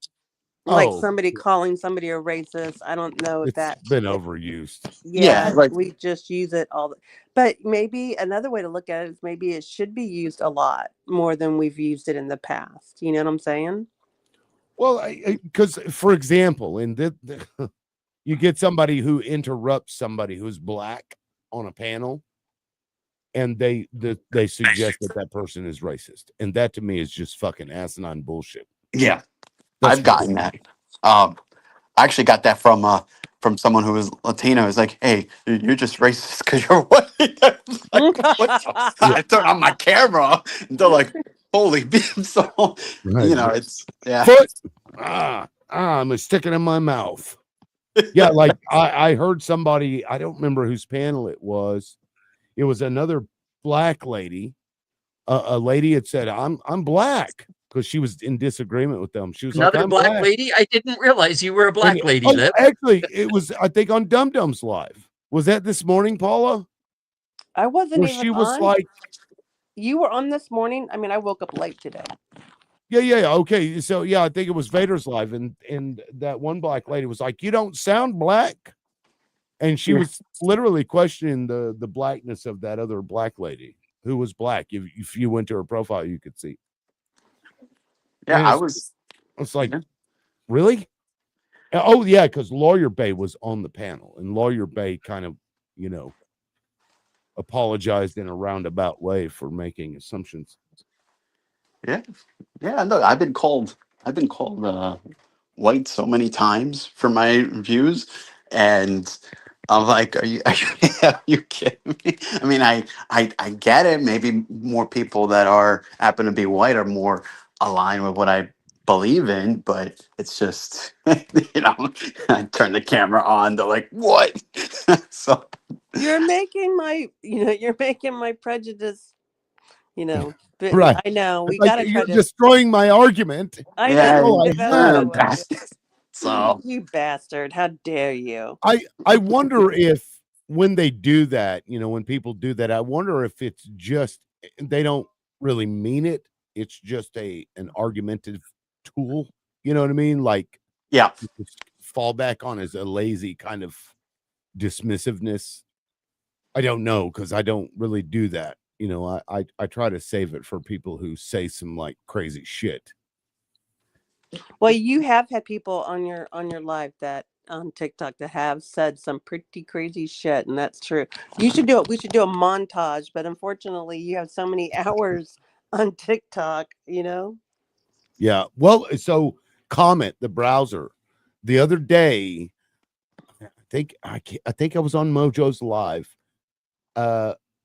Like Oh, somebody calling somebody a racist. I don't know if it's that. been overused. yeah, Yeah, like we just use it all. But maybe another way to look at it is maybe it should be used a lot more than we've used it in the past. You know what I'm saying? Well, because for example, you get somebody who interrupts somebody who's black on a panel, and they suggest that person is racist, and that to me is just fucking asinine bullshit. yeah, That's I've gotten that. I actually got that from someone who was Latino. It's like, hey, you're just racist because you're white. I was like, what the- I turn on my camera, and they're like, holy beep. So right. it's yeah. Foot. I'm gonna stick it in my mouth. Yeah, like I heard somebody, I don't remember whose panel it was. It was another black lady. A lady had said, I'm black, because she was in disagreement with them. She was like, Another I'm black black. lady? I didn't realize you were a And black lady, Lip. actually, it was, I think, on Dum Dum's live. Was that this morning, Paula? I wasn't Where even she was on. like, You were on this morning. I mean, I woke up late today. yeah, okay. So yeah, I think it was Vader's live, and that one black lady was like, you don't sound black. And she was literally questioning the blackness of that other black lady who was black. If you went to her profile, you could see. Yeah, And it's like, really? Oh yeah, because Lawyer Bay was on the panel, and Lawyer Bay kind of, apologized in a roundabout way for making assumptions. Yeah, yeah. No, I've been called white so many times for my views, and I'm like, are you kidding me? I mean, I get it. Maybe more people that happen to be white are more aligned with what I believe in, but it's just I turn the camera on. They're like, what? So You're making my prejudice. But Right. I know It's we like got to try you're to. destroying my argument. I yeah, know. Oh, I That's what it am. was. so You bastard! How dare you? I wonder if when they do that, when people do that, I wonder if it's just they don't really mean it. It's just an argumentative tool. You know what I mean? Like, yeah. just fall back on as a lazy kind of dismissiveness. I don't know, because I don't really do that. I try to save it for people who say some like crazy shit. Well, you have had people on your live that on TikTok that have said some pretty crazy shit, and that's true. You should do it. We should do a montage, but unfortunately, you have so many hours on TikTok. Yeah. Well, so Comment, the browser, the other day, I think I was on Mojo's live.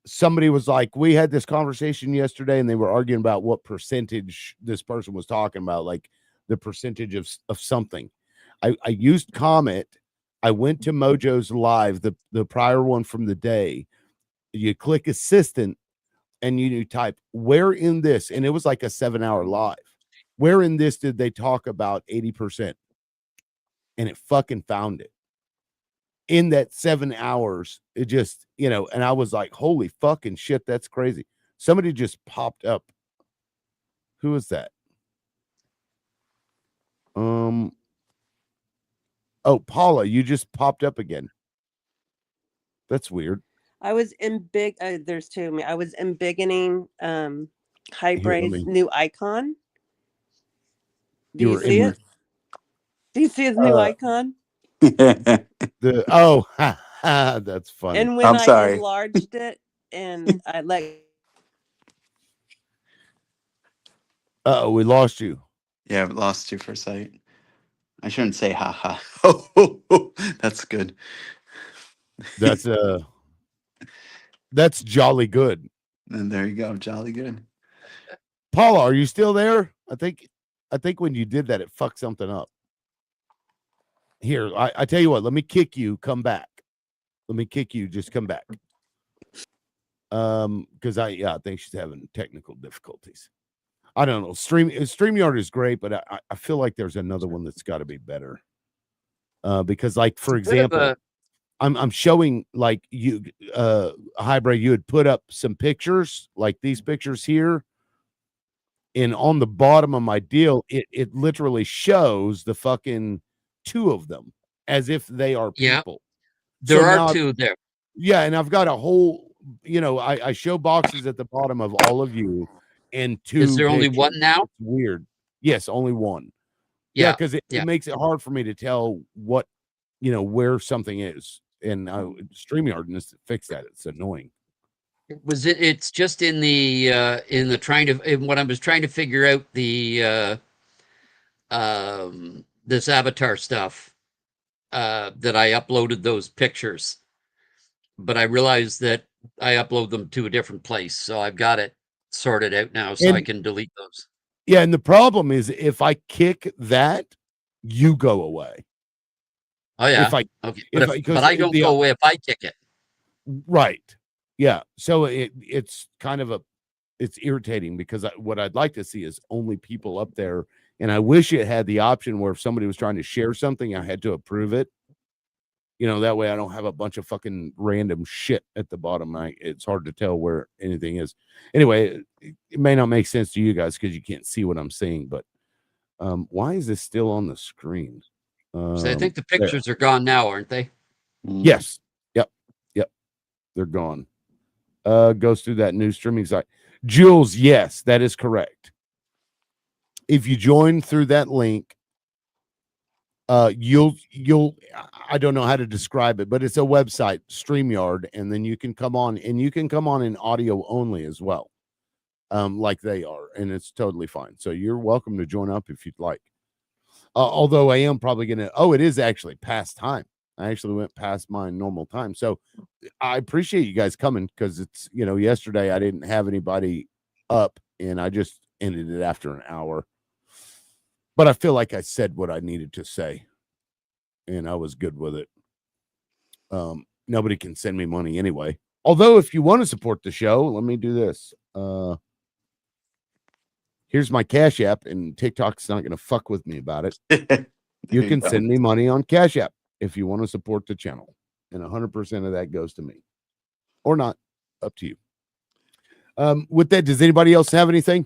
Somebody was like, we had this conversation yesterday, and they were arguing about what percentage this person was talking about, like the percentage of something. I used Comment. I went to Mojo's live, the prior one from the day. You click assistant, and you type where in this, and it was like a 7-hour live. Where in this did they talk about 80%? And it fucking found it. in that 7 hours, it just, you know, and I was like, holy fucking shit, that's crazy. Somebody just popped up. Who is that? Oh, Paula, you just popped up again. That's weird. I was there's two of me. I was embiggening Highbray's me- new icon. Do You you were see in it? Do you see his new icon? That's funny. And when I enlarged it and I let Uh-oh, we lost you. Yeah, I've lost you for a second. I shouldn't say ha ha. Oh, that's good. That's jolly good. And there you go, jolly good. Paula, are you still there? I think when you did that, it fucked something up. Here, I tell you what, let me kick you, come back. Let me kick you, just come back. Because I think she's having technical difficulties. I don't know. StreamYard is great, but I feel like there's another one that's got to be better. Because, like, for example, I'm showing, like, you Hybrid, you had put up some pictures, like these pictures here. And on the bottom of my deal, it literally shows the fucking two of them as if they are people. There are now two there. Yeah, and I've got a whole, you know, I show boxes at the bottom of all of you and two. Is there only one pictures. now? It's weird. Yes, only one. Yeah, because it makes it hard for me to tell what, you know, where something is. And StreamYard needs to fix that. It's annoying. It's just in the when I was trying to figure out the this avatar stuff that I uploaded those pictures, but I realized that I upload them to a different place, so I've got it sorted out now, so I can delete those. Yeah, and the problem is if I kick that, you go away. Oh yeah. Okay. But I don't go away if I kick it. Right. Yeah. So it's kind of it's irritating because what I'd like to see is only people up there. And I wish it had the option where if somebody was trying to share something, I had to approve it. You know, that way I don't have a bunch of fucking random shit at the bottom. It's hard to tell where anything is. Anyway, it may not make sense to you guys because you can't see what I'm saying, but why is this still on the screen? So I think the pictures are gone now, aren't they? Yes. Yep. They're gone. Goes through that new streaming site. Jules, yes, that is correct. If you join through that link, you'll I don't know how to describe it, but it's a website, StreamYard, and then you can come on, and you can come on in audio only as well, like they are, and it's totally fine. So you're welcome to join up if you'd like. Although I am probably gonna. Oh, it is actually past time. I actually went past my normal time, so I appreciate you guys coming because it's, you know, yesterday I didn't have anybody up, and I just ended it after an hour. But I feel like I said what I needed to say, and I was good with it. Nobody can send me money anyway. Although, if you want to support the show, let me do this. Here's my Cash App, and TikTok's not going to fuck with me about it. You can send me money on Cash App if you want to support the channel, and 100% of that goes to me, or not. Up to you. With that, does anybody else have anything?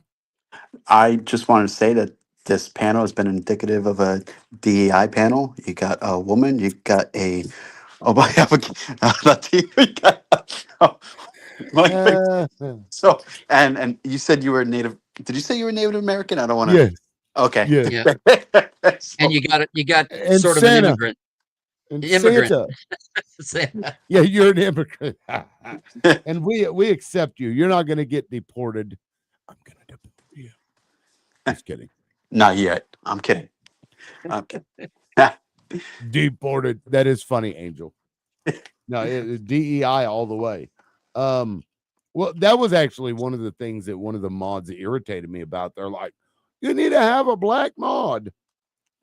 I just wanted to say that this panel has been indicative of a DEI panel. You got a woman, you got a so and you said you were Native. Did you say you were Native American? I don't want to. Yes. Okay. Yeah. And you got And sort Santa. of an immigrant. And Immigrant. Santa. Yeah, you're an immigrant. And we accept you. You're not going to get deported. I'm going to deport you. Just kidding. Not yet. I'm kidding. Deported. That is funny, Angel. No, DEI all the way. Well, that was actually one of the things that one of the mods irritated me about. They're like, you need to have a black mod.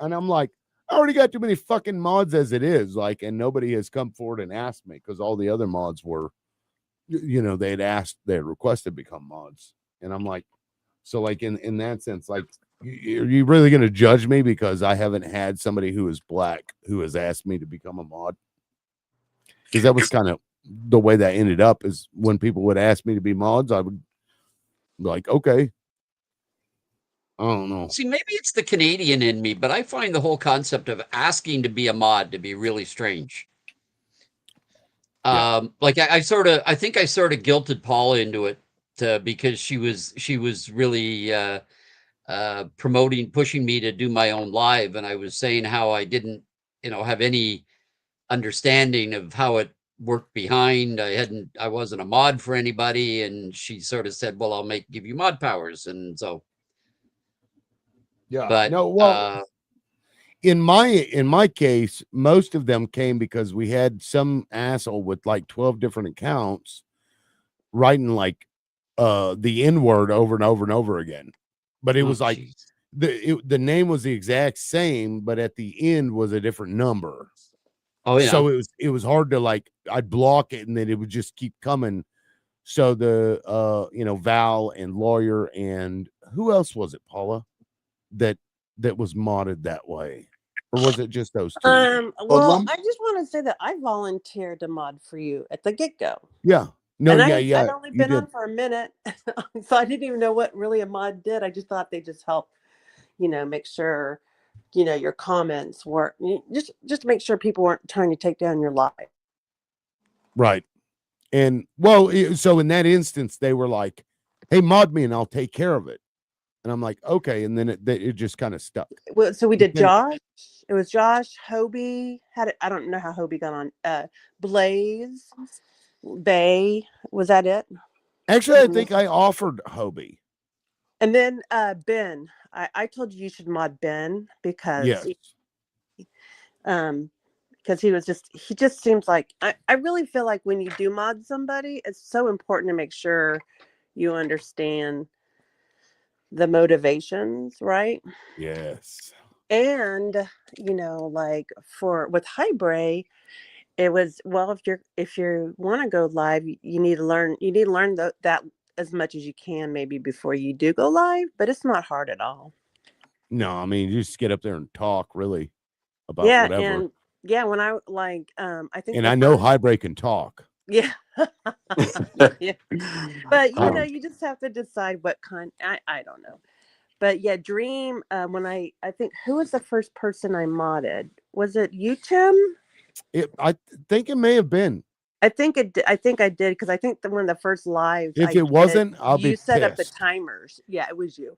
And I'm like, I already got too many fucking mods as it is. Like, and nobody has come forward and asked me because all the other mods were, you know, they had requested to become mods. And I'm like, so like in that sense, like, are you really going to judge me because I haven't had somebody who is black who has asked me to become a mod? because that was kind of the way that ended up. Is when people would ask me to be mods, I would be like, okay. I don't know. See, maybe it's the Canadian in me, but I find the whole concept of asking to be a mod to be really strange. Yeah. Like I think I sort of guilted Paula into it because she was really pushing me to do my own live, and I was saying how I didn't, have any understanding of how it worked behind. I wasn't a mod for anybody, and she sort of said, "Well, I'll give you mod powers," and so. Yeah. But no, well, in my case, most of them came because we had some asshole with like 12 different accounts writing like the N-word over and over and over again. But it was like the name was the exact same, but at the end was a different number. Oh yeah. So it was hard to like, I'd block it and then it would just keep coming. So the Val and Lawyer and who else was it, Paula? That was modded that way, or was it just those two? Well, I just want to say that I volunteered to mod for you at the get-go. Yeah. No, and yeah. I'd only been on for a minute, so I didn't even know what really a mod did. I just thought they just helped, make sure, your comments weren't just make sure people weren't trying to take down your live. Right. And well, so in that instance, they were like, "Hey, mod me, and I'll take care of it." And I'm like, "Okay." And then it just kind of stuck. Well, so we did Josh. It was Josh, Hobie. I don't know how Hobie got on. Blaze, Bay. Was that it? Actually, I think I offered Hobie. And then Ben. I told you should mod Ben because because he just seems like I really feel like when you do mod somebody, it's so important to make sure you understand the motivations, right? Yes. And like with Highbray, it was, well, if you want to go live, you need to learn that as much as you can maybe before you do go live, but it's not hard at all. No, I mean, you just get up there and talk really about whatever. And when I I think, and I know Highbray can talk. Yeah. Yeah. But you just have to decide what kind. I don't know. But yeah, Dream, when I think, who was the first person I modded? Was it you, Tim? I think it may have been. I think I did, because I think one of the first lives. If it wasn't, I'll be You set up the pissed. timers. Yeah, it was you.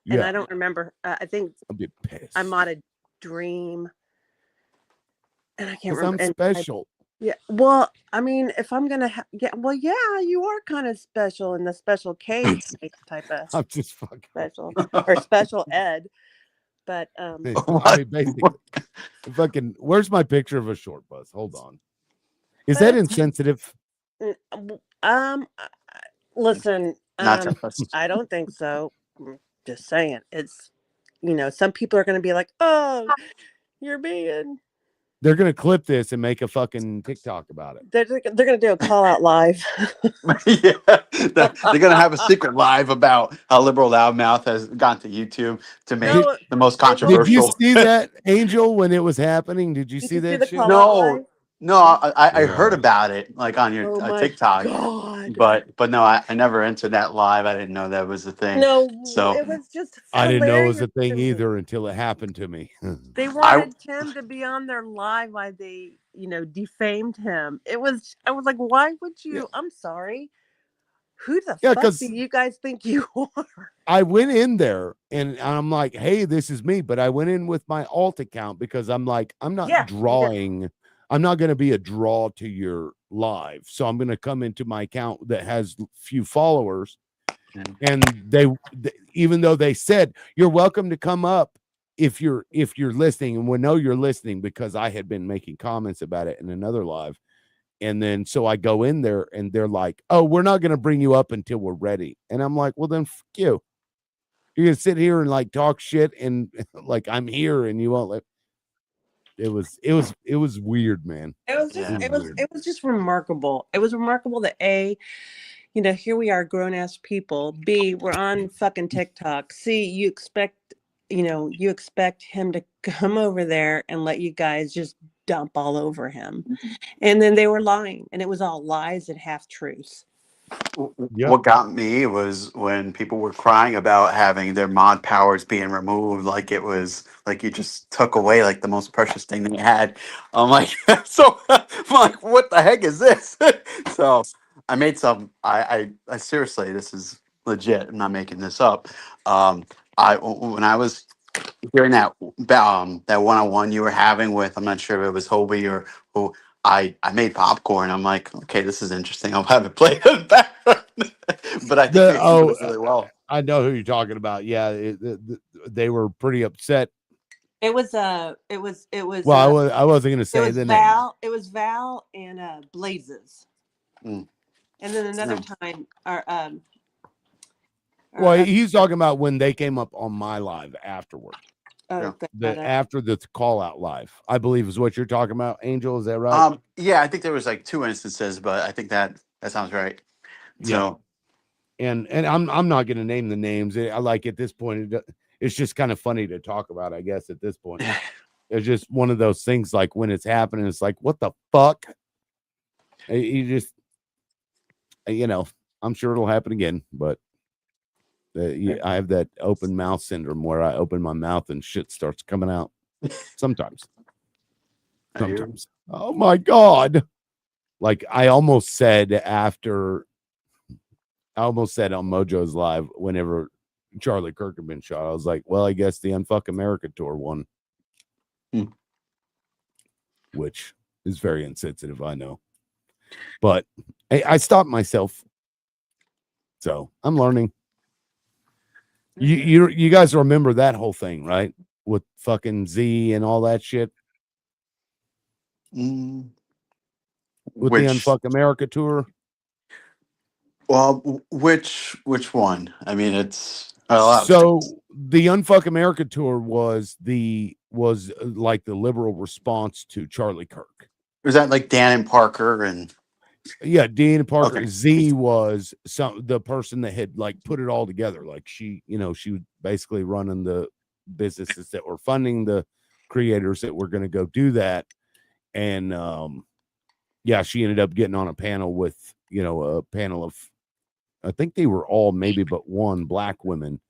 Yeah. And I don't remember. I think I'll be pissed. I modded Dream. And I can't remember. I'm special. Yeah. Well, I mean, if I'm gonna, you are kind of special in the special case type of. I'm just fucking special or special ed. But I mean, basically, fucking. Where's my picture of a short bus? Hold on. Is that insensitive? Listen, I don't think so. Just saying. It's, some people are going to be like, "Oh, you're being." They're gonna clip this and make a fucking TikTok about it. They're gonna do a call out live. Yeah, they're gonna have a secret live about how Liberal Loudmouth has gone to YouTube to make the most controversial. Did you see that, Angel, when it was happening? Did you see that shit? No, I heard about it like on your TikTok, but no, I never entered that live. I didn't know that was a thing. No, so it was just. I didn't know it was a thing either until it happened to me. They wanted Tim to be on their live while they, defamed him. I was like, why would you? Yeah. I'm sorry. Who the fuck do you guys think you are? I went in there and I'm like, hey, this is me. But I went in with my alt account because I'm like, I'm not drawing. I'm not going to be a draw to your live. So I'm going to come into my account that has few followers. And they even though they said, you're welcome to come up if you're listening, and we know you're listening because I had been making comments about it in another live. And then so I go in there and they're like, oh, we're not going to bring you up until we're ready. And I'm like, well, then fuck you. You're going to sit here and like talk shit and like I'm here and you won't let. It was weird, man. It was just remarkable. It was remarkable that here we are, grown ass people. B, we're on fucking TikTok. C, you expect him to come over there and let you guys just dump all over him. And then they were lying, and it was all lies and half truths. What got me was when people were crying about having their mod powers being removed, like it was like you just took away like the most precious thing they had. I'm like, so I'm like, what the heck is this? So I made some. I seriously, this is legit. I'm not making this up. When I was hearing that one-on-one you were having with, I'm not sure if it was Hobie or who. I made popcorn. I'm like, okay, this is interesting. I'll have it play in the background. But I think they handled it really well. I know who you're talking about. Yeah, they were pretty upset. It was Well, I wasn't going to say the name. It was Val and Blazes. And then another time, well, he's talking about when they came up on my live afterward. After the call out live, I believe is what you're talking about. Angel, is that right? Yeah, I think there was like 2 instances, but I think that sounds right. So, and I'm not going to name the names. I like at this point, it's just kind of funny to talk about. I guess at this point, it's just one of those things. Like when it's happening, it's like, what the fuck? You just, I'm sure it'll happen again, but. I have that open mouth syndrome where I open my mouth and shit starts coming out. Sometimes. Oh my God. Like I almost said on Mojo's live whenever Charlie Kirk had been shot. I was like, well, I guess the Unfuck America tour won. Which is very insensitive, I know. But I stopped myself. So I'm learning. You guys remember that whole thing, right? With fucking Z and all that shit. With the Unfuck America tour. Well, which one? I mean, it's so the Unfuck America tour was like the liberal response to Charlie Kirk. Was that like Dan and Parker and? Yeah, Dean and Parker. Okay. Z was the person that had like put it all together. Like she was basically running the businesses that were funding the creators that were going to go do that. And she ended up getting on a panel with, a panel of, I think they were all maybe but one black women.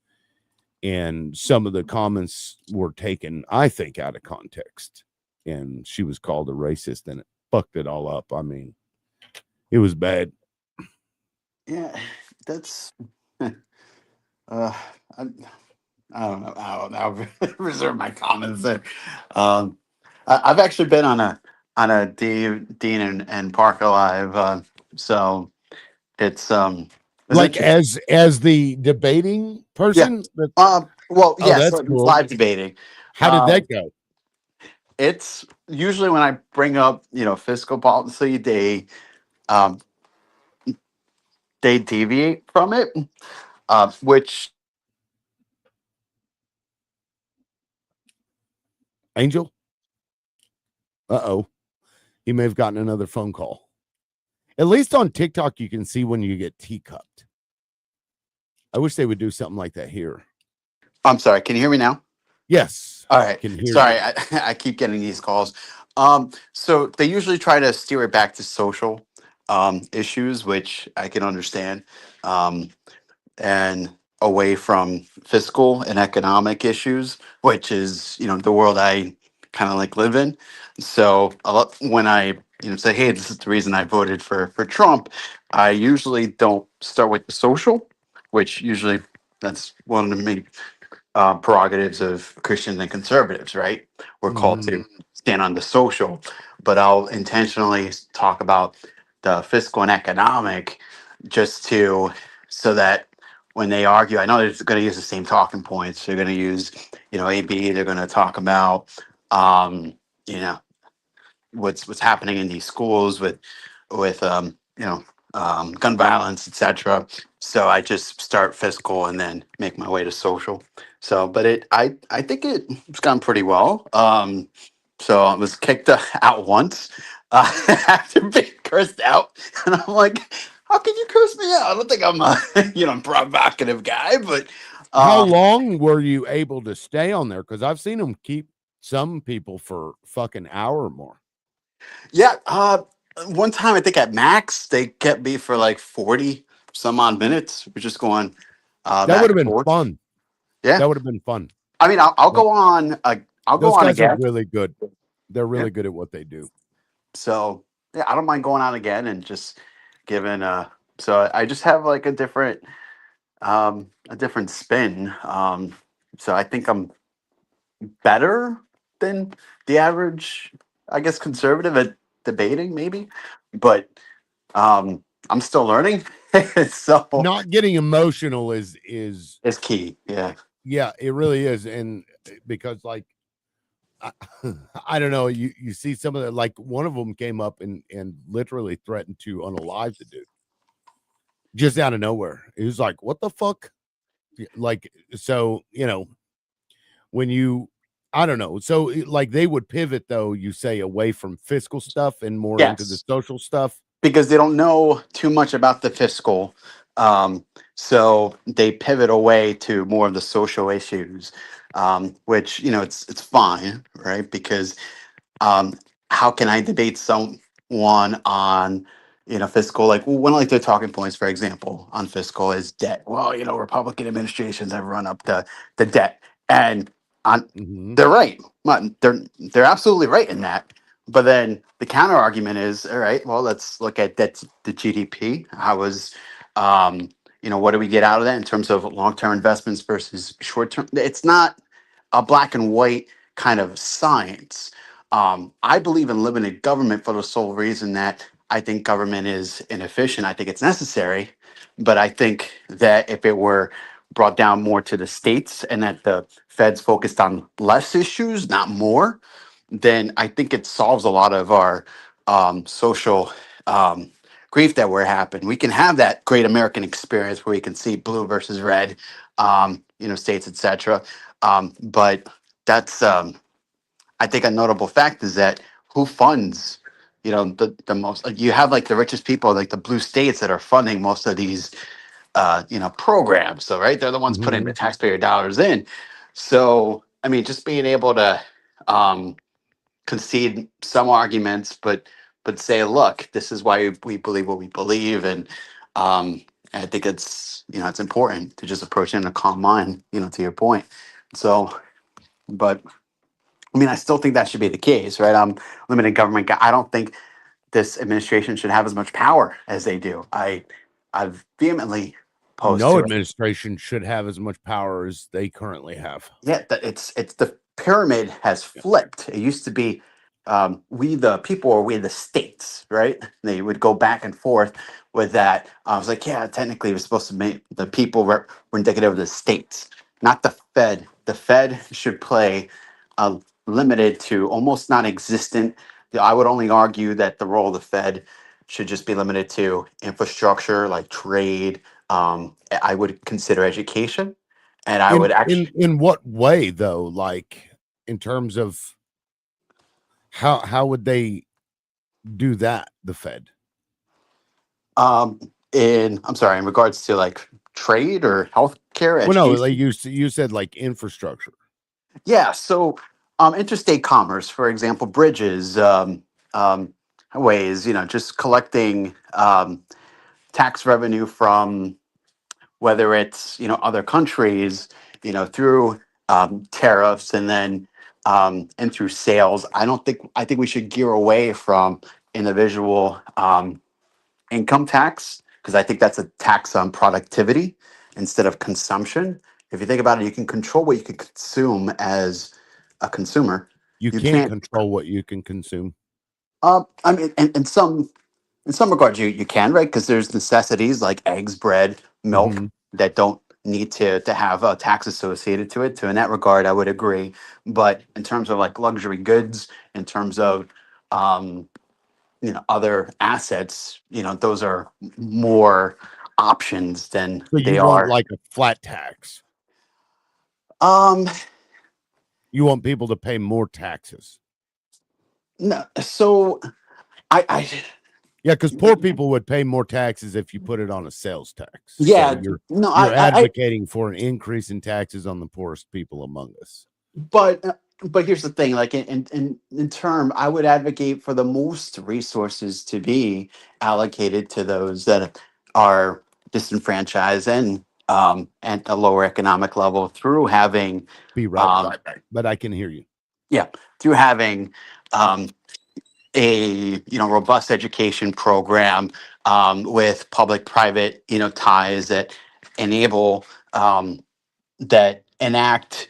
And some of the comments were taken, I think, out of context. And she was called a racist and it fucked it all up. I mean, it was bad. Yeah, that's. I don't know. I'll reserve my comments there. I've actually been on a Dean and Parker live, so it's like as the debating person. Yeah. Well, yes, that's cool. Live debating. How did that go? It's usually when I bring up fiscal policy, they deviate from it, which Angel. He may have gotten another phone call. At least on TikTok, you can see when you get teacupped. I wish they would do something like that here. I'm sorry. Can you hear me now? Yes. All right. Sorry, I keep getting these calls. So they usually try to steer it back to social issues, which I can understand, and away from fiscal and economic issues, which is the world I kind of like live in. So when I say, hey, this is the reason I voted for Trump, I usually don't start with the social, which usually that's one of the main prerogatives of Christians and conservatives, right? We're called to stand on the social, but I'll intentionally talk about the fiscal and economic just so that when they argue, I know they're going to use the same talking points. They're going to use, AB. They're going to talk about, what's happening in these schools with gun violence, etc. So I just start fiscal and then make my way to social. So, but I think it's gone pretty well. So I was kicked out once after being cursed out, and I'm like, how can you curse me out? I don't think I'm a provocative guy, but how long were you able to stay on there? Because I've seen them keep some people for fucking hour or more. Yeah. One time I think at Max they kept me for like 40 some odd minutes. We're just going That would back have and been forth. fun. Yeah. That would have been fun. I mean, I'll But go on. I'll go those on guys are again. really good. They're Yeah. really good at what they do. So yeah, I don't mind going on again and just giving. So I just have like a different spin. So I think I'm better than the average, I guess, conservative at debating, maybe, but I'm still learning. So Not getting emotional is it's key. Yeah. yeah, it really is. And because like I, I don't know, you see some of the, like one of them came up and literally threatened to unalive the dude just out of nowhere. It was like, what the fuck? Like, so when you, I don't know, so like they would pivot though, you say, away from fiscal stuff and more into the Yes, social stuff. because they don't know too much about the fiscal. So they pivot away to more of the social issues, which it's fine, right? Because um, how can I debate someone on fiscal? Like one of like their talking points, for example, on fiscal is debt. Well, Republican administrations have run up the debt, and on Mhm. they're right. They're absolutely right in that. But then the counter argument is, all right, well, let's look at debt to GDP. How was what do we get out of that in terms of long-term investments versus short-term? It's not a black and white kind of science. I believe in limited government for the sole reason that I think government is inefficient. I think it's necessary, but I think that if it were brought down more to the states and that the feds focused on less issues, not more, then I think it solves a lot of our social grief that we're having. We can have that great American experience where we can see blue versus red, states, etc. But that's I think a notable fact is that who funds the most, like you have like the richest people, like the blue states that are funding most of these programs. So right, they're the ones putting the Mhm. taxpayer dollars in. So I mean, just being able to um concede some arguments, but say, look, this is why we believe what we believe, and I think it's important to just approach it in a calm mind, to your point. So, but I mean, I still think that should be the case, right? I'm limited government guy. I don't think this administration should have as much power as they do. I've vehemently opposed No to it. administration should have as much power as they currently have. Yeah, it's the pyramid has flipped. It used to be we the people or we the states, right? They would go back and forth with that. I was like, yeah, technically, we're supposed to make the people were indicative of the states, not the Fed. The Fed should play limited to almost non-existent. I would only argue that the role of the Fed should just be limited to infrastructure, like trade. I would consider education, and I would actually. In what way though? Like in terms of how would they do that? The Fed? I'm sorry, in regards to like trade or healthcare, Well, no, like education. you said like infrastructure. Yeah, so interstate commerce, for example, bridges, ways, just collecting tax revenue from whether it's other countries, through tariffs and through sales. I think we should gear away from individual income tax because I think that's a tax on productivity instead of consumption. If you think about it, you can control what you can consume as a consumer. You You can't can't. control what you can consume. I mean, in some regards, you can, right? Because there's necessities like eggs, bread, milk Mhm. that don't need to have a tax associated to it. So in that regard, I would agree. But in terms of like luxury goods, in terms of other assets, those are more options than So you they want are. like a flat tax? Um, You want people to pay more taxes? no, so I Yeah, because poor people would pay more taxes if you put it on a sales tax. So yeah, no, you're I advocating for an increase in taxes on the poorest people among us. but but here's the thing, like in term, I would advocate for the most resources to be allocated to those that are disenfranchised and a lower economic level through having Be right back. But I can hear you. yeah, through having a robust education program with public-private ties that enable that enact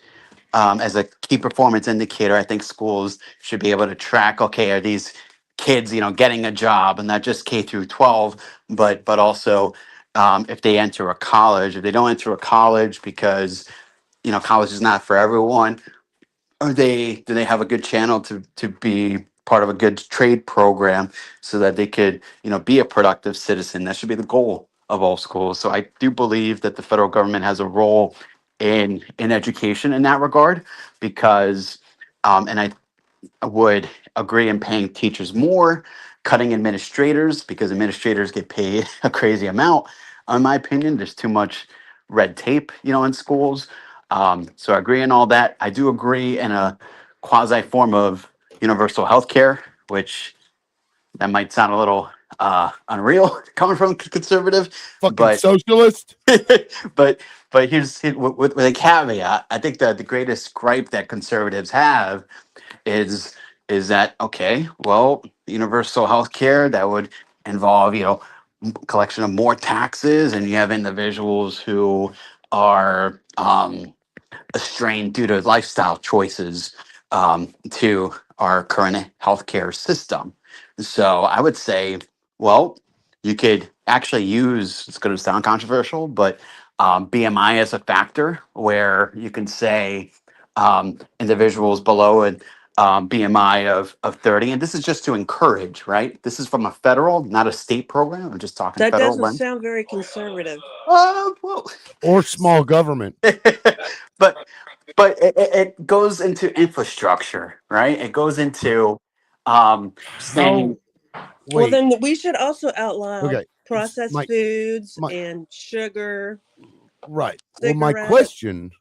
as a key performance indicator. I think schools should be able to track, okay, are these kids getting a job, and not just K through 12, but also if they enter a college. If they don't enter a college because college is not for everyone, or do they have a good channel to be part of a good trade program so that they could be a productive citizen? That should be the goal of all schools. So I do believe that the federal government has a role in education in that regard, because and I would agree in paying teachers more, cutting administrators, because administrators get paid a crazy amount. In my opinion, there's too much red tape, in schools. So I agree in all that. I do agree in a quasi form of universal health care, which that might sound a little unreal coming from a conservative, Fucking but socialist. but here's with a caveat. I think that the greatest gripe that conservatives have is that, okay, well, universal health care, that would involve collection of more taxes, and you have individuals who are strained due to lifestyle choices to our current healthcare system. So I would say, well, you could actually use, it's going to sound controversial, but BMI as a factor, where you can say individuals below a BMI of 30. And this is just to encourage, right? This is from a federal, not a state program. I'm just talking That federal doesn't lens. sound very conservative. Well, or small government. but it goes into infrastructure, right? It goes into saying, Well, Wait, then we should also outlaw okay. processed My, foods my, and sugar. right. Well, my Cigarettes. question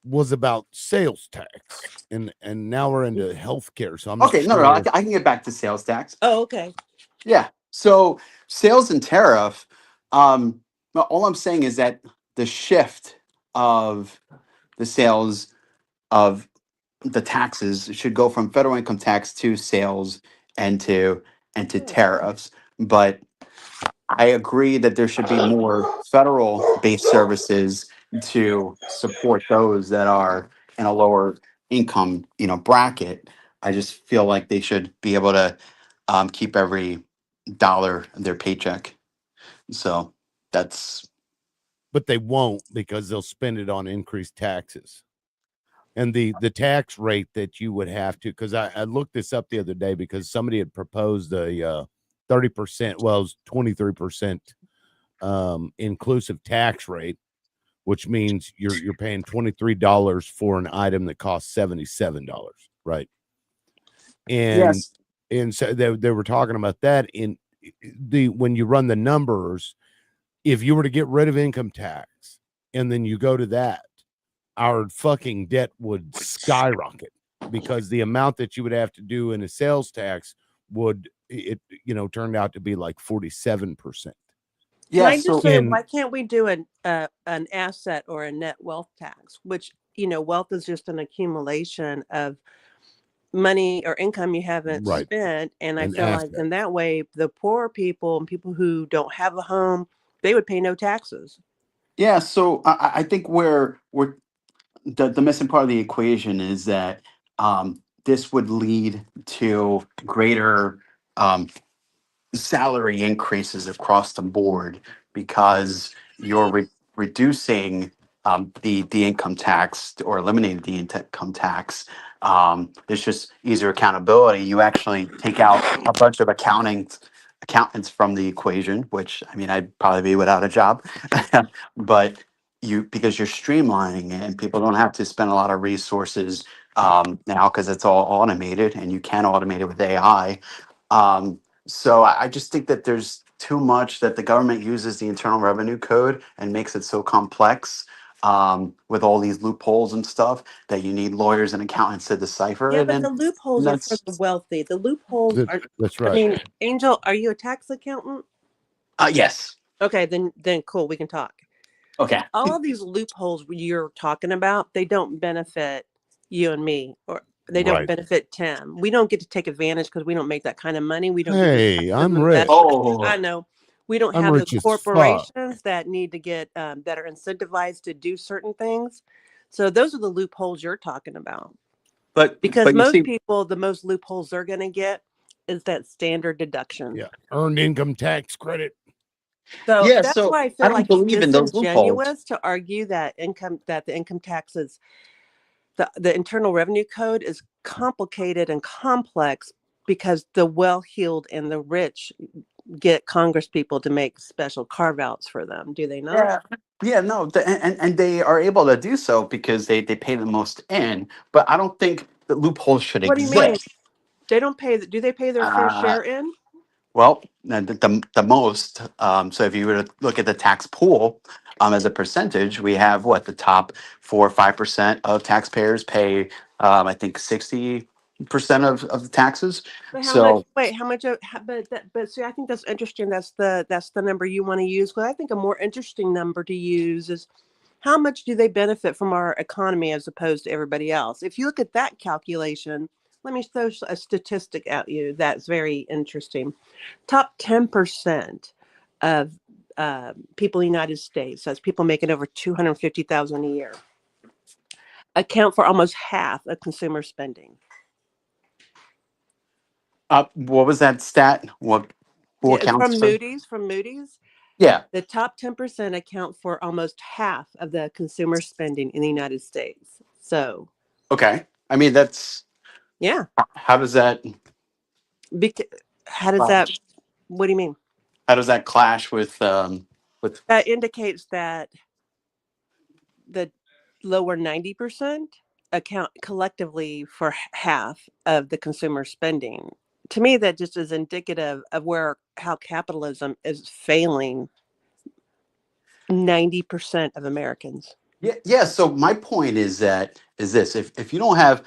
was about sales tax, and now we're into healthcare, so I'm not okay, sure. no, I can get back to sales tax. Oh, okay. Yeah. So sales and tariff, well, all I'm saying is that the shift of the sales of the taxes should go from federal income tax to sales and to tariffs. But I agree that there should be more federal based services to support those that are in a lower income, bracket. I just feel like they should be able to keep every dollar of their paycheck. So that's But they won't, because they'll spend it on increased taxes. And the tax rate that you would have to, because I looked this up the other day, because somebody had proposed a 30%, well, it was 23% inclusive tax rate, which means you're paying $23 for an item that costs $77, right? And yes. and so they were talking about that in when you run the numbers, if you were to get rid of income tax and then you go to that, our fucking debt would skyrocket, because the amount that you would have to do in a sales tax would turned out to be like 47%. Can Yeah. I just So say, And why can't we do an asset or a net wealth tax, which, wealth is just an accumulation of money or income you haven't right, spent. And I an feel like asset. in that way, the poor people and people who don't have a home, they would pay no taxes. yeah. So I think we're the missing part of the equation is that this would lead to greater salary increases across the board, because you're reducing the income tax or eliminating the income tax. There's just easier accountability. You actually take out a bunch of accountants from the equation, which, I mean, I'd probably be without a job, but because you're streamlining it, and people don't have to spend a lot of resources now, because it's all automated, and you can automate it with AI. So I just think that there's too much that the government uses the Internal Revenue Code and makes it so complex with all these loopholes and stuff that you need lawyers and accountants to decipher Yeah, it. but the And loopholes are for that's the wealthy. The loopholes are. That's I right. mean, Angel, are you a tax accountant? yes. Okay, then cool, we can talk. Okay. All of these loopholes you're talking about, they don't benefit you and me, or they don't Right. benefit Tim. We don't get to take advantage because we don't make that kind of money. We don't Hey, get I'm the rich. I know. We don't I'm have the rich as fuck. corporations that need to get that are incentivized to do certain things. So those are the loopholes you're talking about. Because but you most see, people, the most loopholes they're going to get is that standard deduction. Yeah, earned income tax credit. So yeah, that's so why I I feel don't like it's believe in those loopholes. disingenuous to argue that the income taxes, the Internal Revenue Code is complicated and complex because the well-heeled and the rich get Congress people to make special carve-outs for them. Do they not? Yeah. Yeah, no, and they are able to do so because they pay the most in, but I don't think the loopholes should What do you mean? exist. They don't pay. Do they pay their fair share in? Well, the most. So if you were to look at the tax pool as a percentage, we have what the top 4 or 5% of taxpayers pay. I think 60% of the taxes. But how much? So Wait, how much? But see, I think that's interesting. That's the number you want to use. But I think a more interesting number to use is how much do they benefit from our economy as opposed to everybody else? If you look at that calculation, let me throw a statistic at you that's very interesting. Top 10% of people in the United States, that's people making over $250,000 a year, account for almost half of consumer spending. what was that stat? Who Yeah, it's accounts from for? Moody's. From Moody's. Yeah. The top 10% account for almost half of the consumer spending in the United States. So, Okay. I mean, that's yeah. how does that How does that? What do you mean? how does that clash with That indicates that the lower 90% account collectively for half of the consumer spending. To me, that just is indicative of how capitalism is failing 90% of Americans. Yeah. So my point is this: if you don't have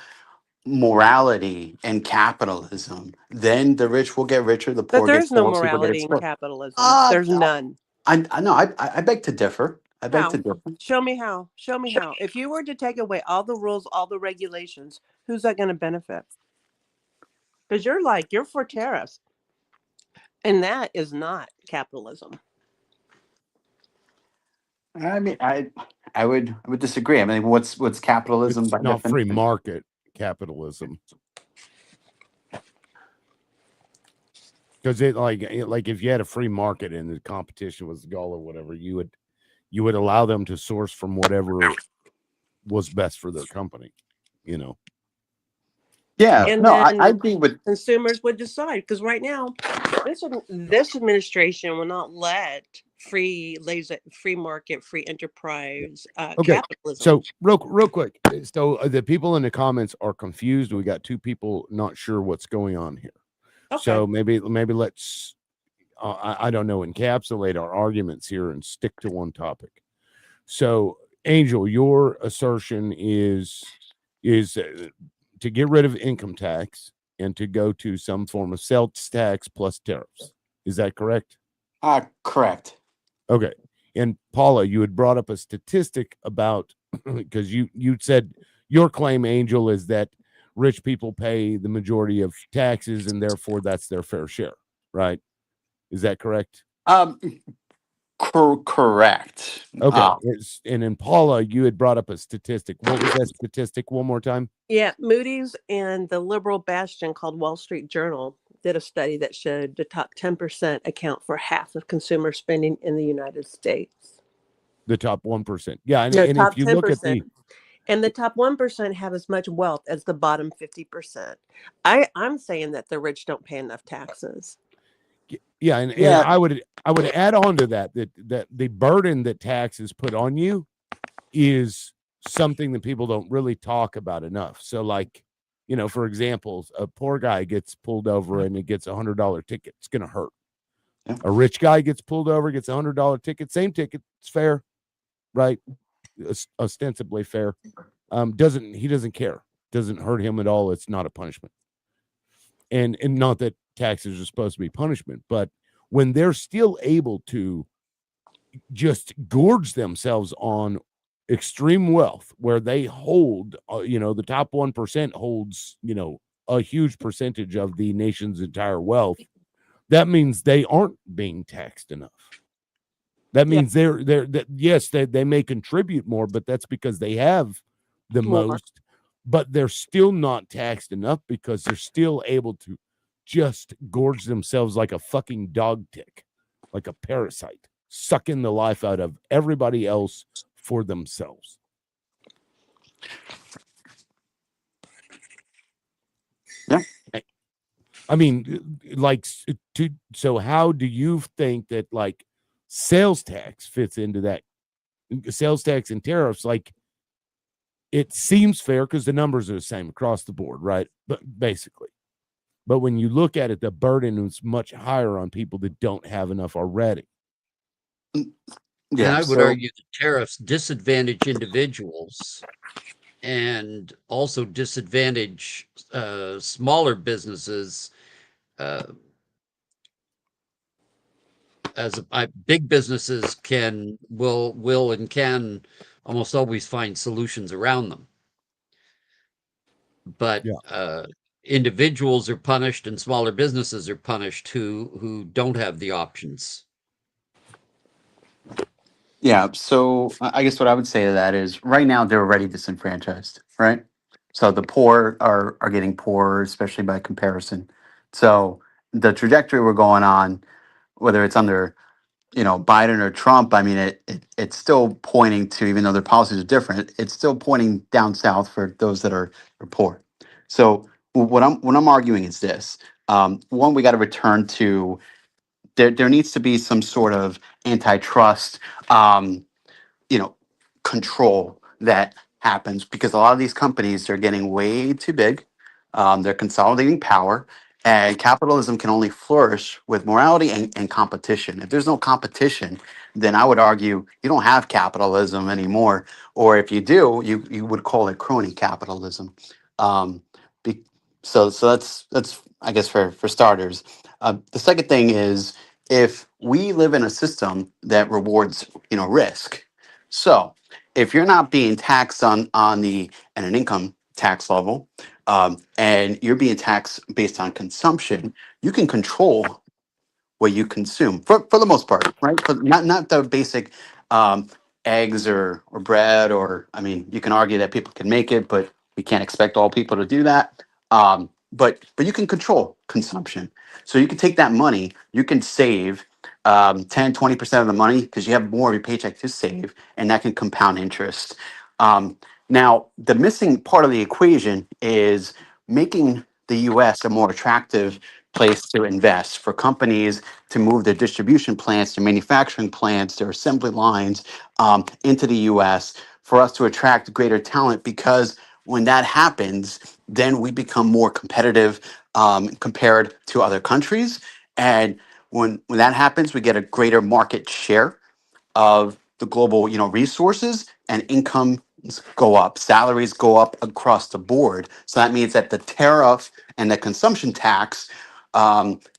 morality and capitalism, then the rich will get richer, the But poor there get is no poor, people get morality in exploited. capitalism. There's none. I know. I beg to differ. I beg to How? differ. Show me how. Show me how. If you were to take away all the rules, all the regulations, who's that going to benefit? Because you're for tariffs. And that is not capitalism. I mean, I would disagree. I mean, what's capitalism It's by not free definition? market capitalism. Because like if you had a free market and the competition was the goal or whatever, you would allow them to source from whatever was best for their company, you know. Yeah, And no, then I agree with. consumers would decide. Because right now, this administration will not let free market, free enterprise Okay, capitalism. so real quick, so the people in the comments are confused. We got two people not sure what's going on here. Okay. So maybe let's I don't know, encapsulate our arguments here and stick to one topic. So, Angel, your assertion is to get rid of income tax and to go to some form of sales tax plus tariffs. Is that correct? Correct. Okay. And Paula, you had brought up a statistic about because you said your claim, Angel, is that rich people pay the majority of taxes and therefore that's their fair share, right? Is that correct? Correct. Okay. And then Paula, you had brought up a statistic. What was that statistic one more time? Yeah, Moody's and the liberal bastion called Wall Street Journal did a study that showed the top 10% account for half of consumer spending in the United States. The top 1%. Yeah. And, No, and top if you look at 10%. And the top 1% have as much wealth as the bottom 50%. I'm saying that the rich don't pay enough taxes. Yeah, and I would add on to that the burden that taxes put on you is something that people don't really talk about enough. So, like, you know, for example, a poor guy gets pulled over and he gets $100 ticket. It's gonna hurt. A rich guy gets pulled over, gets $100 ticket, same ticket, it's fair, right? ostensibly fair, doesn't care. Doesn't hurt him at all. It's not a punishment. And not that taxes are supposed to be punishment, but when they're still able to just gorge themselves on extreme wealth, where they hold, the top 1% holds, a huge percentage of the nation's entire wealth, that means they aren't being taxed enough. That means yes, they may contribute more, but that's because they have the most, but they're still not taxed enough because they're still able to just gorge themselves like a fucking dog tick, like a parasite, sucking the life out of everybody else for themselves. Yeah. I mean, so how do you think that like sales tax fits into that? Sales tax and tariffs, like, it seems fair because the numbers are the same across the board, right? But basically, but when you look at it, the burden is much higher on people that don't have enough already. And I would argue that tariffs disadvantage individuals and also disadvantage smaller businesses. As big businesses will and can almost always find solutions around them. But individuals are punished and smaller businesses are punished who don't have the options. Yeah, so I guess what I would say to that is right now they're already disenfranchised, right? So the poor are getting poorer, especially by comparison. So the trajectory we're going on, whether it's under Biden or Trump, I mean it's still pointing to, even though their policies are different, it's still pointing down south for those that are poor. So what I'm arguing is this: one, we got to return to there needs to be some sort of antitrust. Control that happens because a lot of these companies are getting way too big. They're consolidating power, and capitalism can only flourish with morality and competition. If there's no competition, then I would argue you don't have capitalism anymore. Or if you do, you would call it crony capitalism. Um, be, so that's I guess for starters. The second thing is if we live in a system that rewards risk. So if you're not being taxed on an income tax level, and you're being taxed based on consumption, you can control what you consume for the most part, right? But not the basic eggs or bread, or I mean, you can argue that people can make it, but we can't expect all people to do that. But you can control consumption, so you can take that money, you can save 10-20% of the money because you have more of your paycheck to save, and that can compound interest. Now, the missing part of the equation is making the U.S. a more attractive place to invest for companies to move their distribution plants, their manufacturing plants, their assembly lines into the U.S. for us to attract greater talent. Because when that happens, then we become more competitive compared to other countries. And when that happens, we get a greater market share of the global resources, and incomes go up, salaries go up across the board. So that means that the tariff and the consumption tax,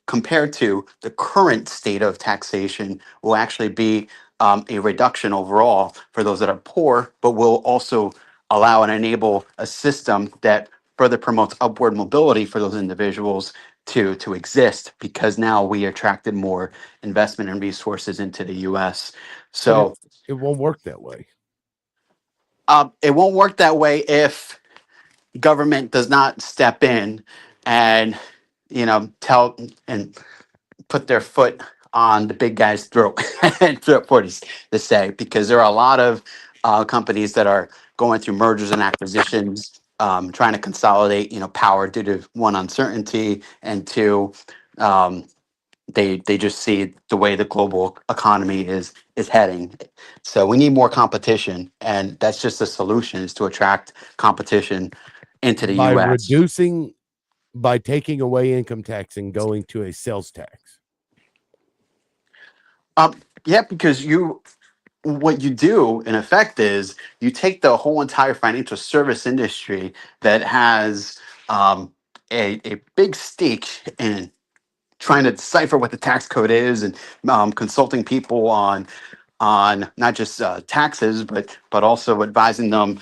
compared to the current state of taxation, will actually be a reduction overall for those that are poor, but will also allow and enable a system that further promotes upward mobility for those individuals to exist, because now we attracted more investment and resources into the U.S. So it won't work that way. It won't work that way if government does not step in and tell and put their foot on the big guy's throat for to say, because there are a lot of companies that are going through mergers and acquisitions, trying to consolidate power due to one, uncertainty, and two, they just see the way the global economy is heading. So we need more competition, and that's just the solution, is to attract competition into the U.S. by taking away income tax and going to a sales tax. Yeah, because what you do in effect is you take the whole entire financial service industry that has a big stake in trying to decipher what the tax code is and consulting people on not just taxes but also advising them,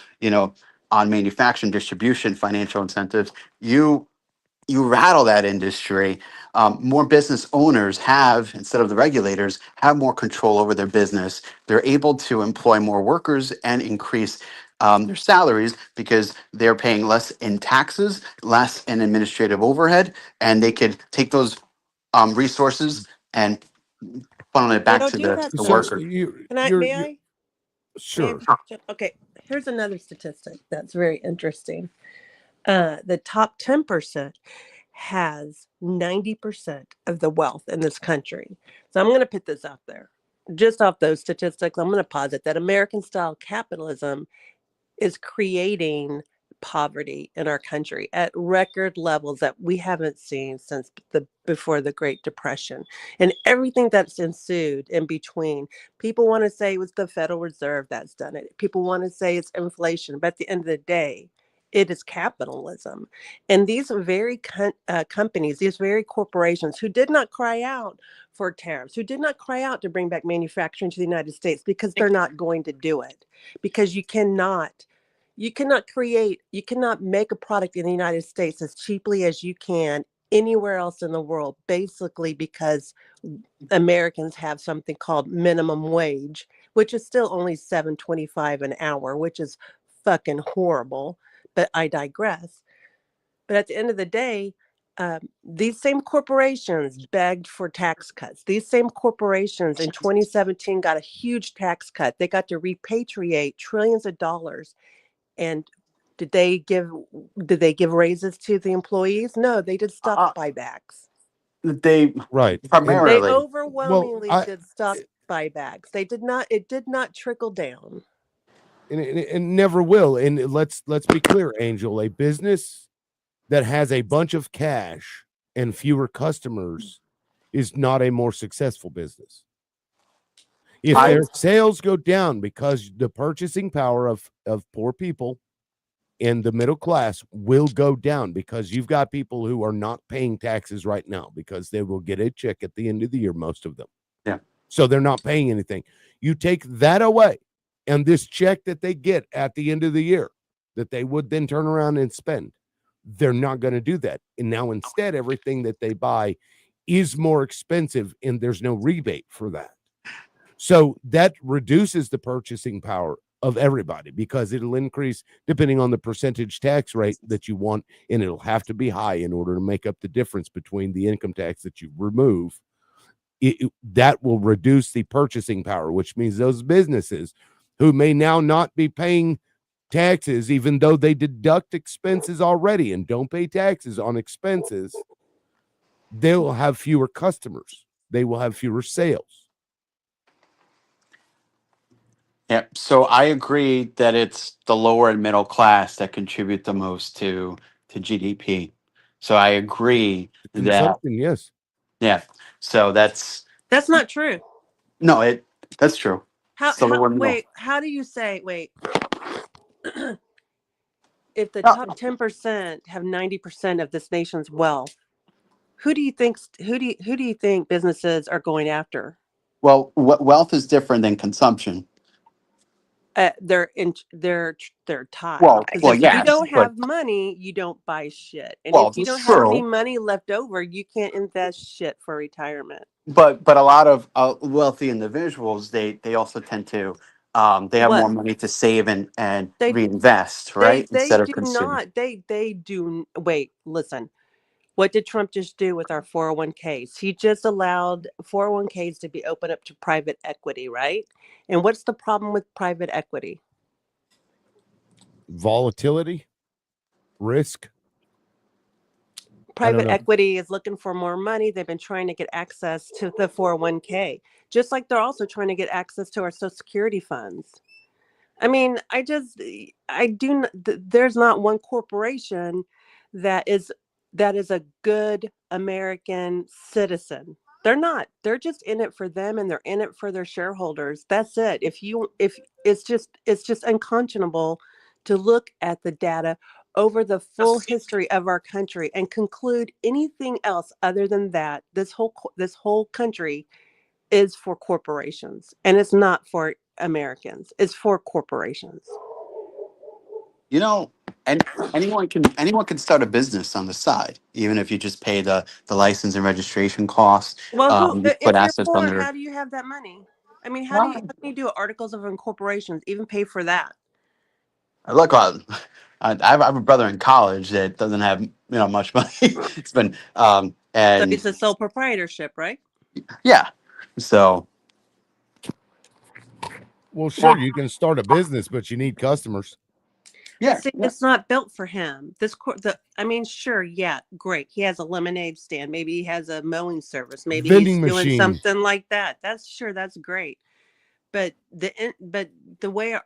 on manufacturing, distribution, financial incentives. You rattle that industry. More business owners have, instead of the regulators, have more control over their business. They're able to employ more workers and increase their salaries because they're paying less in taxes, less in administrative overhead, and they could take those resources and funnel it back Beto, to do you the, have the So worker. Can I? you're May I? May I sure. okay. Here's another statistic that's very interesting. The top 10% has 90% of the wealth in this country. So I'm going to put this out there. Just off those statistics, I'm going to posit that American style capitalism is creating poverty in our country at record levels that we haven't seen since before the Great Depression, and everything that's ensued in between. People want to say it was the Federal Reserve that's done it. People want to say it's inflation, but at the end of the day, it is capitalism. And these very companies, these very corporations who did not cry out for tariffs, who did not cry out to bring back manufacturing to the United States, because they're not going to do it, because you cannot make a product in the United States as cheaply as you can anywhere else in the world, basically because Americans have something called minimum wage, which is still only $7.25 an hour, which is fucking horrible. But I digress. But at the end of the day, these same corporations begged for tax cuts. These same corporations in 2017 got a huge tax cut. They got to repatriate trillions of dollars. And did they give raises to the employees? No, they did stock buybacks. They Right. They primarily. overwhelmingly did stock buybacks. It did not trickle down. And it never will. And let's be clear, Angel, a business that has a bunch of cash and fewer customers is not a more successful business. If their sales go down because the purchasing power of poor people and the middle class will go down, because you've got people who are not paying taxes right now because they will get a check at the end of the year, most of them. Yeah. So they're not paying anything. You take that away, and this check that they get at the end of the year that they would then turn around and spend, they're not going to do that. And now instead, everything that they buy is more expensive, and there's no rebate for that. So that reduces the purchasing power of everybody, because it'll increase depending on the percentage tax rate that you want, and it'll have to be high in order to make up the difference between the income tax that you remove. That will reduce the purchasing power, which means those businesses who may now not be paying taxes, even though they deduct expenses already and don't pay taxes on expenses, they will have fewer customers. They will have fewer sales. Yeah, so I agree that it's the lower and middle class that contribute the most to GDP. So I agree that, Consumption, yes. yeah. So that's not true. no, that's true. How It's the lower middle. wait, how do you say if the top 10% have 90% of this nation's wealth, who do you think businesses are going after? Well, wealth is different than consumption. They're tied. Well, Because if you yes, don't but have money, you don't buy shit. And well, if you don't it's have any true. money left over, you can't invest shit for retirement. But a lot of wealthy individuals, they also tend to they have more money to save and reinvest, right? They Instead of do consuming. not. They do. Wait, listen. What did Trump just do with our 401ks? He just allowed 401ks to be open up to private equity, right? And what's the problem with private equity? Volatility, risk. Private equity is looking for more money. They've been trying to get access to the 401k, just like they're also trying to get access to our Social Security funds. I mean, there's not one corporation that is a good American citizen. They're not. They're just in it for them, and they're in it for their shareholders. That's it. If it's just unconscionable to look at the data over the full history of our country and conclude anything else other than that. This whole country is for corporations, and it's not for Americans. It's for corporations. You know, and anyone can start a business on the side, even if you just pay the license and registration costs. Well, You put if you're assets poor, under. how do you have that money? I mean, how Right. do you do articles of incorporations? Even pay for that? Look, I have a brother in college that doesn't have much money. It's been So and it's a sole proprietorship, right? yeah, so Well, sure, you can start a business, but you need customers. yeah, See, it's not built for him. I mean, sure, yeah, great. He has a lemonade stand. Maybe he has a mowing service. Maybe he's Vending doing machine. something like that. That's great. But the way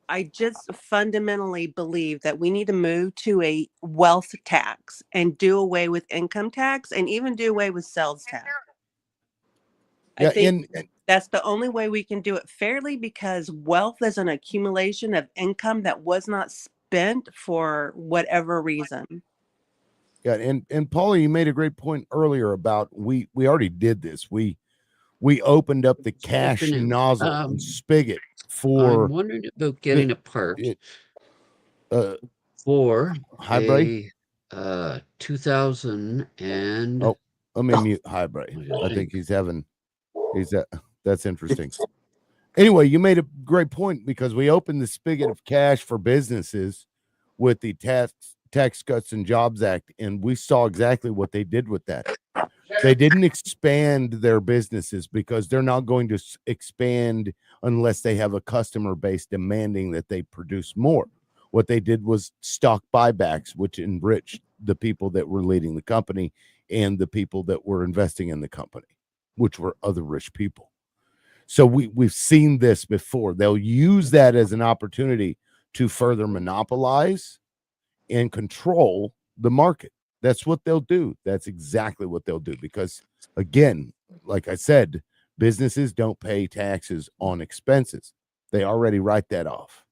I just fundamentally believe that we need to move to a wealth tax and do away with income tax and even do away with sales tax. Yeah, I think that's the only way we can do it fairly, because wealth is an accumulation of income that was not spent for whatever reason. Yeah, and Paula, you made a great point earlier about we already did this. We opened up the cash Afternoon. nozzle and spigot for I'm wondering about getting a part for Highbray. a 2000 and Oh, let me mute Highbray. I think that's interesting. Anyway, you made a great point, because we opened the spigot of cash for businesses with the Tax Cuts and Jobs Act, and we saw exactly what they did with that. They didn't expand their businesses because they're not going to expand unless they have a customer base demanding that they produce more. What they did was stock buybacks, which enriched the people that were leading the company and the people that were investing in the company, which were other rich people. So we've seen this before. They'll use that as an opportunity to further monopolize and control the market. That's what they'll do. That's exactly what they'll do. Because again, like I said, businesses don't pay taxes on expenses. They already write that off.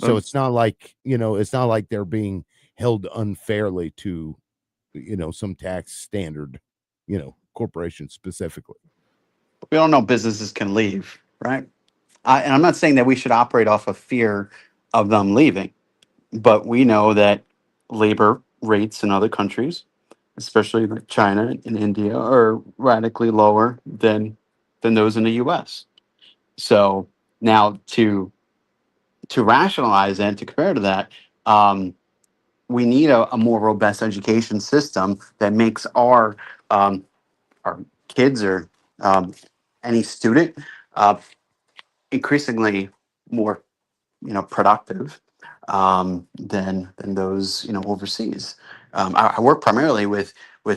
So it's not like, it's not like they're being held unfairly to, some tax standard, corporation specifically. we all know businesses can leave, right? And I'm not saying that we should operate off of fear of them leaving, but we know that labor rates in other countries, especially like China and India, are radically lower than those in the U.S. So now to rationalize and to compare to that, we need a more robust education system that makes our kids or any student increasingly more productive than those overseas. I work primarily with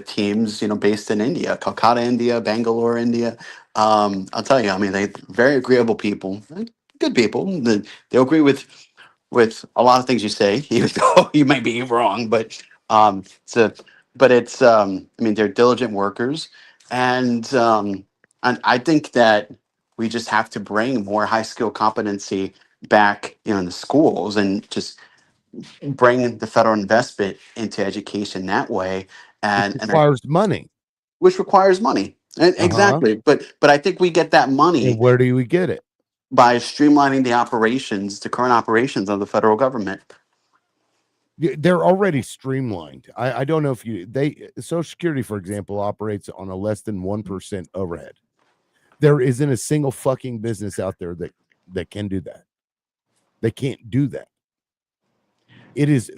teams based in India, Calcutta, India, Bangalore, India. I'll tell you, I mean, they very agreeable people, good people. They'll agree with a lot of things you say, even though you might be wrong. But I mean, they're diligent workers, and I think that we just have to bring more high skill competency back in the schools, and just bring the federal investment into education that way, Which requires money. Which requires money. Exactly. But I think we get that money. And where do we get it? By streamlining the current operations of the federal government. They're already streamlined. I don't know if Social Security, for example, operates on a less than 1% overhead. There isn't a single fucking business out there that can do that. They can't do that. It is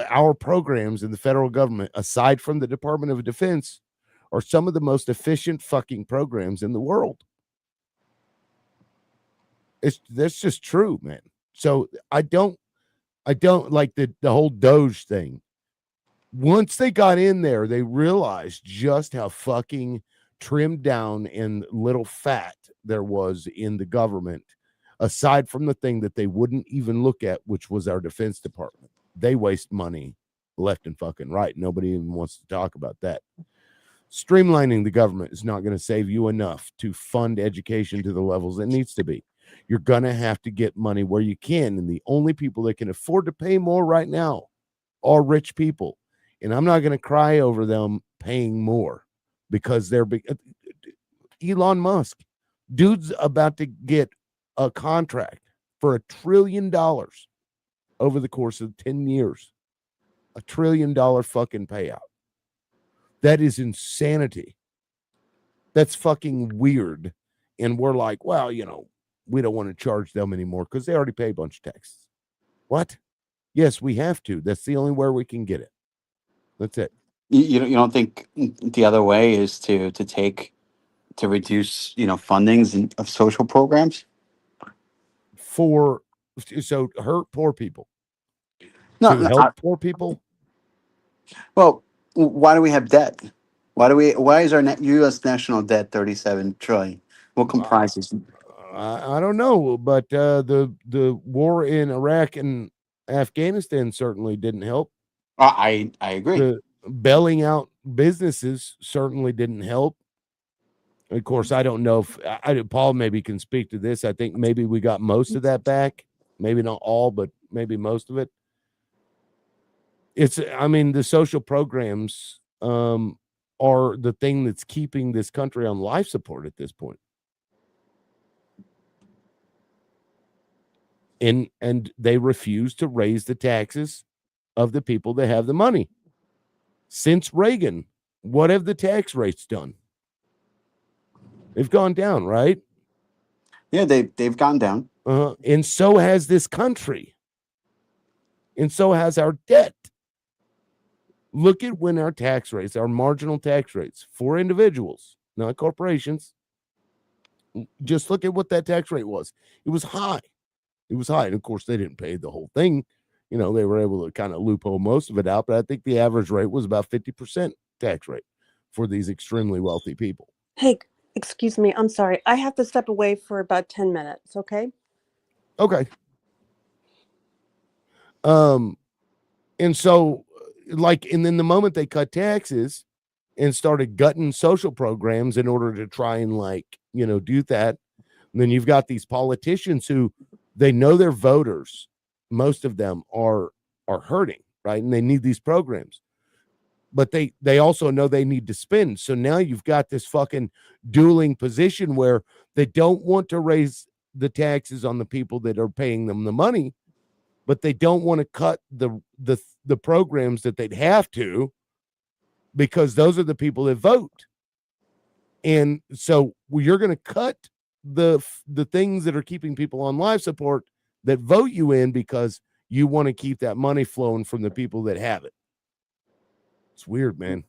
our programs in the federal government, aside from the Department of Defense, are some of the most efficient fucking programs in the world. That's just true, man. So I don't like the whole Doge thing. Once they got in there, they realized just how fucking trimmed down and little fat there was in the government, aside from the thing that they wouldn't even look at, which was our Defense Department. They waste money left and fucking right. Nobody even wants to talk about that. Streamlining the government is not going to save you enough to fund education to the levels it needs to be. You're going to have to get money where you can. And the only people that can afford to pay more right now are rich people. And I'm not going to cry over them paying more because they're big. Elon Musk, dude's about to get a contract for $1 trillion over the course of 10 years. $1 trillion fucking payout. That is insanity. That's fucking weird. And we're like, well, you know, we don't want to charge them anymore because they already pay a bunch of taxes. What? Yes, we have to. That's the only way we can get it. That's it. You don't think the other way is to reduce, you know, fundings of social programs? So hurt poor people. No, to help poor people. Well, why do we have debt? Why is our U.S. national debt 37 trillion? What comprises? I don't know, but the war in Iraq and Afghanistan certainly didn't help. I agree. The bailing out businesses certainly didn't help. Of course, I don't know if Paul maybe can speak to this. I think maybe we got most of that back. Maybe not all, but maybe most of it. The social programs are the thing that's keeping this country on life support at this point. And they refuse to raise the taxes of the people that have the money. Since Reagan, what have the tax rates done? They've gone down, right? Yeah, they've gone down. And so has this country. And so has our debt. Look at when our tax rates, our marginal tax rates for individuals, not corporations. Just look at what that tax rate was. It was high. It was high. And of course, they didn't pay the whole thing. You know, they were able to kind of loophole most of it out. But I think the average rate was about 50% tax rate for these extremely wealthy people. Hey, excuse me. I'm sorry. I have to step away for about 10 minutes. Okay. Okay. And so, and then the moment they cut taxes and started gutting social programs in order to try and do that, and then you've got these politicians who they know their voters, most of them are hurting, right? And they need these programs. But they also know they need to spend. So now you've got this fucking dueling position where they don't want to raise the taxes on the people that are paying them the money, but they don't want to cut the programs that they'd have to, because those are the people that vote. And so you're going to cut the things that are keeping people on life support that vote you in because you want to keep that money flowing from the people that have it. It's weird, man.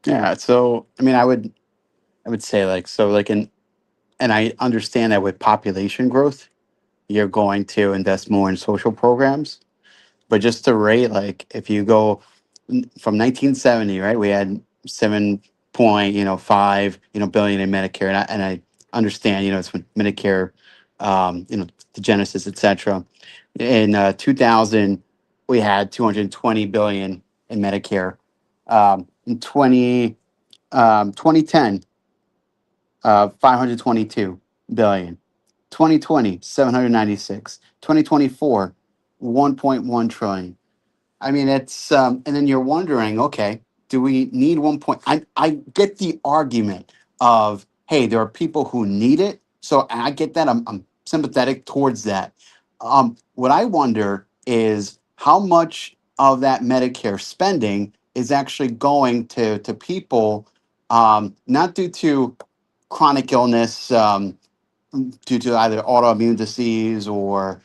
Yeah. So, I would say and I understand that with population growth, you're going to invest more in social programs. But just to rate, if you go from 1970, right, we had 7.5 billion in Medicare, and I understand, it's when Medicare, the Genesis, etc. In 2000, we had 220 billion in Medicare. In 2010, 522 billion. 2020, 796. 2024, 1.1 trillion. It's and then you're wondering, okay, do we need 1 point? I get the argument of, hey, there are people who need it, so I get that. I'm sympathetic towards that. What I wonder is how much of that Medicare spending is actually going to people, not due to chronic illness, due to either autoimmune disease or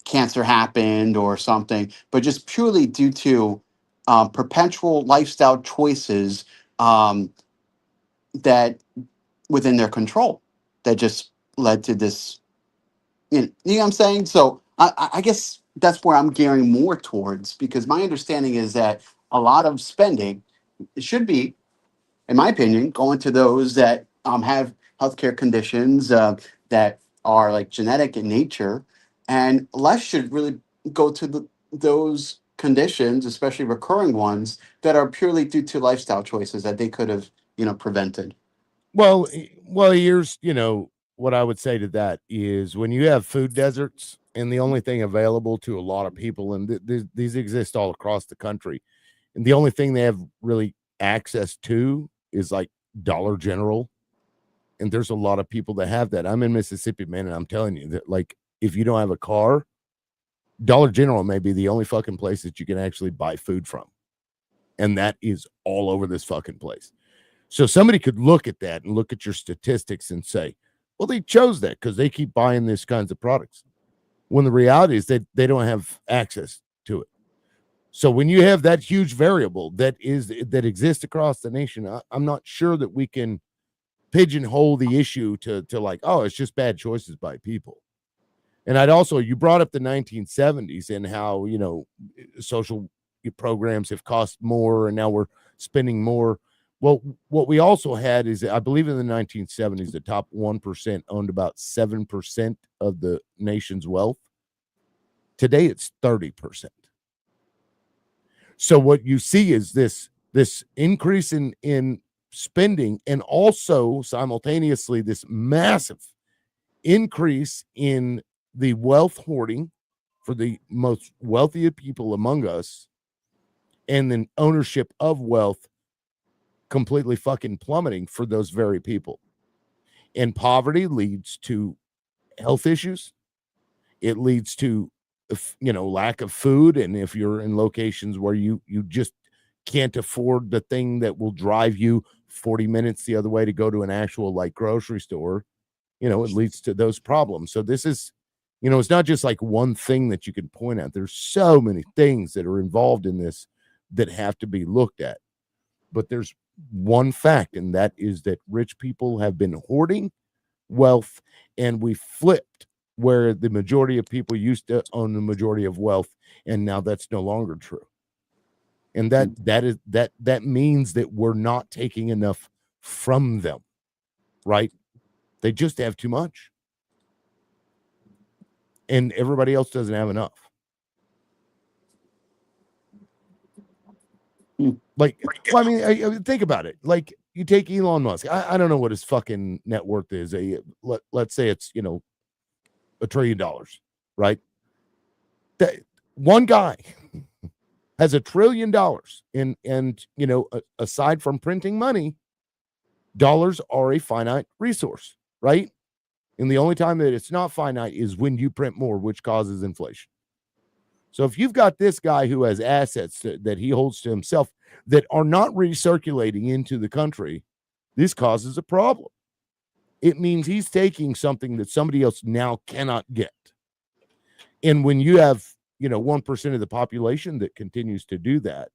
cancer happened or something, but just purely due to perpetual lifestyle choices that within their control that just led to this. You know what I'm saying? So I guess that's where I'm gearing more towards, because my understanding is that a lot of spending should be, in my opinion, going to those that have healthcare conditions that are genetic in nature, and less should really go to those conditions, especially recurring ones, that are purely due to lifestyle choices that they could have, prevented. Well, here's, what I would say to that is when you have food deserts and the only thing available to a lot of people, and these exist all across the country, and the only thing they have really access to is like Dollar General. And there's a lot of people that have that. I'm in Mississippi, man, and I'm telling you that, like, if you don't have a car, Dollar General may be the only fucking place that you can actually buy food from. And that is all over this fucking place. So somebody could look at that and look at your statistics and say, well, they chose that because they keep buying these kinds of products. When the reality is that they don't have access to it. So when you have that huge variable that exists across the nation, I'm not sure that we can pigeonhole the issue to like, oh, it's just bad choices by people. And you brought up the 1970s and how, social programs have cost more and now we're spending more. Well, what we also had is, I believe in the 1970s, the top 1% owned about 7% of the nation's wealth. Today, it's 30%. So what you see is this increase in spending, and also simultaneously this massive increase in the wealth hoarding for the most wealthy people among us, and then ownership of wealth completely fucking plummeting for those very people. And poverty leads to health issues. It leads to, lack of food. And if you're in locations where you just can't afford the thing that will drive you 40 minutes the other way to go to an actual like grocery store, it leads to those problems. So this is, it's not just like one thing that you can point at. There's so many things that are involved in this that have to be looked at. But there's one fact, and that is that rich people have been hoarding wealth, and we flipped where the majority of people used to own the majority of wealth, and now that's no longer true. And that means that we're not taking enough from them, right? They just have too much, and everybody else doesn't have enough. Like, well, I mean, I think about it. Like, you take Elon Musk. I don't know what his fucking net worth is. Let's say it's $1 trillion, right? That one guy has $1 trillion, and aside from printing money, dollars are a finite resource, right? And the only time that it's not finite is when you print more, which causes inflation. So if you've got this guy who has assets that he holds to himself that are not recirculating into the country, this causes a problem. It means he's taking something that somebody else now cannot get. And when you have, 1% of the population that continues to do that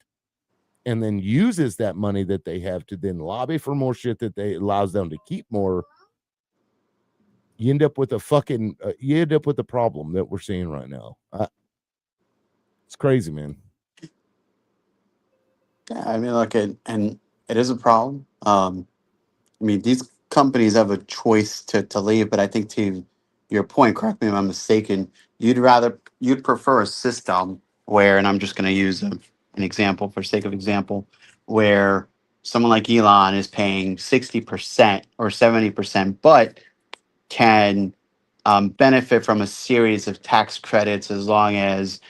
and then uses that money that they have to then lobby for more shit that allows them to keep more, you end up with a problem that we're seeing right now. It's crazy, man. Yeah, I mean, look, and it is a problem. I mean, these companies have a choice to leave, but I think to your point, correct me if I'm mistaken, you'd prefer a system where, and I'm just going to use an example for sake of example, where someone like Elon is paying 60% or 70%, but can benefit from a series of tax credits as long as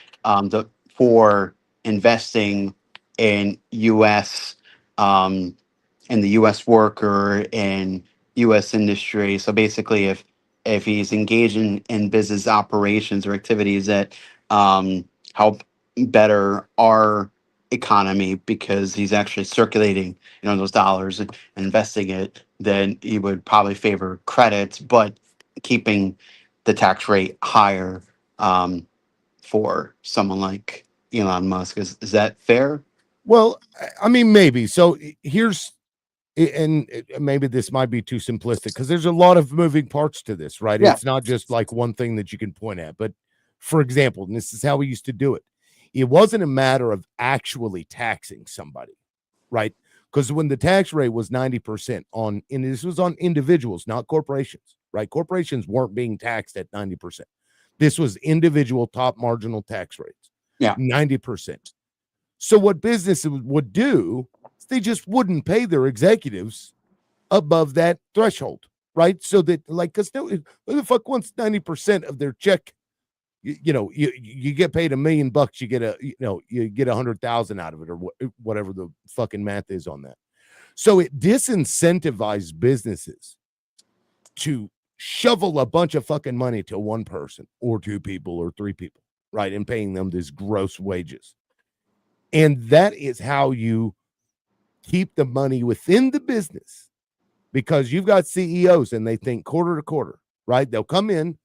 for investing in U.S. In the U.S. worker in U.S. industry. So basically, if he's engaged in business operations or activities that help better our economy because he's actually circulating those dollars and investing it, then he would probably favor credits, but keeping the tax rate higher for someone like Elon Musk. Is that fair? Well, I mean, maybe. So here's, and maybe this might be too simplistic because there's a lot of moving parts to this, right? Yeah. It's not just like one thing that you can point at. But for example, and this is how we used to do it. It wasn't a matter of actually taxing somebody, right? Because when the tax rate was 90% and this was on individuals, not corporations, right? Corporations weren't being taxed at 90%. This was individual top marginal tax rates. Yeah. 90%. So what businesses would do is they just wouldn't pay their executives above that threshold, right? So that, like, because who the fuck wants 90% of their check? You get paid $1 million, you get 100,000 out of it, or whatever the fucking math is on that. So it disincentivized businesses to shovel a bunch of fucking money to one person or two people or three people, right? And paying them these gross wages. And that is how you keep the money within the business, because you've got CEOs and they think quarter to quarter, right? They'll come in,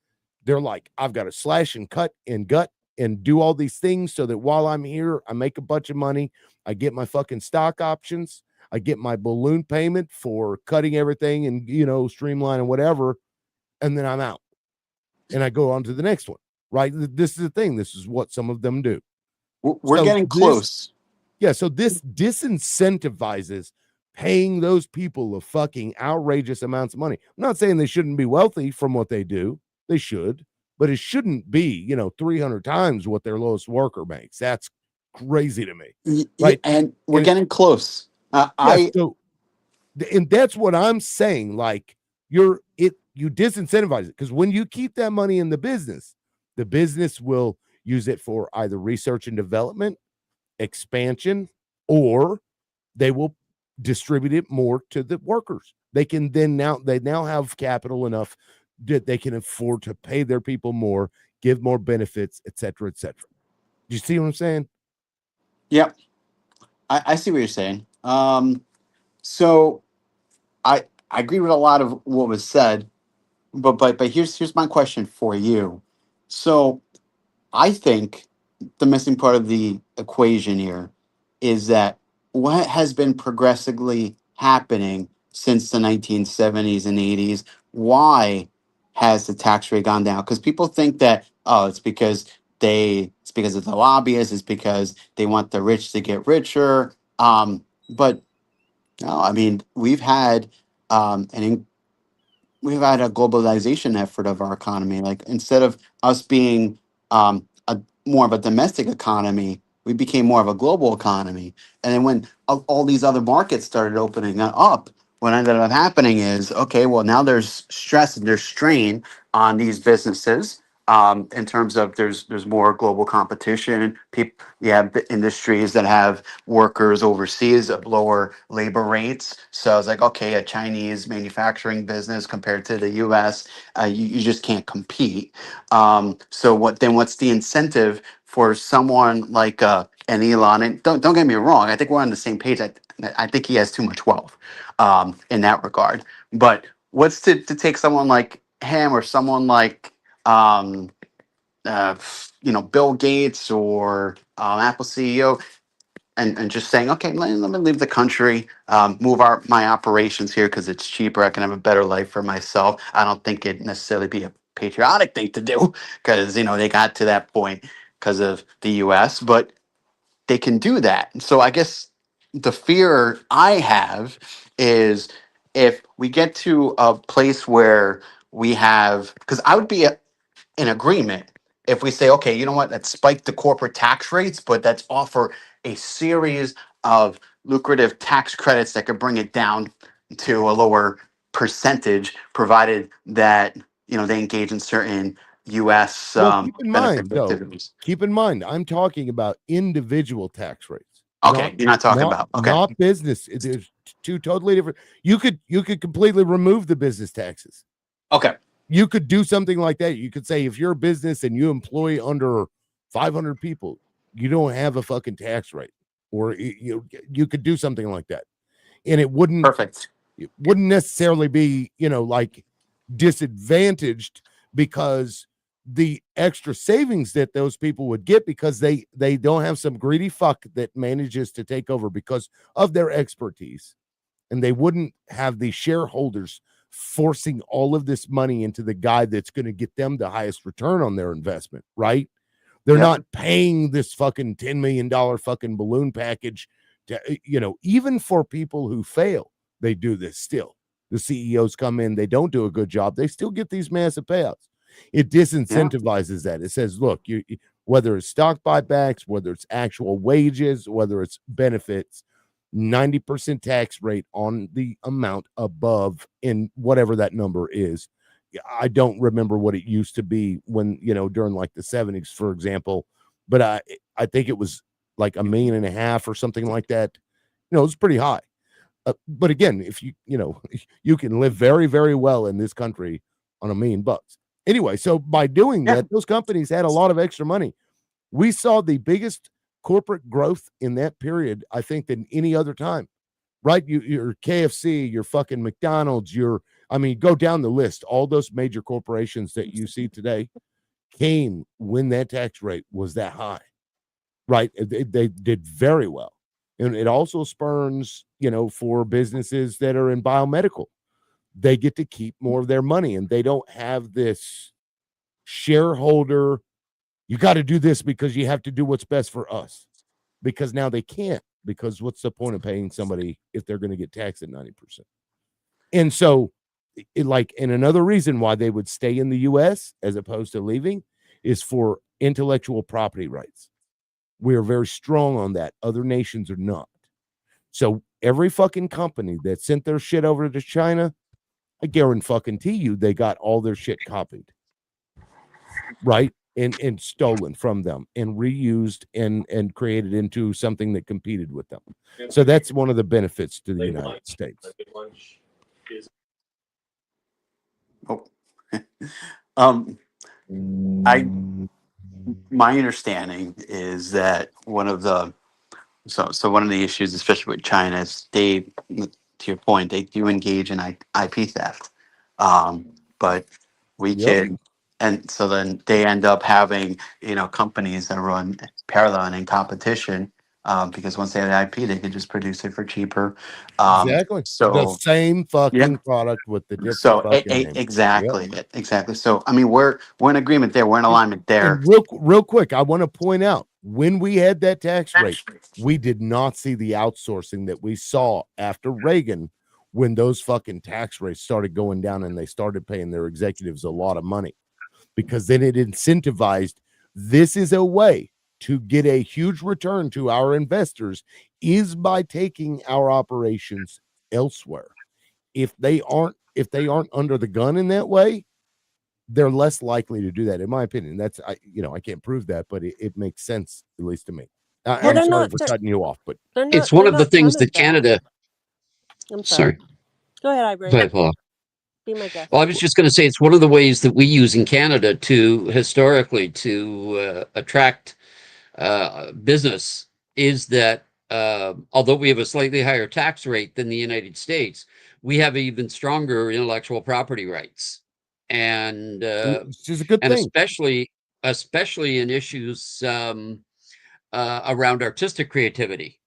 they're like, I've got to slash and cut and gut and do all these things so that while I'm here, I make a bunch of money. I get my fucking stock options. I get my balloon payment for cutting everything and, streamline and whatever. And then I'm out and I go on to the next one, right? This is the thing. This is what some of them do. We're getting close. Yeah. So this disincentivizes paying those people a fucking outrageous amounts of money. I'm not saying they shouldn't be wealthy from what they do. They should, but it shouldn't be, 300 times what their lowest worker makes. That's crazy to me. Right. And we're getting close. And that's what I'm saying. Like, you disincentivize it, because when you keep that money in the business will use it for either research and development, expansion, or they will distribute it more to the workers. They now have capital enough that they can afford to pay their people more, give more benefits, et cetera, et cetera. Do you see what I'm saying? Yep. I see what you're saying. So I agree with a lot of what was said, but here's my question for you. So I think the missing part of the equation here is that what has been progressively happening since the 1970s and 80s, why has the tax rate gone down? Because people think that, it's because of the lobbyists, it's because they want the rich to get richer. But no, I mean, we've had we've had a globalization effort of our economy. Like, instead of us being more of a domestic economy, we became more of a global economy. And then when all these other markets started opening up, what ended up happening is, okay, well, now there's stress and there's strain on these businesses. In terms of there's more global competition. You have industries that have workers overseas at lower labor rates. So it's like, okay, a Chinese manufacturing business compared to the U.S., you just can't compete. So what's the incentive for someone like an Elon? And don't get me wrong, I think we're on the same page. I think he has too much wealth in that regard. But what's to take someone like him or someone like Bill Gates or Apple CEO, and just saying, okay, let me leave the country, move my operations here because it's cheaper. I can have a better life for myself. I don't think it'd necessarily be a patriotic thing to do, because they got to that point because of the U.S., but they can do that. So I guess the fear I have is, if we get to a place where we have, because I would be in agreement if we say, okay, you know what, let's spike the corporate tax rates, but let's offer a series of lucrative tax credits that could bring it down to a lower percentage, provided that they engage in certain U.S. Keep in mind, though, I'm talking about individual tax rates. Okay, you're not talking about not business. There's two totally different. You could completely remove the business taxes. Okay. You could do something like that. You could say, if you're a business and you employ under 500 people, you don't have a fucking tax rate, or you could do something like that, and it wouldn't necessarily be like disadvantaged, because the extra savings that those people would get, because they don't have some greedy fuck that manages to take over because of their expertise, and they wouldn't have the shareholders forcing all of this money into the guy that's going to get them the highest return on their investment, right? They're not paying this fucking $10 million fucking balloon package to, even for people who fail, they do this still. The CEOs come in, they don't do a good job, they still get these massive payouts. It disincentivizes that. It says, look, whether it's stock buybacks, whether it's actual wages, whether it's benefits, 90% tax rate on the amount above in whatever that number is. I don't remember what it used to be when, during like the 70s, for example, but I think it was like $1.5 million or something like that. It was pretty high. But again, if you can live very, very well in this country on $1 million. Anyway, so by doing that, those companies had a lot of extra money. We saw the biggest corporate growth in that period, I think, than any other time, right? Your KFC, your fucking McDonald's, go down the list. All those major corporations that you see today came when that tax rate was that high, right? They did very well. And it also spurns, for businesses that are in biomedical, they get to keep more of their money and they don't have this shareholder. You got to do this because you have to do what's best for us, because now they can't, because what's the point of paying somebody if they're going to get taxed at 90%? And so and another reason why they would stay in the US as opposed to leaving is for intellectual property rights. We are very strong on that. Other nations are not. So every fucking company that sent their shit over to China, I guarantee you they got all their shit copied, right? And stolen from them and reused and created into something that competed with them. So that's one of the benefits to the United States. My understanding is that one of the issues, especially with China, is they, to your point, they do engage in IP theft. But we can, and so then they end up having, companies that run parallel and in competition, because once they have the IP, they can just produce it for cheaper. Exactly. So the same fucking product with the different fucking name. Exactly. So I mean, we're in agreement there. We're in alignment there. And real quick, I want to point out, when we had that tax rate, we did not see the outsourcing that we saw after Reagan, when those fucking tax rates started going down and they started paying their executives a lot of money, because then it incentivized, this is a way to get a huge return to our investors, is by taking our operations elsewhere. If they aren't under the gun in that way, they're less likely to do that, in my opinion. That's I can't prove that, but it makes sense, at least to me. I'm sorry for cutting you off, but it's one of the things that Canada. I'm sorry. Go ahead, Ivory. Go ahead, Paul. Be my guest. Well, I was just going to say, it's one of the ways that we use in Canada historically to attract business, is that although we have a slightly higher tax rate than the United States, we have even stronger intellectual property rights, and which is a good and thing, especially in issues around artistic creativity.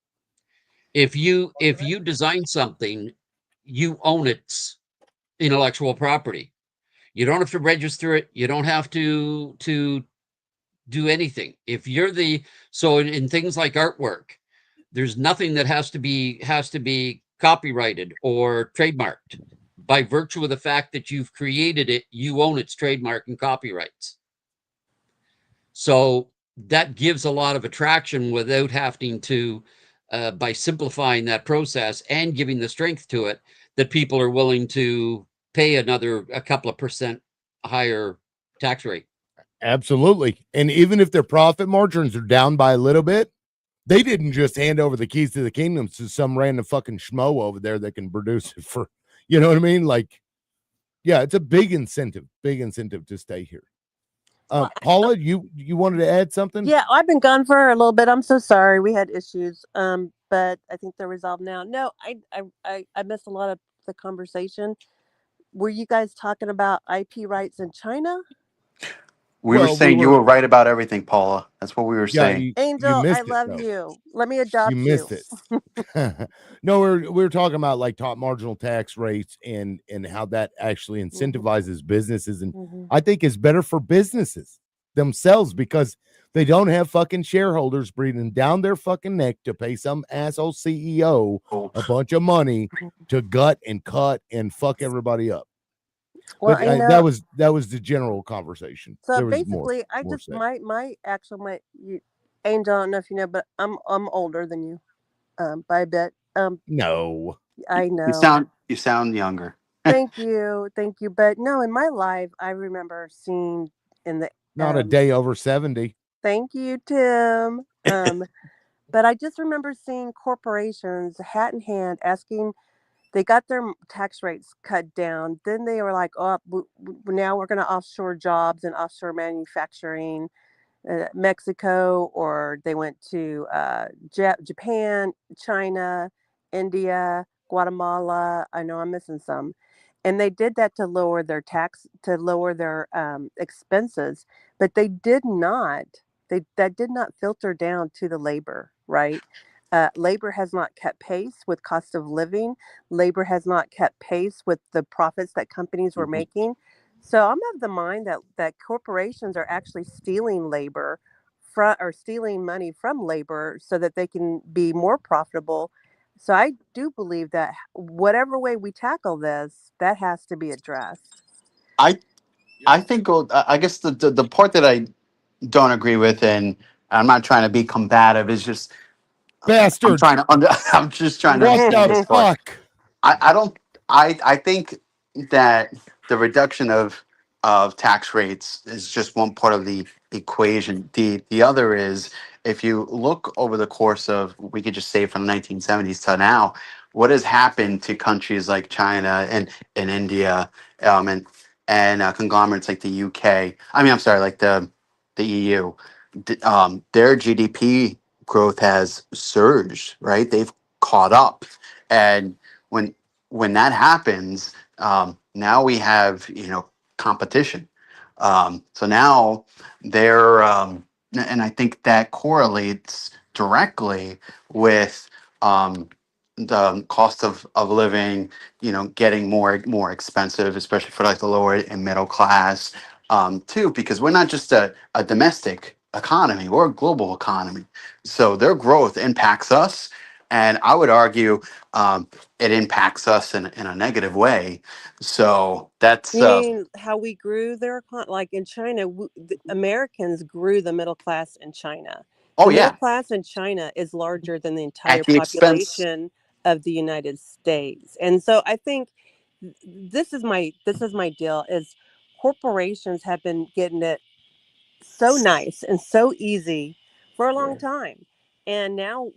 If you design something, you own its intellectual property. You don't have to register it. You don't have to do anything. If you're in things like artwork, there's nothing that has to be copyrighted or trademarked. By virtue of the fact that you've created it, you own its trademark and copyrights. So that gives a lot of attraction without having to, by simplifying that process and giving the strength to it, that people are willing to pay a couple of percent higher tax rate. Absolutely. And even if their profit margins are down by a little bit, they didn't just hand over the keys to the kingdom to some random fucking schmo over there that can produce it for, you know what I mean? Like, yeah, it's a big incentive to stay here. Paula, you wanted to add something? Yeah, I've been gone for a little bit. I'm so sorry. We had issues, but I think they're resolved now. No, I missed a lot of the conversation. Were you guys talking about IP rights in China? We were saying you were right about everything, Paula. That's what we were saying. Angel, I love you. Let me adopt you. You missed it. No, we're talking about like top marginal tax rates and how that actually incentivizes businesses, and I think is better for businesses themselves, because they don't have fucking shareholders breathing down their fucking neck to pay some asshole CEO a bunch of money to gut and cut and fuck everybody up. Well, But I know. that was the general conversation. So There was more. basically, I more just said. my Angel. I don't know if you know, but I'm older than you, by a bit. No. I You know. sound younger. Thank you, thank you. But no, in my life, I remember seeing in the Not a day over 70. Thank you, Tim. But I just remember seeing corporations, hat in hand, asking. They got their tax rates cut down. Then they were like, "Oh, now we're going to offshore jobs and offshore manufacturing." Mexico, or they went to Japan, China, India, Guatemala. I know I'm missing some. And they did that to lower their to lower their expenses, but they did not. That did not filter down to the labor, right? Labor has not kept pace with cost of living. Labor has not kept pace with the profits that companies were making. So I'm of the mind that corporations are actually stealing labor or stealing money from labor so that they can be more profitable. So I do believe that whatever way we tackle this, that has to be addressed. I think I guess the part that I don't agree with, and I'm not trying to be combative, is just I'm Bastard. trying to I'm just trying to What understand the this part. fuck? I don't I think that the reduction of tax rates is just one part of the equation. The other is, if you look over the course of, we could just say, from the 1970s to now, what has happened to countries like China and India, and conglomerates like the UK. I mean, I'm sorry, like the EU. Their GDP growth has surged, right? They've caught up, and when when that happens, now we have, competition. So now they're, and I think that correlates directly with, the cost of living, getting more expensive, especially for like the lower and middle class, too, because we're not just a domestic economy, we're a global economy. So their growth impacts us. And I would argue, it impacts us in a negative way. So that's You mean how we grew like in China, the Americans grew the middle class in China. oh The middle yeah, class in China is larger than the entire at the expense. population of the United States. And so I think this is my deal is corporations have been getting it so nice and so easy for a long time. And now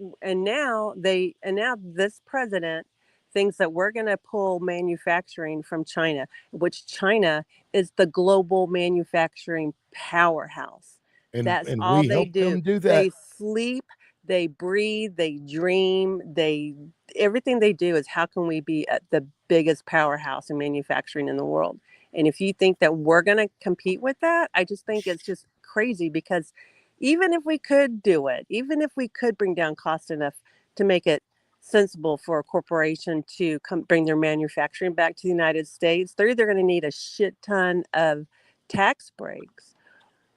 this president thinks that we're going to pull manufacturing from China, which China is the global manufacturing powerhouse. That's And all we they helped do. them do that. They sleep, they breathe, they dream, everything they do is how can we be at the biggest powerhouse in manufacturing in the world. And if you think that we're going to compete with that, I just think it's just crazy, because even if we could do it, even if we could bring down cost enough to make it sensible for a corporation to bring their manufacturing back to the United States, they're either going to need a shit ton of tax breaks,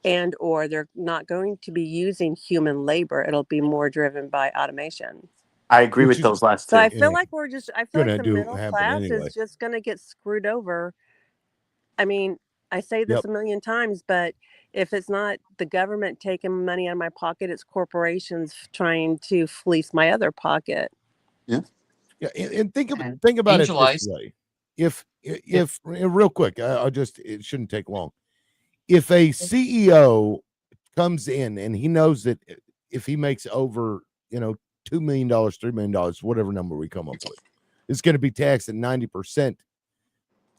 and or they're not going to be using human labor. It'll be more driven by automation. I agree Which with is those last So I two. feel yeah, like I feel like gonna the do middle happen class anyway. is just going to get screwed over. I mean, I say this Yep. a million times, but if it's not the government taking money out of my pocket, it's corporations trying to fleece my other pocket. Yeah. Yeah, and And think about it Angel this Eyes. way. If real quick, I'll just, it shouldn't take long. If a CEO comes in and he knows that if he makes over, $2 million, $3 million, whatever number we come up with, it's going to be taxed at 90%.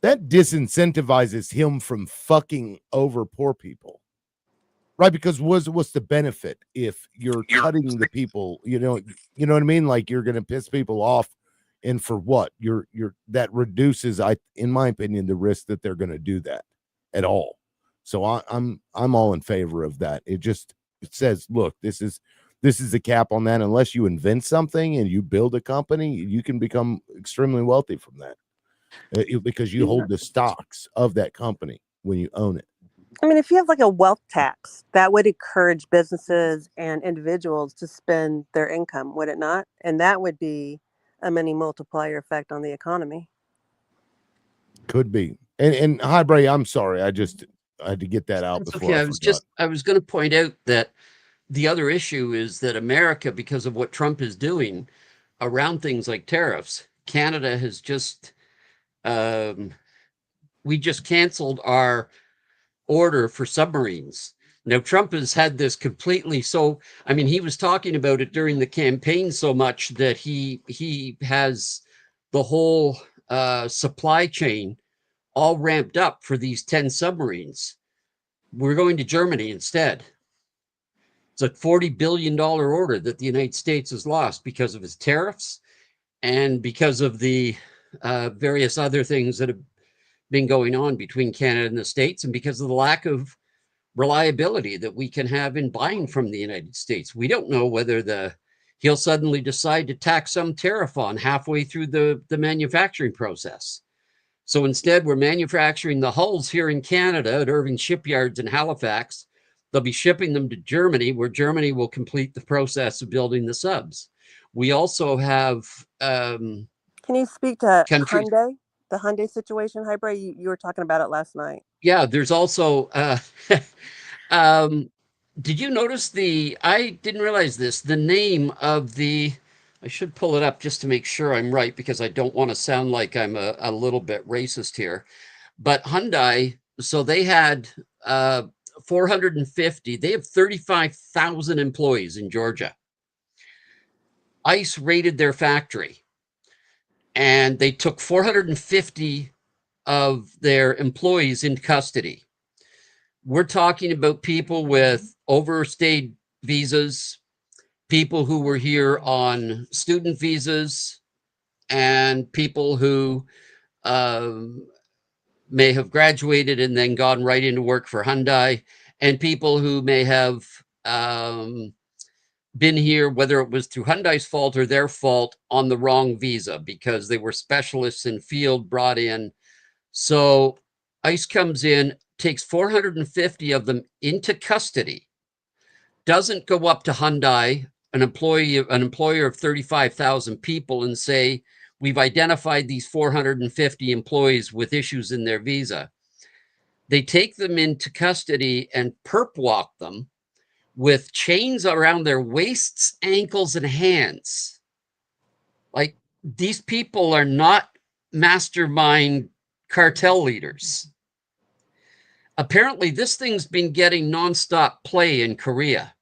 That disincentivizes him from fucking over poor people, right? Because what's the benefit if you're cutting the people? You know what I mean? Like, you're going to piss people off, and for what? You're that reduces, in my opinion, the risk that they're going to do that at all. So I'm all in favor of that. It says, look, this is the cap on that. Unless you invent something and you build a company, you can become extremely wealthy from that, because you hold the stocks of that company when you own it. I mean, if you have like a wealth tax, that would encourage businesses and individuals to spend their income, would it not? And that would be a many multiplier effect on the economy. Could be. And hi, Bray, I'm sorry. I had to get that out That's before okay. I forgot. I was going to point out that the other issue is that America, because of what Trump is doing around things like tariffs, Canada has just, we just canceled our order for submarines. Now, Trump has had this completely. So, I mean, he was talking about it during the campaign so much that he has the whole supply chain all ramped up for these 10 submarines. We're going to Germany instead. It's a $40 billion order that the United States has lost because of his tariffs and because of the various other things that have been going on between Canada and the States, and because of the lack of reliability that we can have in buying from the United States. We don't know whether he'll suddenly decide to tack some tariff on halfway through the manufacturing process. So instead, we're manufacturing the hulls here in Canada at Irving Shipyards in Halifax. They'll be shipping them to Germany, where Germany will complete the process of building the subs. We also have Can you speak to countries. Hyundai, the Hyundai situation? Hi, Bray. You were talking about it last night. Yeah, there's also did you notice I didn't realize this, the name of I should pull it up just to make sure I'm right, because I don't want to sound like I'm a little bit racist here. But Hyundai, so they had 450, they have 35,000 employees in Georgia. ICE raided their factory and they took 450 of their employees into custody. We're talking about people with overstayed visas, people who were here on student visas, and people who may have graduated and then gone right into work for Hyundai, and people who may have been here, whether it was through Hyundai's fault or their fault, on the wrong visa because they were specialists in field brought in. So ICE comes in, takes 450 of them into custody, doesn't go up to Hyundai, an employer of 35,000 people, and say, we've identified these 450 employees with issues in their visa. They take them into custody and perp walk them with chains around their waists, ankles, and hands. Like, these people are not mastermind cartel leaders. Apparently, this thing's been getting nonstop play in Korea.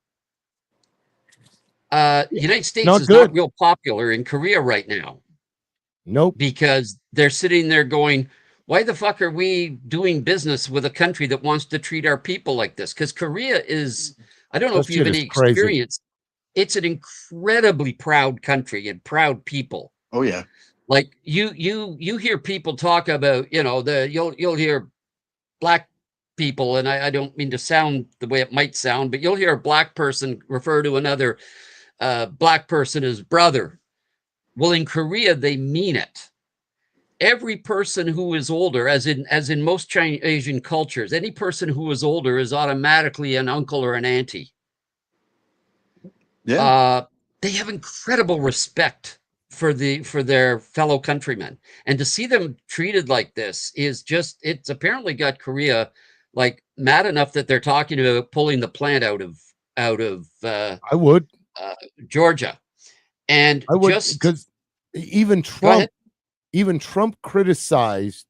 United States is not real popular in Korea right now. Nope. Because they're sitting there going, why the fuck are we doing business with a country that wants to treat our people like this? Because Korea is, I don't know if you have any experience. It's an incredibly proud country and proud people. Oh yeah. Like you hear people talk about, you'll hear black people, and I don't mean to sound the way it might sound, but you'll hear a black person refer to another black person as brother. Well, in Korea, they mean it. Every person who is older, as in most Chinese Asian cultures, any person who is older is automatically an uncle or an auntie. Yeah. They have incredible respect for their fellow countrymen, and to see them treated like this is just, it's apparently got Korea like mad enough that they're talking about pulling the plant out of I would Georgia. And I would, because even Trump criticized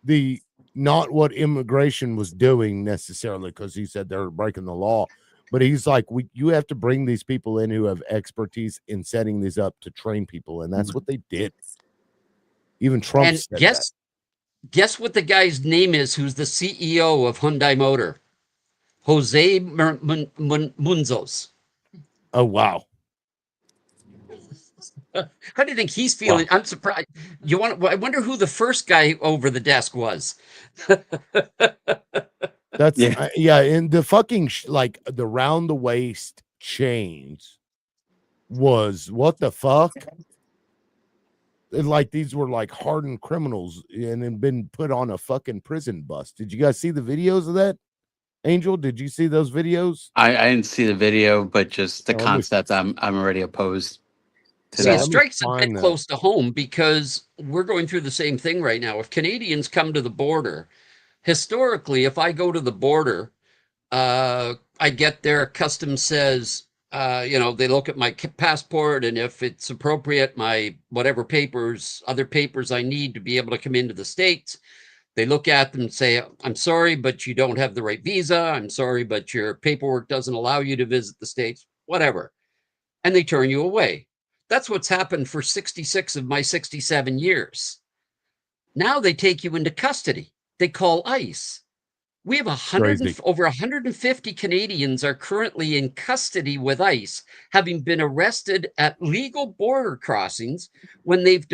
the not what immigration was doing necessarily, because he said they're breaking the law, but he's like, you have to bring these people in who have expertise in setting these up to train people, and that's what they did. Even Trump and said guess what the guy's name is who's the CEO of Hyundai Motor? Jose Munzos. Oh wow. How do you think he's feeling? Wow. I'm surprised. I wonder who the first guy over the desk was. That's yeah. And the fucking like the round the waist chains was what the fuck? Like these were like hardened criminals and had been put on a fucking prison bus. Did you guys see the videos of that? Angel, did you see those videos? I didn't see the video, but just the concept, I'm already opposed. See, it strikes a bit close to home because we're going through the same thing right now. If Canadians come to the border, historically, if I go to the border, I get there, customs says, they look at my passport, and if it's appropriate, my whatever papers, other papers I need to be able to come into the States, they look at them and say, I'm sorry, but you don't have the right visa. I'm sorry, but your paperwork doesn't allow you to visit the States, whatever. And they turn you away. That's what's happened for 66 of my 67 years. Now they take you into custody. They call ICE. We have over 150 Canadians are currently in custody with ICE, having been arrested at legal border crossings when they've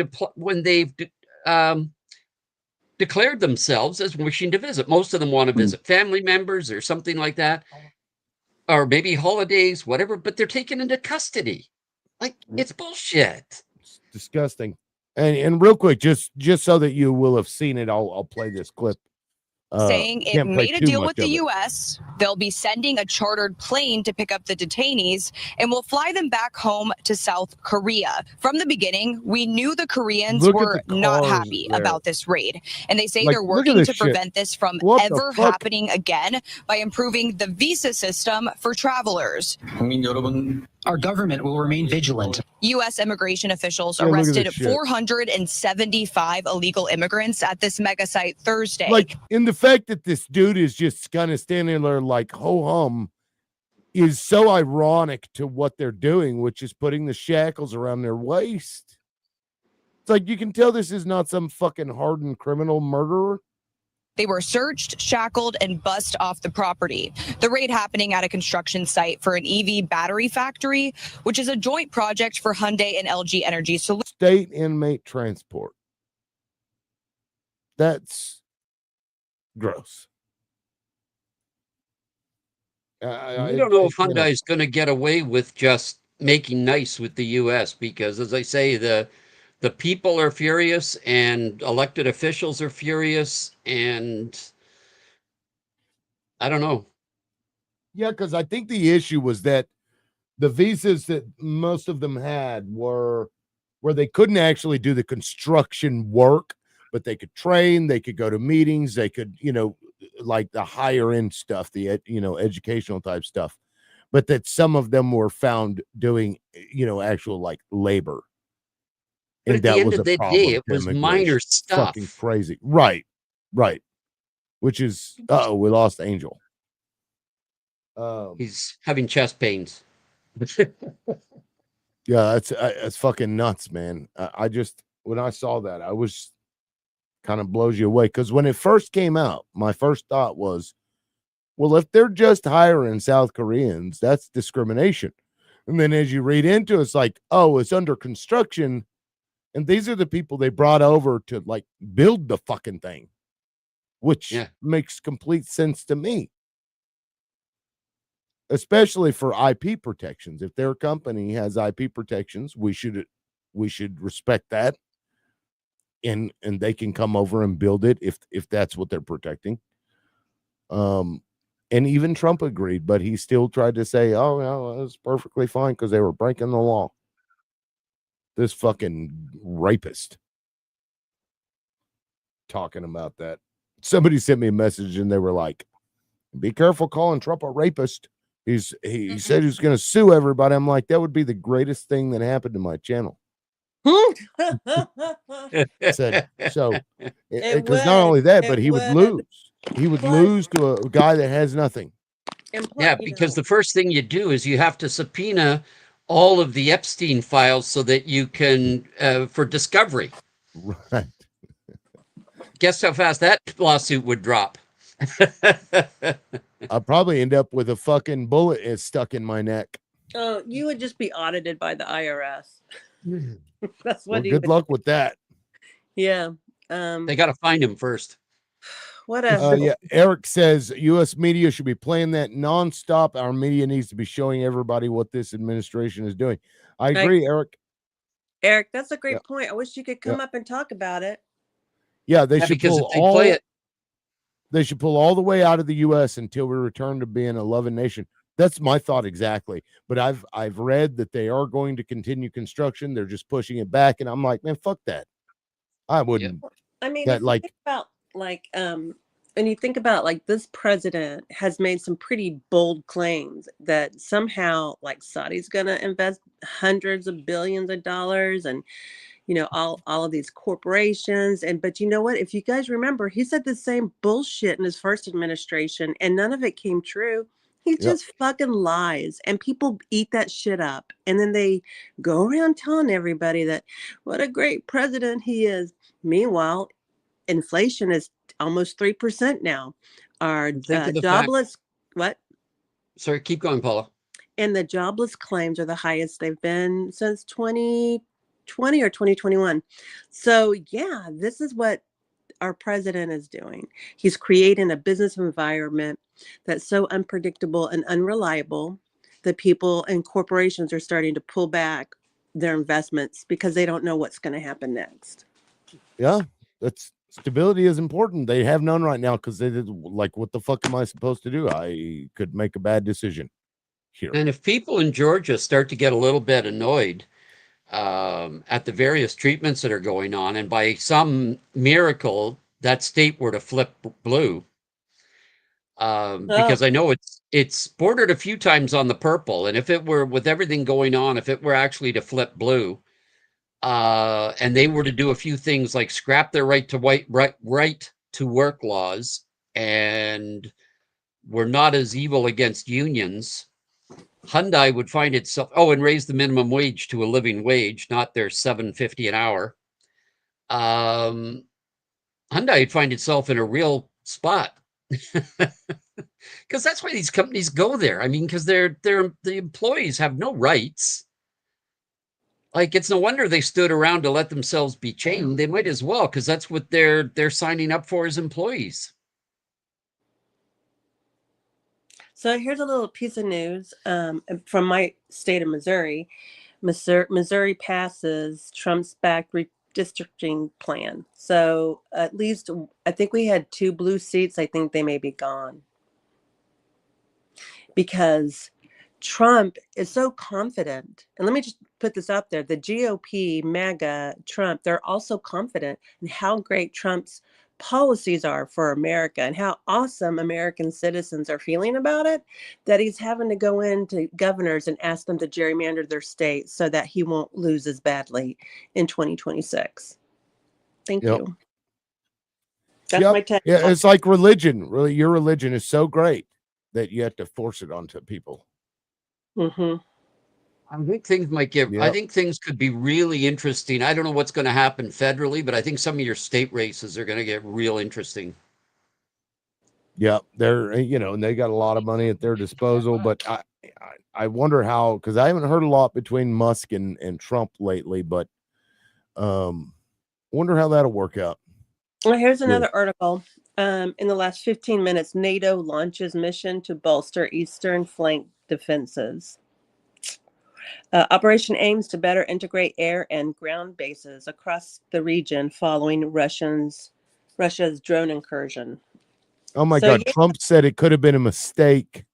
declared themselves as wishing to visit. Most of them want to visit family members or something like that, or maybe holidays, whatever. But they're taken into custody. Like, it's bullshit. It's disgusting. And real quick, just so that you will have seen it, I'll play this clip. Saying it made a deal with the U.S. They'll be sending a chartered plane to pick up the detainees and will fly them back home to South Korea. From the beginning, we knew the Koreans were not happy about this raid, and they say they're working to prevent this from ever happening again by improving the visa system for travelers. Our government will remain vigilant. U.S. immigration officials arrested 475 illegal immigrants at this mega site Thursday. Like, in the fact that this dude is just kind of standing there like ho-hum is so ironic to what they're doing, which is putting the shackles around their waist. It's like, you can tell this is not some fucking hardened criminal murderer. They were searched, shackled, and bussed off the property. The raid happening at a construction site for an EV battery factory, which is a joint project for Hyundai and LG Energy Solutions. State inmate transport. That's gross. I don't know if Hyundai is going to get away with just making nice with the U.S. because, as I say, the people are furious and elected officials are furious, and I don't know. Yeah, because I think the issue was that the visas that most of them had were where they couldn't actually do the construction work, but they could train, they could go to meetings, they could, like the higher end stuff, the educational type stuff, but that some of them were found doing, actual like labor. But at the end of the day, it was minor stuff. Fucking crazy. Right. Which is, we lost Angel. He's having chest pains. Yeah, it's fucking nuts, man. When I saw that, I was kind of blows you away. Because when it first came out, my first thought was, well, if they're just hiring South Koreans, that's discrimination. And then as you read into it, it's like, oh, it's under construction. And these are the people they brought over to like build the fucking thing, which makes complete sense to me. Especially for IP protections. If their company has IP protections, we should respect that. And they can come over and build it if that's what they're protecting. And even Trump agreed, but he still tried to say, oh, no, it's perfectly fine because they were breaking the law. This fucking rapist talking about that. Somebody sent me a message and they were like, be careful calling Trump a rapist. He said he's going to sue everybody. I'm like, that would be the greatest thing that happened to my channel. Said, so, because not only that, but he would lose. He would lose to a guy that has nothing. Yeah, because the first thing you do is you have to subpoena all of the Epstein files so that you can, for discovery. Right. Guess how fast that lawsuit would drop. I'll probably end up with a fucking bullet stuck in my neck. Oh, you would just be audited by the IRS. That's what. Well, good luck with that. Yeah. They got to find him first. Whatever. Yeah. Eric says U.S. media should be playing that nonstop. Our media needs to be showing everybody what this administration is doing. I agree, Eric. Eric, that's a great point. I wish you could come up and talk about it. Yeah, they should because pull if they play it. They should pull all the way out of the U.S. until we return to being a loving nation. That's my thought exactly. But I've read that they are going to continue construction. They're just pushing it back, and I'm like, man, fuck that. I wouldn't. I mean, That if you like think about and you think about like this president has made some pretty bold claims that somehow like Saudi's gonna invest hundreds of billions of dollars, and all of these corporations. But you know what? If you guys remember, he said the same bullshit in his first administration, and none of it came true. He Yep. just fucking lies, and people eat that shit up, and then they go around telling everybody that what a great president he is. Meanwhile, inflation is almost 3% now. Our Think of the fact. jobless what? Sorry, keep going, Paula. And the jobless claims are the highest they've been since 2020 or 2021. So yeah, this is what our president is doing. He's creating a business environment that's so unpredictable and unreliable that people and corporations are starting to pull back their investments because they don't know what's going to happen next. Yeah, that's stability is important. They have none right now because they did like, what the fuck am I supposed to do? I could make a bad decision here. And if people in Georgia start to get a little bit annoyed at the various treatments that are going on, and by some miracle that state were to flip blue, because I know it's bordered a few times on the purple, and if it were, with everything going on, if it were actually to flip blue, and they were to do a few things like scrap their right to work laws, and were not as evil against unions, Hyundai would find itself, and raise the minimum wage to a living wage, not their $7.50 an hour. Hyundai would find itself in a real spot. Because that's why these companies go there. I mean, because the employees have no rights. Like, it's no wonder they stood around to let themselves be chained. They might as well, because that's what they're signing up for as employees. So here's a little piece of news from my state of Missouri. Missouri passes Trump's backed redistricting plan. So at least I think we had 2 blue seats. I think they may be gone because Trump is so confident. And let me just put this out there. The GOP, MAGA, Trump, they're also confident in how great Trump's policies are for America and how awesome American citizens are feeling about it, that he's having to go into governors and ask them to gerrymander their state so that he won't lose as badly in 2026. Thank you. That's my take. Yeah, it's like religion. Really, your religion is so great that you have to force it onto people. Mm-hmm. I think things might get. I think things could be really interesting. I don't know what's going to happen federally, but I think some of your state races are going to get real interesting. Yeah, they're and they got a lot of money at their disposal, but I wonder how, because I haven't heard a lot between Musk and Trump lately, but wonder how that'll work out. Well, here's another article. In the last 15 minutes, NATO launches mission to bolster eastern flank defenses. Operation aims to better integrate air and ground bases across the region following Russia's drone incursion. Oh my God! Yeah. Trump said it could have been a mistake.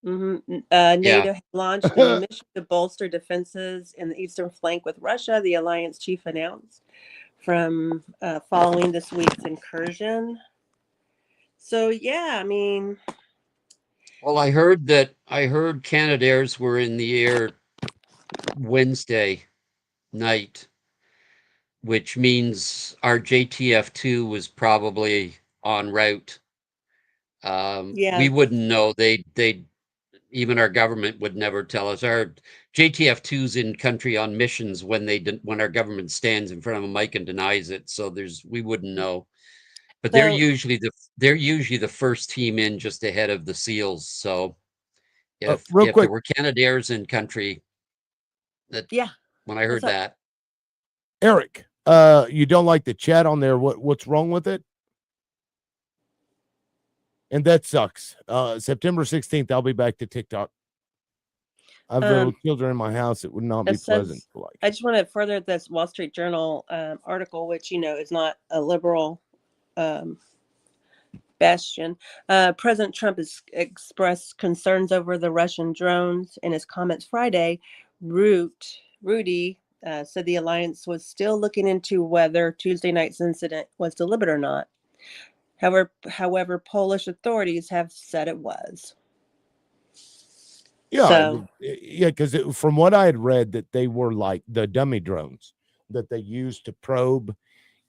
Mm-hmm. NATO has launched a new mission to bolster defenses in the eastern flank with Russia, the alliance chief announced from following this week's incursion. So yeah, I mean, well, I heard Canadairs were in the air Wednesday night, which means our JTF-2 was probably en route. We wouldn't know. They even our government would never tell us. Our JTF-2's in country on missions when our government stands in front of a mic and denies it. So we wouldn't know. But they're usually the first team in just ahead of the SEALs. So if there were Canadairs in country, when I heard that. Eric, you don't like the chat on there. What's wrong with it? And that sucks. September 16th, I'll be back to TikTok. I have little children in my house. It would not be pleasant to like. I just want to further this Wall Street Journal article, which is not a liberal Bastion. President Trump has expressed concerns over the Russian drones. In his comments Friday, Rudy said the alliance was still looking into whether Tuesday night's incident was deliberate or not. However, Polish authorities have said it was. Yeah, So, yeah, because from what I had read, that they were like the dummy drones that they use to probe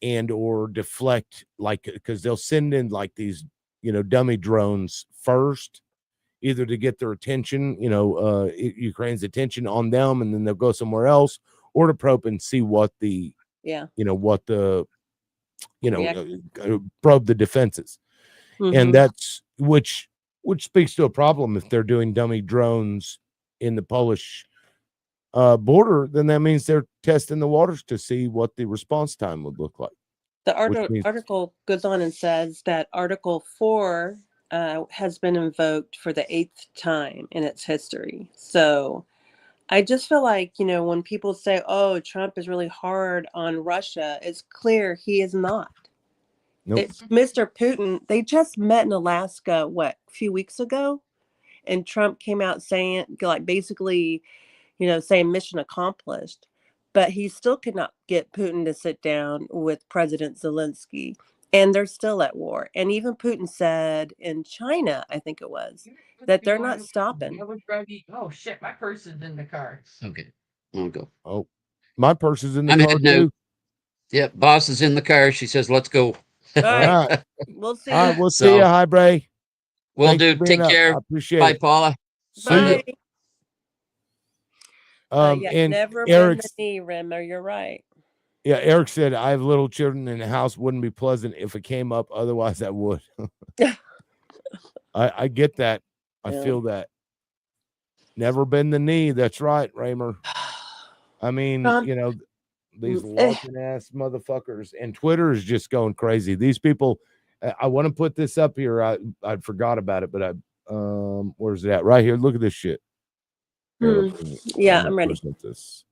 and or deflect, like, because they'll send in like these, dummy drones first, either to get their attention, Ukraine's attention on them, and then they'll go somewhere else, or to probe and see what the, yeah, what the, Yeah. Probe the defenses. Mhm. And that's which speaks to a problem. If they're doing dummy drones in the Polish border, then that means they're testing the waters to see what the response time would look like. The Which means- article goes on and says that Article 4 has been invoked for the 8th time in its history. So I just feel like, when people say, oh, Trump is really hard on Russia, it's clear he is not. Nope. Mr. Putin, they just met in Alaska, a few weeks ago? And Trump came out saying, like, basically, saying mission accomplished. But he still could not get Putin to sit down with President Zelensky. And they're still at war. And even Putin said in China, I think it was, that they're not stopping. Oh, shit, my purse is in the car. Okay, I'll go. Oh, my purse is in the I'm car heading out. too. Yep, boss is in the car. She says, let's go. All right. We'll see. All right, we'll see you. Hi, Bray. Will Thanks do. for being Take up. care. I appreciate Bye, it. Paula. See ya. Yeah, And never Eric, bend the knee, Rimmer. You're right. yeah, Eric said, I have little children and the house wouldn't be pleasant if it came up. Otherwise, I would. I get that. I Yeah. feel that. Never bend the knee. That's right, Raymer. I mean, these larkin ass motherfuckers, and Twitter is just going crazy. These people, I want to put this up here. I forgot about it, but where's it at? Right here. Look at this shit. Here, Yeah, I'm ready. This.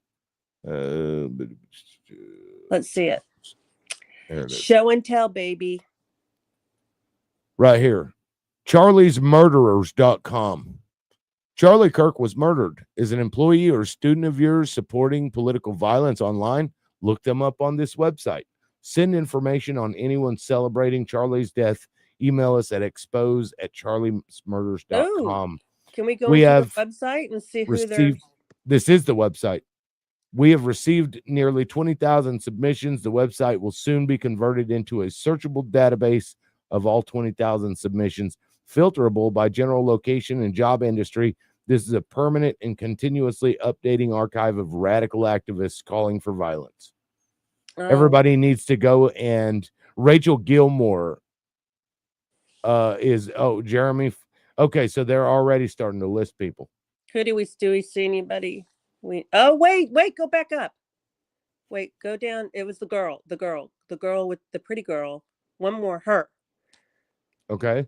Let's see it. There it is. Show and tell, baby. Right here. CharliesMurderers.com. Charlie Kirk was murdered. Is an employee or student of yours supporting political violence online? Look them up on this website. Send information on anyone celebrating Charlie's death. Email us at expose@charliesmurders.com. Can we go We into have the website and see who received, this is the website. We have received nearly 20,000 submissions. The website will soon be converted into a searchable database of all 20,000 submissions, filterable by general location and job industry. This is a permanent and continuously updating archive of radical activists calling for violence. Everybody needs to go, and Rachel Gilmore Jeremy. Okay, so they're already starting to list people. Who do we see anybody? Wait, go back up. Wait, go down. It was the girl with the pretty girl. One more, her. Okay.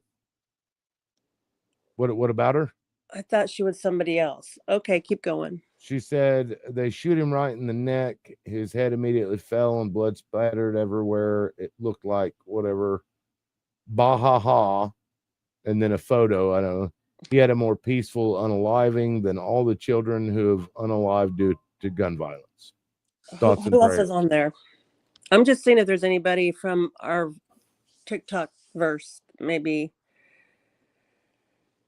What about her? I thought she was somebody else. Okay, keep going. She said they shoot him right in the neck. His head immediately fell and blood splattered everywhere. It looked like whatever. Bahaha. And then a photo. I don't know. He had a more peaceful unaliving than all the children who have unalived due to gun violence. Thoughts and Who else prayers. is on there? I'm just seeing if there's anybody from our TikTok verse, maybe.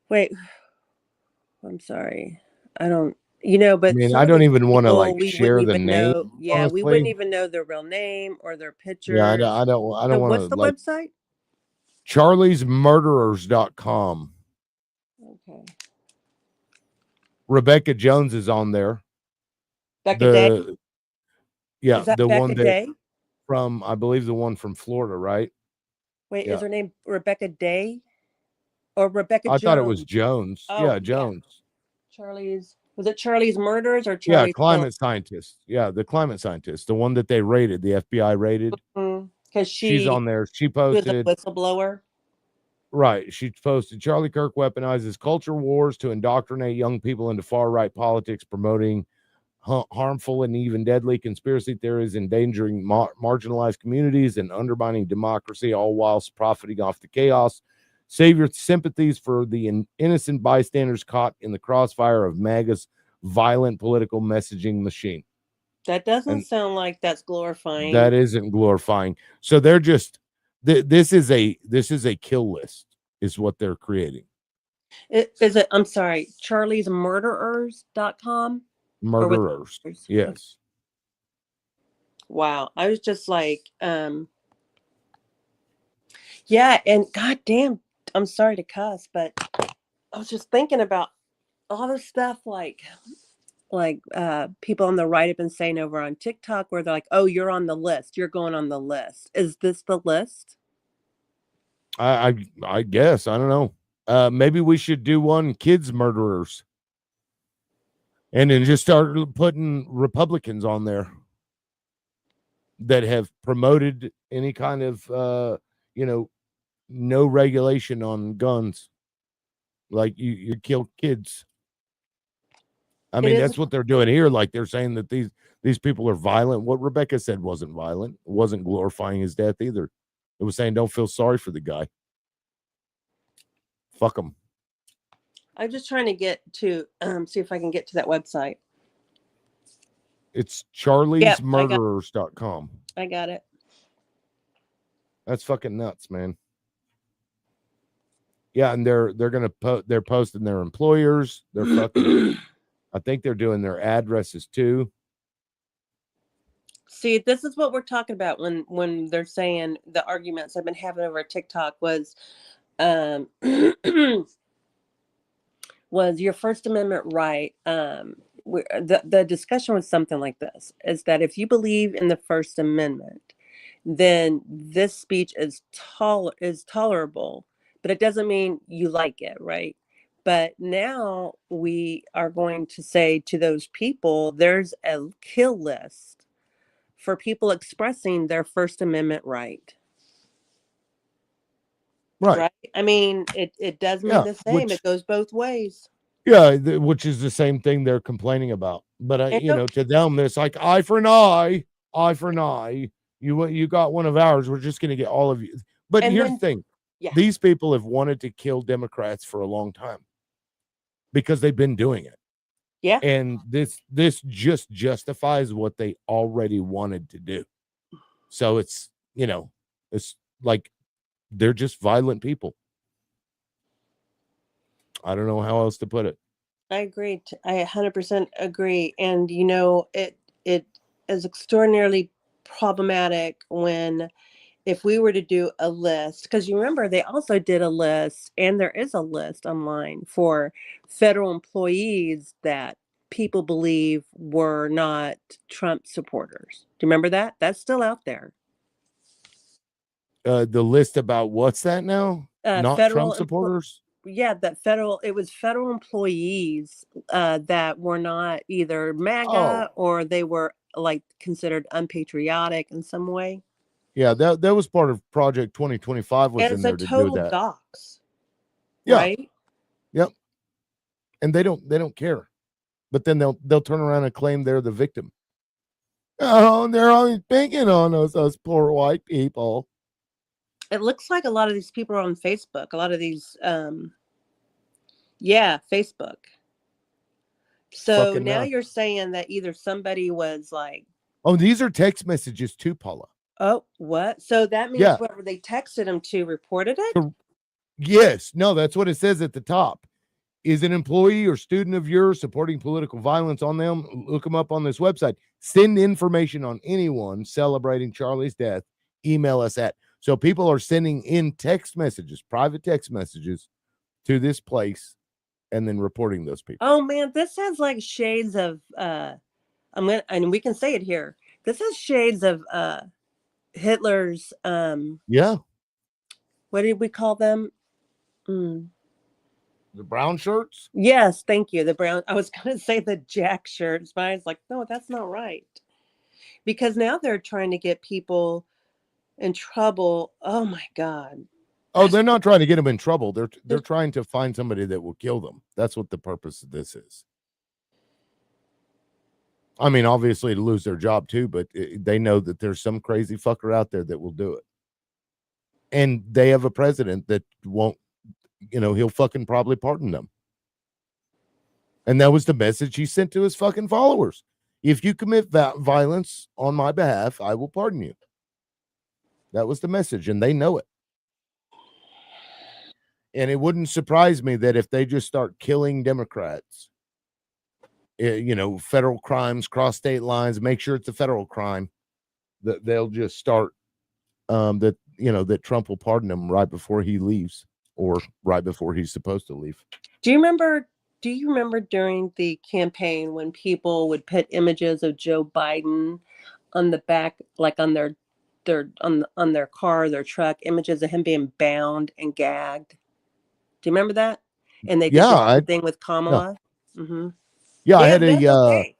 Wait, I'm sorry. I don't, but I mean, some I of don't these even want to people like we share wouldn't the even name. know. Yeah, honestly. we wouldn't even know their real name or their picture. Yeah, I don't So want what's to the like website? CharliesMurderers.com. Okay. Rebecca Jones is on there. Becca Day? Yeah, Is that the Becca one that Day? from, I believe, the one from Florida, right? Wait, Yeah. is her name Rebecca Day? Or Rebecca I Jones? thought it was Jones. Oh, Yeah, Jones. Was it Charlie's Murders or Yeah, Charlie's climate scientist. Yeah, the climate scientist, the one that they raided, the FBI raided. Because She's on there. She was a posted. whistleblower. Right. She posted Charlie Kirk weaponizes culture wars to indoctrinate young people into far right politics, promoting harmful and even deadly conspiracy theories, endangering marginalized communities and undermining democracy, all whilst profiting off the chaos. Save your sympathies for the innocent bystanders caught in the crossfire of MAGA's violent political messaging machine. That doesn't And sound like that's glorifying. that isn't glorifying. So they're just this is a kill list is what they're creating. Is it, I'm sorry, charliesmurderers.com? Murderers. Yes. Okay. Wow. I was just like, yeah, and goddamn, I'm sorry to cuss, but I was just thinking about all the stuff like people on the right have been saying over on TikTok where they're like, oh, you're on the list. You're going on the list. Is this the list? I guess. I don't know. Maybe we should do one kids murderers. And then just start putting Republicans on there that have promoted any kind of no regulation on guns. Like you kill kids. I mean, that's what they're doing here. Like they're saying that these people are violent. What Rebecca said wasn't violent. It wasn't glorifying his death either. It was saying don't feel sorry for the guy. Fuck him. I'm just trying to get to see if I can get to that website. It's charliesmurderers.com. I got it. That's fucking nuts, man. Yeah, and they're gonna they're posting their employers. They're fucking. I think they're doing their addresses too. See, this is what we're talking about when they're saying the arguments I've been having over TikTok was was your First Amendment right. The discussion was something like this: is that if you believe in the First Amendment, then this speech is tolerable, but it doesn't mean you like it, right? But now we are going to say to those people, there's a kill list for people expressing their First Amendment right. Right. I mean, it does mean the same. It goes both ways. Yeah, which is the same thing they're complaining about. But to them, it's like eye for an eye, eye for an eye. You got one of ours. We're just going to get all of you. But here's the thing: these people have wanted to kill Democrats for a long time because they've been doing it. Yeah, and this just justifies what they already wanted to do. So it's it's like they're just violent people. I don't know how else to put it. I agree. I 100% agree. And it is extraordinarily problematic when, if we were to do a list, because you remember they also did a list, and there is a list online for federal employees that people believe were not Trump supporters. Do you remember that? That's still out there. The list about what's that now? Not federal Trump supporters? It was federal employees that were not either MAGA or they were like considered unpatriotic in some way. Yeah, that was part of Project 2025 was in there to do that. Dox. Yeah. Right? Yep. And they don't care. But then they'll turn around and claim they're the victim. Oh, they're always picking on us poor white people. It looks like a lot of these people are on Facebook. A lot of these Facebook. So Fucking now nuts. you're saying that either somebody was like, oh, these are text messages too, Paula. Oh, what? So that means whoever they texted him to reported it? Yes. No, that's what it says at the top. Is an employee or student of yours supporting political violence on them? Look them up on this website. Send information on anyone celebrating Charlie's death. Email us at. So people are sending in text messages, private text messages to this place and then reporting those people. Oh man, this has like shades of and we can say it here. This has shades of Hitler's yeah. What did we call them? The brown shirts? Yes, thank you. The brown. I was going to say the jack shirts, but I was like, no, that's not right. Because now they're trying to get people in trouble. Oh my God. Oh, they're not trying to get them in trouble. They're trying to find somebody that will kill them. That's what the purpose of this is. I mean, obviously to lose their job too, but they know that there's some crazy fucker out there that will do it. And they have a president that won't he'll fucking probably pardon them. And that was the message he sent to his fucking followers. If you commit violence on my behalf, I will pardon you. That was the message, and they know it. And it wouldn't surprise me that if they just start killing Democrats, federal crimes, cross state lines, make sure it's a federal crime, that they'll just start that Trump will pardon him right before he leaves or right before he's supposed to leave. Do you remember during the campaign when people would put images of Joe Biden on the back, like on their on their car, their truck, images of him being bound and gagged? Do you remember that? And they did the same thing with Kamala. Yeah, Mm-hmm. I had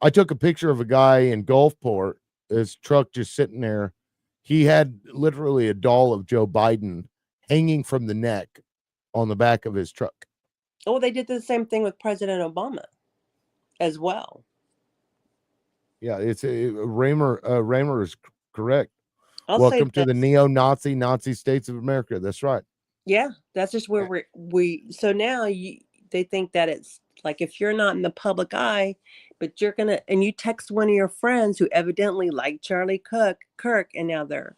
I took a picture of a guy in Gulfport, his truck just sitting there. He had literally a doll of Joe Biden hanging from the neck on the back of his truck. Oh, they did the same thing with President Obama as well. Yeah, it's Raymer is correct. I'll Welcome say to the neo-Nazi Nazi states of America. That's right. Yeah, that's just where so now they think that it's like if you're not in the public eye, but you're gonna, and you text one of your friends who evidently like Charlie Kirk, and now they're,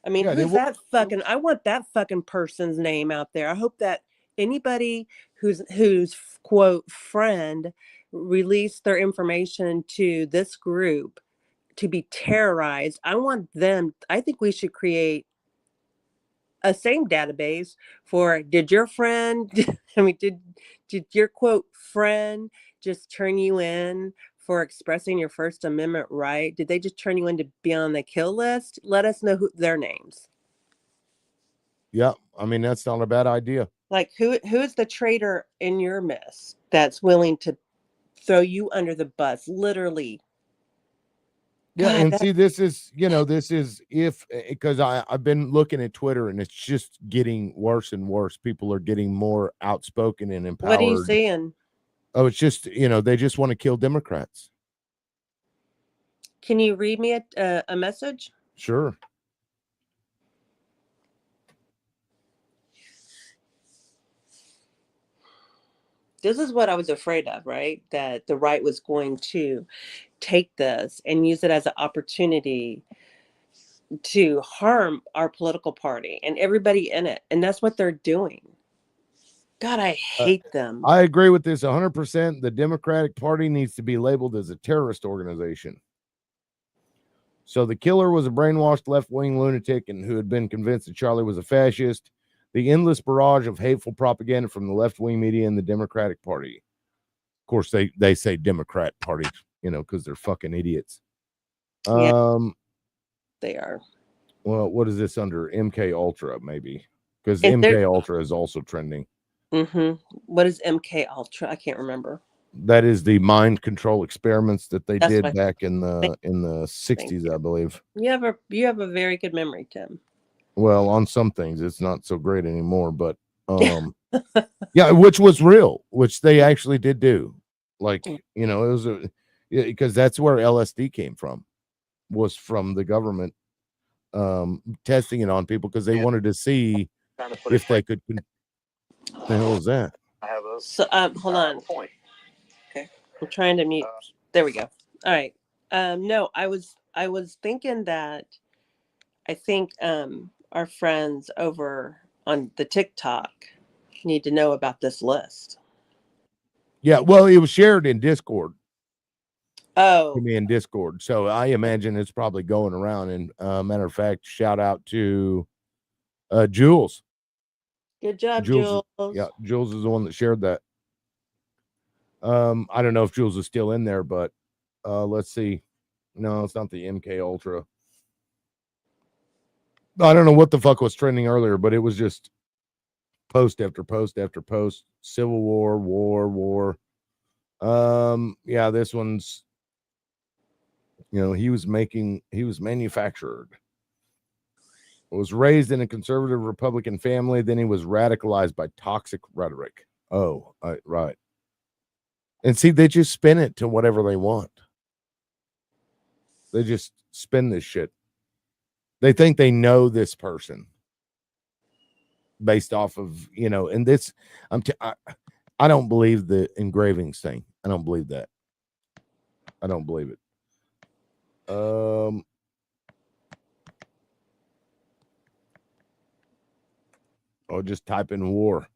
I mean, who's that fucking, I want that fucking person's name out there. I hope that anybody who's quote friend released their information to this group to be terrorized. I want them, I think we should create a same database for, did your friend, I mean, did your quote friend just turn you in for expressing your First Amendment right? Did they just turn you in to be on the kill list? Let us know their names. Yeah, I mean, that's not a bad idea. Like who is the traitor in your midst that's willing to throw you under the bus, literally? Yeah, God, and see, this is because I've been looking at Twitter and it's just getting worse and worse. People are getting more outspoken and empowered. What are you seeing? Oh, it's just, they just want to kill Democrats. Can you read me a message? Sure. This is what I was afraid of, right? That the right was going to take this and use it as an opportunity to harm our political party and everybody in it. And that's what they're doing. God, I hate them. I agree with this 100%. The Democratic Party needs to be labeled as a terrorist organization. So the killer was a brainwashed left-wing lunatic and who had been convinced that Charlie was a fascist. The endless barrage of hateful propaganda from the left-wing media and the Democratic Party. Of course, they say Democrat Party, because they're fucking idiots. Yeah, they are. Well, what is this under? MK Ultra, maybe, because MK Ultra is also trending. Mm-hmm. What is MK Ultra? I can't remember. That is the mind control experiments that they did back in the 60s, I believe. You have a very good memory, Tim. Well, on some things it's not so great anymore, but yeah, which was real, which they actually did do. Like, it was because that's where LSD came from, was from the government testing it on people because they wanted to see if they could. What the hell is that? So hold on. Okay, I'm trying to mute. There we go. All right. No, I was thinking that I think our friends over on the TikTok need to know about this list. Yeah, well, it was shared in Discord. Oh, to me in Discord, so I imagine it's probably going around. And matter of fact, shout out to Jules. Good job, Jules. Yeah, Jules is the one that shared that. I don't know if Jules is still in there, but let's see. No, it's not the MK Ultra. I don't know what the fuck was trending earlier, but it was just post after post after post. Civil war. Yeah, this one's, he was manufactured. Was raised in a conservative Republican family. Then he was radicalized by toxic rhetoric. Oh, right. And see, they just spin it to whatever they want. They just spin this shit. They think they know this person. based off of, and this, I don't believe the engravings thing. I don't believe that. I don't believe it. Or just type in war.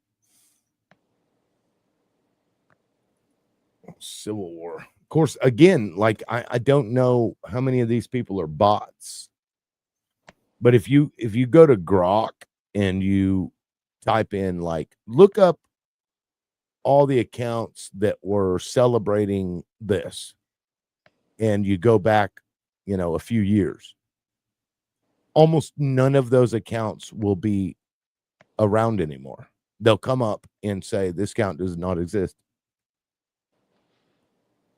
Civil War. Of course, again, like I don't know how many of these people are bots. But if you go to Grok and you type in, like, look up all the accounts that were celebrating this, and you go back, a few years, almost none of those accounts will be around anymore. They'll come up and say this account does not exist.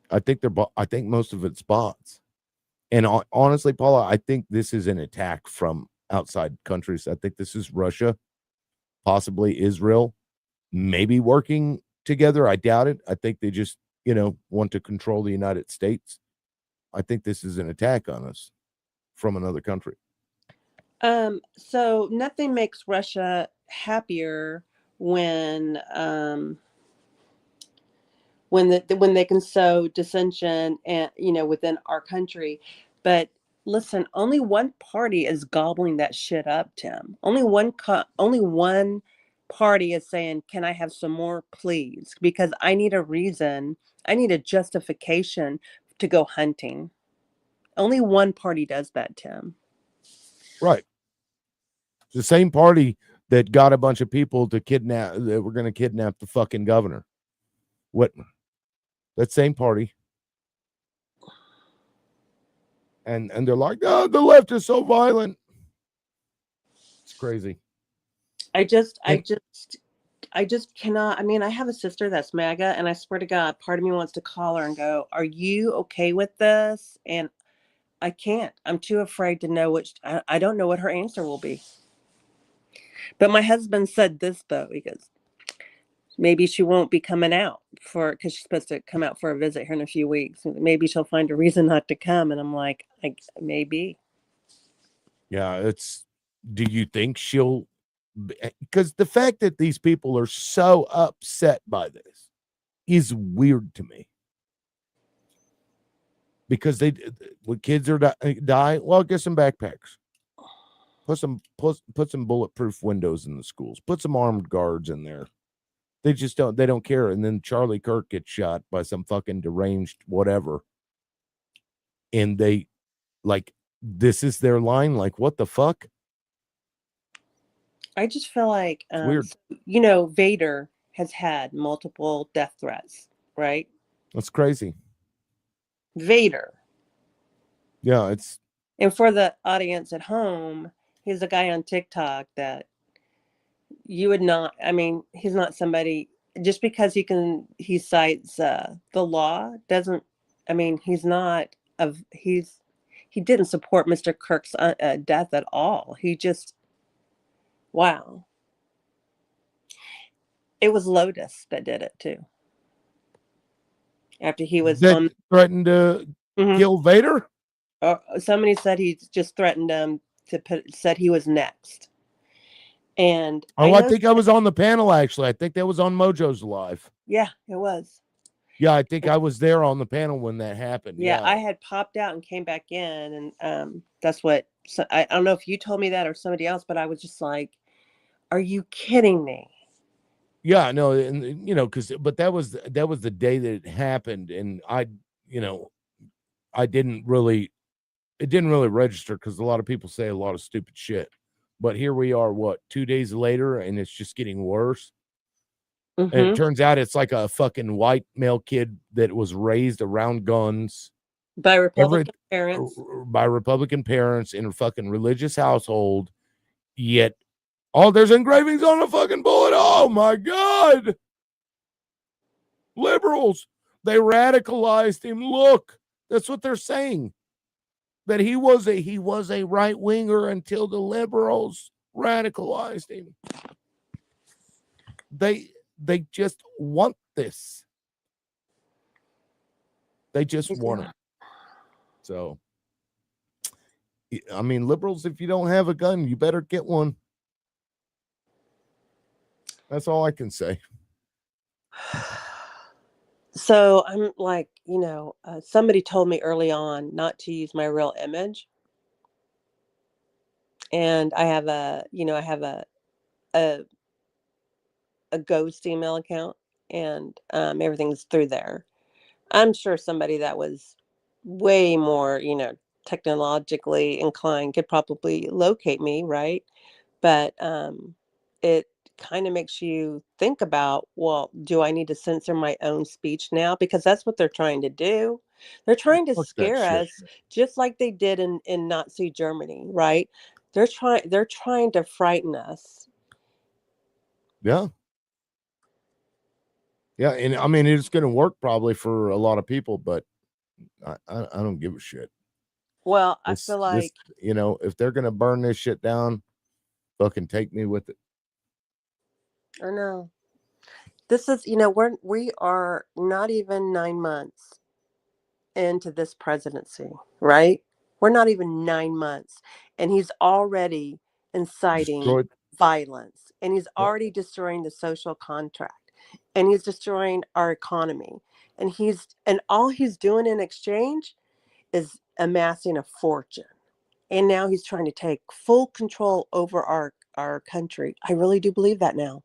I think most of it's bots. And honestly, Paula, I think this is an attack from outside countries. I think this is Russia, possibly Israel, maybe working together. I doubt it. I think they just, want to control the United States. I think this is an attack on us from another country. So nothing makes Russia happier when they can sow dissension and within our country. But listen, only one party is gobbling that shit up, Tim. Only one party is saying, "Can I have some more, please?" Because I need a reason. I need a justification to go hunting. Only one party does that, Tim. Right. It's the same party that got a bunch of people to kidnap, that were going to kidnap the fucking governor, Whitmer. That same party. And they're like, oh, the left is so violent. It's crazy. I just cannot. I mean, I have a sister that's MAGA, and I swear to God, part of me wants to call her and go, "Are you okay with this?" And I can't. I'm too afraid to know I don't know what her answer will be. But my husband said this, though. He goes, maybe she won't be coming out because she's supposed to come out for a visit here in a few weeks. Maybe she'll find a reason not to come. And I'm like, maybe. Yeah, do you think she'll, because the fact that these people are so upset by this is weird to me. Because when kids are die, well, get some backpacks. Put some bulletproof windows in the schools. Put some armed guards in there. They don't care. And then Charlie Kirk gets shot by some fucking deranged whatever. And they, like, this is their line. Like, what the fuck? I just feel like, weird. Vader has had multiple death threats, right? That's crazy. Vader. Yeah, and for the audience at home, he's a guy on TikTok that you would not, I mean, he's not somebody, just because he cites the law doesn't, I mean, he didn't support Mr. Kirk's death at all. He just, wow. It was Lotus that did it too. After he was threatened to kill Vader? Somebody said he just threatened him said he was next. And I think I was on the panel, actually. I think that was on Mojo's Live. Yeah, it was. Yeah, I think I was there on the panel when that happened. Yeah, I had popped out and came back in, and that's what, I don't know if you told me that or somebody else, but I was just like, are you kidding me? Yeah, no, and but that was the day that it happened, and it didn't really register because a lot of people say a lot of stupid shit. But here we are, 2 days later, and it's just getting worse. And it turns out it's like a fucking white male kid that was raised around guns by Republican parents in a fucking religious household. Yet, there's engravings on a fucking bullet. Oh my God! Liberals, they radicalized him. Look, that's what they're saying. That he was a right winger until the liberals radicalized him. They just want this. They just want it. So, I mean, liberals, if you don't have a gun, you better get one. That's all I can say. So I'm like, somebody told me early on not to use my real image. And I have a ghost email account, and everything's through there. I'm sure somebody that was way more, technologically inclined could probably locate me, right? But it kind of makes you think about, well, do I need to censor my own speech now? Because that's what they're trying to do. They're trying to Fuck that scare shit. us, just like they did in Nazi Germany, right? They're trying to frighten us. Yeah. Yeah, and I mean it's going to work probably for a lot of people, but I don't give a shit. Well, I feel like, if they're going to burn this shit down, fucking take me with it. I know. This is, we are not even 9 months into this presidency, right? We're not even 9 months, and he's already inciting Destroyed. violence, and he's already destroying the social contract, and he's destroying our economy, and all he's doing in exchange is amassing a fortune. And now he's trying to take full control over our country. I really do believe that now.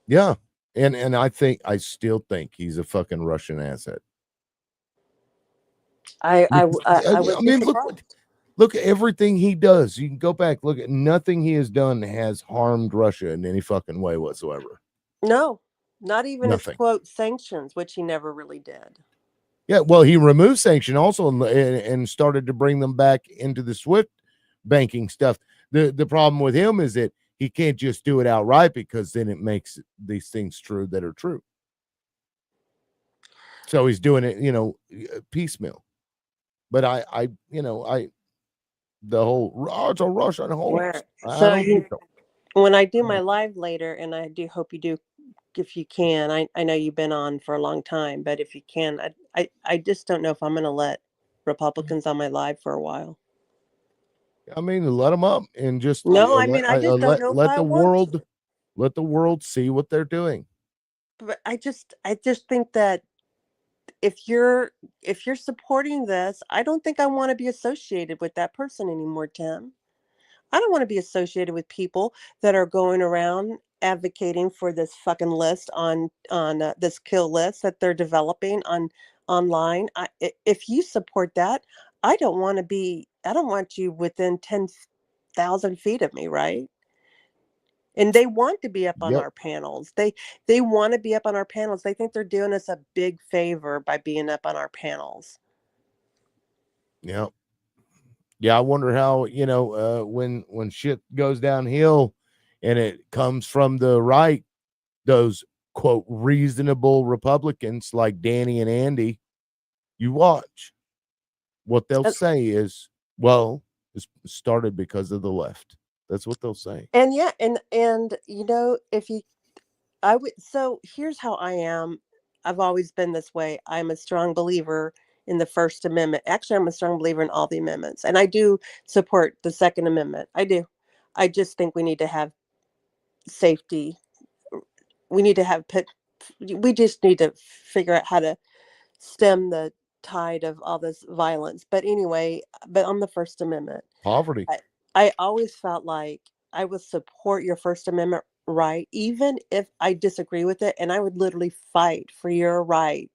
Yeah. And I still think he's a fucking Russian asset. I mean, look at everything he does. You can go back, look at nothing he has done has harmed Russia in any fucking way whatsoever. No, not even Nothing. his quote sanctions, which he never really did. Yeah, well, he removed sanction also and started to bring them back into the SWIFT banking stuff. The problem with him is that he can't just do it outright, because then it makes these things true that are true. So he's doing it, piecemeal. But the whole it's a Russian hoax. When I do my live later, and I do hope you do, if you can, I know you've been on for a long time, but if you can, I just don't know if I'm going to let Republicans on my live for a while. I mean, let them up and just no. I mean, I just don't know let if the world let the world see what they're doing. But I just think that if you're supporting this, I don't think I want to be associated with that person anymore, Tim. I don't want to be associated with people that are going around advocating for this fucking list on this kill list that they're developing online. If you support that, I don't want you within 10,000 feet of me, right? And they want to be up on our panels. They want to be up on our panels. They think they're doing us a big favor by being up on our panels. Yeah. Yeah, I wonder how, when shit goes downhill and it comes from the right, those quote reasonable Republicans like Danny and Andy, you watch. What they'll say is, well, it started because of the left. That's what they'll say. And yeah, and if you so here's how I am. I've always been this way. I'm a strong believer in the First Amendment. Actually, I'm a strong believer in all the amendments, and I do support the Second Amendment. I do. I just think we need to have safety. We need to have we just need to figure out how to stem the tide of all this violence. But anyway, but on the First Amendment, poverty, I always felt like I would support your First Amendment right, even if I disagree with it, and I would literally fight for your right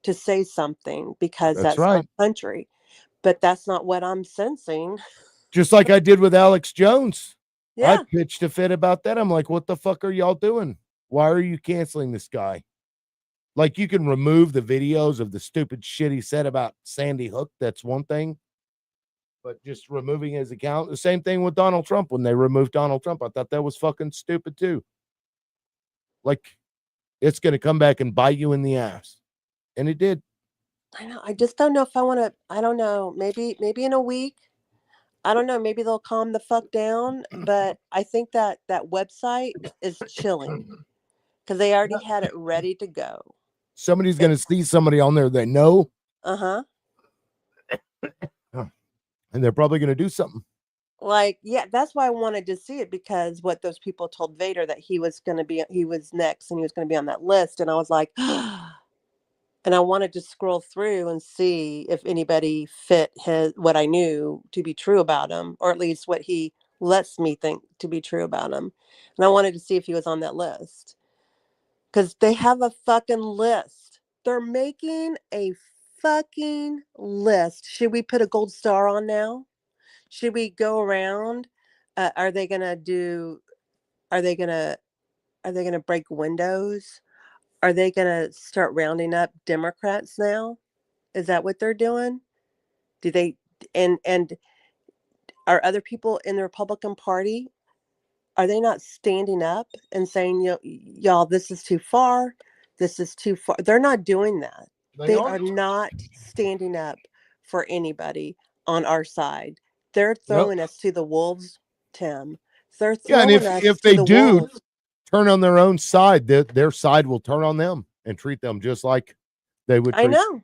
to say something, because that's right. our country. But that's not what I'm sensing. Just like I did with Alex Jones. Yeah. I pitched a fit about that. I'm like, what the fuck are y'all doing? Why are you canceling this guy? Like, you can remove the videos of the stupid shit he said about Sandy Hook. That's one thing. But just removing his account, the same thing with Donald Trump. When they removed Donald Trump, I thought that was fucking stupid too. Like, it's going to come back and bite you in the ass. And it did. I know. I just don't know if I want to, I don't know, maybe in a week. I don't know. Maybe they'll calm the fuck down. But I think that website is chilling, because they already had it ready to go. Somebody's going to see somebody on there they know. Uh-huh. And they're probably going to do something. Like, yeah, that's why I wanted to see it, because what those people told Vader, that he was next and he was going to be on that list. And I was like, and I wanted to scroll through and see if anybody fit what I knew to be true about him, or at least what he lets me think to be true about him. And I wanted to see if he was on that list, because they have a fucking list. They're making a fucking list. Should we put a gold star on now? Should we go around? Are they gonna break windows? Are they gonna start rounding up Democrats now? Is that what they're doing? Do they and are other people in the Republican Party, are they not standing up and saying, y'all, this is too far. This is too far. They're not doing that. They are not standing up for anybody on our side. They're throwing us to the wolves, Tim. They're Yeah, and throwing us if to they the do wolves. turn on their own side, their side will turn on them and treat them just like they would I treat know.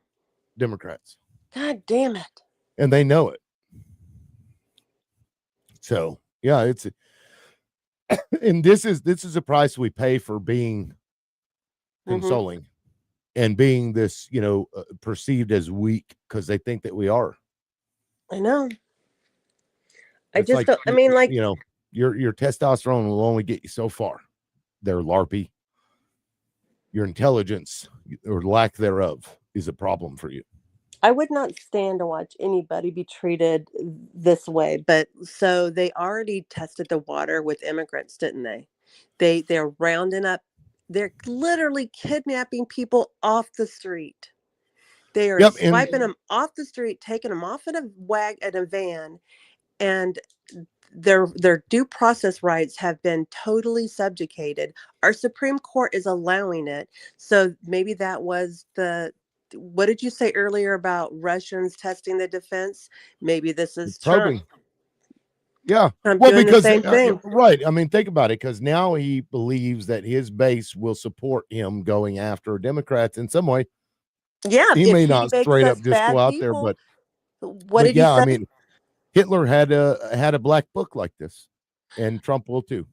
Democrats. God damn it. And they know it. So yeah, it's and this is a price we pay for being consoling and being this, perceived as weak, because they think that we are. I know. I It's just like, don't. I mean, like, your testosterone will only get you so far. They're LARPy. Your intelligence or lack thereof is a problem for you. I would not stand to watch anybody be treated this way. But so they already tested the water with immigrants, didn't they? They're rounding up. They're literally kidnapping people off the street. They are swiping them off the street, taking them off in a van, and their due process rights have been totally subjugated. Our Supreme Court is allowing it. So maybe that was what did you say earlier about Russians testing the defense? Maybe this is Probing. Trump. Yeah. Trump Well, doing because the same thing. right. I mean, think about it, because now he believes that his base will support him going after Democrats in some way. Yeah, He if may he not makes straight us up just bad go out there, people. but What did yeah, he say? I mean, Hitler had a black book like this, and Trump will too.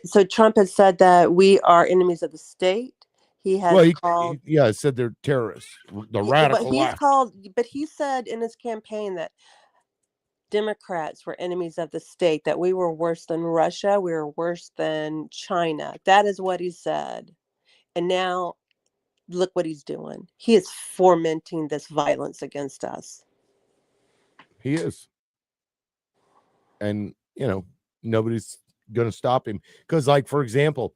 So Trump has said that we are enemies of the state. He has called. He said they're terrorists, the radical left. But he said in his campaign that Democrats were enemies of the state, that we were worse than Russia, we were worse than China. That is what he said. And now look what he's doing. He is fomenting this violence against us. He is. And, nobody's going to stop him. Because, like, for example,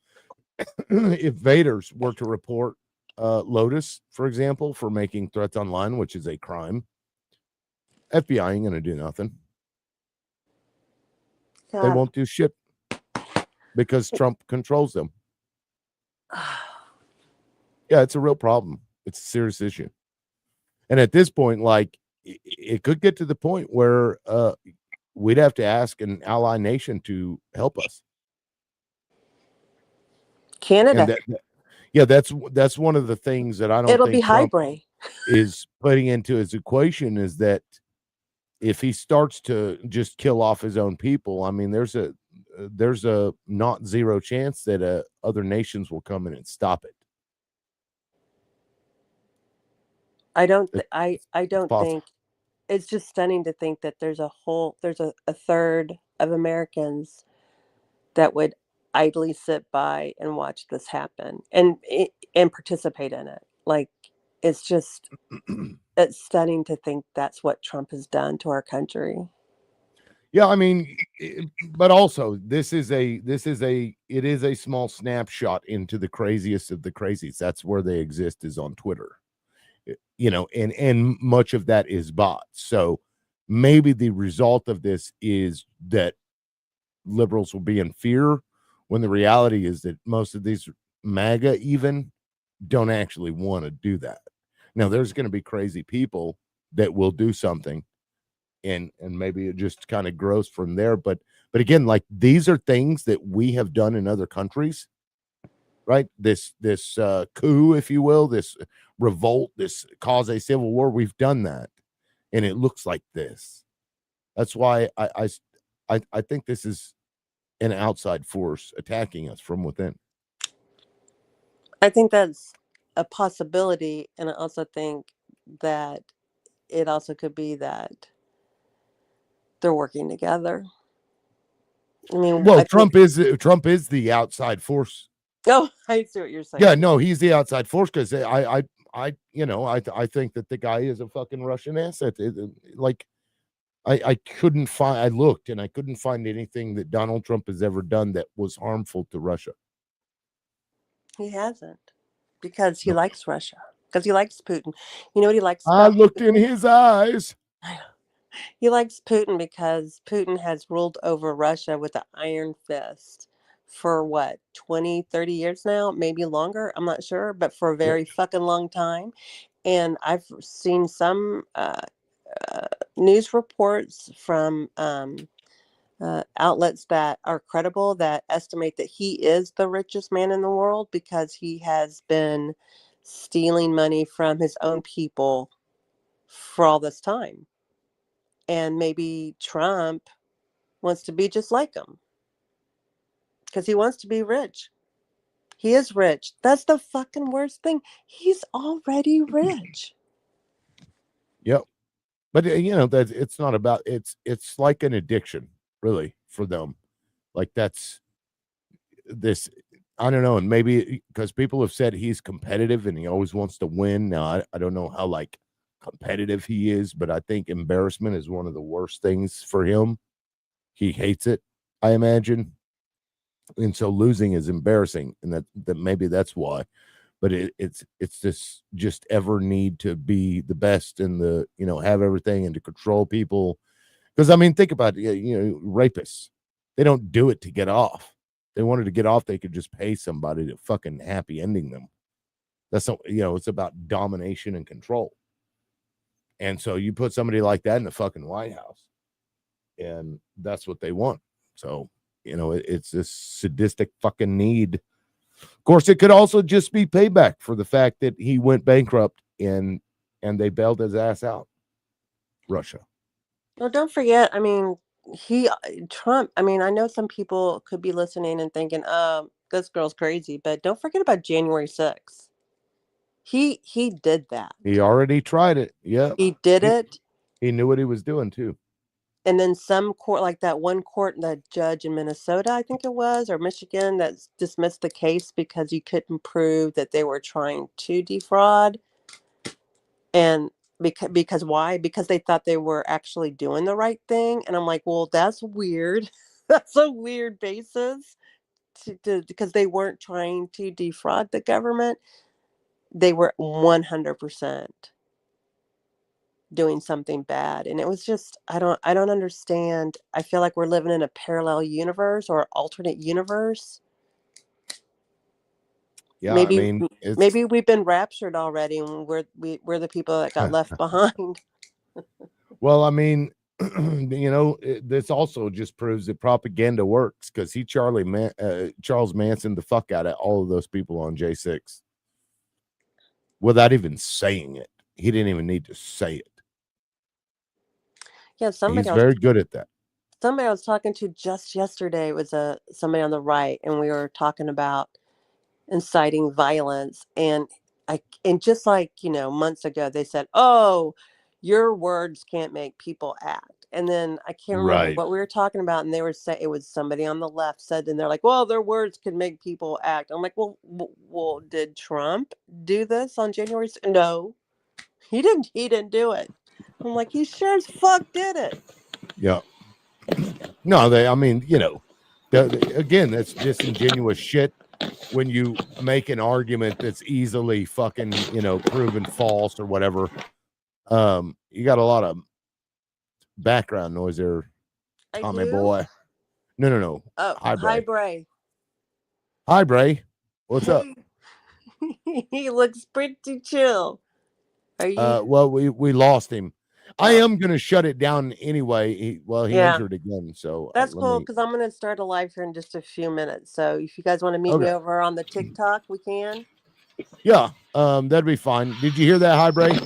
if Vaders were to report Lotus, for example, for making threats online, which is a crime, FBI ain't going to do nothing. God. They won't do shit because Trump controls them. Yeah, it's a real problem. It's a serious issue. And at this point, like, it could get to the point where we'd have to ask an ally nation to help us. Canada. That's one of the things that I don't It'll think be Trump hybrid is putting into his equation, is that if he starts to just kill off his own people, I mean, there's a not zero chance that other nations will come in and stop it. I don't think it's just stunning to think that there's a third of Americans that would idly sit by and watch this happen and participate in it. Like, it's just it's stunning to think that's what Trump has done to our country. Yeah, I mean, but also it is a small snapshot into the craziest of the crazies. That's where they exist, is on Twitter. And much of that is bots. So maybe the result of this is that liberals will be in fear, when the reality is that most of these MAGA even don't actually want to do that. Now, there's going to be crazy people that will do something, and maybe it just kind of grows from there. But again, like, these are things that we have done in other countries, right? This coup, if you will, this revolt, this cause a civil war, we've done that, and it looks like this. That's why I think this is an outside force attacking us from within. I think that's a possibility, and I also think that it also could be that they're working together. I mean, well, Trump is the outside force. Oh, I see what you're saying. Yeah, no, he's the outside force because I think that the guy is a fucking Russian asset. Like, I couldn't find. I looked and I couldn't find anything that Donald Trump has ever done that was harmful to Russia. He hasn't, because he likes Russia, because he likes Putin. You know what he likes? I About looked Putin? in his eyes. He likes Putin because Putin has ruled over Russia with an iron fist for what, 20, 30 years now, maybe longer. I'm not sure, but for a very fucking long time. And I've seen some news reports from outlets that are credible that estimate that he is the richest man in the world because he has been stealing money from his own people for all this time. And maybe Trump wants to be just like him because he wants to be rich. He is rich. That's the fucking worst thing. He's already rich. Yep. But that it's not about it's like an addiction, really, for them. Like that's this. I don't know, and maybe because people have said he's competitive and he always wants to win. Now I don't know how like competitive he is, but I think embarrassment is one of the worst things for him. He hates it, I imagine, and so losing is embarrassing, and that maybe that's why. But it's this just ever need to be the best and have everything and to control people. Because I mean, think about it, rapists. They don't do it to get off. They wanted to get off, they could just pay somebody to fucking happy ending them. That's not, it's about domination and control. And so you put somebody like that in the fucking White House, and that's what they want. So, it's this sadistic fucking need. Of course, it could also just be payback for the fact that he went bankrupt and they bailed his ass out. Russia. Well, don't forget, I mean, Trump, I mean, I know some people could be listening and thinking, this girl's crazy, but don't forget about January 6th. He did that. He already tried it. Yeah. He did it. He knew what he was doing too. And then some court, like that one court, the judge in Minnesota, I think it was, or Michigan, that dismissed the case because you couldn't prove that they were trying to defraud. And because why? Because they thought they were actually doing the right thing. And I'm like, well, that's weird. That's a weird basis because they weren't trying to defraud the government. They were 100% doing something bad. And it was just, I don't understand. I feel like we're living in a parallel universe or alternate universe. Yeah, maybe I mean, maybe we've been raptured already and we're the people that got left behind. Well, I mean, this also just proves that propaganda works because he Charles Manson the fuck out of all of those people on J6 without even saying it. He didn't even need to say it. Yeah, he's very good at that. Somebody I was talking to just yesterday was somebody on the right, and we were talking about inciting violence, and just like months ago they said, oh, your words can't make people act, and then I can't remember what we were talking about, and they were saying it was somebody on the left said, and they're like, well, their words can make people act. I'm like, well, did Trump do this on January? No, he didn't do it. I'm like, he sure as fuck did it. Yeah. No, I mean, again, that's disingenuous shit when you make an argument that's easily fucking, proven false or whatever. You got a lot of background noise there, Tommy boy. No. Oh, hi, Bray. Hi, Bray. What's up? He looks pretty chill. Are you? Well, we lost him. I am gonna shut it down anyway. He entered again, so that's cool because I'm gonna start a live here in just a few minutes. So if you guys want to meet me over on the TikTok, we can. Yeah, that'd be fine. Did you hear that, hi, Bray?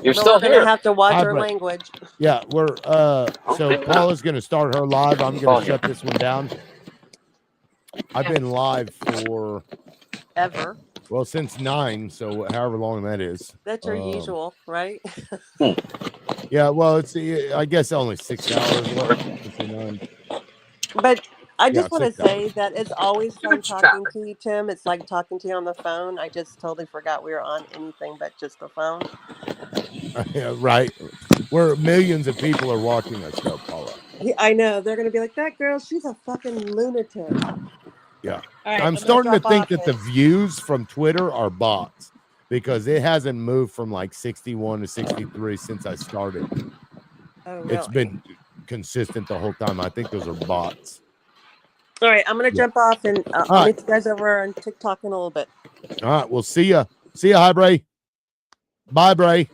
You're But still we're gonna here. have to watch Hi, our Brett. language. Yeah, we're so Paula's gonna start her live. I'm gonna Oh, shut this one down. I've been live for Ever. well since 9, so however long that is. That's your usual, right? Yeah, well, it's I guess only 6 hours left. Let's see, 9. But I Yeah, just want to 6 hours. say that it's always fun talking to you, Tim. It's like talking to you on the phone. I just totally forgot we were on anything but just the phone. Yeah, right. Where millions of people are watching us, though, Paula. Yeah, I know. They're going to be like, that girl, she's a fucking lunatic. Yeah. All right, I'm gonna starting to drop think off that the then. views from Twitter are bots because it hasn't moved from like 61 to 63 since I started. Oh, It's really? been consistent the whole time. I think those are bots. All right, I'm going to jump off and All I'll right. meet you guys over on TikTok in a little bit. All right. We'll see ya. See ya. Hi, Bray. Bye, Bray.